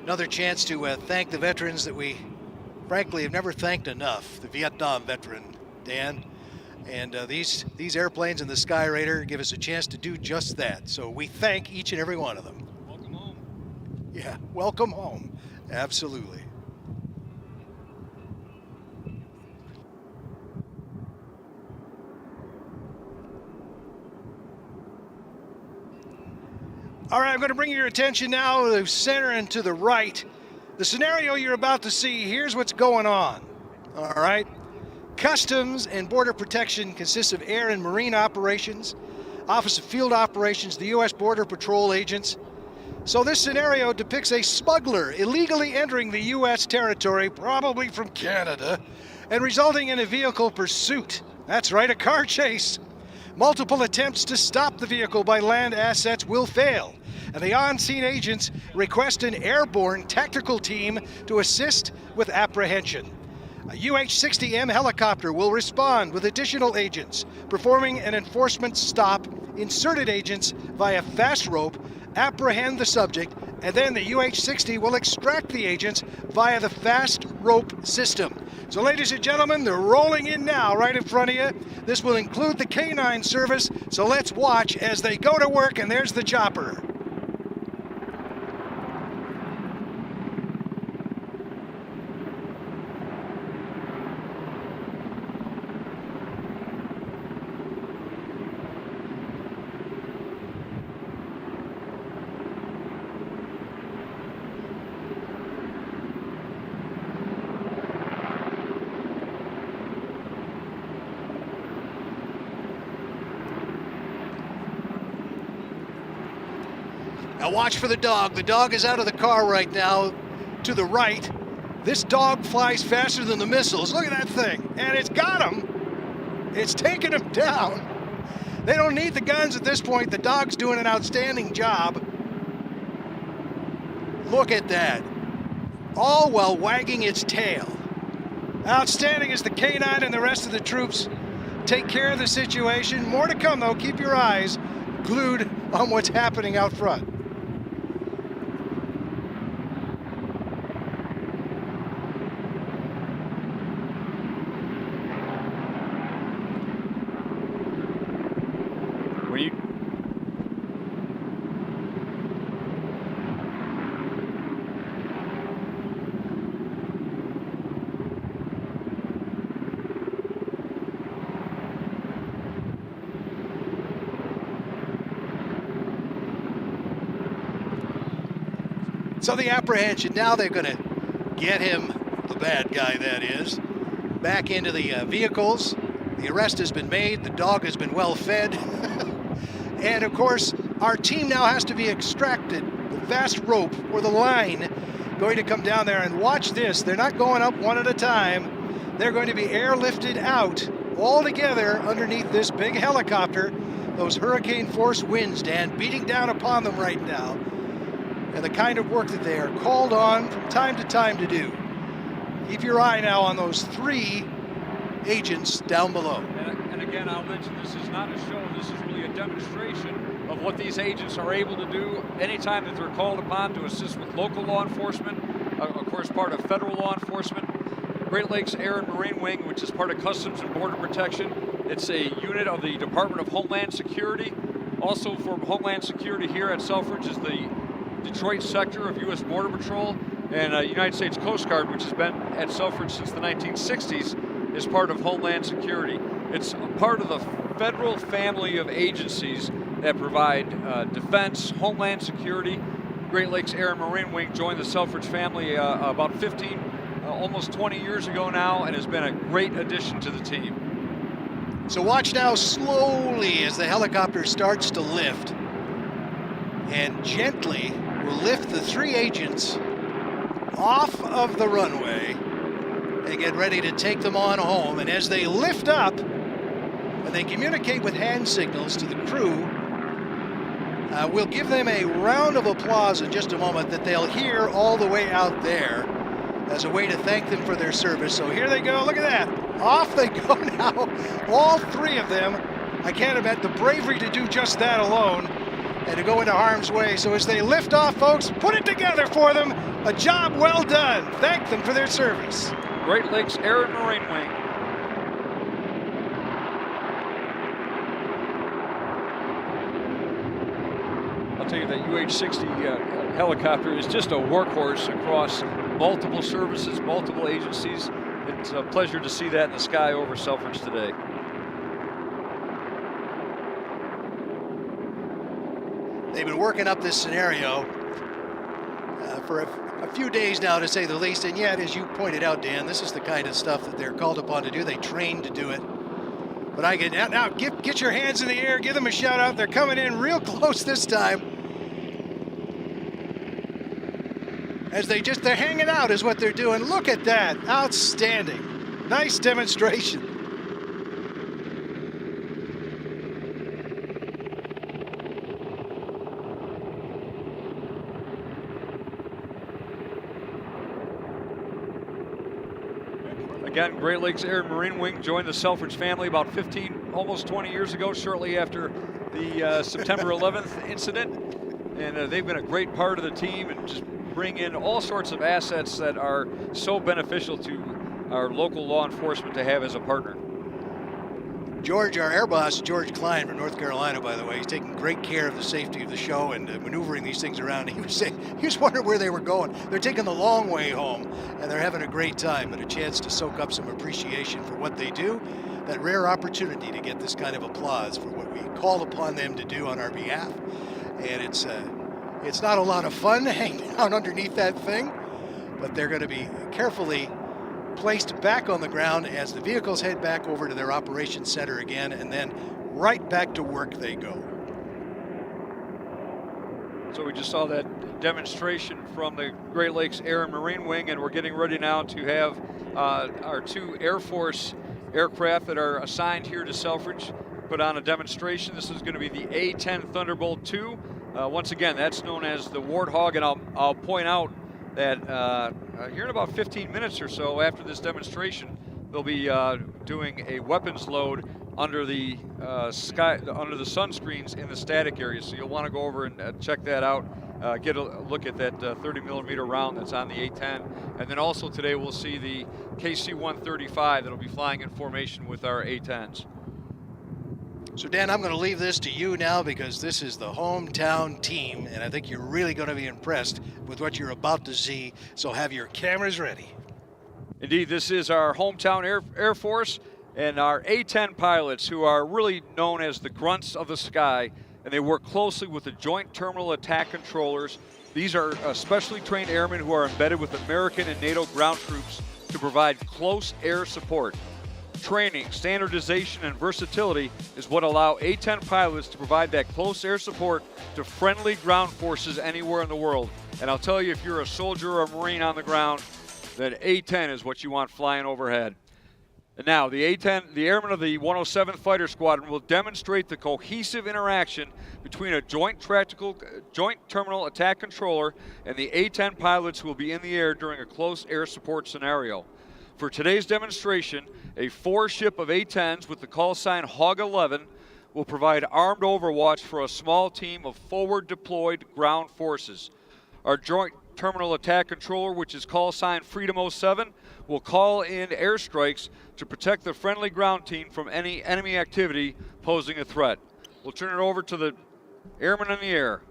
Another chance to thank the veterans that we, frankly, have never thanked enough. The Vietnam veteran, Dan. And these airplanes and the Sky Raider give us a chance to do just that. So we thank each and every one of them. Welcome home. Yeah, welcome home. Absolutely. All right, I'm going to bring your attention now to the center and to the right. The scenario you're about to see, here's what's going on. All right. Customs and Border Protection consists of air and marine operations, Office of Field Operations, the U.S. Border Patrol agents. So this scenario depicts a smuggler illegally entering the U.S. territory, probably from Canada, and resulting in a vehicle pursuit. That's right, a car chase. Multiple attempts to stop the vehicle by land assets will fail, and the on-scene agents request an airborne tactical team to assist with apprehension. A UH-60M helicopter will respond with additional agents, performing an enforcement stop. Inserted agents via fast rope apprehend the subject and then the UH-60 will extract the agents via the fast rope system. So ladies and gentlemen, they're rolling in now right in front of you. This will include the canine service, so let's watch as they go to work, and there's the chopper. Now watch for the dog. The dog is out of the car right now to the right. This dog flies faster than the missiles. Look at that thing. And it's got him. It's taken him down. They don't need the guns at this point. The dog's doing an outstanding job. Look at that. All while wagging its tail. Outstanding as the canine and the rest of the troops take care of the situation. More to come, though. Keep your eyes glued on what's happening out front. So the apprehension, now they're going to get him, the bad guy that is, back into the vehicles. The arrest has been made. The dog has been well fed. And of course, our team now has to be extracted. The fast rope or the line going to come down there, and watch this. They're not going up one at a time. They're going to be airlifted out all together underneath this big helicopter. Those hurricane force winds, Dan, beating down upon them right now. And the kind of work that they are called on from time to time to do. Keep your eye now on those 3 agents down below. And again, I'll mention this is not a show. This is really a demonstration of what these agents are able to do anytime that they're called upon to assist with local law enforcement, of course part of federal law enforcement. Great Lakes Air and Marine Wing, which is part of Customs and Border Protection. It's a unit of the Department of Homeland Security. Also for Homeland Security here at Selfridge is the Detroit sector of U.S. Border Patrol, and United States Coast Guard, which has been at Selfridge since the 1960s, is part of Homeland Security. It's a part of the federal family of agencies that provide defense, Homeland Security. Great Lakes Air and Marine Wing joined the Selfridge family about 15, almost 20 years ago now, and has been a great addition to the team. So watch now slowly as the helicopter starts to lift, and gently will lift the 3 agents off of the runway and get ready to take them on home. And as they lift up and they communicate with hand signals to the crew, we'll give them a round of applause in just a moment that they'll hear all the way out there as a way to thank them for their service. So here they go. Look at that. Off they go now. All 3 of them. I can't imagine the bravery to do just that alone and to go into harm's way. So as they lift off, folks, put it together for them. A job well done. Thank them for their service. Great Lakes Air and Marine Wing. I'll tell you that UH-60 helicopter is just a workhorse across multiple services, multiple agencies. It's a pleasure to see that in the sky over Selfridge today. They've been working up this scenario for a few days now, to say the least, and yet, as you pointed out, Dan, this is the kind of stuff that they're called upon to do. They train to do it. But I get now get your hands in the air, give them a shout out. They're coming in real close this time. As they're hanging out is what they're doing. Look at that, outstanding. Nice demonstration. Again, Great Lakes Air and Marine Wing joined the Selfridge family about 15, almost 20 years ago, shortly after the September 11th incident. and they've been a great part of the team and just bring in all sorts of assets that are so beneficial to our local law enforcement to have as a partner. George, our air boss, George Klein from North Carolina, by the way, he's taking great care of the safety of the show and maneuvering these things around. He was saying, he was wondering where they were going. They're taking the long way home, and they're having a great time, but a chance to soak up some appreciation for what they do. That rare opportunity to get this kind of applause for what we call upon them to do on our behalf. And it's not a lot of fun hanging out underneath that thing, but they're going to be carefully placed back on the ground as the vehicles head back over to their operations center again, and then right back to work they go. So we just saw that demonstration from the Great Lakes Air and Marine Wing, and we're getting ready now to have our 2 Air Force aircraft that are assigned here to Selfridge put on a demonstration. This is going to be the A-10 Thunderbolt II. Once again, that's known as the Warthog, and I'll point out that here in about 15 minutes or so after this demonstration, they'll be doing a weapons load under the under the sunscreens in the static area. So you'll want to go over and check that out. Get a look at that 30mm round that's on the A-10. And then also today we'll see the KC-135 that'll be flying in formation with our A-10s. So Dan, I'm going to leave this to you now because this is the hometown team, and I think you're really going to be impressed with what you're about to see. So have your cameras ready. Indeed, this is our hometown Air Force and our A-10 pilots, who are really known as the grunts of the sky, and they work closely with the Joint Terminal Attack Controllers. These are specially trained airmen who are embedded with American and NATO ground troops to provide close air support. Training, standardization, and versatility is what allow A-10 pilots to provide that close air support to friendly ground forces anywhere in the world. And I'll tell you, if you're a soldier or a Marine on the ground, that A-10 is what you want flying overhead. And now, the A-10, the airmen of the 107th Fighter Squadron will demonstrate the cohesive interaction between a Joint Terminal Attack Controller and the A-10 pilots who will be in the air during a close air support scenario. For today's demonstration, a 4-ship of A-10s with the call sign Hog 11 will provide armed overwatch for a small team of forward deployed ground forces. Our Joint Terminal Attack Controller, which is call sign Freedom 07, will call in airstrikes to protect the friendly ground team from any enemy activity posing a threat. We'll turn it over to the airmen in the air.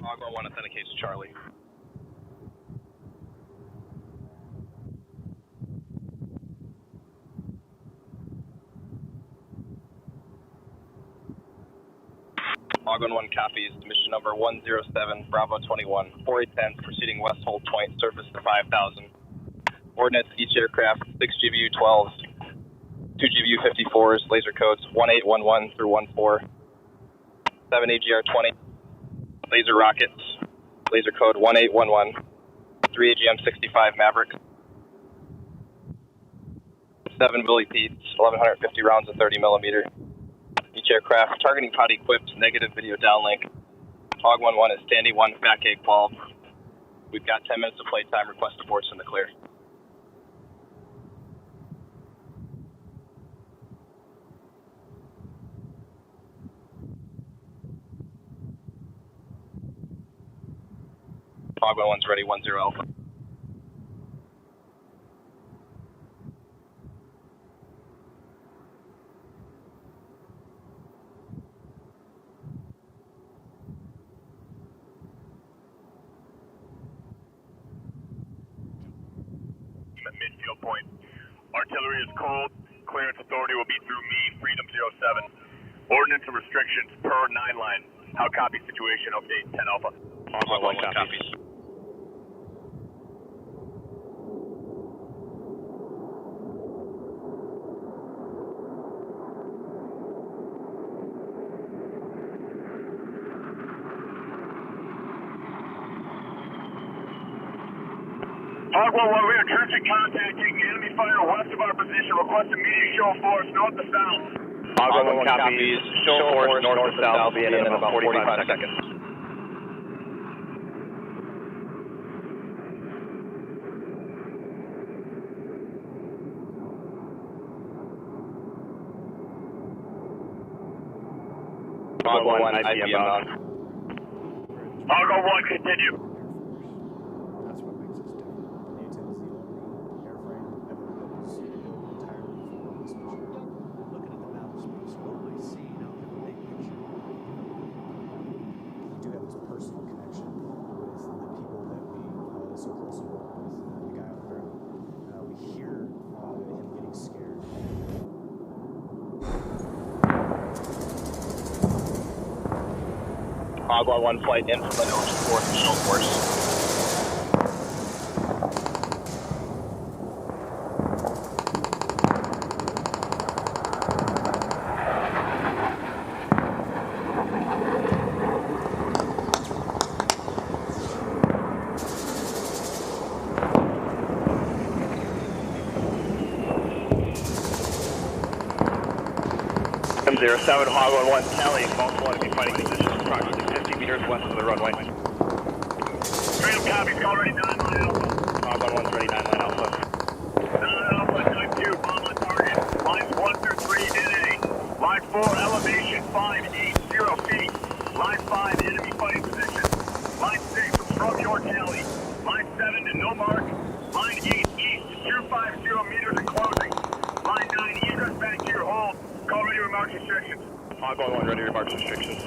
Hog 1 authenticates Charlie. Hog 1 copies. Mission number 107, Bravo 21. 4A-10s proceeding west hold point, surface to 5,000. Ordnance each aircraft, 6 GBU-12s, 2 GBU-54s, laser codes 1811 through 14, 7 AGR-20. Laser rockets, laser code 1811, 3 AGM-65 Mavericks, 7 Bully Pete's, 1,150 rounds of 30mm. Each aircraft targeting pod equipped, negative video downlink. Hog 1-1 is standing 1, back egg qual. We've got 10 minutes of flight time, request aborts in the clear. Hog 1-1's ready, 10 Alpha. At midfield point. Artillery is cold. Clearance authority will be through me, Freedom 07. Ordnance and restrictions per 9 line. How copy situation update 10 Alpha. Hog 1 copies. Hog 1-1, we have troops in contact taking enemy fire west of our position. Request immediate show of force north to south. Hog 1-1 copies. Show of force north to south will be in about 45 seconds. Hog 1, IPM bound. Hog 1, continue. Hog 1 flight in from the north to show force. M07 Hog 1-1 tally, false 1 to be fighting positions approximately 50 meters west of the runway. Freedom copies, call ready 9 line alpha. Hog 1-1's ready, 9 line alpha. 9 alpha, type 2, bomb on target. Lines 1 through 3, NA. Line 4, elevation 580 feet. Line 5, enemy fighting position. Line 6, from your tally. Line 7 to no mark. Line 8, east to 250 meters and closing. Line 9, egress back to your hold. Call ready remarks restrictions. Hog 1-1 ready remarks restrictions.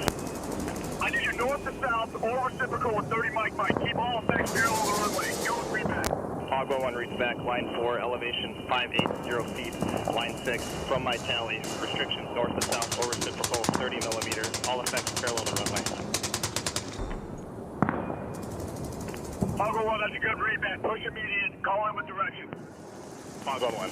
I need you north to south or reciprocal with 30 Mike Mike. Keep all effects zero on the runway. Go with feedback. Hog 1-1 reads back, line 4, elevation 580 feet. Line 6, from my tally, restrictions north to south or reciprocal 30 millimeters. All effects parallel to runway. Hog 1, that's a good read back. Push immediate. Call in with direction. Hog 1-1.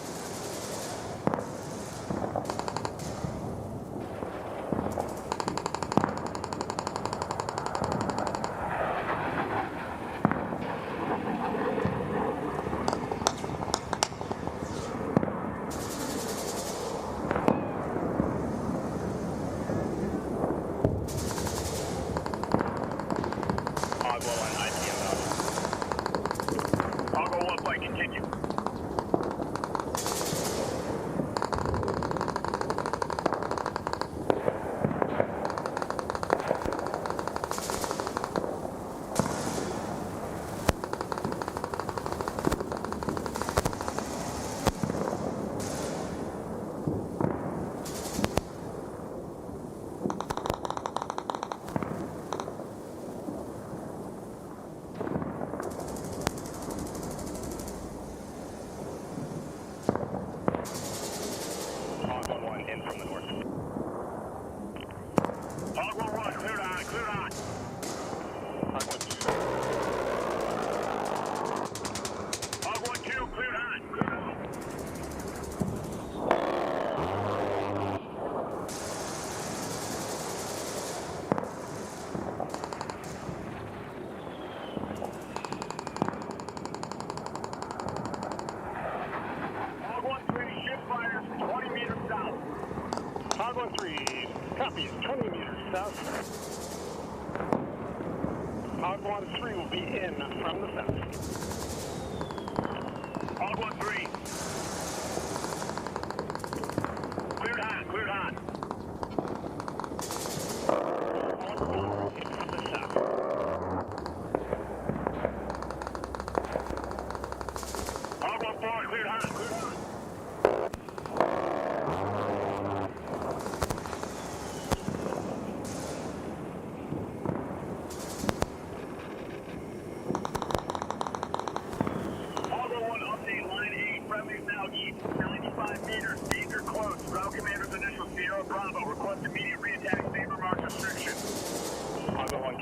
Hog 1-3, copies, 20 meters south. Hog 1-3 will be in from the south. Hog 1-3. Cleared hot, cleared hot. Hog 1-4 in from the south. Hog 1-4, cleared hot, cleared hot.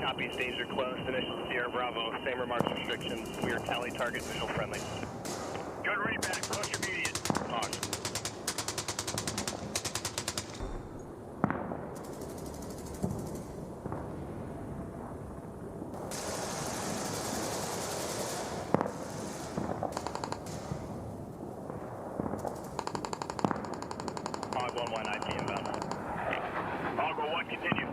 Copies, danger close, initial Sierra Bravo, same remarks restrictions. We are tally target visual friendly. Good read back, push immediate. Hog. Hog 1-1, IP inbound. Hog 1, continue.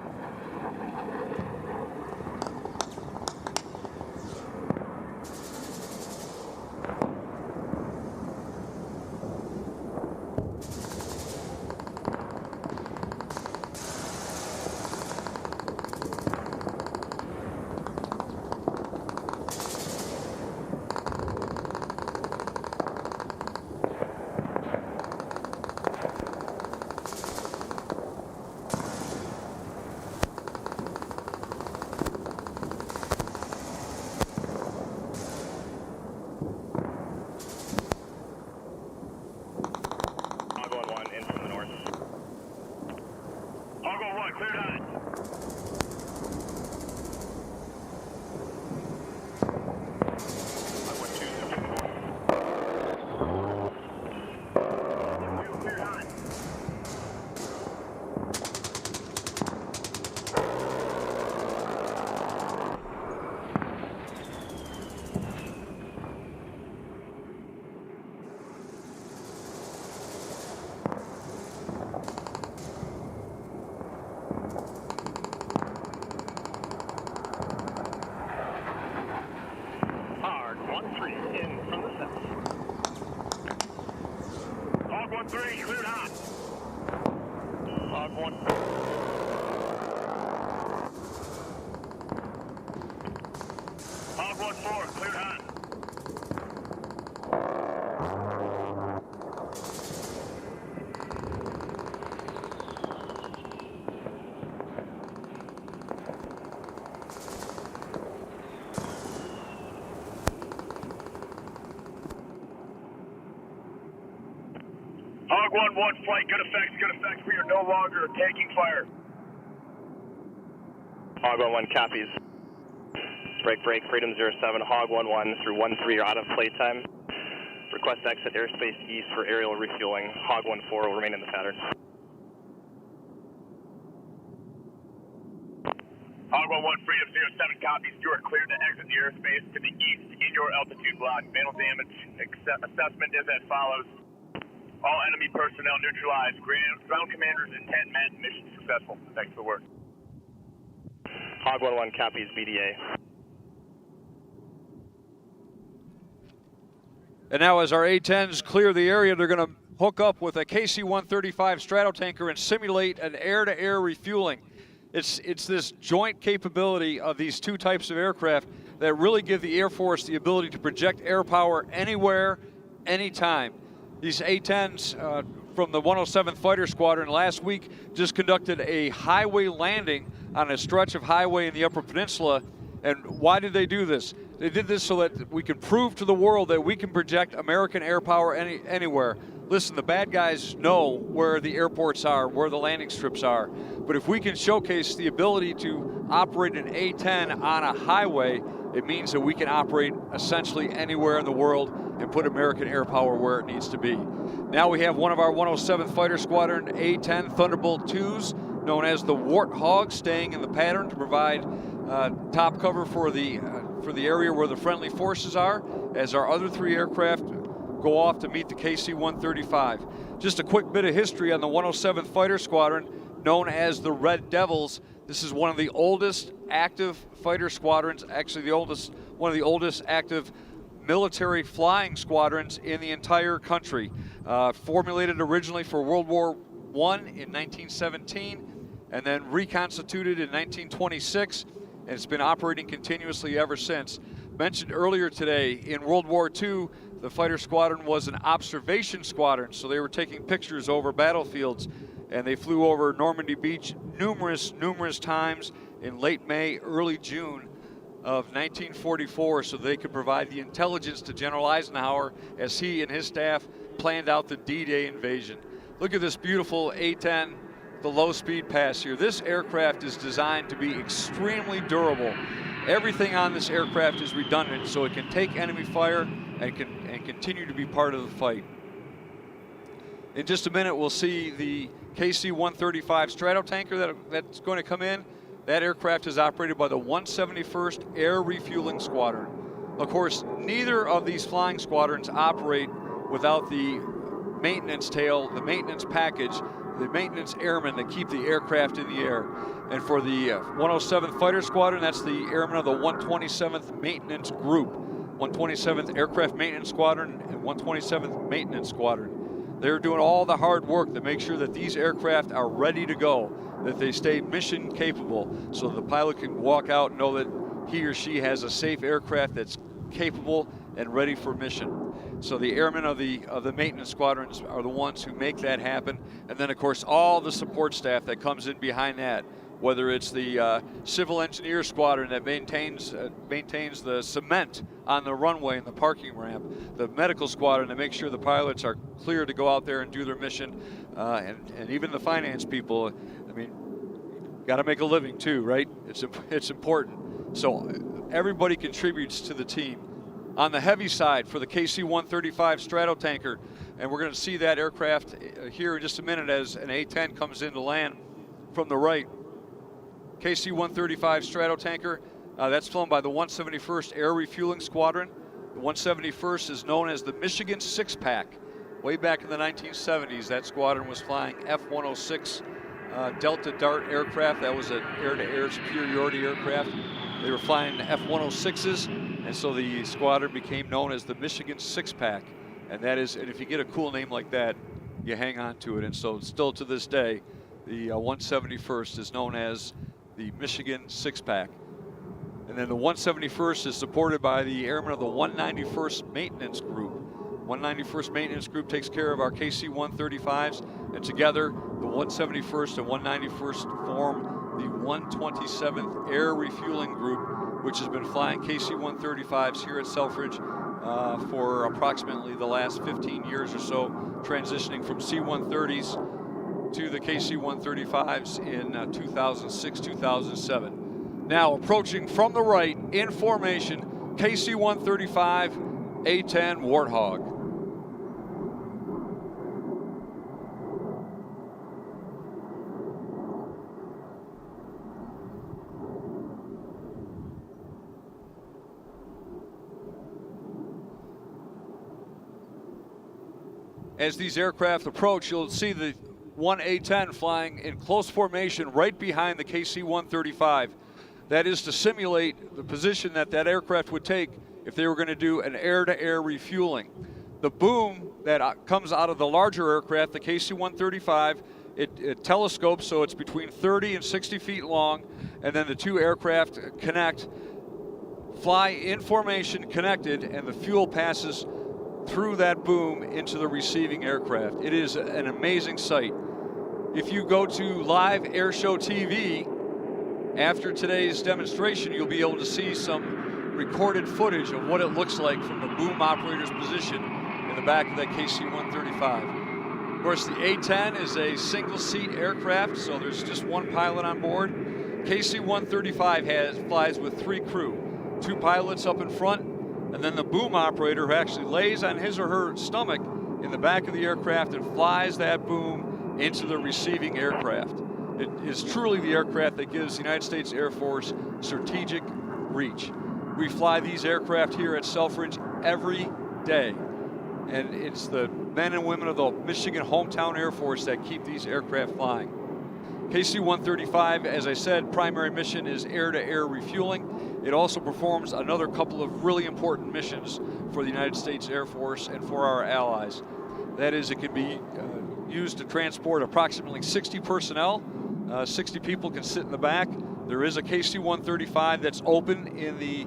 Hog 1-1, flight, good effects, good effects. We are no longer taking fire. Hog 1-1 copies. Break, Freedom 07, Hog 1-1 through 1-3, you're out of playtime. Request exit airspace east for aerial refueling. Hog 1-4 will remain in the pattern. Hog 1-1, Freedom 07 copies. You are cleared to exit the airspace to the east in your altitude block. Mantle damage assessment is as follows. All enemy personnel neutralized. Ground commander's intent met. Mission successful. Thanks for the work. Hog 1-1 copies BDA. And now as our A-10s clear the area, they're going to hook up with a KC-135 Stratotanker and simulate an air-to-air refueling. It's this joint capability of these two types of aircraft that really give the Air Force the ability to project air power anywhere, anytime. These A-10s from the 107th Fighter Squadron last week just conducted a highway landing on a stretch of highway in the Upper Peninsula. And why did they do this? They did this so that we can prove to the world that we can project American air power anywhere. Listen, the bad guys know where the airports are, where the landing strips are. But if we can showcase the ability to operate an A-10 on a highway, it means that we can operate essentially anywhere in the world and put American air power where it needs to be. Now we have one of our 107th Fighter Squadron A-10 Thunderbolt IIs, known as the Warthog, staying in the pattern to provide top cover for the area where the friendly forces are, as our other three aircraft go off to meet the KC-135. Just a quick bit of history on the 107th Fighter Squadron, known as the Red Devils. This is one of the oldest active fighter squadrons, actually one of the oldest active military flying squadrons in the entire country. Formulated originally for World War I in 1917 and then reconstituted in 1926, and it's been operating continuously ever since. Mentioned earlier today, in World War II, the fighter squadron was an observation squadron, so they were taking pictures over battlefields, and they flew over Normandy Beach numerous times in late May, early June of 1944, so they could provide the intelligence to General Eisenhower as he and his staff planned out the D-Day invasion. Look at this beautiful A-10, the low-speed pass here. This aircraft is designed to be extremely durable. Everything on this aircraft is redundant, so it can take enemy fire and continue to be part of the fight. In just a minute, we'll see the KC-135 Stratotanker that's going to come in. That aircraft is operated by the 171st Air Refueling Squadron. Of course, neither of these flying squadrons operate without the maintenance tail, the maintenance package the maintenance airmen that keep the aircraft in the air. And for the 107th Fighter Squadron, that's the airmen of the 127th Maintenance Group, 127th Aircraft Maintenance Squadron and 127th Maintenance Squadron. They're doing all the hard work to make sure that these aircraft are ready to go, that they stay mission capable, so the pilot can walk out and know that he or she has a safe aircraft that's capable and ready for mission. So the airmen of the maintenance squadrons are the ones who make that happen. And then of course all the support staff that comes in behind that, whether it's the civil engineer squadron that maintains the cement on the runway and the parking ramp, the medical squadron to make sure the pilots are clear to go out there and do their mission, and even the finance people. I mean, got to make a living too, right? It's important. So everybody contributes to the team. On the heavy side for the KC-135 Stratotanker, and we're going to see that aircraft here in just a minute as an A-10 comes in to land from the right. KC-135 Stratotanker, that's flown by the 171st Air Refueling Squadron. The 171st is known as the Michigan Six-Pack. Way back in the 1970s, that squadron was flying F-106 Delta Dart aircraft. That was an air-to-air superiority aircraft. They were flying F-106s, and so the squadron became known as the Michigan Six-Pack. And that is, and if you get a cool name like that, you hang on to it. And so still to this day, the 171st is known as the Michigan Six-Pack. And then the 171st is supported by the airmen of the 191st Maintenance Group. 191st Maintenance Group takes care of our KC-135s, and together the 171st and 191st form the 127th Air Refueling Group, which has been flying KC-135s here at Selfridge for approximately the last 15 years or so, transitioning from C-130s to the KC-135s in 2006, 2007. Now approaching from the right in formation, KC-135 A-10 Warthog. As these aircraft approach, you'll see the 1A-10 flying in close formation right behind the KC-135. That is to simulate the position that that aircraft would take if they were going to do an air-to-air refueling. The boom that comes out of the larger aircraft, the KC-135, it telescopes, so it's between 30 and 60 feet long, and then the two aircraft connect, fly in formation connected, and the fuel passes through that boom into the receiving aircraft. It is an amazing sight. If you go to live Airshow TV after today's demonstration, you'll be able to see some recorded footage of what it looks like from the boom operator's position in the back of that KC-135. Of course, the A-10 is a single-seat aircraft, so there's just one pilot on board. KC-135 flies with 3 crew, 2 pilots up in front, and then the boom operator who actually lays on his or her stomach in the back of the aircraft and flies that boom into the receiving aircraft. It is truly the aircraft that gives the United States Air Force strategic reach. We fly these aircraft here at Selfridge every day, and it's the men and women of the Michigan hometown Air Force that keep these aircraft flying. KC-135, as I said, primary mission is air-to-air refueling. It also performs another couple of really important missions for the United States Air Force and for our allies. That is, it can be used to transport approximately 60 personnel. 60 people can sit in the back. There is a KC-135 that's open in the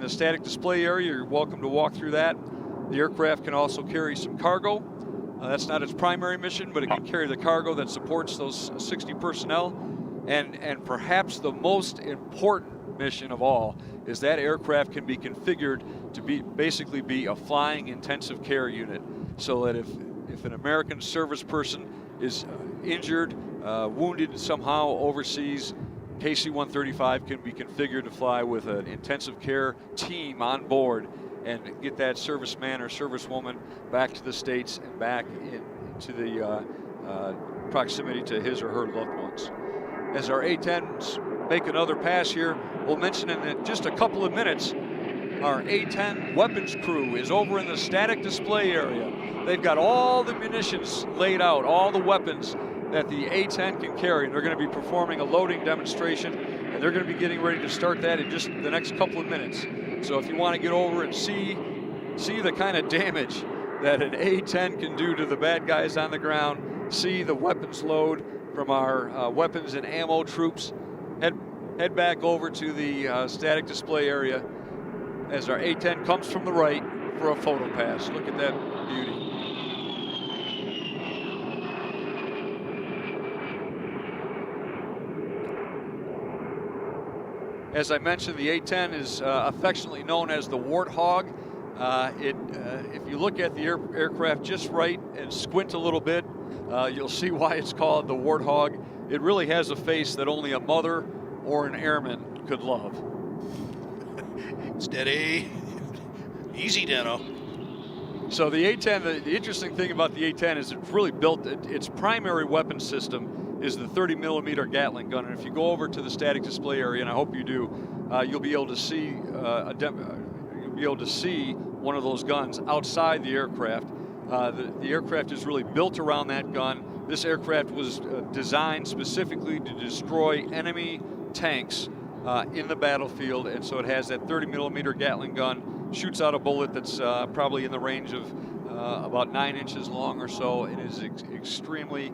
static display area. You're welcome to walk through that. The aircraft can also carry some cargo. That's not its primary mission, but it can carry the cargo that supports those 60 personnel. And perhaps the most important mission of all is that aircraft can be configured to basically be a flying intensive care unit, so that if an American service person is injured, wounded somehow overseas, KC-135 can be configured to fly with an intensive care team on board and get that serviceman or servicewoman back to the States and back into the proximity to his or her loved ones. As our A-10s make another pass here, we'll mention in just a couple of minutes our A-10 weapons crew is over in the static display area. They've got all the munitions laid out, all the weapons that the A-10 can carry. And they're going to be performing a loading demonstration, and they're going to be getting ready to start that in just the next couple of minutes. So if you want to get over and see the kind of damage that an A-10 can do to the bad guys on the ground, see the weapons load from our weapons and ammo troops, head back over to the static display area as our A-10 comes from the right for a photo pass. Look at that beauty. As I mentioned, the A-10 is affectionately known as the Warthog. If you look at the aircraft just right and squint a little bit, you'll see why it's called the Warthog. It really has a face that only a mother or an airman could love. Steady. Easy, Dano. So the A-10, the interesting thing about the A-10 is it's really built, its primary weapon system is the 30 millimeter Gatling gun. And if you go over to the static display area, and I hope you do, you'll be able to see one of those guns outside the aircraft. The aircraft is really built around that gun. This aircraft was designed specifically to destroy enemy tanks in the battlefield, and so it has that 30 millimeter Gatling gun, shoots out a bullet that's probably in the range of about 9 inches long or so. It is extremely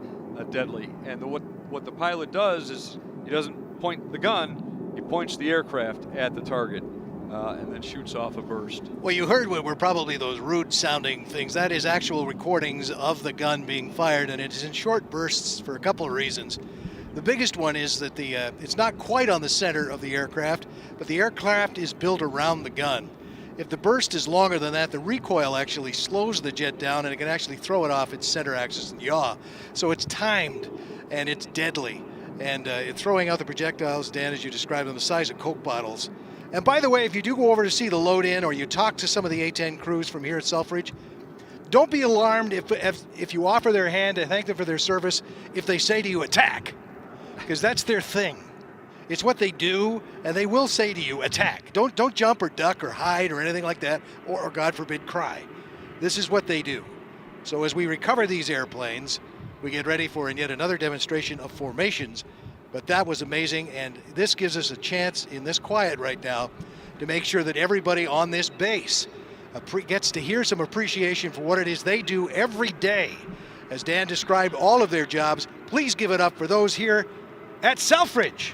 deadly. And what the pilot does is he doesn't point the gun, he points the aircraft at the target and then shoots off a burst. Well, you heard what were probably those rude sounding things. That is actual recordings of the gun being fired, and it is in short bursts for a couple of reasons. The biggest one is that it's not quite on the center of the aircraft, but the aircraft is built around the gun. If the burst is longer than that, the recoil actually slows the jet down, and it can actually throw it off its center axis and yaw. So it's timed, and it's deadly. And it's throwing out the projectiles, Dan, as you described them, the size of Coke bottles. And by the way, if you do go over to see the load-in, or you talk to some of the A-10 crews from here at Selfridge, don't be alarmed if you offer their hand to thank them for their service if they say to you, attack, because that's their thing. It's what they do, and they will say to you, attack. Don't jump or duck or hide or anything like that, or God forbid, cry. This is what they do. So as we recover these airplanes, we get ready for yet another demonstration of formations. But that was amazing, and this gives us a chance in this quiet right now to make sure that everybody on this base gets to hear some appreciation for what it is they do every day. As Dan described all of their jobs, please give it up for those here at Selfridge.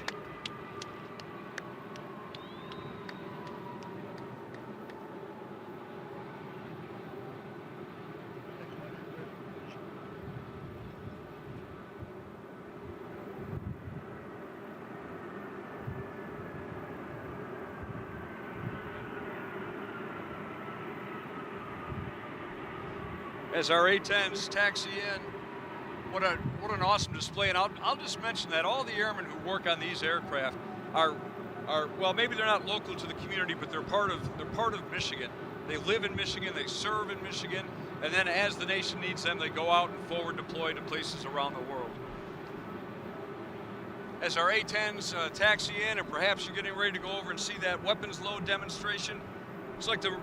As our A-10s taxi in, what an awesome display. And I'll just mention that all the airmen who work on these aircraft are well, maybe they're not local to the community, but they're part of Michigan. They live in Michigan, they serve in Michigan, and then as the nation needs them, they go out and forward deploy to places around the world. As our A-10s taxi in, and perhaps you're getting ready to go over and see that weapons load demonstration, I'd like to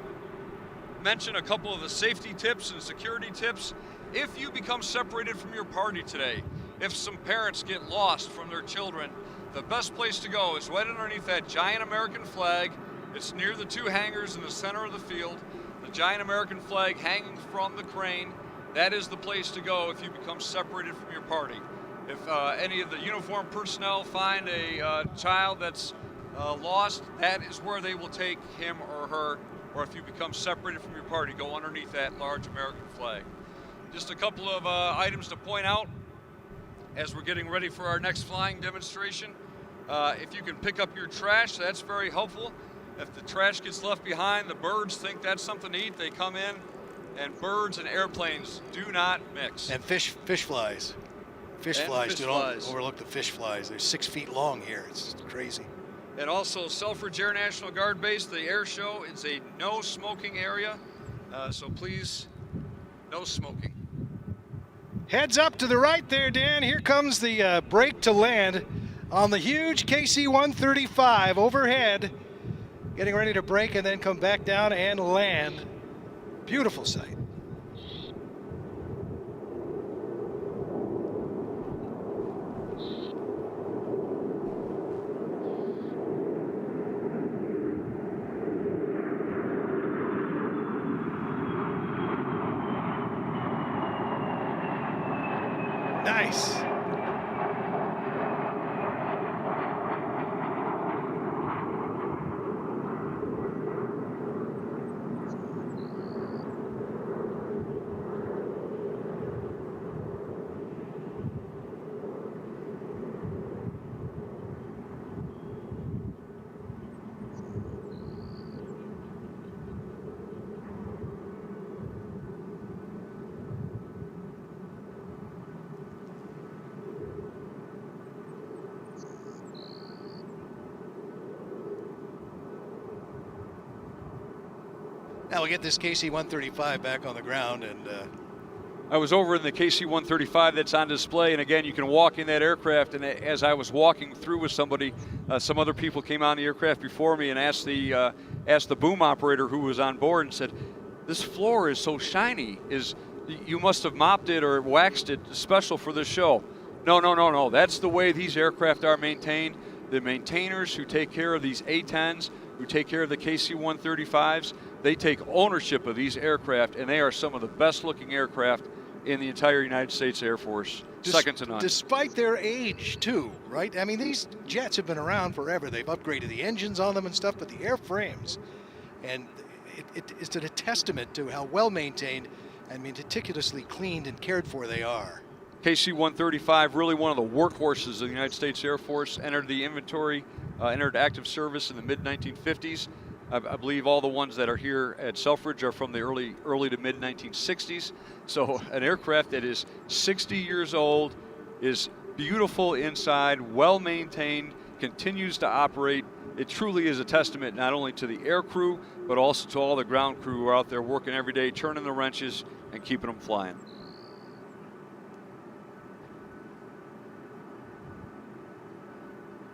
mention a couple of the safety tips and security tips. If you become separated from your party today, if some parents get lost from their children, the best place to go is right underneath that giant American flag. It's near the two hangars in the center of the field. The giant American flag hanging from the crane. That is the place to go if you become separated from your party. If any of the uniformed personnel find a child that's lost, that is where they will take him or her. Or if you become separated from your party, go underneath that large American flag. Just a couple of items to point out as we're getting ready for our next flying demonstration. If you can pick up your trash, that's very helpful. If the trash gets left behind, the birds think that's something to eat. They come in, and birds and airplanes do not mix. And fish flies. Fish flies, don't overlook the fish flies. They're 6 feet long here. It's just crazy. And also Selfridge Air National Guard Base, the air show, it's a no smoking area. So please, no smoking. Heads up to the right there, Dan. Here comes the brake to land on the huge KC-135 overhead. getting ready to break and then come back down and land. Beautiful sight. Nice. Now we'll get this KC-135 back on the ground, and I was over in the KC-135 that's on display, and again, you can walk in that aircraft, and as I was walking through with somebody, some other people came on the aircraft before me and asked the boom operator who was on board and said, "This floor is so shiny. You must have mopped it or waxed it special for this show." No. That's the way these aircraft are maintained. The maintainers who take care of these A-10s, who take care of the KC-135s, they take ownership of these aircraft, and they are some of the best-looking aircraft in the entire United States Air Force, second to none. Despite their age, too, right? I mean, these jets have been around forever. They've upgraded the engines on them and stuff, but the airframes, and it's a testament to how well-maintained and meticulously cleaned and cared for they are. KC-135, really one of the workhorses of the United States Air Force, entered the inventory, entered active service in the mid-1950s. I believe all the ones that are here at Selfridge are from the early to mid-1960s. So an aircraft that is 60 years old, is beautiful inside, well-maintained, continues to operate. It truly is a testament not only to the air crew, but also to all the ground crew who are out there working every day, turning the wrenches and keeping them flying.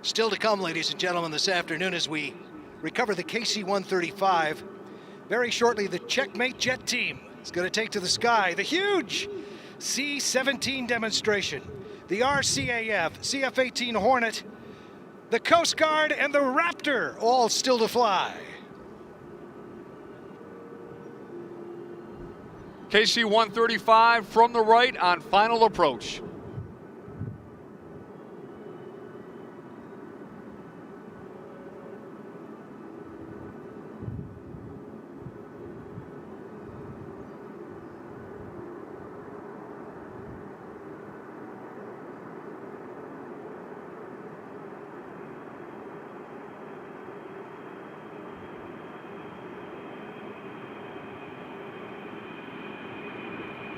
Still to come, ladies and gentlemen, this afternoon as we recover the KC-135. Very shortly, the Checkmate Jet team is going to take to the sky the huge C-17 demonstration, the RCAF, CF-18 Hornet, the Coast Guard, and the Raptor, all still to fly. KC-135 from the right on final approach.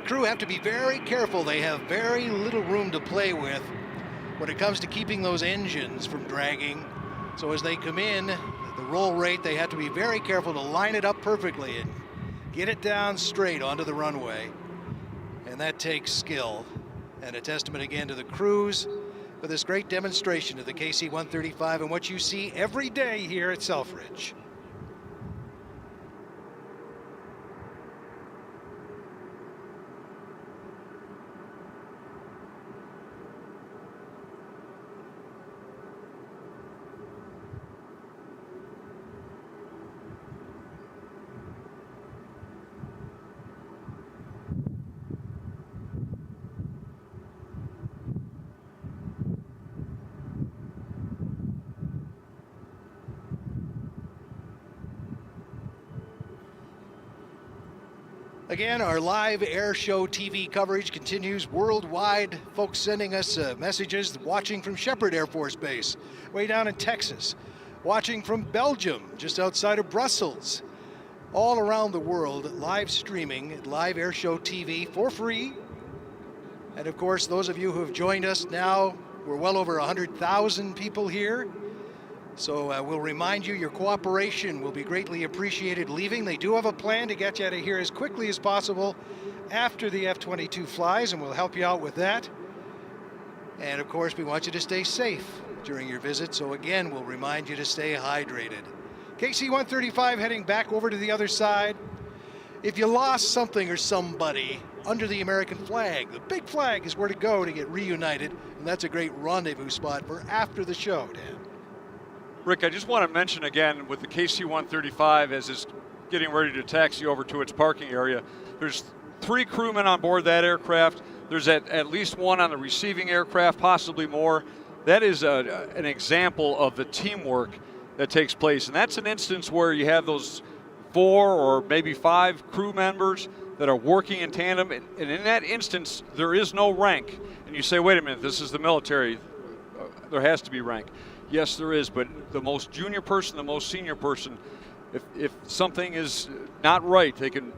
Crew have to be very careful. They have very little room to play with when it comes to keeping those engines from dragging. So as they come in, the roll rate, they have to be very careful to line it up perfectly and get it down straight onto the runway. And that takes skill. And a testament again to the crews for this great demonstration of the KC-135 and what you see every day here at Selfridge. Again, our live air show TV coverage continues worldwide. Folks sending us messages, watching from Shepherd Air Force Base, way down in Texas, watching from Belgium, just outside of Brussels. All around the world, live streaming at Live Air Show TV for free. And of course, those of you who have joined us now, we're well over 100,000 people here. So we'll remind you, your cooperation will be greatly appreciated leaving. They do have a plan to get you out of here as quickly as possible after the F-22 flies, and we'll help you out with that. And of course, we want you to stay safe during your visit. So again, we'll remind you to stay hydrated. KC-135 heading back over to the other side. If you lost something or somebody under the American flag, the big flag is where to go to get reunited, and that's a great rendezvous spot for after the show, Dan. Rick, I just want to mention again with the KC-135 as it's getting ready to taxi over to its parking area, there's 3 crewmen on board that aircraft. There's at least 1 on the receiving aircraft, possibly more. That is an example of the teamwork that takes place. And that's an instance where you have those 4 or maybe 5 crew members that are working in tandem. And in that instance, there is no rank. And you say, wait a minute, this is the military. There has to be rank. Yes, there is, but the most junior person, the most senior person, if something is not right, they can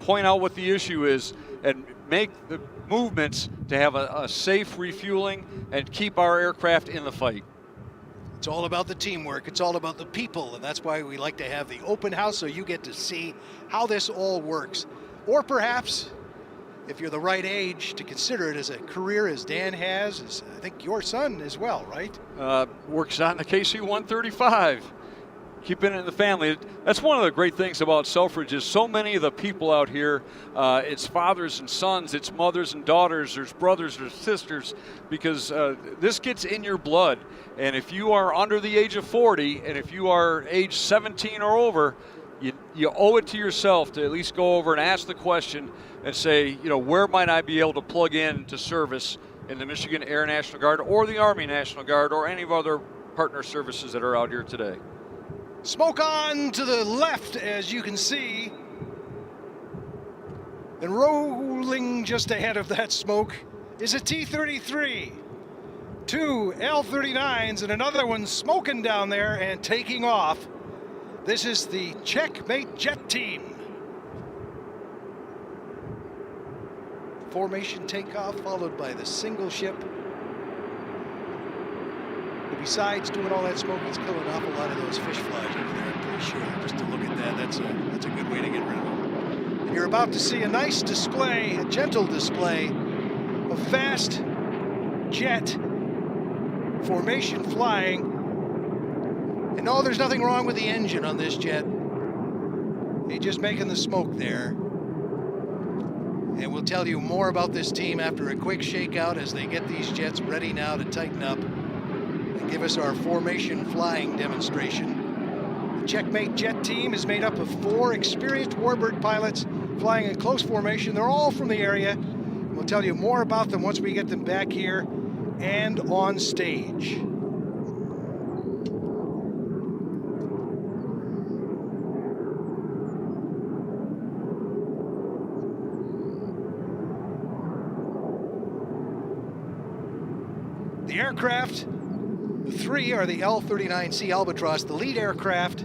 point out what the issue is and make the movements to have a safe refueling and keep our aircraft in the fight. It's all about the teamwork. It's all about the people, and that's why we like to have the open house so you get to see how this all works. Or perhaps, if you're the right age to consider it as a career as Dan has, as I think your son as well, right? Works on the KC-135. Keeping it in the family. That's one of the great things about Selfridge is so many of the people out here, it's fathers and sons, it's mothers and daughters, there's brothers, there's sisters, because this gets in your blood. And if you are under the age of 40 and if you are age 17 or over, you owe it to yourself to at least go over and ask the question and say, you know, where might I be able to plug in to service in the Michigan Air National Guard or the Army National Guard or any of other partner services that are out here today. Smoke on to the left, as you can see. And rolling just ahead of that smoke is a T-33. 2 L-39s and another one smoking down there and taking off. This is the Checkmate jet team. Formation takeoff followed by the single ship. But besides doing all that smoke, it's killing off a lot of those fish flies over there, I'm pretty sure. Just to look at that, that's a good way to get rid of them. And you're about to see a nice display, a gentle display of fast jet formation flying. And no, there's nothing wrong with the engine on this jet. They're just making the smoke there. And we'll tell you more about this team after a quick shakeout as they get these jets ready now to tighten up and give us our formation flying demonstration. The Checkmate jet team is made up of 4 experienced warbird pilots flying in close formation. They're all from the area. And we'll tell you more about them once we get them back here and on stage. The aircraft, the 3 are the L-39C Albatross. The lead aircraft,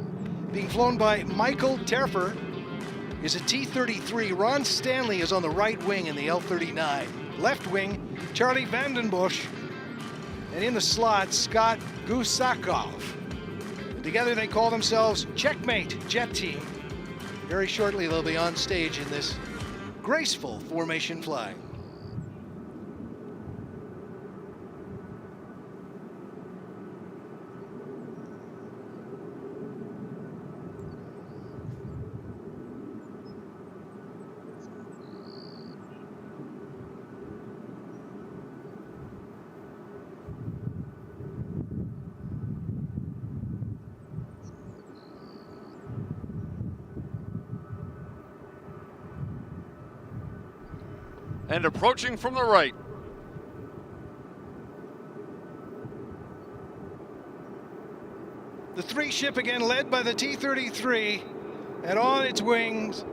being flown by Michael Terfer, is a T-33. Ron Stanley is on the right wing in the L-39. Left wing, Charlie Vandenbush. And in the slot, Scott Gusakov. And together they call themselves Checkmate Jet Team. Very shortly they'll be on stage in this graceful formation flying. And approaching from the right. The 3 ship again led by the T-33 and on its wings,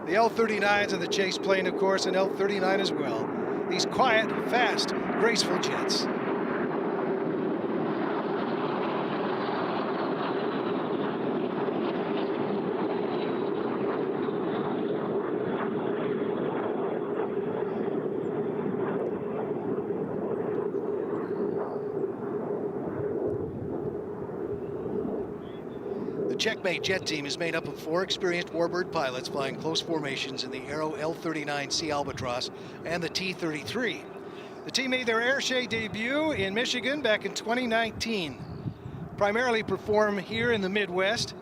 the L-39s and the chase plane, of course, and L-39 as well. These quiet, fast, graceful jets. The Checkmate jet team is made up of 4 experienced warbird pilots flying close formations in the Aero L-39C Albatross and the T-33. The team made their airshow debut in Michigan back in 2019. primarily perform here in the Midwest.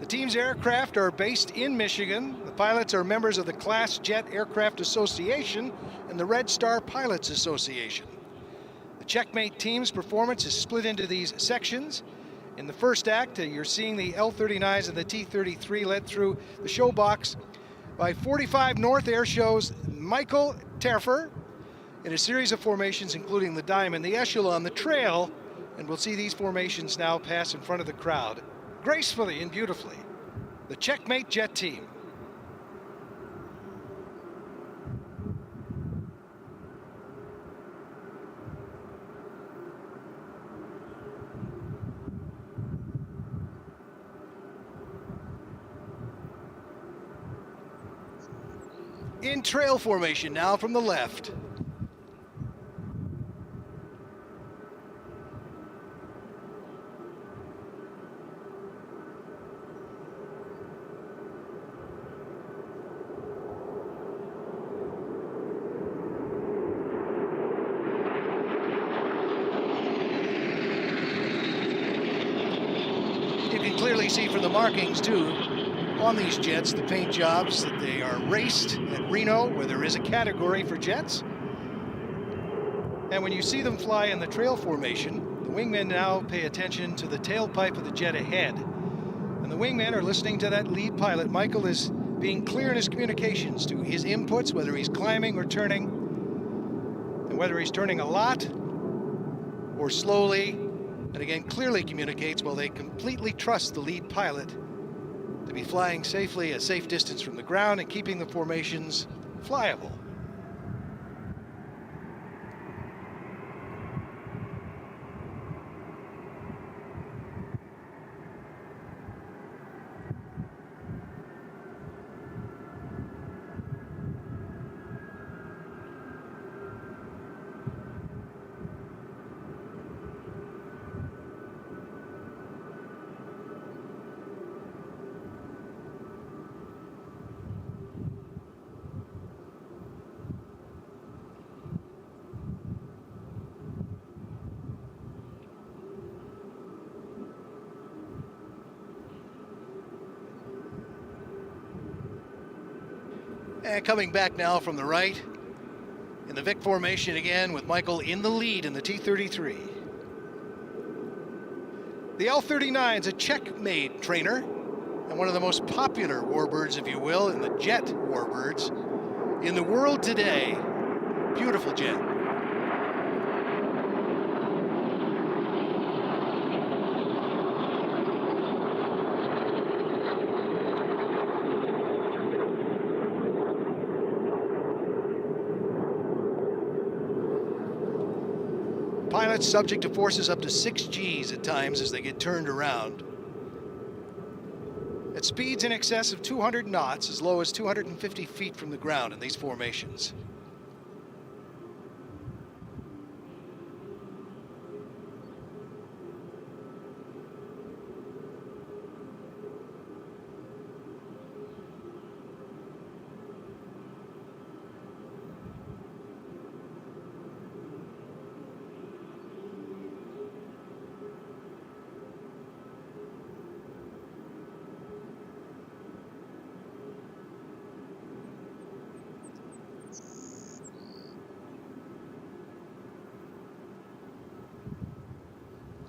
The team's aircraft are based in Michigan. The pilots are members of the Class Jet Aircraft Association and the Red Star Pilots Association. The Checkmate team's performance is split into these sections. In the first act, you're seeing the L-39s and the T-33 led through the show box by 45 North Air Show's Michael Terfer in a series of formations including the Diamond, the Echelon, the Trail, and we'll see these formations now pass in front of the crowd gracefully and beautifully. The Checkmate Jet team. In trail formation now from the left. You can clearly see from the markings too on these jets the paint jobs that they are raced at Reno, where there is a category for jets. And when you see them fly in the trail formation, the wingmen now pay attention to the tailpipe of the jet ahead. And the wingmen are listening to that lead pilot. Michael is being clear in his communications to his inputs, whether he's climbing or turning, and whether he's turning a lot or slowly, and again clearly communicates while they completely trust the lead pilot to be flying safely a safe distance from the ground and keeping the formations flyable. And coming back now from the right, in the Vic formation again with Michael in the lead in the T-33. The L-39 is a Checkmate trainer and one of the most popular warbirds, if you will, in the jet warbirds in the world today. Beautiful jet. Pilots subject to forces up to 6 Gs at times as they get turned around. At speeds in excess of 200 knots, as low as 250 feet from the ground in these formations.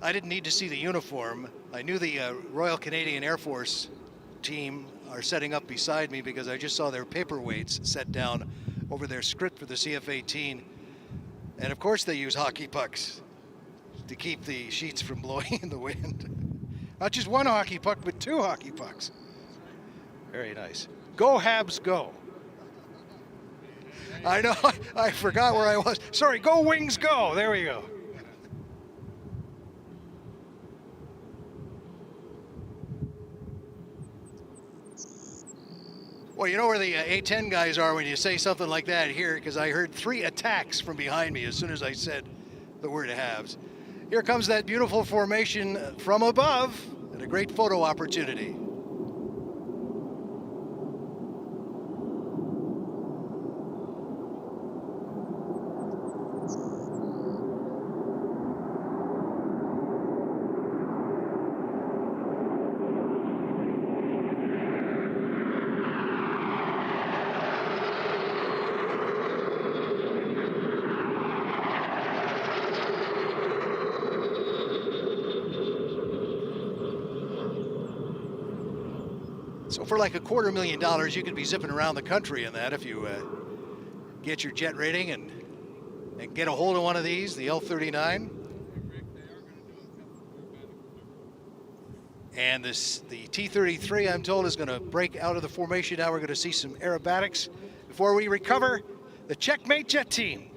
I didn't need to see the uniform. I knew the Royal Canadian Air Force team are setting up beside me because I just saw their paperweights set down over their script for the CF-18. And of course they use hockey pucks to keep the sheets from blowing in the wind. Not just one hockey puck, but 2 hockey pucks. Very nice. Go Habs, go. I know, I forgot where I was. Sorry, go Wings, go. There we go. Well, you know where the A-10 guys are when you say something like that here, because I heard 3 attacks from behind me as soon as I said the word halves. Here comes that beautiful formation from above and a great photo opportunity. So for like $250,000, you could be zipping around the country in that if you get your jet rating and get a hold of one of these, the L39. And the T-33, I'm told, is going to break out of the formation. Now we're going to see some aerobatics before we recover the Checkmate jet team.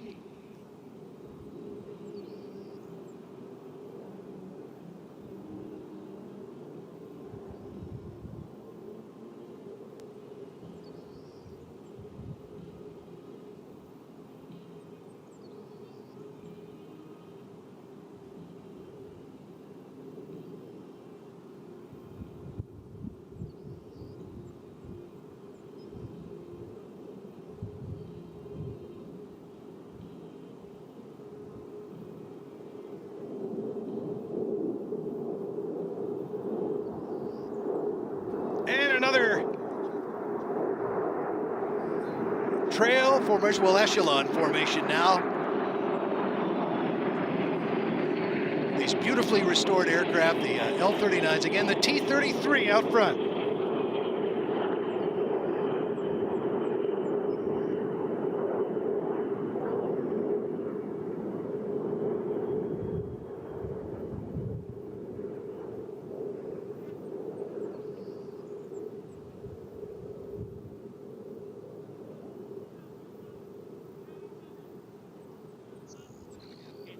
Another trail formation, well, echelon formation now. These beautifully restored aircraft, the L-39s, again, the T-33 out front.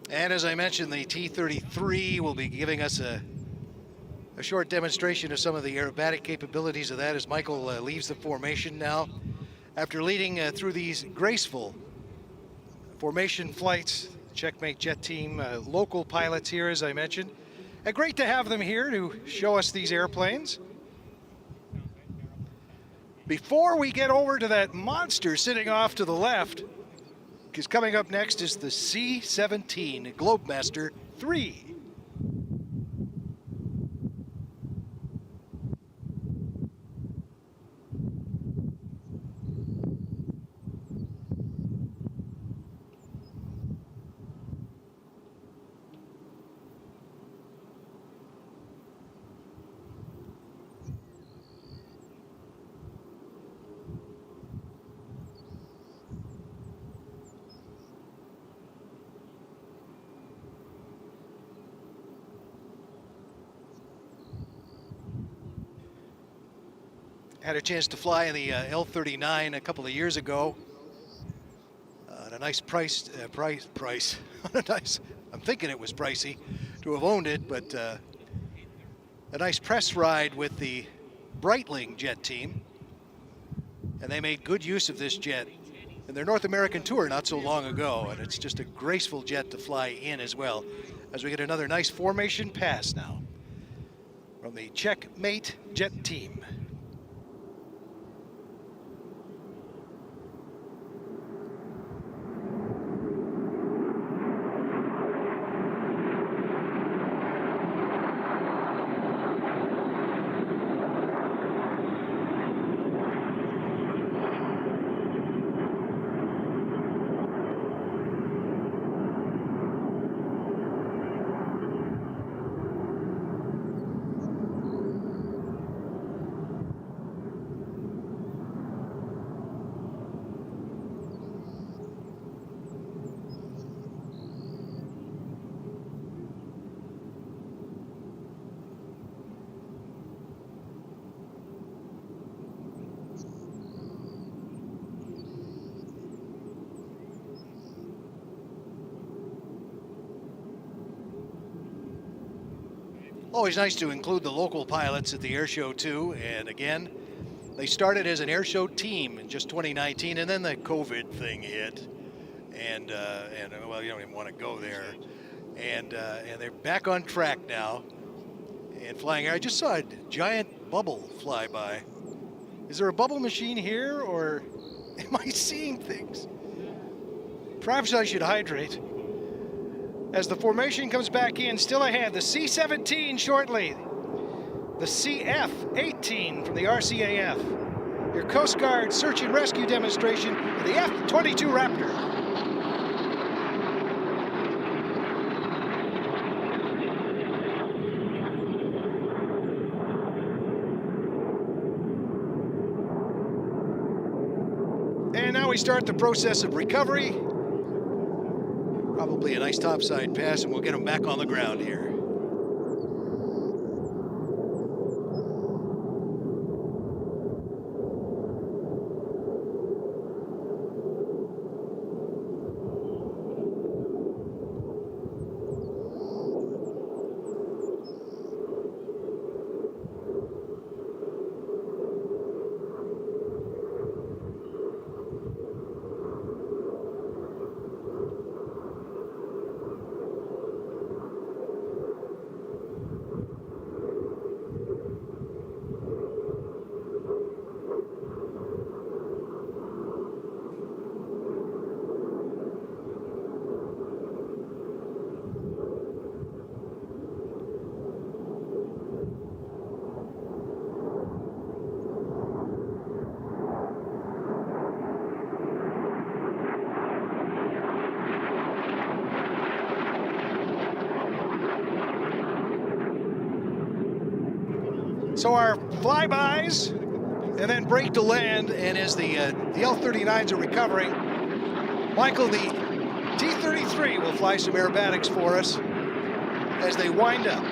And as I mentioned, the T-33 will be giving us a short demonstration of some of the aerobatic capabilities of that as Michael leaves the formation now. After leading through these graceful formation flights, Checkmate jet team, local pilots here, as I mentioned. Great to have them here to show us these airplanes. Before we get over to that monster sitting off to the left, because coming up next is the C-17 Globemaster 3. Had a chance to fly in the L-39 a couple of years ago. A nice price. Nice. I'm thinking it was pricey to have owned it, but a nice press ride with the Breitling jet team. And they made good use of this jet in their North American tour not so long ago. And it's just a graceful jet to fly in as well, as we get another nice formation pass now from the Checkmate jet team. Always nice to include the local pilots at the air show too. And again, they started as an air show team in just 2019, and then the COVID thing hit, and well, you don't even want to go there. And they're back on track now and flying. I just saw a giant bubble fly by. Is there a bubble machine here, or am I seeing things? Perhaps I should hydrate. As the formation comes back in, still ahead, the C-17 shortly, the CF-18 from the RCAF, your Coast Guard search and rescue demonstration, and the F-22 Raptor. we start the process of recovery. Probably a nice topside pass, and we'll get them back on the ground here. So our flybys and then break to land, and as the L-39s are recovering, Michael, the T-33 will fly some aerobatics for us as they wind up.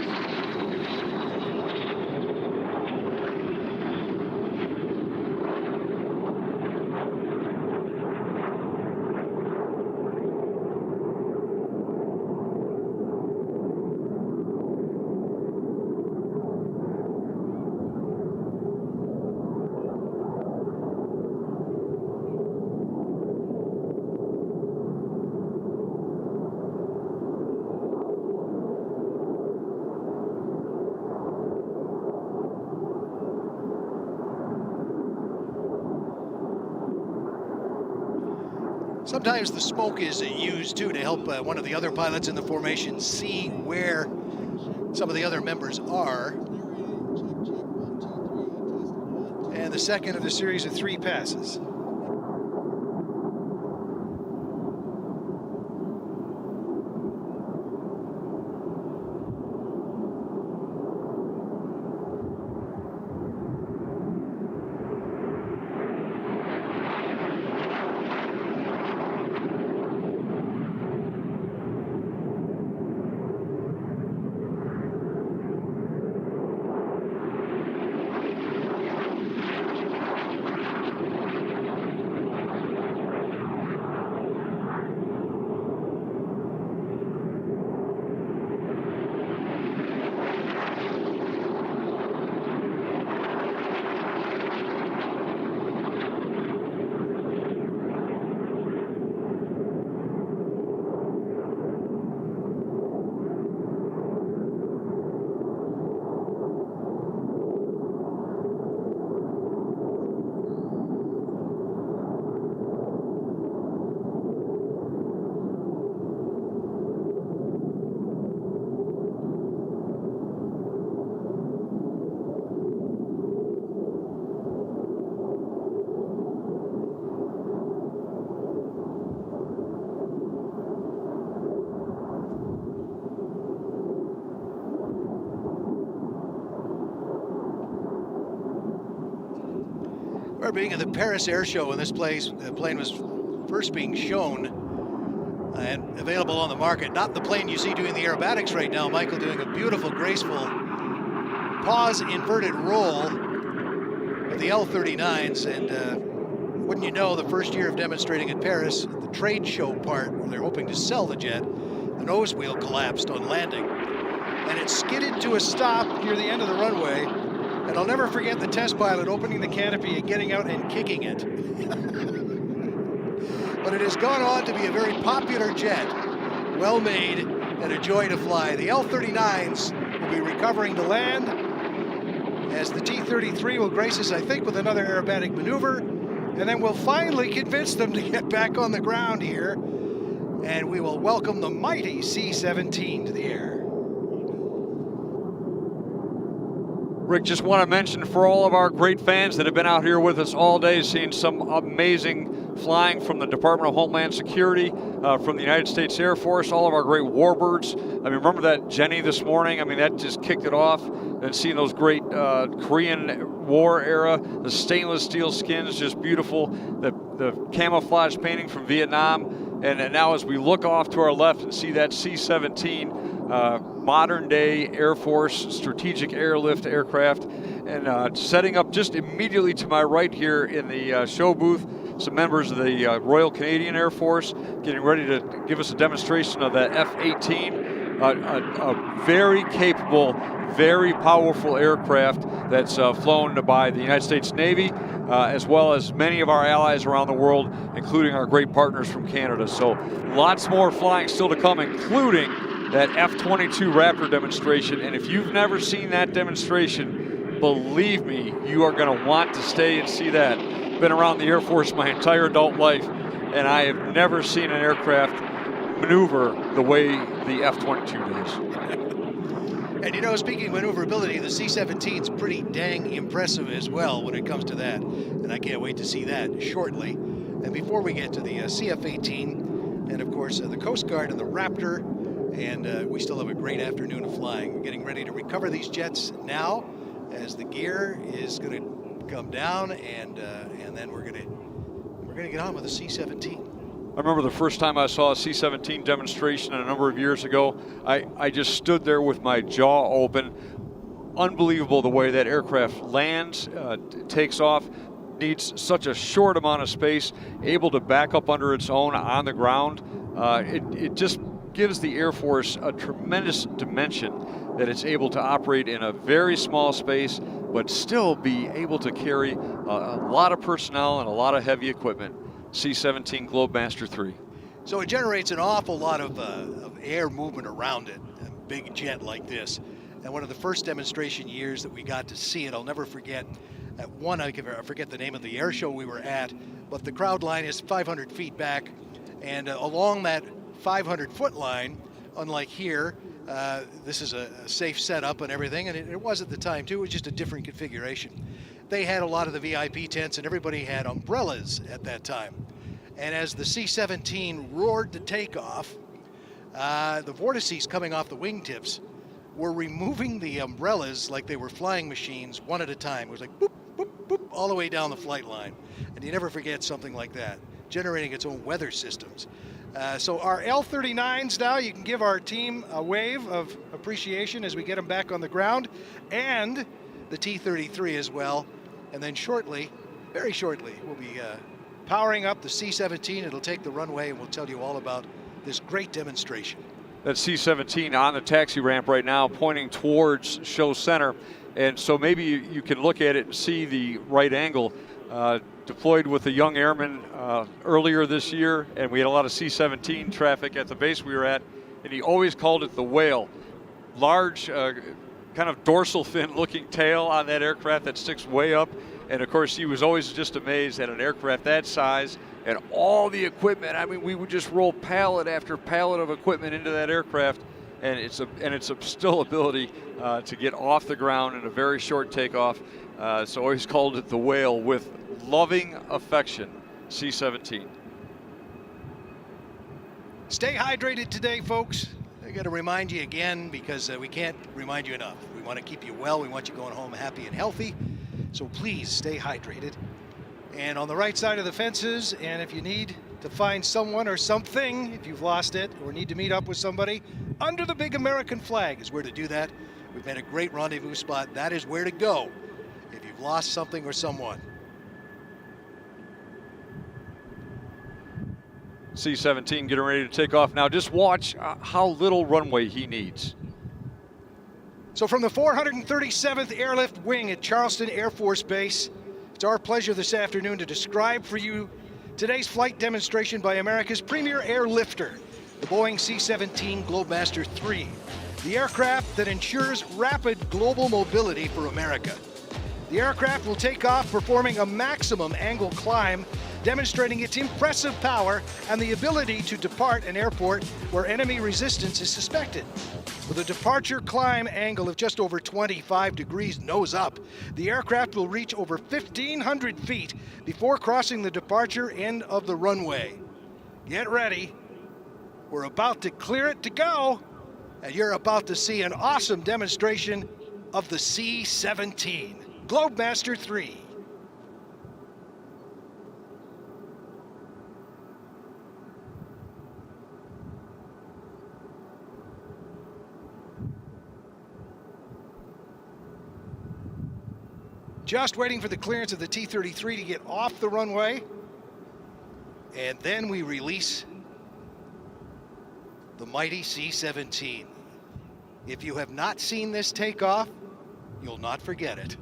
Sometimes the smoke is used too to help one of the other pilots in the formation see where some of the other members are. And the second of the series of 3 passes. Being at the Paris Air Show when this plane was first being shown and available on the market. Not the plane you see doing the aerobatics right now, Michael, doing a beautiful, graceful pause inverted roll with the L-39s. And wouldn't you know, the first year of demonstrating at Paris, the trade show part where they're hoping to sell the jet, the nose wheel collapsed on landing. And it skidded to a stop near the end of the runway. And I'll never forget the test pilot opening the canopy and getting out and kicking it. But it has gone on to be a very popular jet, well made and a joy to fly. The L-39s will be recovering to land as the T-33 will grace us, I think, with another aerobatic maneuver, and then we'll finally convince them to get back on the ground here, and we will welcome the mighty C-17 to the air. Rick, just want to mention for all of our great fans that have been out here with us all day, seeing some amazing flying from the Department of Homeland Security, from the United States Air Force, all of our great warbirds. I mean, remember that Jenny this morning? I mean, that just kicked it off. And seeing those great Korean War era. The stainless steel skins, just beautiful. The camouflage painting from Vietnam. And now as we look off to our left and see that C-17 modern day Air Force strategic airlift aircraft, and setting up just immediately to my right here in the show booth, some members of the Royal Canadian Air Force getting ready to give us a demonstration of that F-18, a very capable, very powerful aircraft that's flown by the United States Navy, as well as many of our allies around the world, including our great partners from Canada. So lots more flying still to come, including that F-22 Raptor demonstration. And if you've never seen that demonstration, believe me, you are going to want to stay and see that. Been around the Air Force my entire adult life, and I have never seen an aircraft maneuver the way the F-22 does. And you know, speaking of maneuverability, the C-17 is pretty dang impressive as well when it comes to that. And I can't wait to see that shortly. And before we get to the CF-18, and of course the Coast Guard and the Raptor, and we still have a great afternoon of flying. We're getting ready to recover these jets now as the gear is going to come down, and then we're gonna get on with the C-17. I remember the first time I saw a C-17 demonstration a number of years ago. I just stood there with my jaw open. Unbelievable the way that aircraft lands, takes off, needs such a short amount of space, able to back up under its own on the ground. It just gives the Air Force a tremendous dimension that it's able to operate in a very small space, but still be able to carry a lot of personnel and a lot of heavy equipment. C-17 Globemaster III. So it generates an awful lot of air movement around it, a big jet like this. And one of the first demonstration years that we got to see it, I'll never forget, at one, I forget the name of the air show we were at, but the crowd line is 500 feet back, and along that 500-foot line, unlike here, this is a safe setup and everything, and it was at the time too. It was just a different configuration. They had a lot of the VIP tents, and everybody had umbrellas at that time. And as the C-17 roared to takeoff, the vortices coming off the wingtips were removing the umbrellas like they were flying machines one at a time. It was like boop, boop, boop, all the way down the flight line. And you never forget something like that, generating its own weather systems. So our L-39s now, you can give our team a wave of appreciation as we get them back on the ground, and the T-33 as well. And then shortly, very shortly, we'll be powering up the C-17. It'll take the runway, and we'll tell you all about this great demonstration. That C-17 on the taxi ramp right now, pointing towards show center. And so maybe you can look at it and see the right angle. Deployed with a young airman earlier this year, and we had a lot of C-17 traffic at the base we were at, and he always called it the whale. Large, kind of dorsal fin looking tail on that aircraft that sticks way up, and of course he was always just amazed at an aircraft that size and all the equipment. I mean, we would just roll pallet after pallet of equipment into that aircraft, and its still ability to get off the ground in a very short takeoff. So always called it the whale with loving affection, C-17. Stay hydrated today, folks. I got to remind you again, because we can't remind you enough. We want to keep you well. We want you going home happy and healthy. So please stay hydrated. And on the right side of the fences, and if you need to find someone or something, if you've lost it or need to meet up with somebody, under the big American flag is where to do that. We've made a great rendezvous spot. That is where to go if you've lost something or someone. C-17 getting ready to take off now. Just watch how little runway he needs. So from the 437th Airlift Wing at Charleston Air Force Base, it's our pleasure this afternoon to describe for you today's flight demonstration by America's premier airlifter, the Boeing C-17 Globemaster III, the aircraft that ensures rapid global mobility for America. The aircraft will take off performing a maximum angle climb, demonstrating its impressive power and the ability to depart an airport where enemy resistance is suspected. With a departure climb angle of just over 25 degrees nose up, the aircraft will reach over 1,500 feet before crossing the departure end of the runway. Get ready. We're about to clear it to go, and you're about to see an awesome demonstration of the C-17, Globemaster 3. Just waiting for the clearance of the T-33 to get off the runway. And then we release the mighty C-17. If you have not seen this takeoff, you'll not forget it.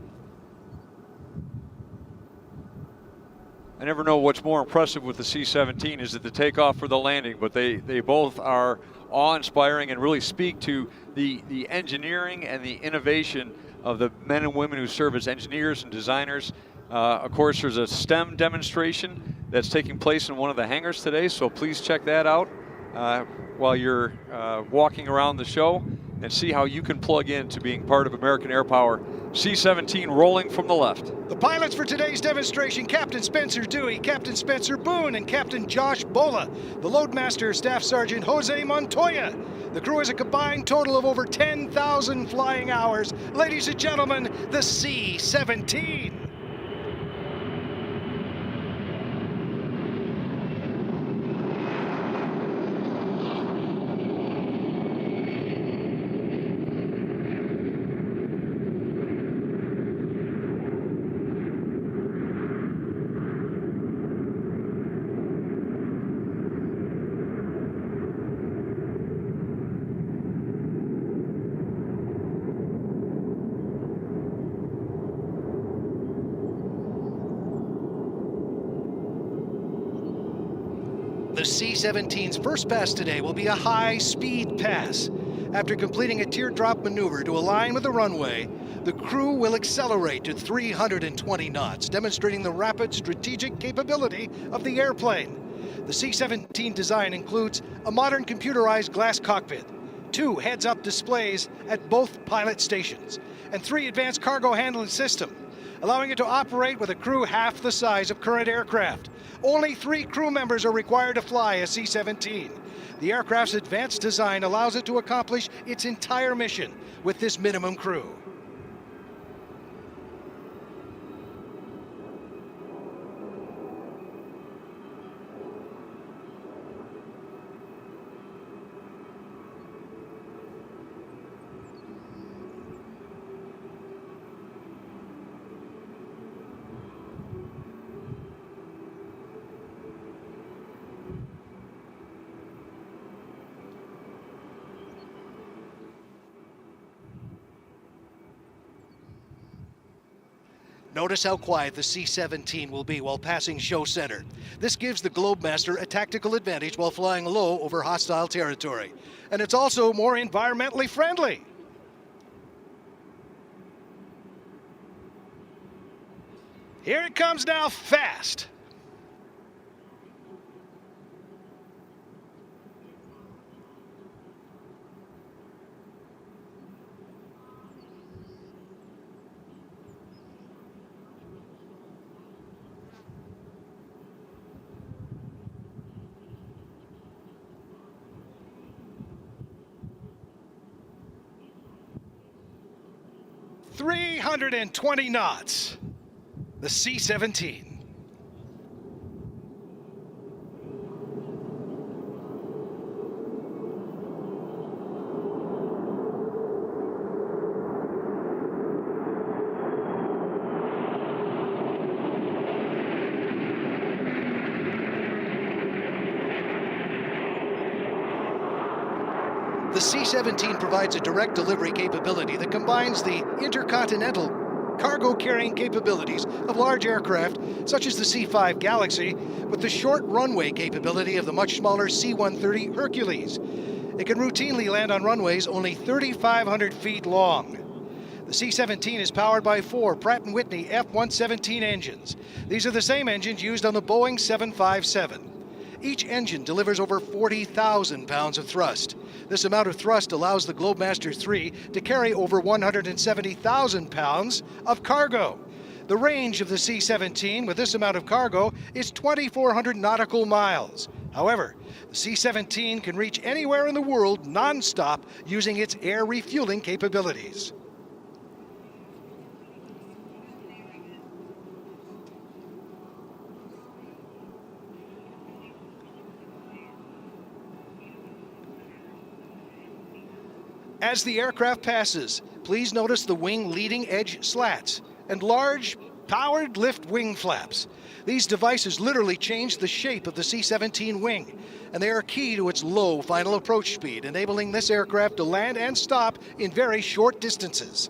I never know what's more impressive with the C-17, is it the takeoff or the landing, but they both are awe-inspiring and really speak to the engineering and the innovation of the men and women who serve as engineers and designers. Of course, there's a STEM demonstration that's taking place in one of the hangars today, so please check that out while you're walking around the show and see how you can plug in to being part of American Air Power. C-17 rolling from the left. The pilots for today's demonstration, Captain Spencer Dewey, Captain Spencer Boone, and Captain Josh Bola. The Loadmaster, Staff Sergeant Jose Montoya. The crew has a combined total of over 10,000 flying hours. Ladies and gentlemen, the C-17. The C-17's first pass today will be a high-speed pass. After completing a teardrop maneuver to align with the runway, the crew will accelerate to 320 knots, demonstrating the rapid strategic capability of the airplane. The C-17 design includes a modern computerized glass cockpit, 2 heads-up displays at both pilot stations, and 3 advanced cargo handling systems, allowing it to operate with a crew half the size of current aircraft. Only 3 crew members are required to fly a C-17. The aircraft's advanced design allows it to accomplish its entire mission with this minimum crew. Notice how quiet the C-17 will be while passing show center. This gives the Globemaster a tactical advantage while flying low over hostile territory. And it's also more environmentally friendly. Here it comes now, fast. "320 knots, the C-17. The C-17 provides a direct delivery capability that combines the intercontinental cargo carrying capabilities of large aircraft such as the C-5 Galaxy with the short runway capability of the much smaller C-130 Hercules. It can routinely land on runways only 3,500 feet long. The C-17 is powered by 4 Pratt & Whitney F-117 engines. These are the same engines used on the Boeing 757. Each engine delivers over 40,000 pounds of thrust. This amount of thrust allows the Globemaster 3 to carry over 170,000 pounds of cargo. The range of the C-17 with this amount of cargo is 2,400 nautical miles. However, the C-17 can reach anywhere in the world non-stop using its air refueling capabilities. As the aircraft passes, please notice the wing leading edge slats and large powered lift wing flaps. These devices literally change the shape of the C-17 wing, and they are key to its low final approach speed, enabling this aircraft to land and stop in very short distances.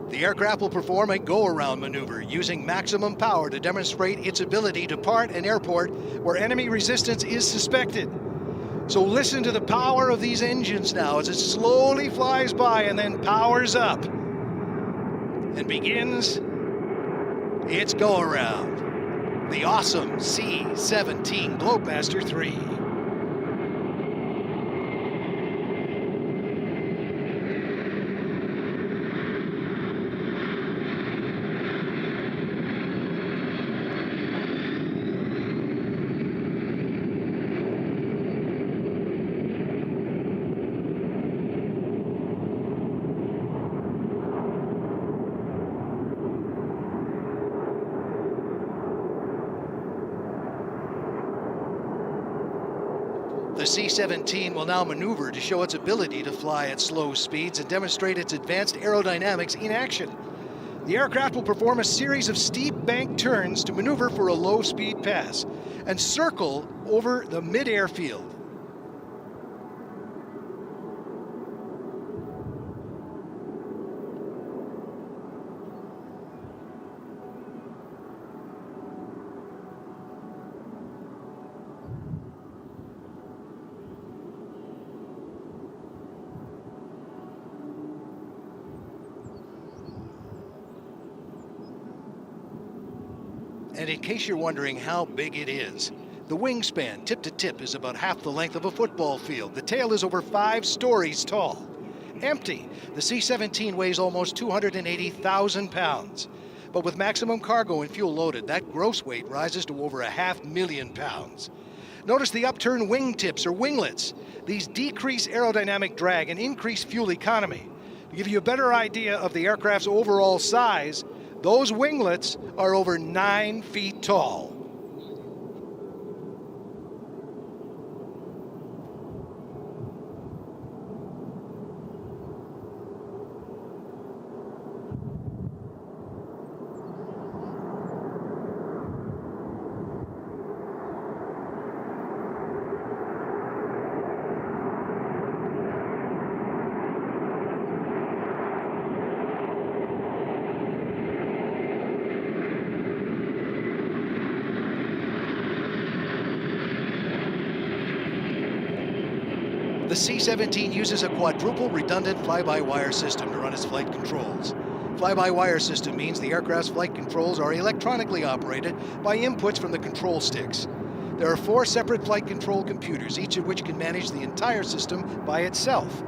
The aircraft will perform a go-around maneuver using maximum power to demonstrate its ability to part an airport where enemy resistance is suspected. So listen to the power of these engines now as it slowly flies by and then powers up and begins its go-around. The awesome C-17 Globemaster 3. The C-17 will now maneuver to show its ability to fly at slow speeds and demonstrate its advanced aerodynamics in action. The aircraft will perform a series of steep bank turns to maneuver for a low-speed pass and circle over the mid-air field. And in case you're wondering how big it is, the wingspan tip to tip is about half the length of a football field. The tail is over 5 stories tall. Empty, the C-17 weighs almost 280,000 pounds. But with maximum cargo and fuel loaded, that gross weight rises to over 500,000 pounds. Notice the upturned wingtips or winglets. These decrease aerodynamic drag and increase fuel economy. To give you a better idea of the aircraft's overall size, those winglets are over 9 feet tall. The C-17 uses a quadruple redundant fly-by-wire system to run its flight controls. Fly-by-wire system means the aircraft's flight controls are electronically operated by inputs from the control sticks. There are 4 separate flight control computers, each of which can manage the entire system by itself.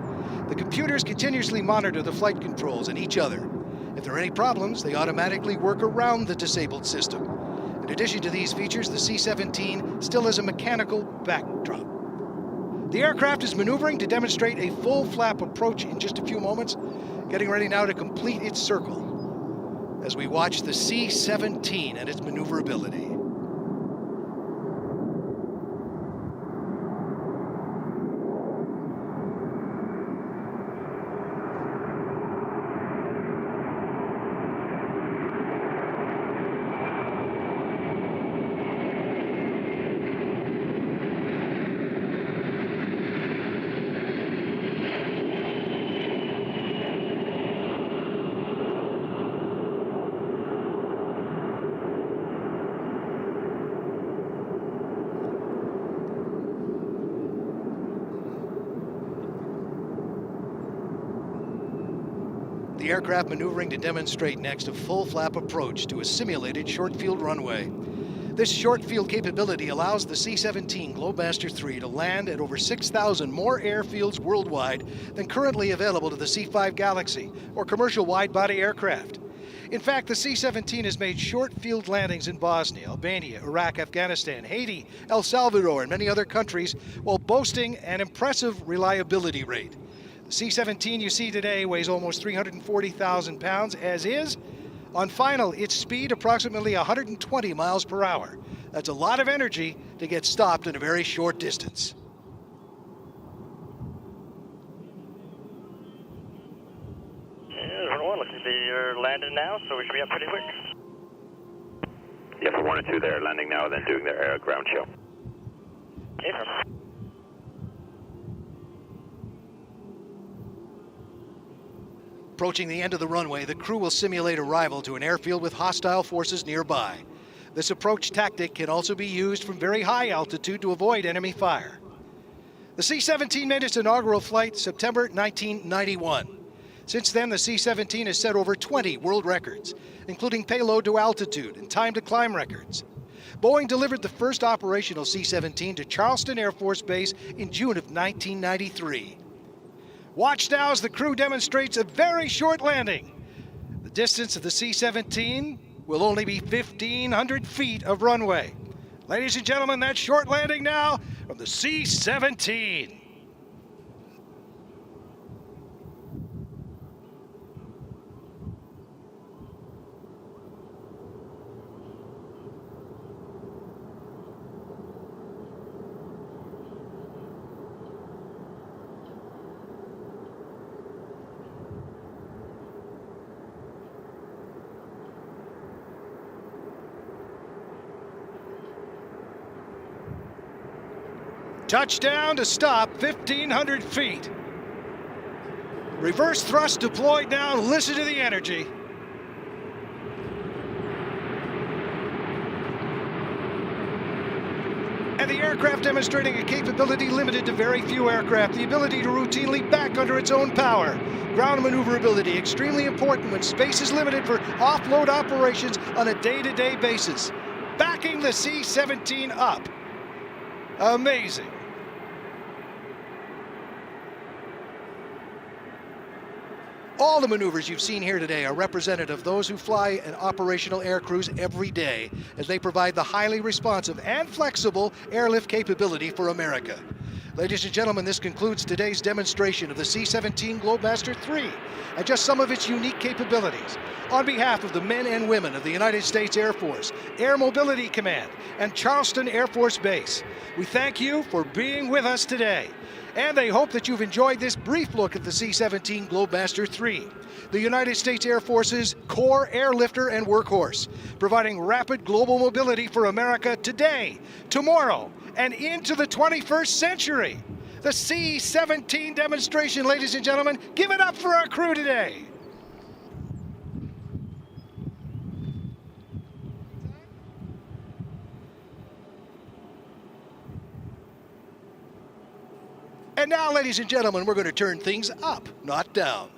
The computers continuously monitor the flight controls and each other. If there are any problems, they automatically work around the disabled system. In addition to these features, the C-17 still has a mechanical backdrop. The aircraft is maneuvering to demonstrate a full flap approach in just a few moments, getting ready now to complete its circle as we watch the C-17 and its maneuverability. The aircraft maneuvering to demonstrate next a full flap approach to a simulated short field runway. This short field capability allows the C-17 Globemaster 3 to land at over 6,000 more airfields worldwide than currently available to the C-5 Galaxy or commercial wide-body aircraft. In fact, the C-17 has made short field landings in Bosnia, Albania, Iraq, Afghanistan, Haiti, El Salvador, and many other countries, while boasting an impressive reliability rate. The C-17 you see today weighs almost 340,000 pounds, as is, on final, its speed approximately 120 miles per hour. That's a lot of energy to get stopped in a very short distance. Looks like you're landing now, so we should be up pretty quick. Yeah, for 1 and 2 there, landing now, then doing their ground show. Okay, sir. Approaching the end of the runway, the crew will simulate arrival to an airfield with hostile forces nearby. This approach tactic can also be used from very high altitude to avoid enemy fire. The C-17 made its inaugural flight September 1991. Since then, the C-17 has set over 20 world records, including payload to altitude and time to climb records. Boeing delivered the first operational C-17 to Charleston Air Force Base in June of 1993. Watch now as the crew demonstrates a very short landing. The distance of the C-17 will only be 1,500 feet of runway. Ladies and gentlemen, that short landing now from the C-17. Touchdown to stop, 1,500 feet. Reverse thrust deployed now. Listen to the energy. And the aircraft demonstrating a capability limited to very few aircraft, the ability to routinely back under its own power. Ground maneuverability, extremely important when space is limited for offload operations on a day-to-day basis. Backing the C-17 up. Amazing. All the maneuvers you've seen here today are representative of those who fly an operational air crews every day, as they provide the highly responsive and flexible airlift capability for America. Ladies and gentlemen, this concludes today's demonstration of the C-17 Globemaster III and just some of its unique capabilities. On behalf of the men and women of the United States Air Force, Air Mobility Command, and Charleston Air Force Base, we thank you for being with us today. And they hope that you've enjoyed this brief look at the C-17 Globemaster III, the United States Air Force's core airlifter and workhorse, providing rapid global mobility for America today, tomorrow, and into the 21st century. The C-17 demonstration, ladies and gentlemen. Give it up for our crew today. And now, ladies and gentlemen, we're going to turn things up, not down.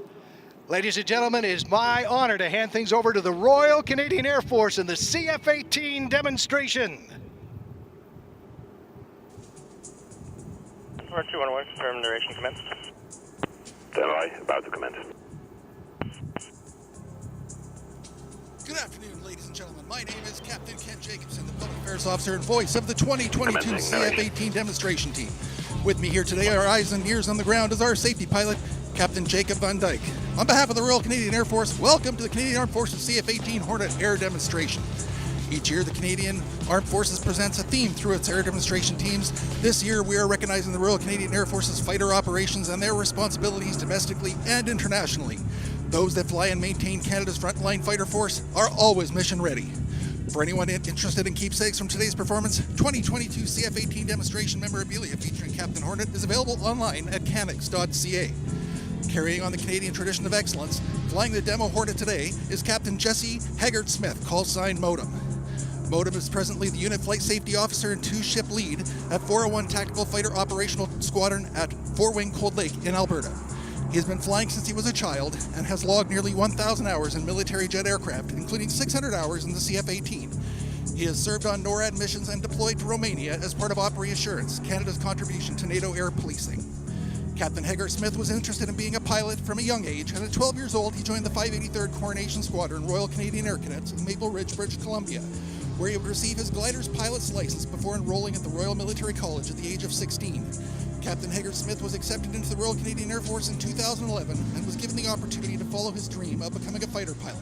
Ladies and gentlemen, it is my honor to hand things over to the Royal Canadian Air Force in the CF-18 demonstration. Number 211, confirm duration commenced. Stand by, about to commence. Good afternoon, ladies and gentlemen. My name is Captain Ken Jacobson, the Public Affairs Officer and voice of the 2022 CF-18 demonstration team. With me here today, our eyes and ears on the ground, is our safety pilot, Captain Jacob Van Dyke. On behalf of the Royal Canadian Air Force, welcome to the Canadian Armed Forces CF-18 Hornet Air Demonstration. Each year, the Canadian Armed Forces presents a theme through its air demonstration teams. This year, we are recognizing the Royal Canadian Air Force's fighter operations and their responsibilities domestically and internationally. Those that fly and maintain Canada's frontline fighter force are always mission ready. For anyone interested in keepsakes from today's performance, 2022 CF-18 demonstration memorabilia featuring Captain Hornet is available online at canix.ca. Carrying on the Canadian tradition of excellence, flying the demo Hornet today is Captain Jesse Haggard-Smith, call sign Modem. Modem is presently the Unit Flight Safety Officer and 2-ship lead at 401 Tactical Fighter Operational Squadron at Fort Wayne Cold Lake in Alberta. He has been flying since he was a child and has logged nearly 1,000 hours in military jet aircraft, including 600 hours in the CF-18. He has served on NORAD missions and deployed to Romania as part of Opera Assurance, Canada's contribution to NATO air policing. Captain Haggart Smith was interested in being a pilot from a young age, and at 12 years old, he joined the 583rd Coronation Squadron Royal Canadian Air Cadets in Maple Ridge, British Columbia, where he would receive his glider's pilot's license before enrolling at the Royal Military College at the age of 16. Captain Haggart Smith was accepted into the Royal Canadian Air Force in 2011 and was given the opportunity to follow his dream of becoming a fighter pilot.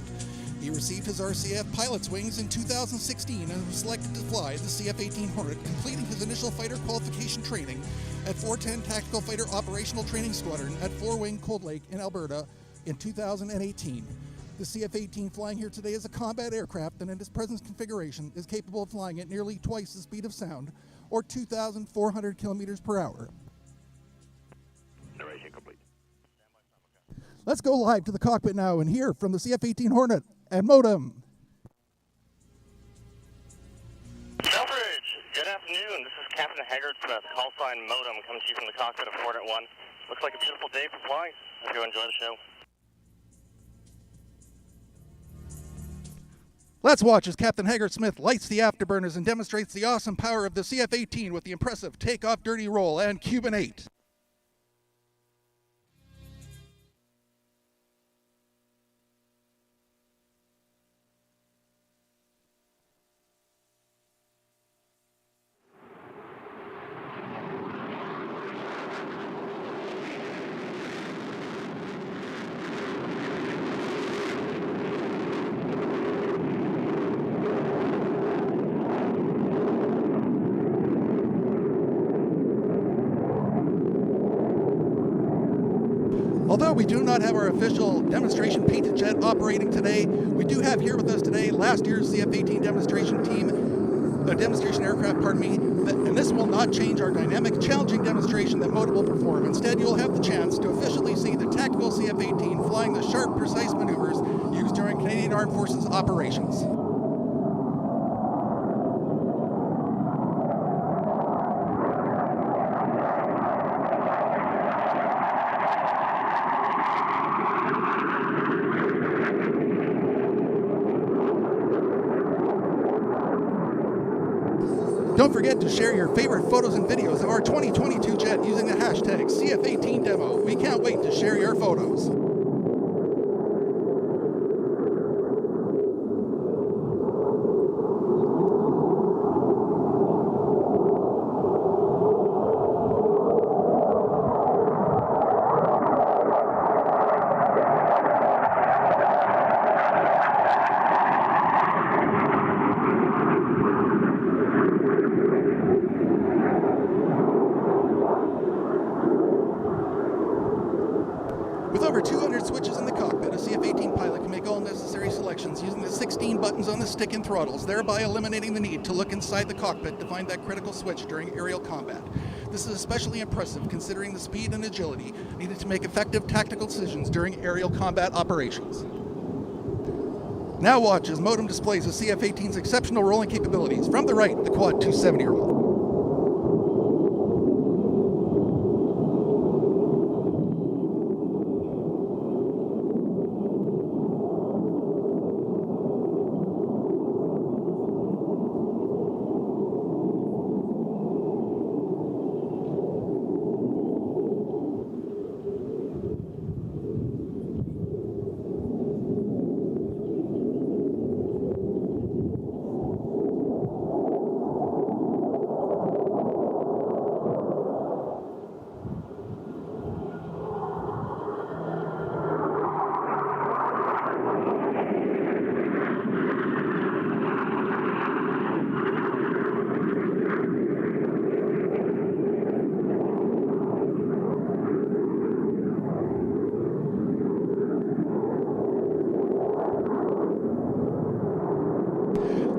He received his RCF pilot's wings in 2016 and was selected to fly the CF-18 Hornet, completing his initial fighter qualification training at 410 Tactical Fighter Operational Training Squadron at 4-Wing Cold Lake in Alberta in 2018. The CF-18 flying here today is a combat aircraft and in its present configuration is capable of flying at nearly twice the speed of sound, or 2,400 kilometers per hour. Narration complete. Let's go live to the cockpit now and hear from the CF-18 Hornet and modem. Selfridge, good afternoon. This is Captain Haggart Smith. Call sign modem comes to you from the cockpit of Hornet 1. Looks like a beautiful day for flying. Hope you enjoy the show. Let's watch as Captain Haggart Smith lights the afterburners and demonstrates the awesome power of the CF-18 with the impressive takeoff dirty roll and Cuban 8. Although we do not have our official demonstration painted jet operating today, we do have here with us today last year's CF-18 demonstration aircraft, and this will not change our dynamic, challenging demonstration that Moda will perform. Instead, you'll have the chance to officially see the tactical CF-18 flying the sharp, precise maneuvers used during Canadian Armed Forces operations. Don't forget to share your favorite photos and videos of our 2022 jet using the hashtag CF18Demo. We can't wait to share your photos. With over 200 switches in the cockpit, a CF-18 pilot can make all necessary selections using the 16 buttons on the stick and throttles, thereby eliminating the need to look inside the cockpit to find that critical switch during aerial combat. This is especially impressive considering the speed and agility needed to make effective tactical decisions during aerial combat operations. Now watch as modem displays the CF-18's exceptional rolling capabilities. From the right, the Quad 270 roll.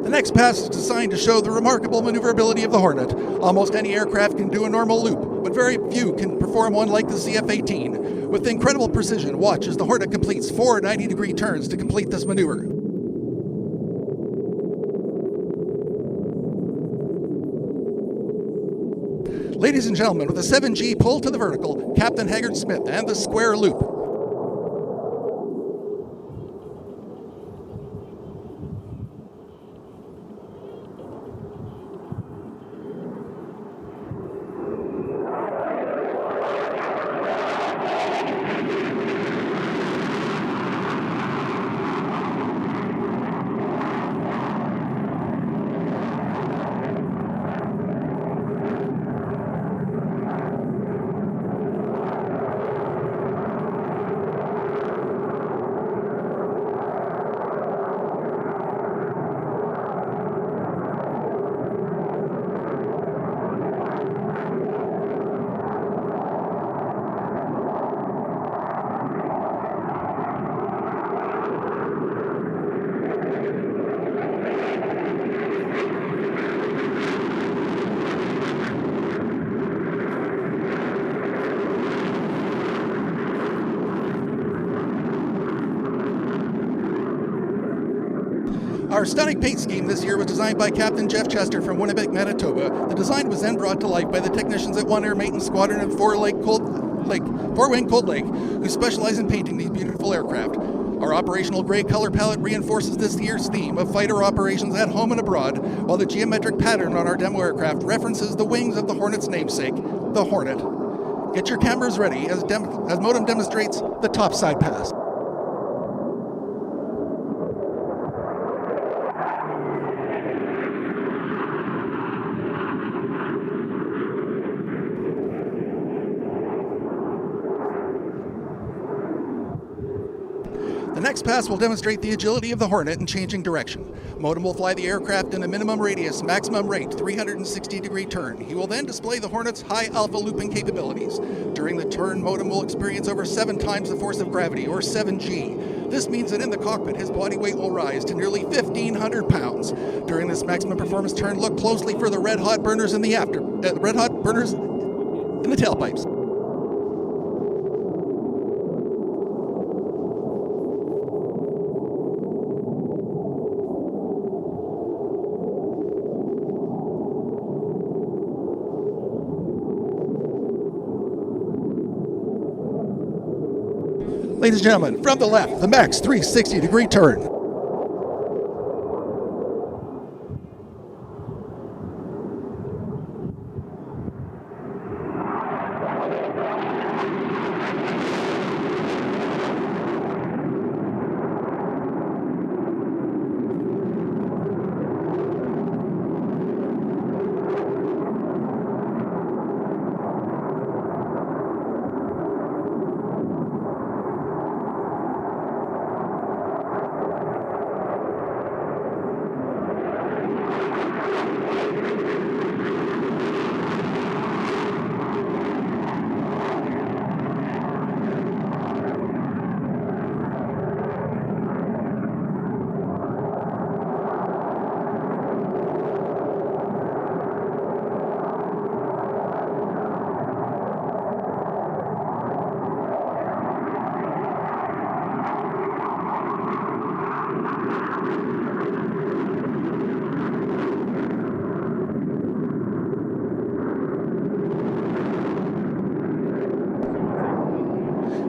The next pass is designed to show the remarkable maneuverability of the Hornet. Almost any aircraft can do a normal loop, but very few can perform one like the CF-18. With incredible precision, watch as the Hornet completes 4 90-degree turns to complete this maneuver. Ladies and gentlemen, with a 7G pull to the vertical, Captain Haggart Smith and the square loop. Our stunning paint scheme this year was designed by Captain Jeff Chester from Winnipeg, Manitoba. The design was then brought to life by the technicians at 1 Air Maintenance Squadron and 4 Wing Cold Lake, who specialize in painting these beautiful aircraft. Our operational gray color palette reinforces this year's theme of fighter operations at home and abroad, while the geometric pattern on our demo aircraft references the wings of the Hornet's namesake, the Hornet. Get your cameras ready as Modem demonstrates the topside pass. The next pass will demonstrate the agility of the Hornet in changing direction. Modem will fly the aircraft in a minimum radius, maximum rate, 360-degree turn. He will then display the Hornet's high alpha looping capabilities. During the turn, Modem will experience over 7 times the force of gravity, or 7G. This means that in the cockpit, his body weight will rise to nearly 1,500 pounds. During this maximum performance turn, look closely for the red hot burners in the tailpipes. Ladies and gentlemen, from the left, the max 360-degree turn.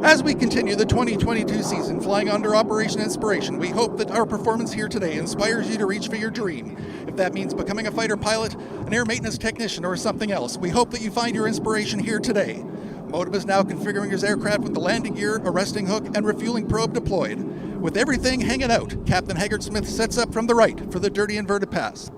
As we continue the 2022 season flying under Operation Inspiration, we hope that our performance here today inspires you to reach for your dream. If that means becoming a fighter pilot, an air maintenance technician, or something else, we hope that you find your inspiration here today. Modem is now configuring his aircraft with the landing gear, arresting hook, and refueling probe deployed. With everything hanging out, Captain Haggard Smith sets up from the right for the dirty inverted pass.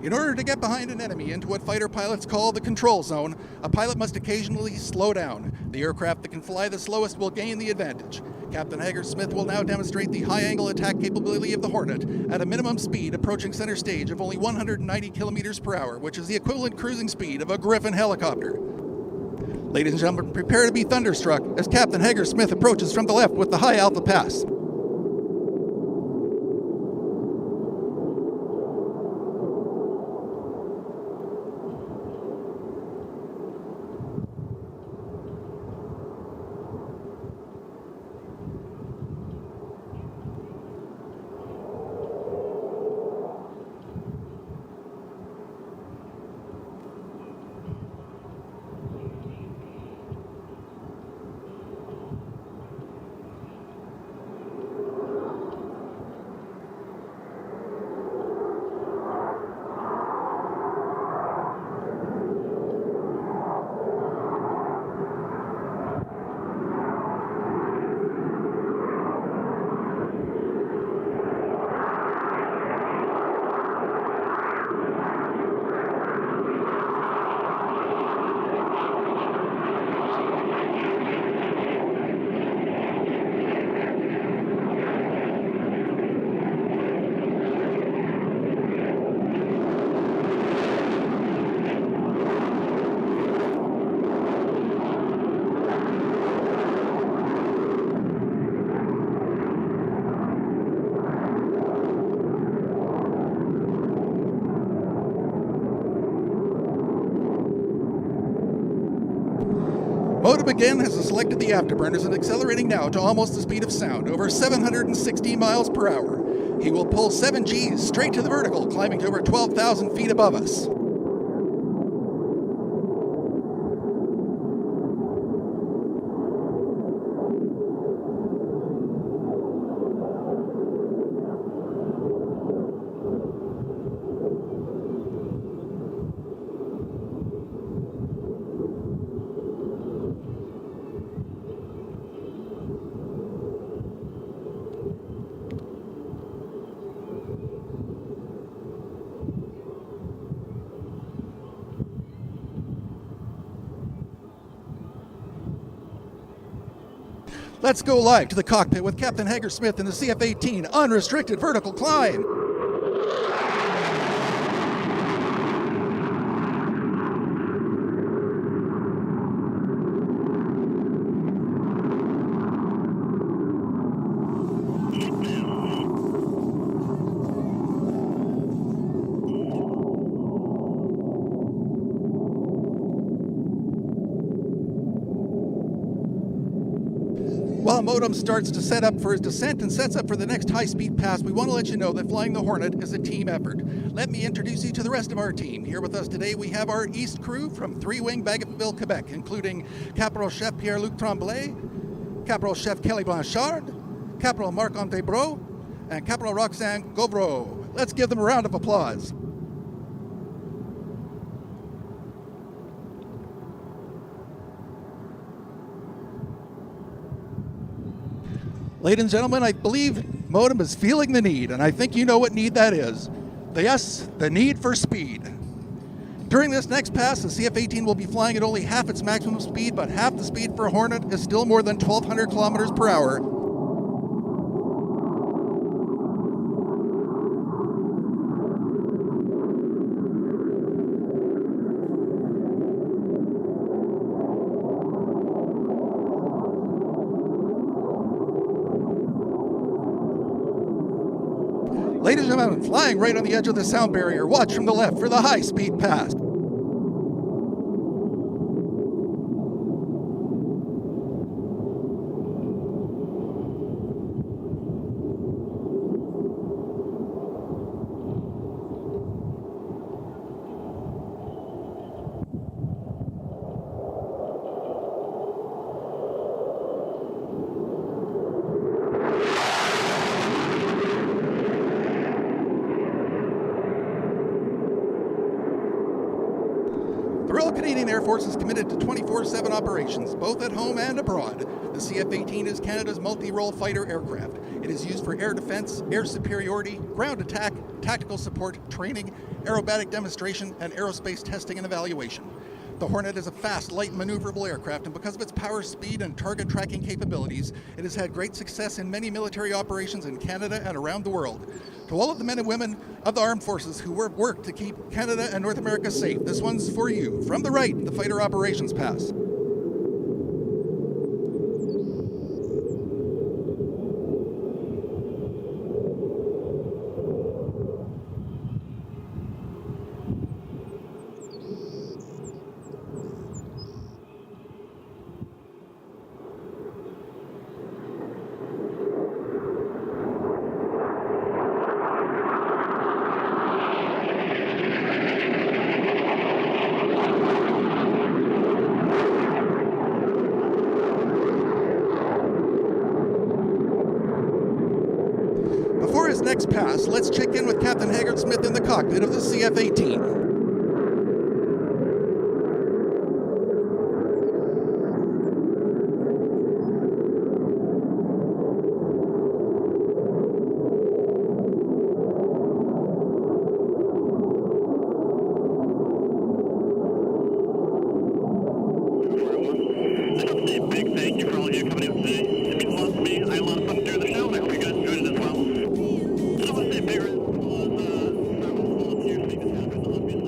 In order to get behind an enemy into what fighter pilots call the control zone, a pilot must occasionally slow down. The aircraft that can fly the slowest will gain the advantage. Captain Haggard Smith will now demonstrate the high-angle attack capability of the Hornet at a minimum speed approaching center stage of only 190 kilometers per hour, which is the equivalent cruising speed of a Griffin helicopter. Ladies and gentlemen, prepare to be thunderstruck as Captain Haggard Smith approaches from the left with the high alpha pass. Modem again has selected the afterburners and accelerating now to almost the speed of sound, over 760 miles per hour. He will pull 7 Gs straight to the vertical, climbing to over 12,000 feet above us. Let's go live to the cockpit with Captain Hager-Smith in the CF-18 unrestricted vertical climb. While Modem starts to set up for his descent and sets up for the next high-speed pass, we want to let you know that flying the Hornet is a team effort. Let me introduce you to the rest of our team. Here with us today, we have our East crew from 3-Wing Bagotville, Quebec, including Caporal Chef Pierre-Luc Tremblay, Caporal Chef Kelly Blanchard, Caporal Marc-André Bro, and Caporal Roxanne Govreau. Let's give them a round of applause. Ladies and gentlemen, I believe Modem is feeling the need, and I think you know what need that is. Yes, the need for speed. During this next pass, the CF-18 will be flying at only half its maximum speed, but half the speed for a Hornet is still more than 1,200 kilometers per hour. Ladies and gentlemen, flying right on the edge of the sound barrier, watch from the left for the high-speed pass. The Royal Canadian Air Force is committed to 24/7 operations, both at home and abroad. The CF-18 is Canada's multi-role fighter aircraft. It is used for air defense, air superiority, ground attack, tactical support, training, aerobatic demonstration, and aerospace testing and evaluation. The Hornet is a fast, light, maneuverable aircraft, and because of its power, speed, and target tracking capabilities, it has had great success in many military operations in Canada and around the world. To all of the men and women of the armed forces who work to keep Canada and North America safe, this one's for you. From the right, the Fighter Operations Pass. Before his next pass, let's check in with Captain Hager-Smith in the cockpit of the CF-18. Big thank you for all of you coming in today. It means a lot to me. I had a lot of fun doing the show, and I hope you guys enjoyed it as well. I just want to say a big round of applause for all of you to make this happen.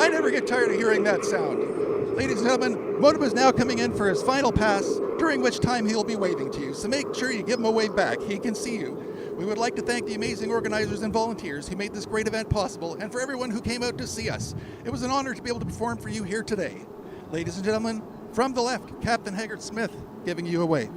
I never get tired of hearing that sound. Ladies and gentlemen, Modem is now coming in for his final pass, during which time he'll be waving to you. So make sure you give him a wave back. He can see you. We would like to thank the amazing organizers and volunteers who made this great event possible, and for everyone who came out to see us. It was an honor to be able to perform for you here today. Ladies and gentlemen, from the left, Captain Haggard Smith giving you a wave.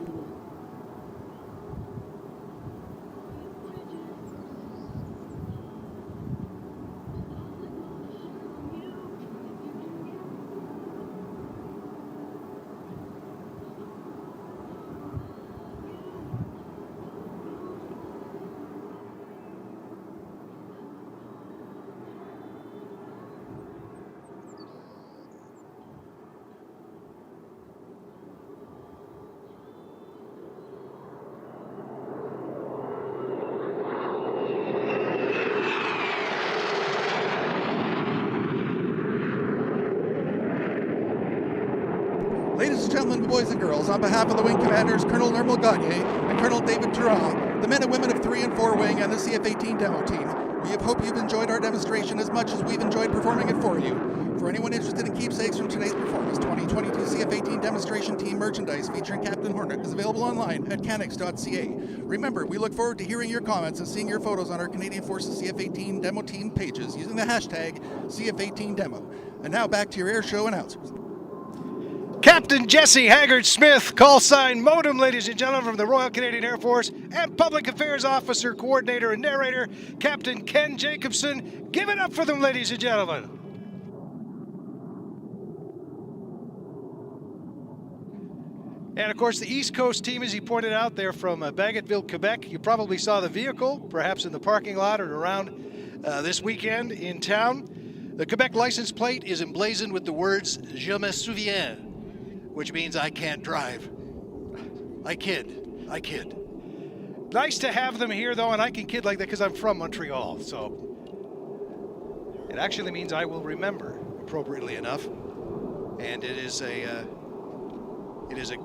Ladies and gentlemen, boys and girls, on behalf of the Wing Commanders, Colonel Nermal Gagne and Colonel David Turan, the men and women of 3 and 4 Wing and the CF-18 demo team, we hope you've enjoyed our demonstration as much as we've enjoyed performing it for you. For anyone interested in keepsakes from today's performance, 2022 CF-18 demonstration team merchandise featuring Captain Hornet is available online at canix.ca. Remember, we look forward to hearing your comments and seeing your photos on our Canadian Forces CF-18 demo team pages using the hashtag CF-18 demo. And now back to your air show announcers. Captain Jesse Haggard Smith, call sign Modem, ladies and gentlemen, from the Royal Canadian Air Force, and Public Affairs Officer, Coordinator, and Narrator, Captain Ken Jacobson. Give it up for them, ladies and gentlemen. And of course, the East Coast team, as he pointed out, they're from Bagotville, Quebec. You probably saw the vehicle, perhaps in the parking lot or around this weekend in town. The Quebec license plate is emblazoned with the words, Je me souviens, which means I can't drive. I kid. Nice to have them here, though, and I can kid like that because I'm from Montreal, so it actually means I will remember, appropriately enough. And it is a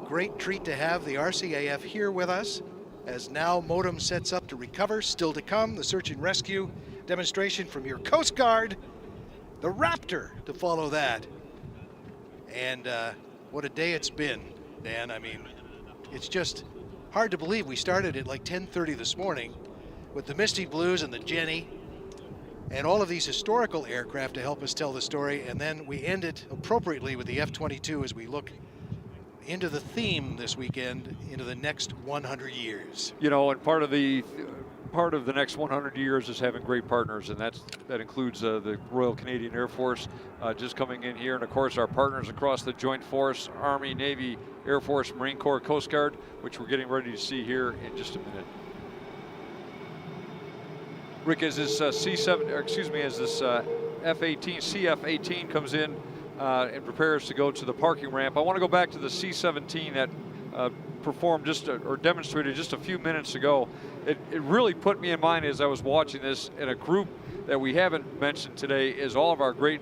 great treat to have the RCAF here with us, as now Modem sets up to recover. Still to come, the search and rescue demonstration from your Coast Guard, the Raptor to follow that. And what a day it's been, Dan. I mean, it's just hard to believe we started at like 10:30 this morning with the Misty Blues and the Jenny and all of these historical aircraft to help us tell the story, and then we end it appropriately with the F-22 as we look into the theme this weekend, into the next 100 years. You know, and part of the next 100 years is having great partners, and that includes the Royal Canadian Air Force just coming in here, and of course our partners across the Joint Force, Army, Navy, Air Force, Marine Corps, Coast Guard, which we're getting ready to see here in just a minute. Rick, as this F-18, CF-18 comes in and prepares to go to the parking ramp, I want to go back to the C-17 that performed or demonstrated just a few minutes ago. It really put me in mind as I was watching this, and a group that we haven't mentioned today is all of our great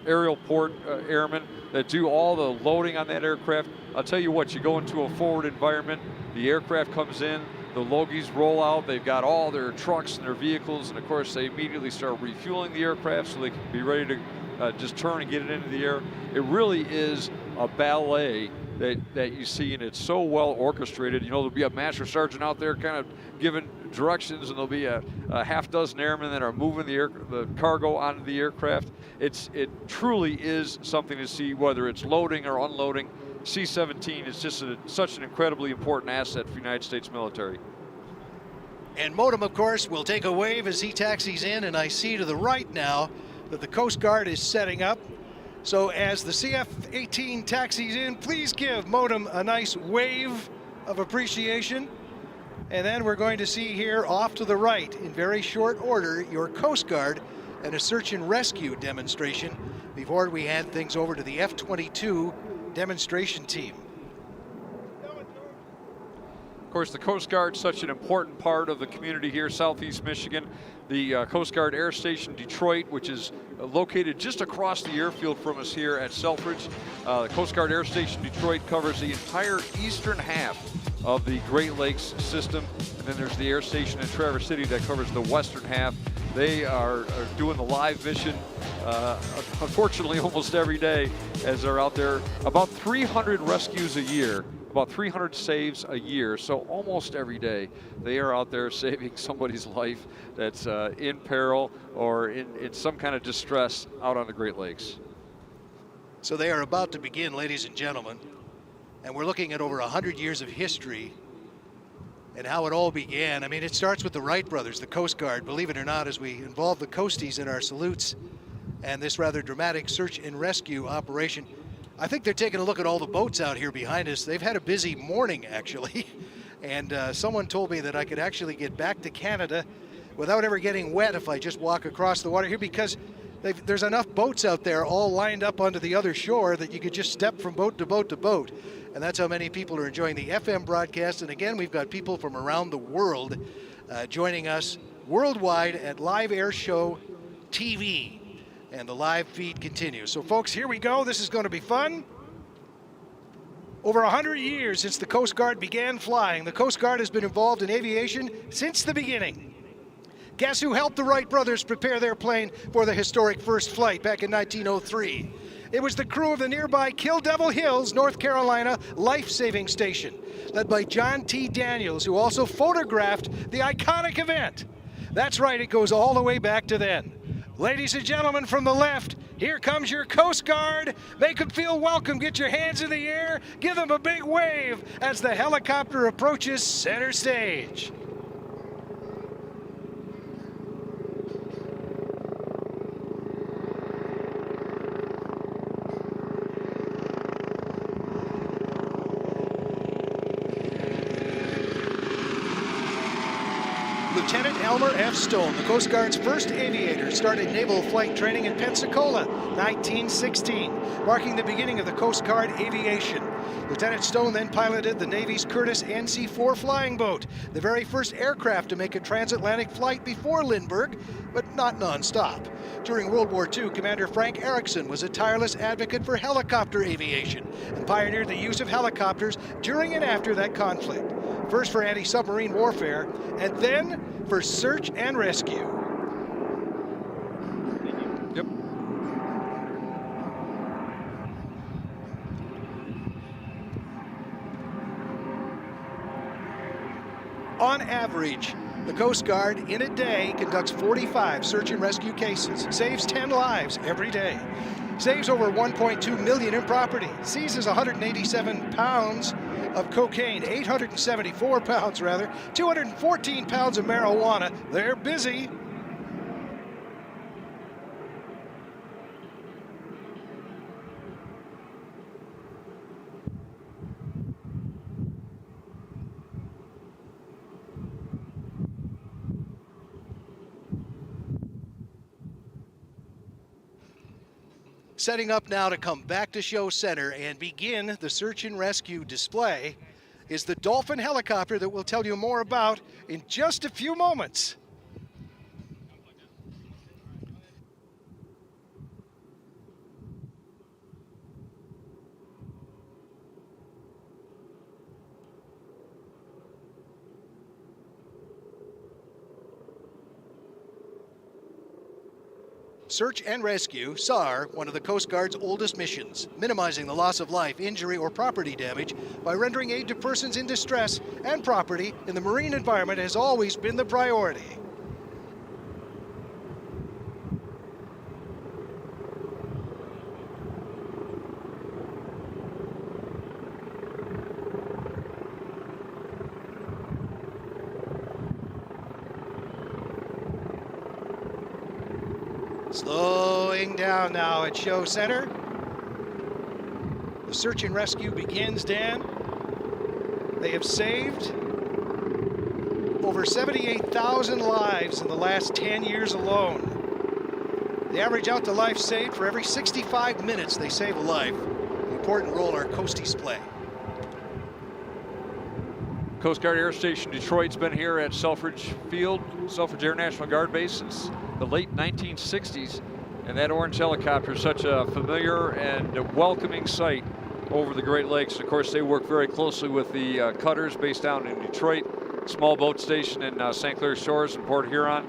aerial port airmen that do all the loading on that aircraft. I'll tell you what, you go into a forward environment, the aircraft comes in, the Logies roll out, they've got all their trucks and their vehicles, and of course they immediately start refueling the aircraft so they can be ready to just turn and get it into the air. It really is a ballet that you see, and it's so well orchestrated. You know, there'll be a master sergeant out there kind of giving directions, and there'll be a half dozen airmen that are moving the cargo onto the aircraft. It truly is something to see, whether it's loading or unloading. C-17 is just such an incredibly important asset for the United States military. And Modem, of course, will take a wave as he taxis in, and I see to the right now that the Coast Guard is setting up. So as the CF-18 taxis in, please give Modem a nice wave of appreciation. And then we're going to see here off to the right, in very short order, your Coast Guard and a search and rescue demonstration before we hand things over to the F-22 demonstration team. Of course, the Coast Guard is such an important part of the community here, Southeast Michigan. The Coast Guard Air Station Detroit, which is located just across the airfield from us here at Selfridge. The Coast Guard Air Station Detroit covers the entire eastern half of the Great Lakes system. And then there's the air station in Traverse City that covers the western half. They are doing the live mission, unfortunately, almost every day as they're out there. About 300 rescues a year, about 300 saves a year. So almost every day they are out there saving somebody's life that's in peril or in some kind of distress out on the Great Lakes. So they are about to begin, ladies and gentlemen, and we're looking at over 100 years of history and how it all began. I mean, it starts with the Wright brothers, the Coast Guard, believe it or not, as we involve the Coasties in our salutes and this rather dramatic search and rescue operation. I think they're taking a look at all the boats out here behind us. They've had a busy morning, actually, and someone told me that I could actually get back to Canada without ever getting wet if I just walk across the water here, because there's enough boats out there all lined up onto the other shore that you could just step from boat to boat to boat. And that's how many people are enjoying the FM broadcast. And again, we've got people from around the world joining us worldwide at Live Air Show TV. And the live feed continues. So folks, here we go. This is going to be fun. Over 100 years since the Coast Guard began flying, the Coast Guard has been involved in aviation since the beginning. Guess who helped the Wright brothers prepare their plane for the historic first flight back in 1903? It was the crew of the nearby Kill Devil Hills, North Carolina life-saving station, led by John T. Daniels, who also photographed the iconic event. That's right, it goes all the way back to then. Ladies and gentlemen, from the left, here comes your Coast Guard. Make them feel welcome. Get your hands in the air. Give them a big wave as the helicopter approaches center stage. Lieutenant Elmer F. Stone, the Coast Guard's first aviator, started naval flight training in Pensacola, 1916, marking the beginning of the Coast Guard aviation. Lieutenant Stone then piloted the Navy's Curtiss NC-4 flying boat, the very first aircraft to make a transatlantic flight before Lindbergh, but not non-stop. During World War II, Commander Frank Erickson was a tireless advocate for helicopter aviation and pioneered the use of helicopters during and after that conflict. First for anti-submarine warfare, and then for search and rescue. Yep. On average, the Coast Guard in a day conducts 45 search and rescue cases, saves 10 lives every day, saves over 1.2 million in property, seizes 187 pounds of cocaine, 874 pounds rather, 214 pounds of marijuana. They're busy. Setting up now to come back to show center and begin the search and rescue display is the Dolphin helicopter that we'll tell you more about in just a few moments. Search and Rescue, SAR, one of the Coast Guard's oldest missions, minimizing the loss of life, injury, or property damage by rendering aid to persons in distress and property in the marine environment has always been the priority. Slowing down now at show center. The search and rescue begins, Dan. They have saved over 78,000 lives in the last 10 years alone. The average out to life saved for every 65 minutes they save a life. An important role our coasties play. Coast Guard Air Station Detroit's been here at Selfridge Field, Selfridge Air National Guard Base, since the late 1960s. And that orange helicopter is such a familiar and a welcoming sight over the Great Lakes. Of course, they work very closely with the cutters based down in Detroit, small boat station in St. Clair Shores and Port Huron.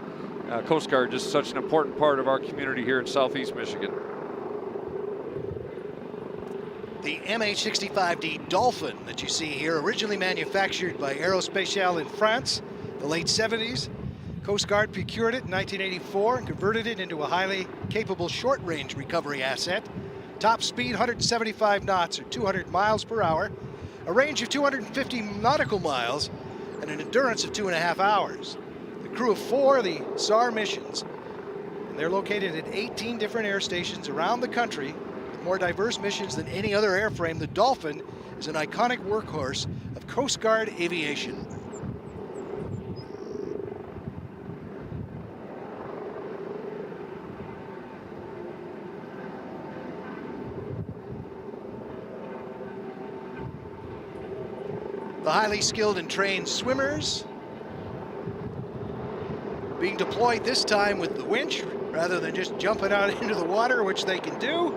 Coast Guard, just such an important part of our community here in Southeast Michigan. The MH-65D Dolphin that you see here, originally manufactured by Aerospatiale in France, the late 70s. Coast Guard procured it in 1984 and converted it into a highly capable short-range recovery asset. Top speed 175 knots or 200 miles per hour, a range of 250 nautical miles, and an endurance of 2.5 hours. The crew of 4 of the SAR missions, and they're located at 18 different air stations around the country, more diverse missions than any other airframe. The Dolphin is an iconic workhorse of Coast Guard aviation. The highly skilled and trained swimmers being deployed this time with the winch rather than just jumping out into the water, which they can do,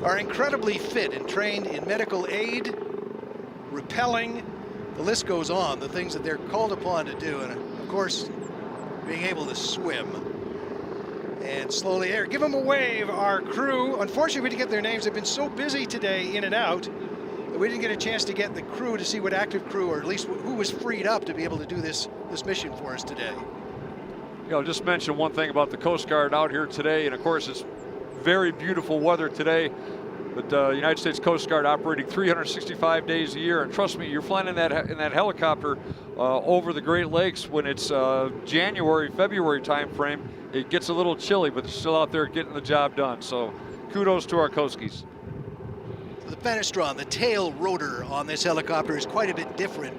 are incredibly fit and trained in medical aid, rappelling, the list goes on, the things that they're called upon to do, and of course, being able to swim. And slowly here, give them a wave, our crew. Unfortunately, we didn't get their names. They've been so busy today, in and out, that we didn't get a chance to get the crew to see what active crew, or at least who was freed up to be able to do this mission for us today. I'll just mention one thing about the Coast Guard out here today, and of course, it's very beautiful weather today, but United States Coast Guard operating 365 days a year. And trust me, you're flying in that helicopter over the Great Lakes when it's January, February time frame. It gets a little chilly, but they're still out there getting the job done. So kudos to our Coaskies. The Fenestron, the tail rotor on this helicopter is quite a bit different.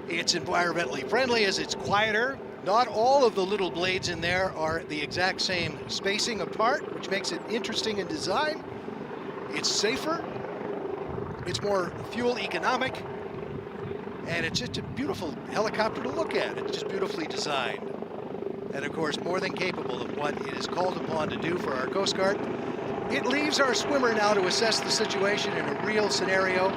It's environmentally friendly as it's quieter. Not all of the little blades in there are the exact same spacing apart, which makes it interesting in design. It's safer, it's more fuel economic, and it's just a beautiful helicopter to look at. It's just beautifully designed. And of course, more than capable of what it is called upon to do for our Coast Guard. It leaves our swimmer now to assess the situation in a real scenario,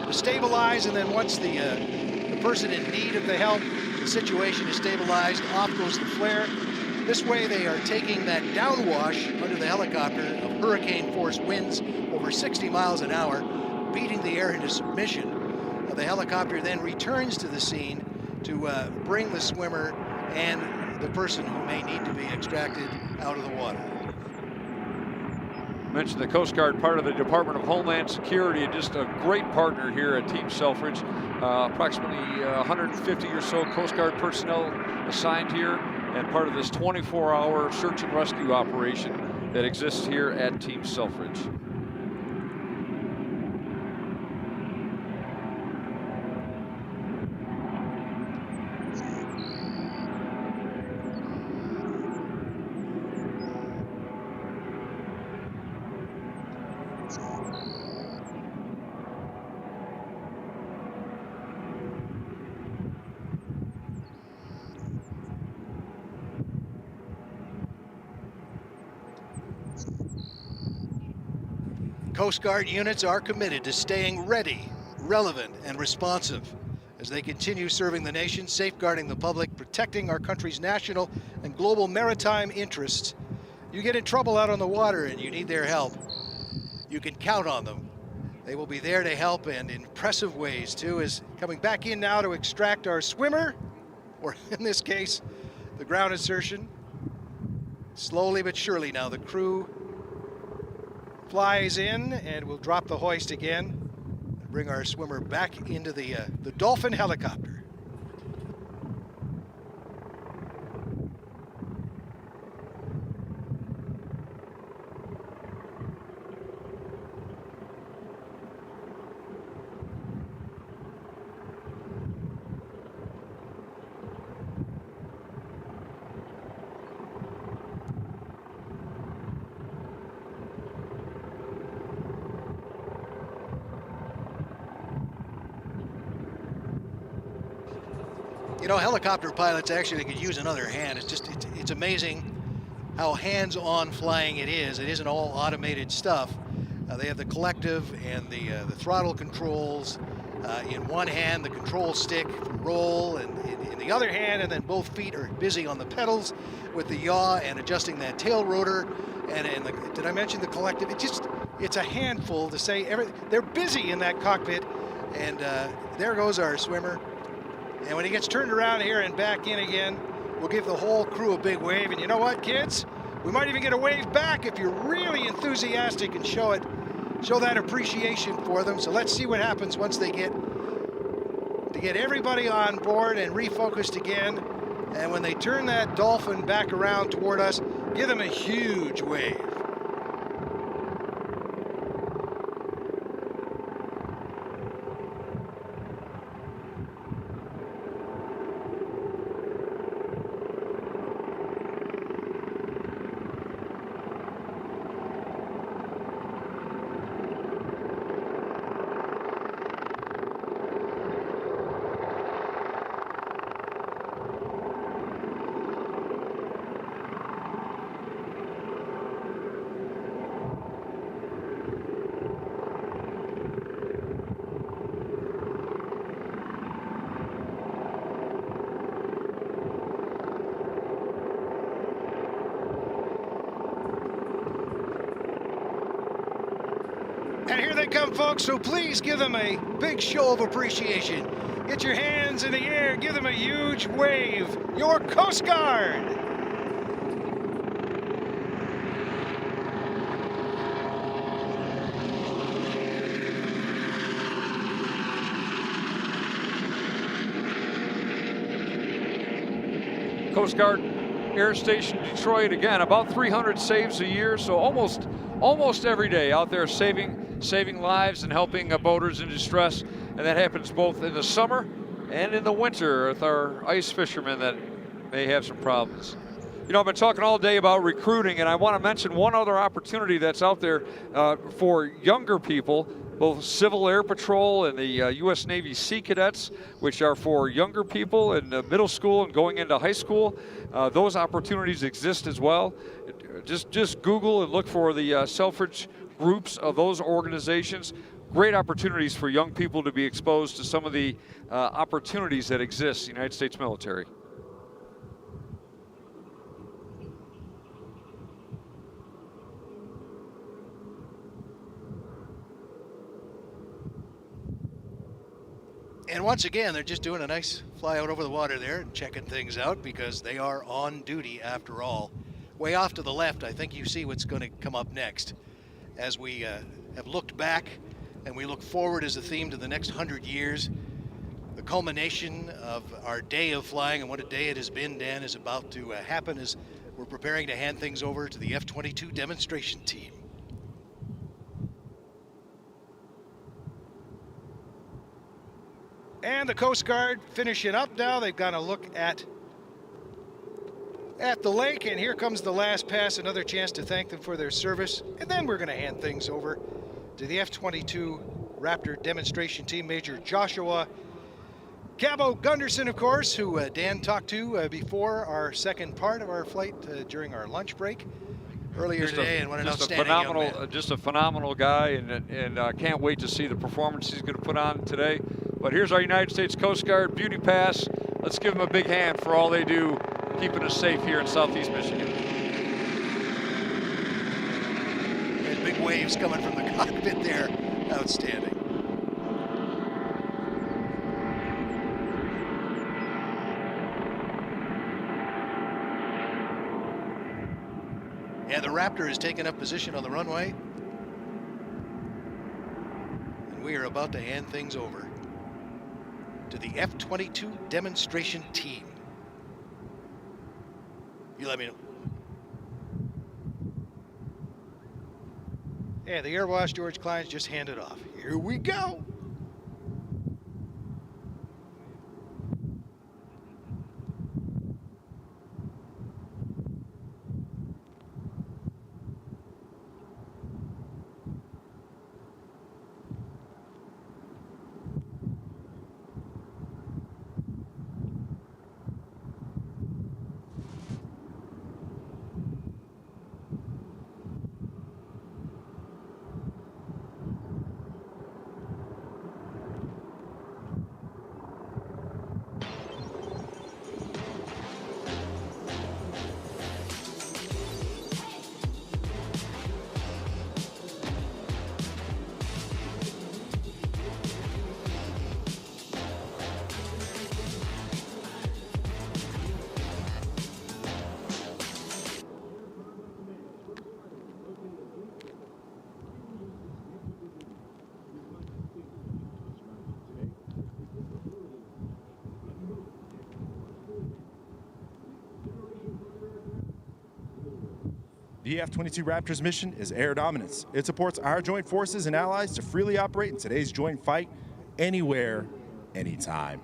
to stabilize, and then once the person in need of the help, the situation is stabilized, off goes the flare. This way they are taking that downwash under the helicopter of hurricane force winds over 60 miles an hour, beating the air into submission. The helicopter then returns to the scene to bring the swimmer and the person who may need to be extracted out of the water. Mentioned the Coast Guard, part of the Department of Homeland Security, and just a great partner here at Team Selfridge. Approximately 150 or so Coast Guard personnel assigned here, and part of this 24-hour search and rescue operation that exists here at Team Selfridge. Coast Guard units are committed to staying ready, relevant, and responsive as they continue serving the nation, safeguarding the public, protecting our country's national and global maritime interests. You get in trouble out on the water and you need their help, you can count on them. They will be there to help, and in impressive ways too, is coming back in now to extract our swimmer, or in this case, the ground insertion. Slowly but surely now the crew flies in, and we'll drop the hoist again and bring our swimmer back into the Dolphin helicopter. You know, helicopter pilots actually could use another hand. It's amazing how hands-on flying it is. It isn't all automated stuff. They have the collective and the throttle controls in one hand the control stick for roll, and in the other hand, and then both feet are busy on the pedals with the yaw and adjusting that tail rotor. And did I mention the collective? It's a handful to say they're busy in that cockpit. And there goes our swimmer. And when he gets turned around here and back in again, we'll give the whole crew a big wave. And you know what, kids? We might even get a wave back if you're really enthusiastic and show that appreciation for them. So let's see what happens once they get everybody on board and refocused again. And when they turn that dolphin back around toward us, give them a huge wave. And here they come, folks, so please give them a big show of appreciation. Get your hands in the air, give them a huge wave. Your Coast Guard! Coast Guard Air Station Detroit, again, about 300 saves a year, so almost every day out there saving lives and helping boaters in distress. And that happens both in the summer and in the winter with our ice fishermen that may have some problems. You know, I've been talking all day about recruiting, and I want to mention one other opportunity that's out there for younger people, both Civil Air Patrol and the U.S. Navy Sea Cadets, which are for younger people in middle school and going into high school. Those opportunities exist as well. Just Google and look for the Selfridge groups of those organizations. Great opportunities for young people to be exposed to some of the opportunities that exist in the United States military. And once again, they're just doing a nice fly out over the water there and checking things out because they are on duty after all. Way off to the left, I think you see what's going to come up next. As we have looked back and we look forward as a theme to the next 100 years, the culmination of our day of flying, and what a day it has been, Dan, is about to happen as we're preparing to hand things over to the F-22 demonstration team. And the Coast Guard finishing up now. They've got a look at the lake, and here comes the last pass, another chance to thank them for their service. And then we're going to hand things over to the F-22 Raptor demonstration team, Major Joshua Cabo Gunderson, of course, who Dan talked to before our second part of our flight during our lunch break earlier today, and what an outstanding young man. Just a phenomenal guy, and can't wait to see the performance he's going to put on today. But here's our United States Coast Guard Beauty Pass. Let's give them a big hand for all they do, keeping us safe here in Southeast Michigan. There's big waves coming from the cockpit there. Outstanding. Yeah, the Raptor has taken up position on the runway. And we are about to hand things over to the F-22 demonstration team. You let me know. Yeah, the Air Wash George Klein's just handed off. Here we go. The F-22 Raptor's mission is air dominance. It supports our joint forces and allies to freely operate in today's joint fight anywhere, anytime.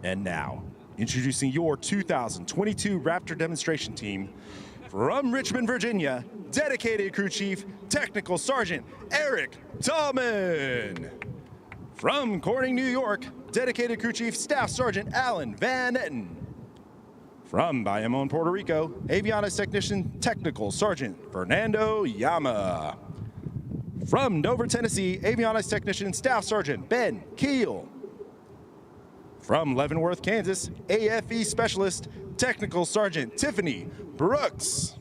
And now, introducing your 2022 Raptor demonstration team from Richmond, Virginia, Dedicated Crew Chief, Technical Sergeant Eric Tallman. From Corning, New York, Dedicated Crew Chief, Staff Sergeant Alan Van Etten. From Bayamon, Puerto Rico, Avionics Technician, Technical Sergeant Fernando Yama. From Dover, Tennessee, Avionics Technician, Staff Sergeant Ben Keel. From Leavenworth, Kansas, AFE Specialist, Technical Sergeant Tiffany Brooks.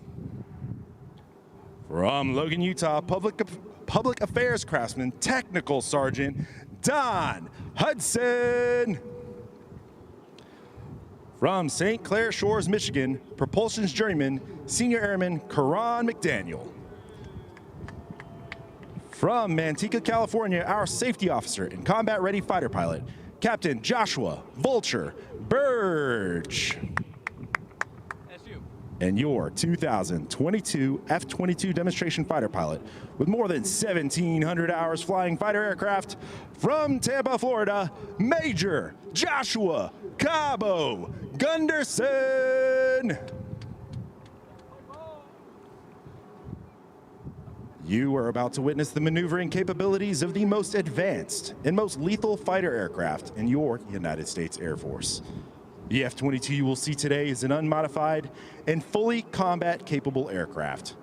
From Logan, Utah, Public Affairs Craftsman, Technical Sergeant Don Hudson. From St. Clair Shores, Michigan, Propulsion's Journeyman, Senior Airman Karan McDaniel. From Manteca, California, our Safety Officer and Combat-Ready Fighter Pilot, Captain Joshua Vulture Burge. And your 2022 F-22 demonstration fighter pilot with more than 1,700 hours flying fighter aircraft from Tampa, Florida, Major Joshua Cabo Gunderson. You are about to witness the maneuvering capabilities of the most advanced and most lethal fighter aircraft in your United States Air Force. The F-22 you will see today is an unmodified and fully combat-capable aircraft.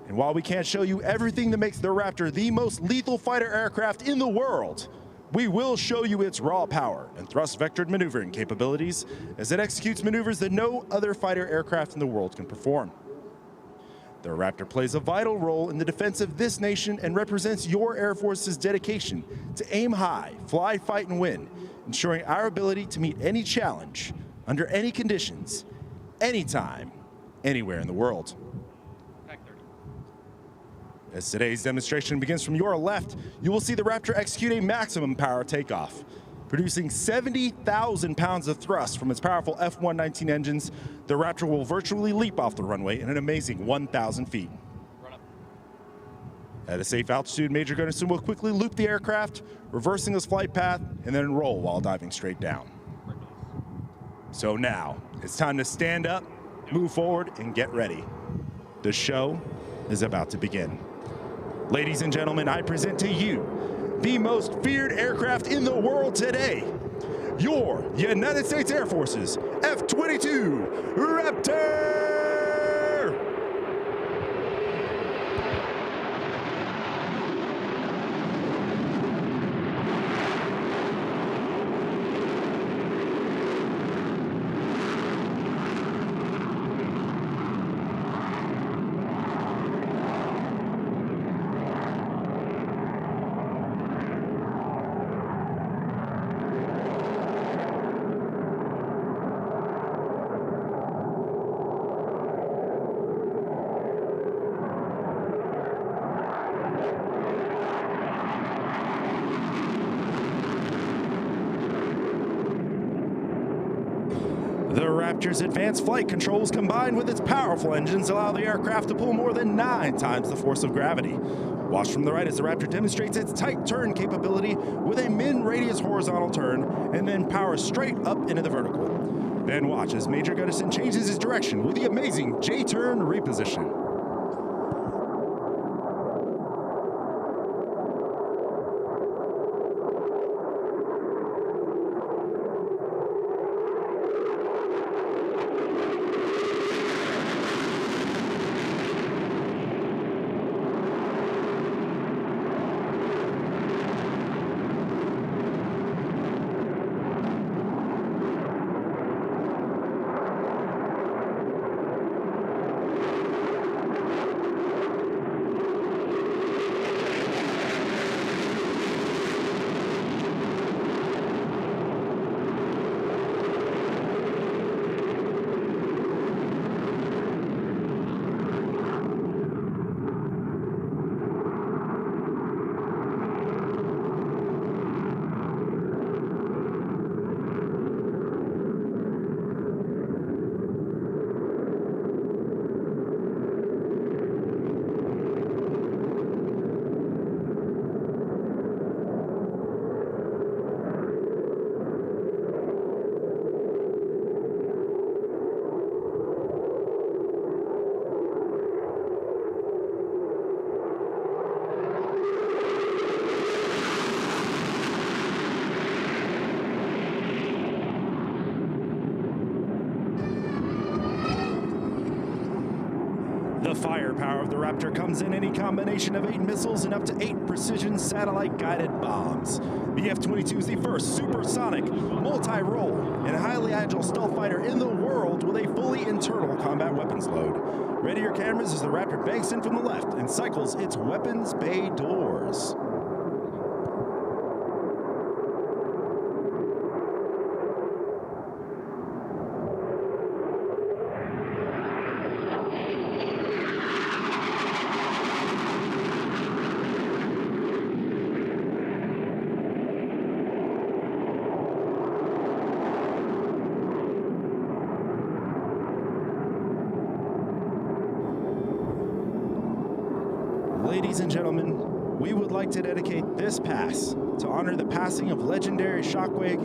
And while we can't show you everything that makes the Raptor the most lethal fighter aircraft in the world, we will show you its raw power and thrust-vectored maneuvering capabilities as it executes maneuvers that no other fighter aircraft in the world can perform. The Raptor plays a vital role in the defense of this nation and represents your Air Force's dedication to aim high, fly, fight, and win, ensuring our ability to meet any challenge, under any conditions, anytime, anywhere in the world. As today's demonstration begins from your left, you will see the Raptor execute a maximum power takeoff. Producing 70,000 pounds of thrust from its powerful F-119 engines, the Raptor will virtually leap off the runway in an amazing 1,000 feet. At a safe altitude, Major Gunderson will quickly loop the aircraft, reversing his flight path, and then roll while diving straight down. So now, it's time to stand up, move forward, and get ready. The show is about to begin. Ladies and gentlemen, I present to you the most feared aircraft in the world today, your United States Air Force's F-22 Raptor! The Raptor's advanced flight controls combined with its powerful engines allow the aircraft to pull more than 9 times the force of gravity. Watch from the right as the Raptor demonstrates its tight turn capability with a min-radius horizontal turn and then powers straight up into the vertical. Then watch as Major Gunderson changes his direction with the amazing J-turn reposition. The firepower of the Raptor comes in any combination of 8 missiles and up to 8 precision satellite-guided bombs. The F-22 is the first supersonic, multi-role, and highly agile stealth fighter in the world with a fully internal combat weapons load. Ready your cameras as the Raptor banks in from the left and cycles its weapons bay doors. Ladies and gentlemen, we would like to dedicate this pass to honor the passing of legendary Shockwave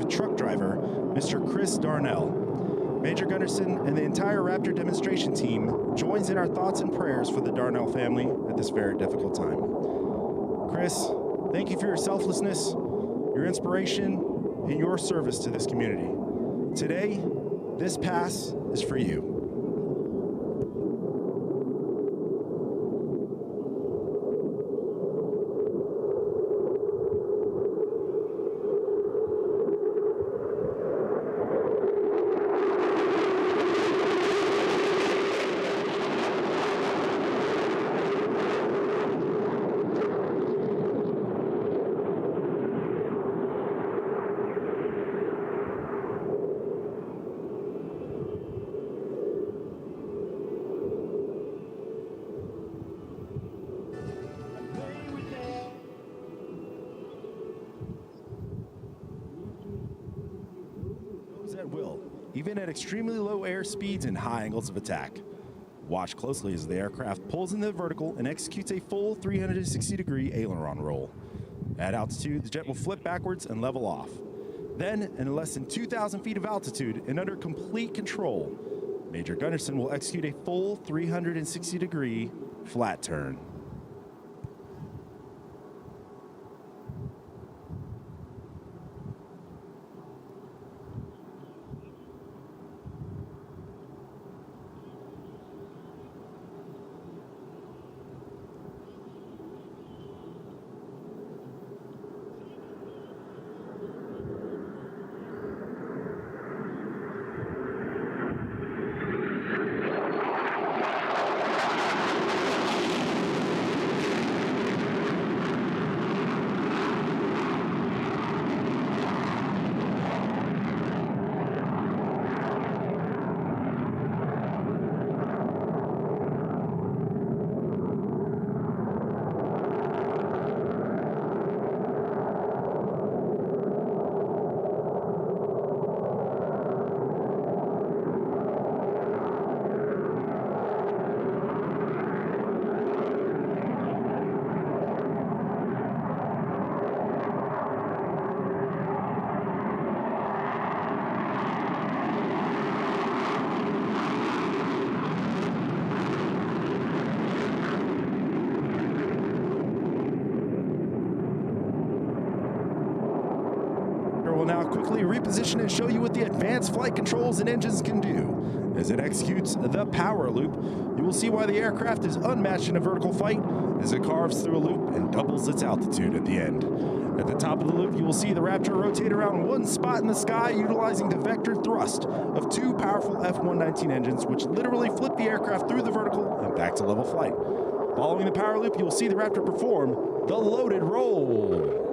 truck driver, Mr. Chris Darnell. Major Gunderson and the entire Raptor demonstration team joins in our thoughts and prayers for the Darnell family at this very difficult time. Chris, thank you for your selflessness, your inspiration, and your service to this community. Today, this pass is for you. At will, even at extremely low air speeds and high angles of attack. Watch closely as the aircraft pulls into the vertical and executes a full 360-degree aileron roll. At altitude, the jet will flip backwards and level off. Then, in less than 2,000 feet of altitude and under complete control, Major Gunderson will execute a full 360-degree flat turn. Will now quickly reposition and show you what the advanced flight controls and engines can do. As it executes the power loop, you will see why the aircraft is unmatched in a vertical fight as it carves through a loop and doubles its altitude at the end. At the top of the loop, you will see the Raptor rotate around one spot in the sky utilizing the vector thrust of 2 powerful F-119 engines, which literally flip the aircraft through the vertical and back to level flight. Following the power loop, you will see the Raptor perform the loaded roll.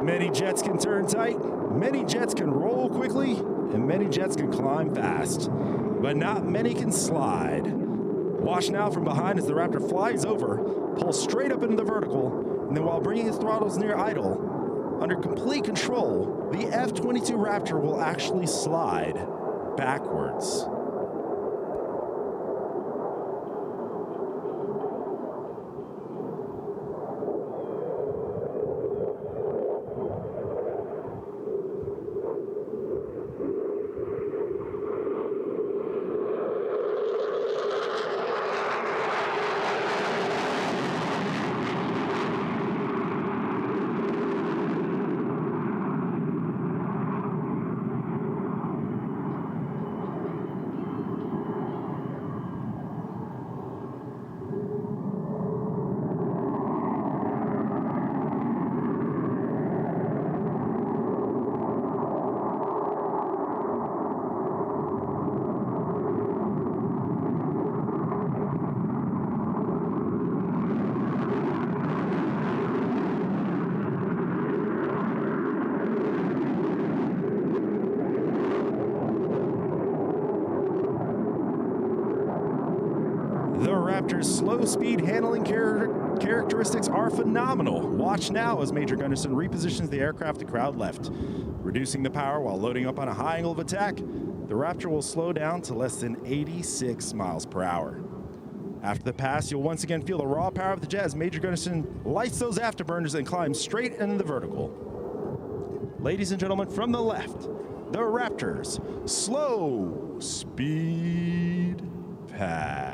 Many jets can turn tight, many jets can roll quickly, and many jets can climb fast. but not many can slide. Watch now from behind as the Raptor flies over, pulls straight up into the vertical, and then while bringing his throttles near idle, under complete control, the F-22 Raptor will actually slide backwards. The Raptor's slow speed handling characteristics are phenomenal. Watch now as Major Gunderson repositions the aircraft to crowd left. Reducing the power while loading up on a high angle of attack, the Raptor will slow down to less than 86 miles per hour. After the pass, you'll once again feel the raw power of the jet as Major Gunderson lights those afterburners and climbs straight into the vertical. Ladies and gentlemen, from the left, the Raptor's slow speed pass.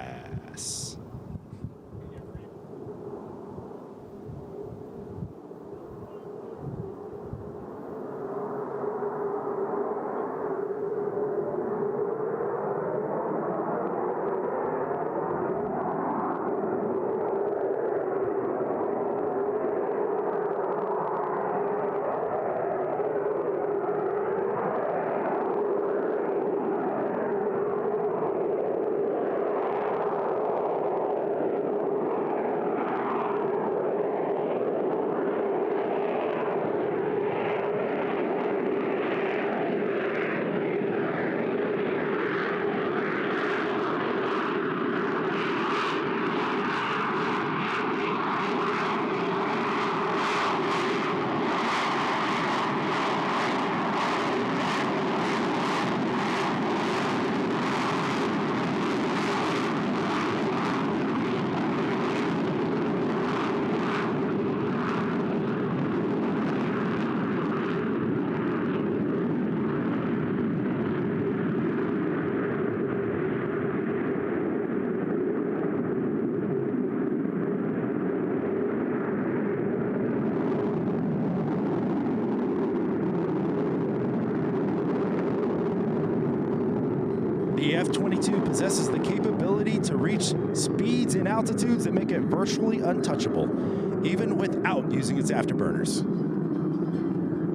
The F-22 possesses the capability to reach speeds and altitudes that make it virtually untouchable, even without using its afterburners.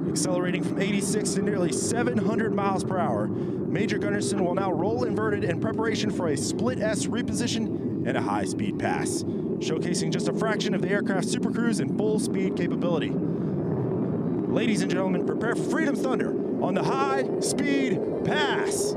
Accelerating from 86 to nearly 700 miles per hour, Major Gunderson will now roll inverted in preparation for a split S reposition and a high-speed pass, showcasing just a fraction of the aircraft's supercruise and full-speed capability. Ladies and gentlemen, prepare for Freedom Thunder on the high-speed pass.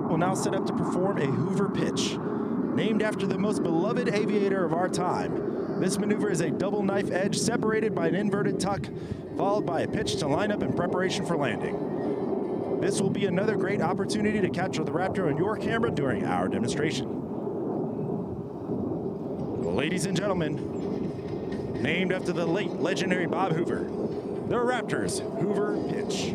Will now set up to perform a Hoover pitch. Named after the most beloved aviator of our time, this maneuver is a double knife edge separated by an inverted tuck, followed by a pitch to line up in preparation for landing. This will be another great opportunity to capture the Raptor on your camera during our demonstration. Ladies and gentlemen, Named after the late legendary Bob Hoover, the Raptors Hoover pitch.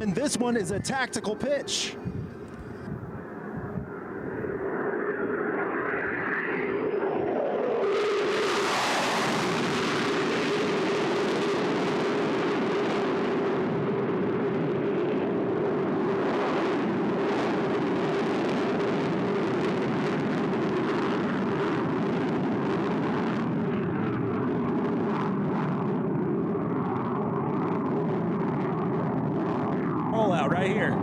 And this one is a tactical pitch. Rollout right here.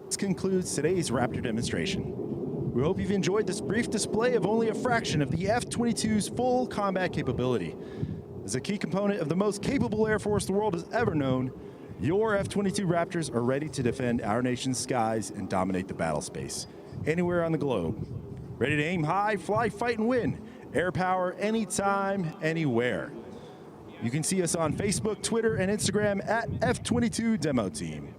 This concludes today's Raptor demonstration. We hope you've enjoyed this brief display of only a fraction of the F-22's full combat capability. As a key component of the most capable Air Force the world has ever known, your F-22 Raptors are ready to defend our nation's skies and dominate the battle space, anywhere on the globe. Ready to aim high, fly, fight, and win. Air power anytime, anywhere. You can see us on Facebook, Twitter, and Instagram at F-22 Demo Team.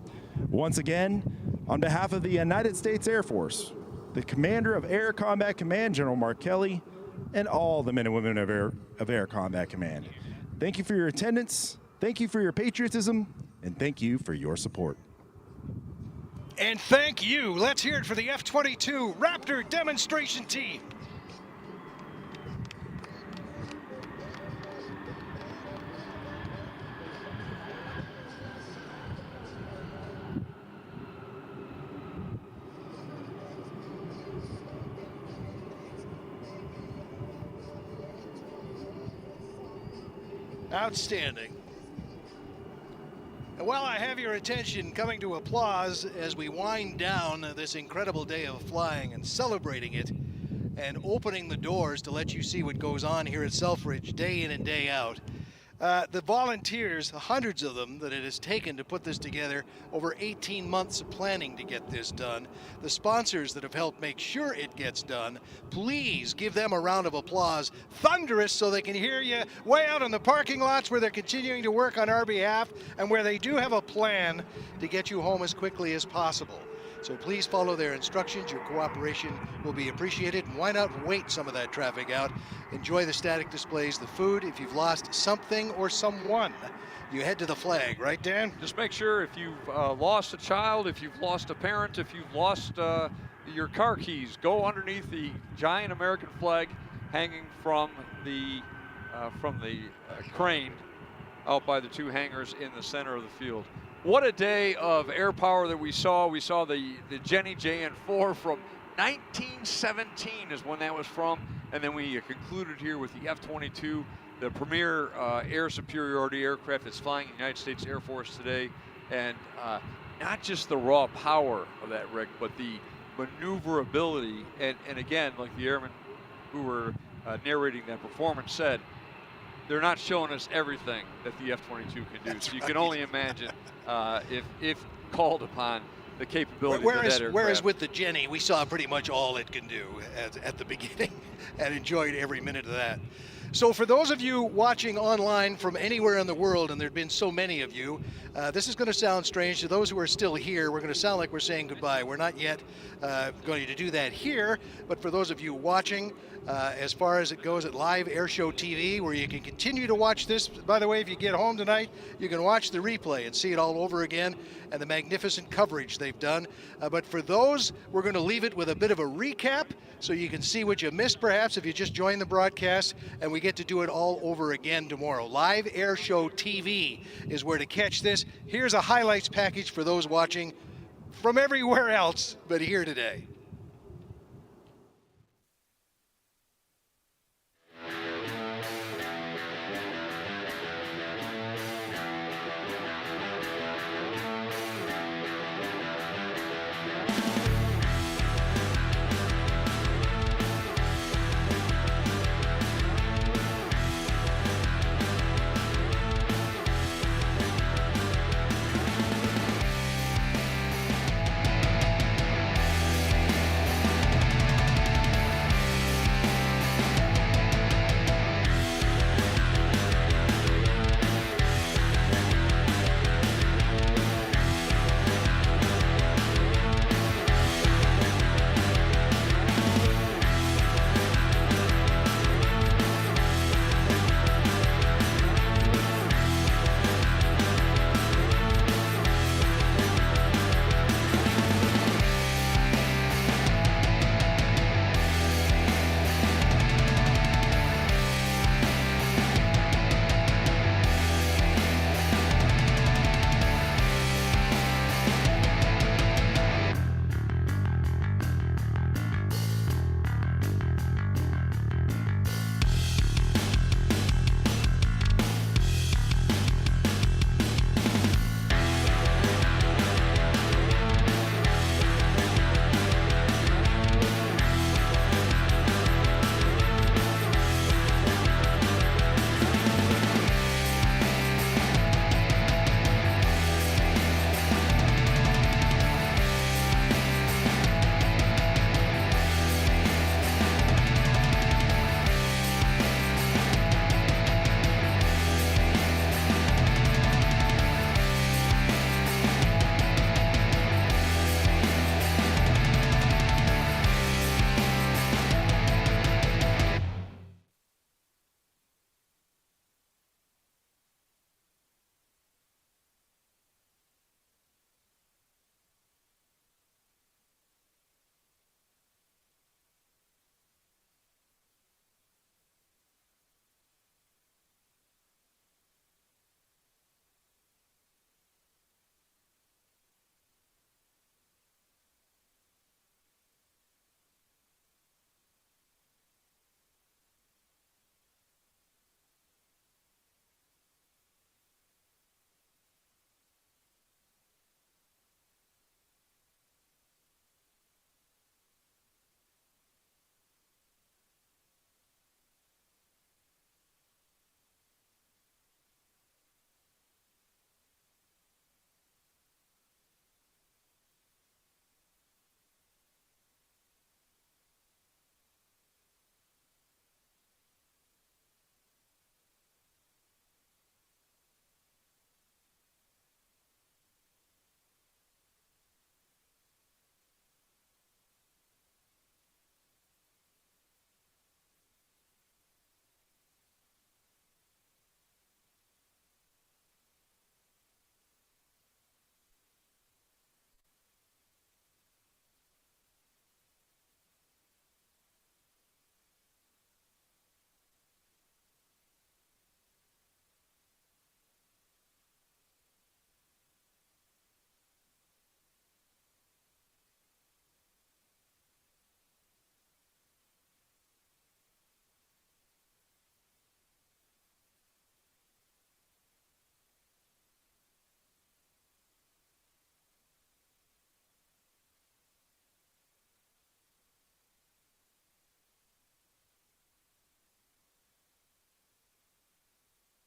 Once again, on behalf of the United States Air Force, the Commander of Air Combat Command, General Mark Kelly, and all the men and women of Air Combat Command, thank you for your attendance, thank you for your patriotism, and thank you for your support. And thank you. Let's hear it for the F-22 Raptor demonstration team. Outstanding. And while I have your attention, coming to applause as we wind down this incredible day of flying and celebrating it and opening the doors to let you see what goes on here at Selfridge day in and day out. The volunteers, hundreds of them that it has taken to put this together, over 18 months of planning to get this done. The sponsors that have helped make sure it gets done, please give them a round of applause. Thunderous so they can hear you way out in the parking lots where they're continuing to work on our behalf and where they do have a plan to get you home as quickly as possible. So please follow their instructions. Your cooperation will be appreciated. And why not wait some of that traffic out? Enjoy the static displays, the food. If you've lost something or someone, you head to the flag, right, Dan? Just make sure if you've lost a child, if you've lost a parent, if you've lost your car keys, go underneath the giant American flag hanging from the crane out by the two hangars in the center of the field. What a day of air power that we saw. We saw the Jenny JN4 from 1917 is when that was from, and then we concluded here with the F-22, the premier air superiority aircraft that's flying in the United States Air Force today. And not just the raw power of that, Rick, but the maneuverability. And again, like the airmen who were narrating that performance said, they're not showing us everything that the F-22 can do. That's so you right. can only imagine if called upon, the capability of that aircraft. Whereas with the Jenny, we saw pretty much all it can do at the beginning and enjoyed every minute of that. So for those of you watching online from anywhere in the world, and there have been so many of you, this is going to sound strange to those who are still here. We're going to sound like we're saying goodbye. We're not yet going to do that here, but for those of you watching, as far as it goes at Live Airshow TV, where you can continue to watch this. By the way, if you get home tonight, you can watch the replay and see it all over again and the magnificent coverage they've done. But for those, we're going to leave it with a bit of a recap so you can see what you missed perhaps if you just joined the broadcast, and we get to do it all over again tomorrow. Live Airshow TV is where to catch this. Here's a highlights package for those watching from everywhere else but here today.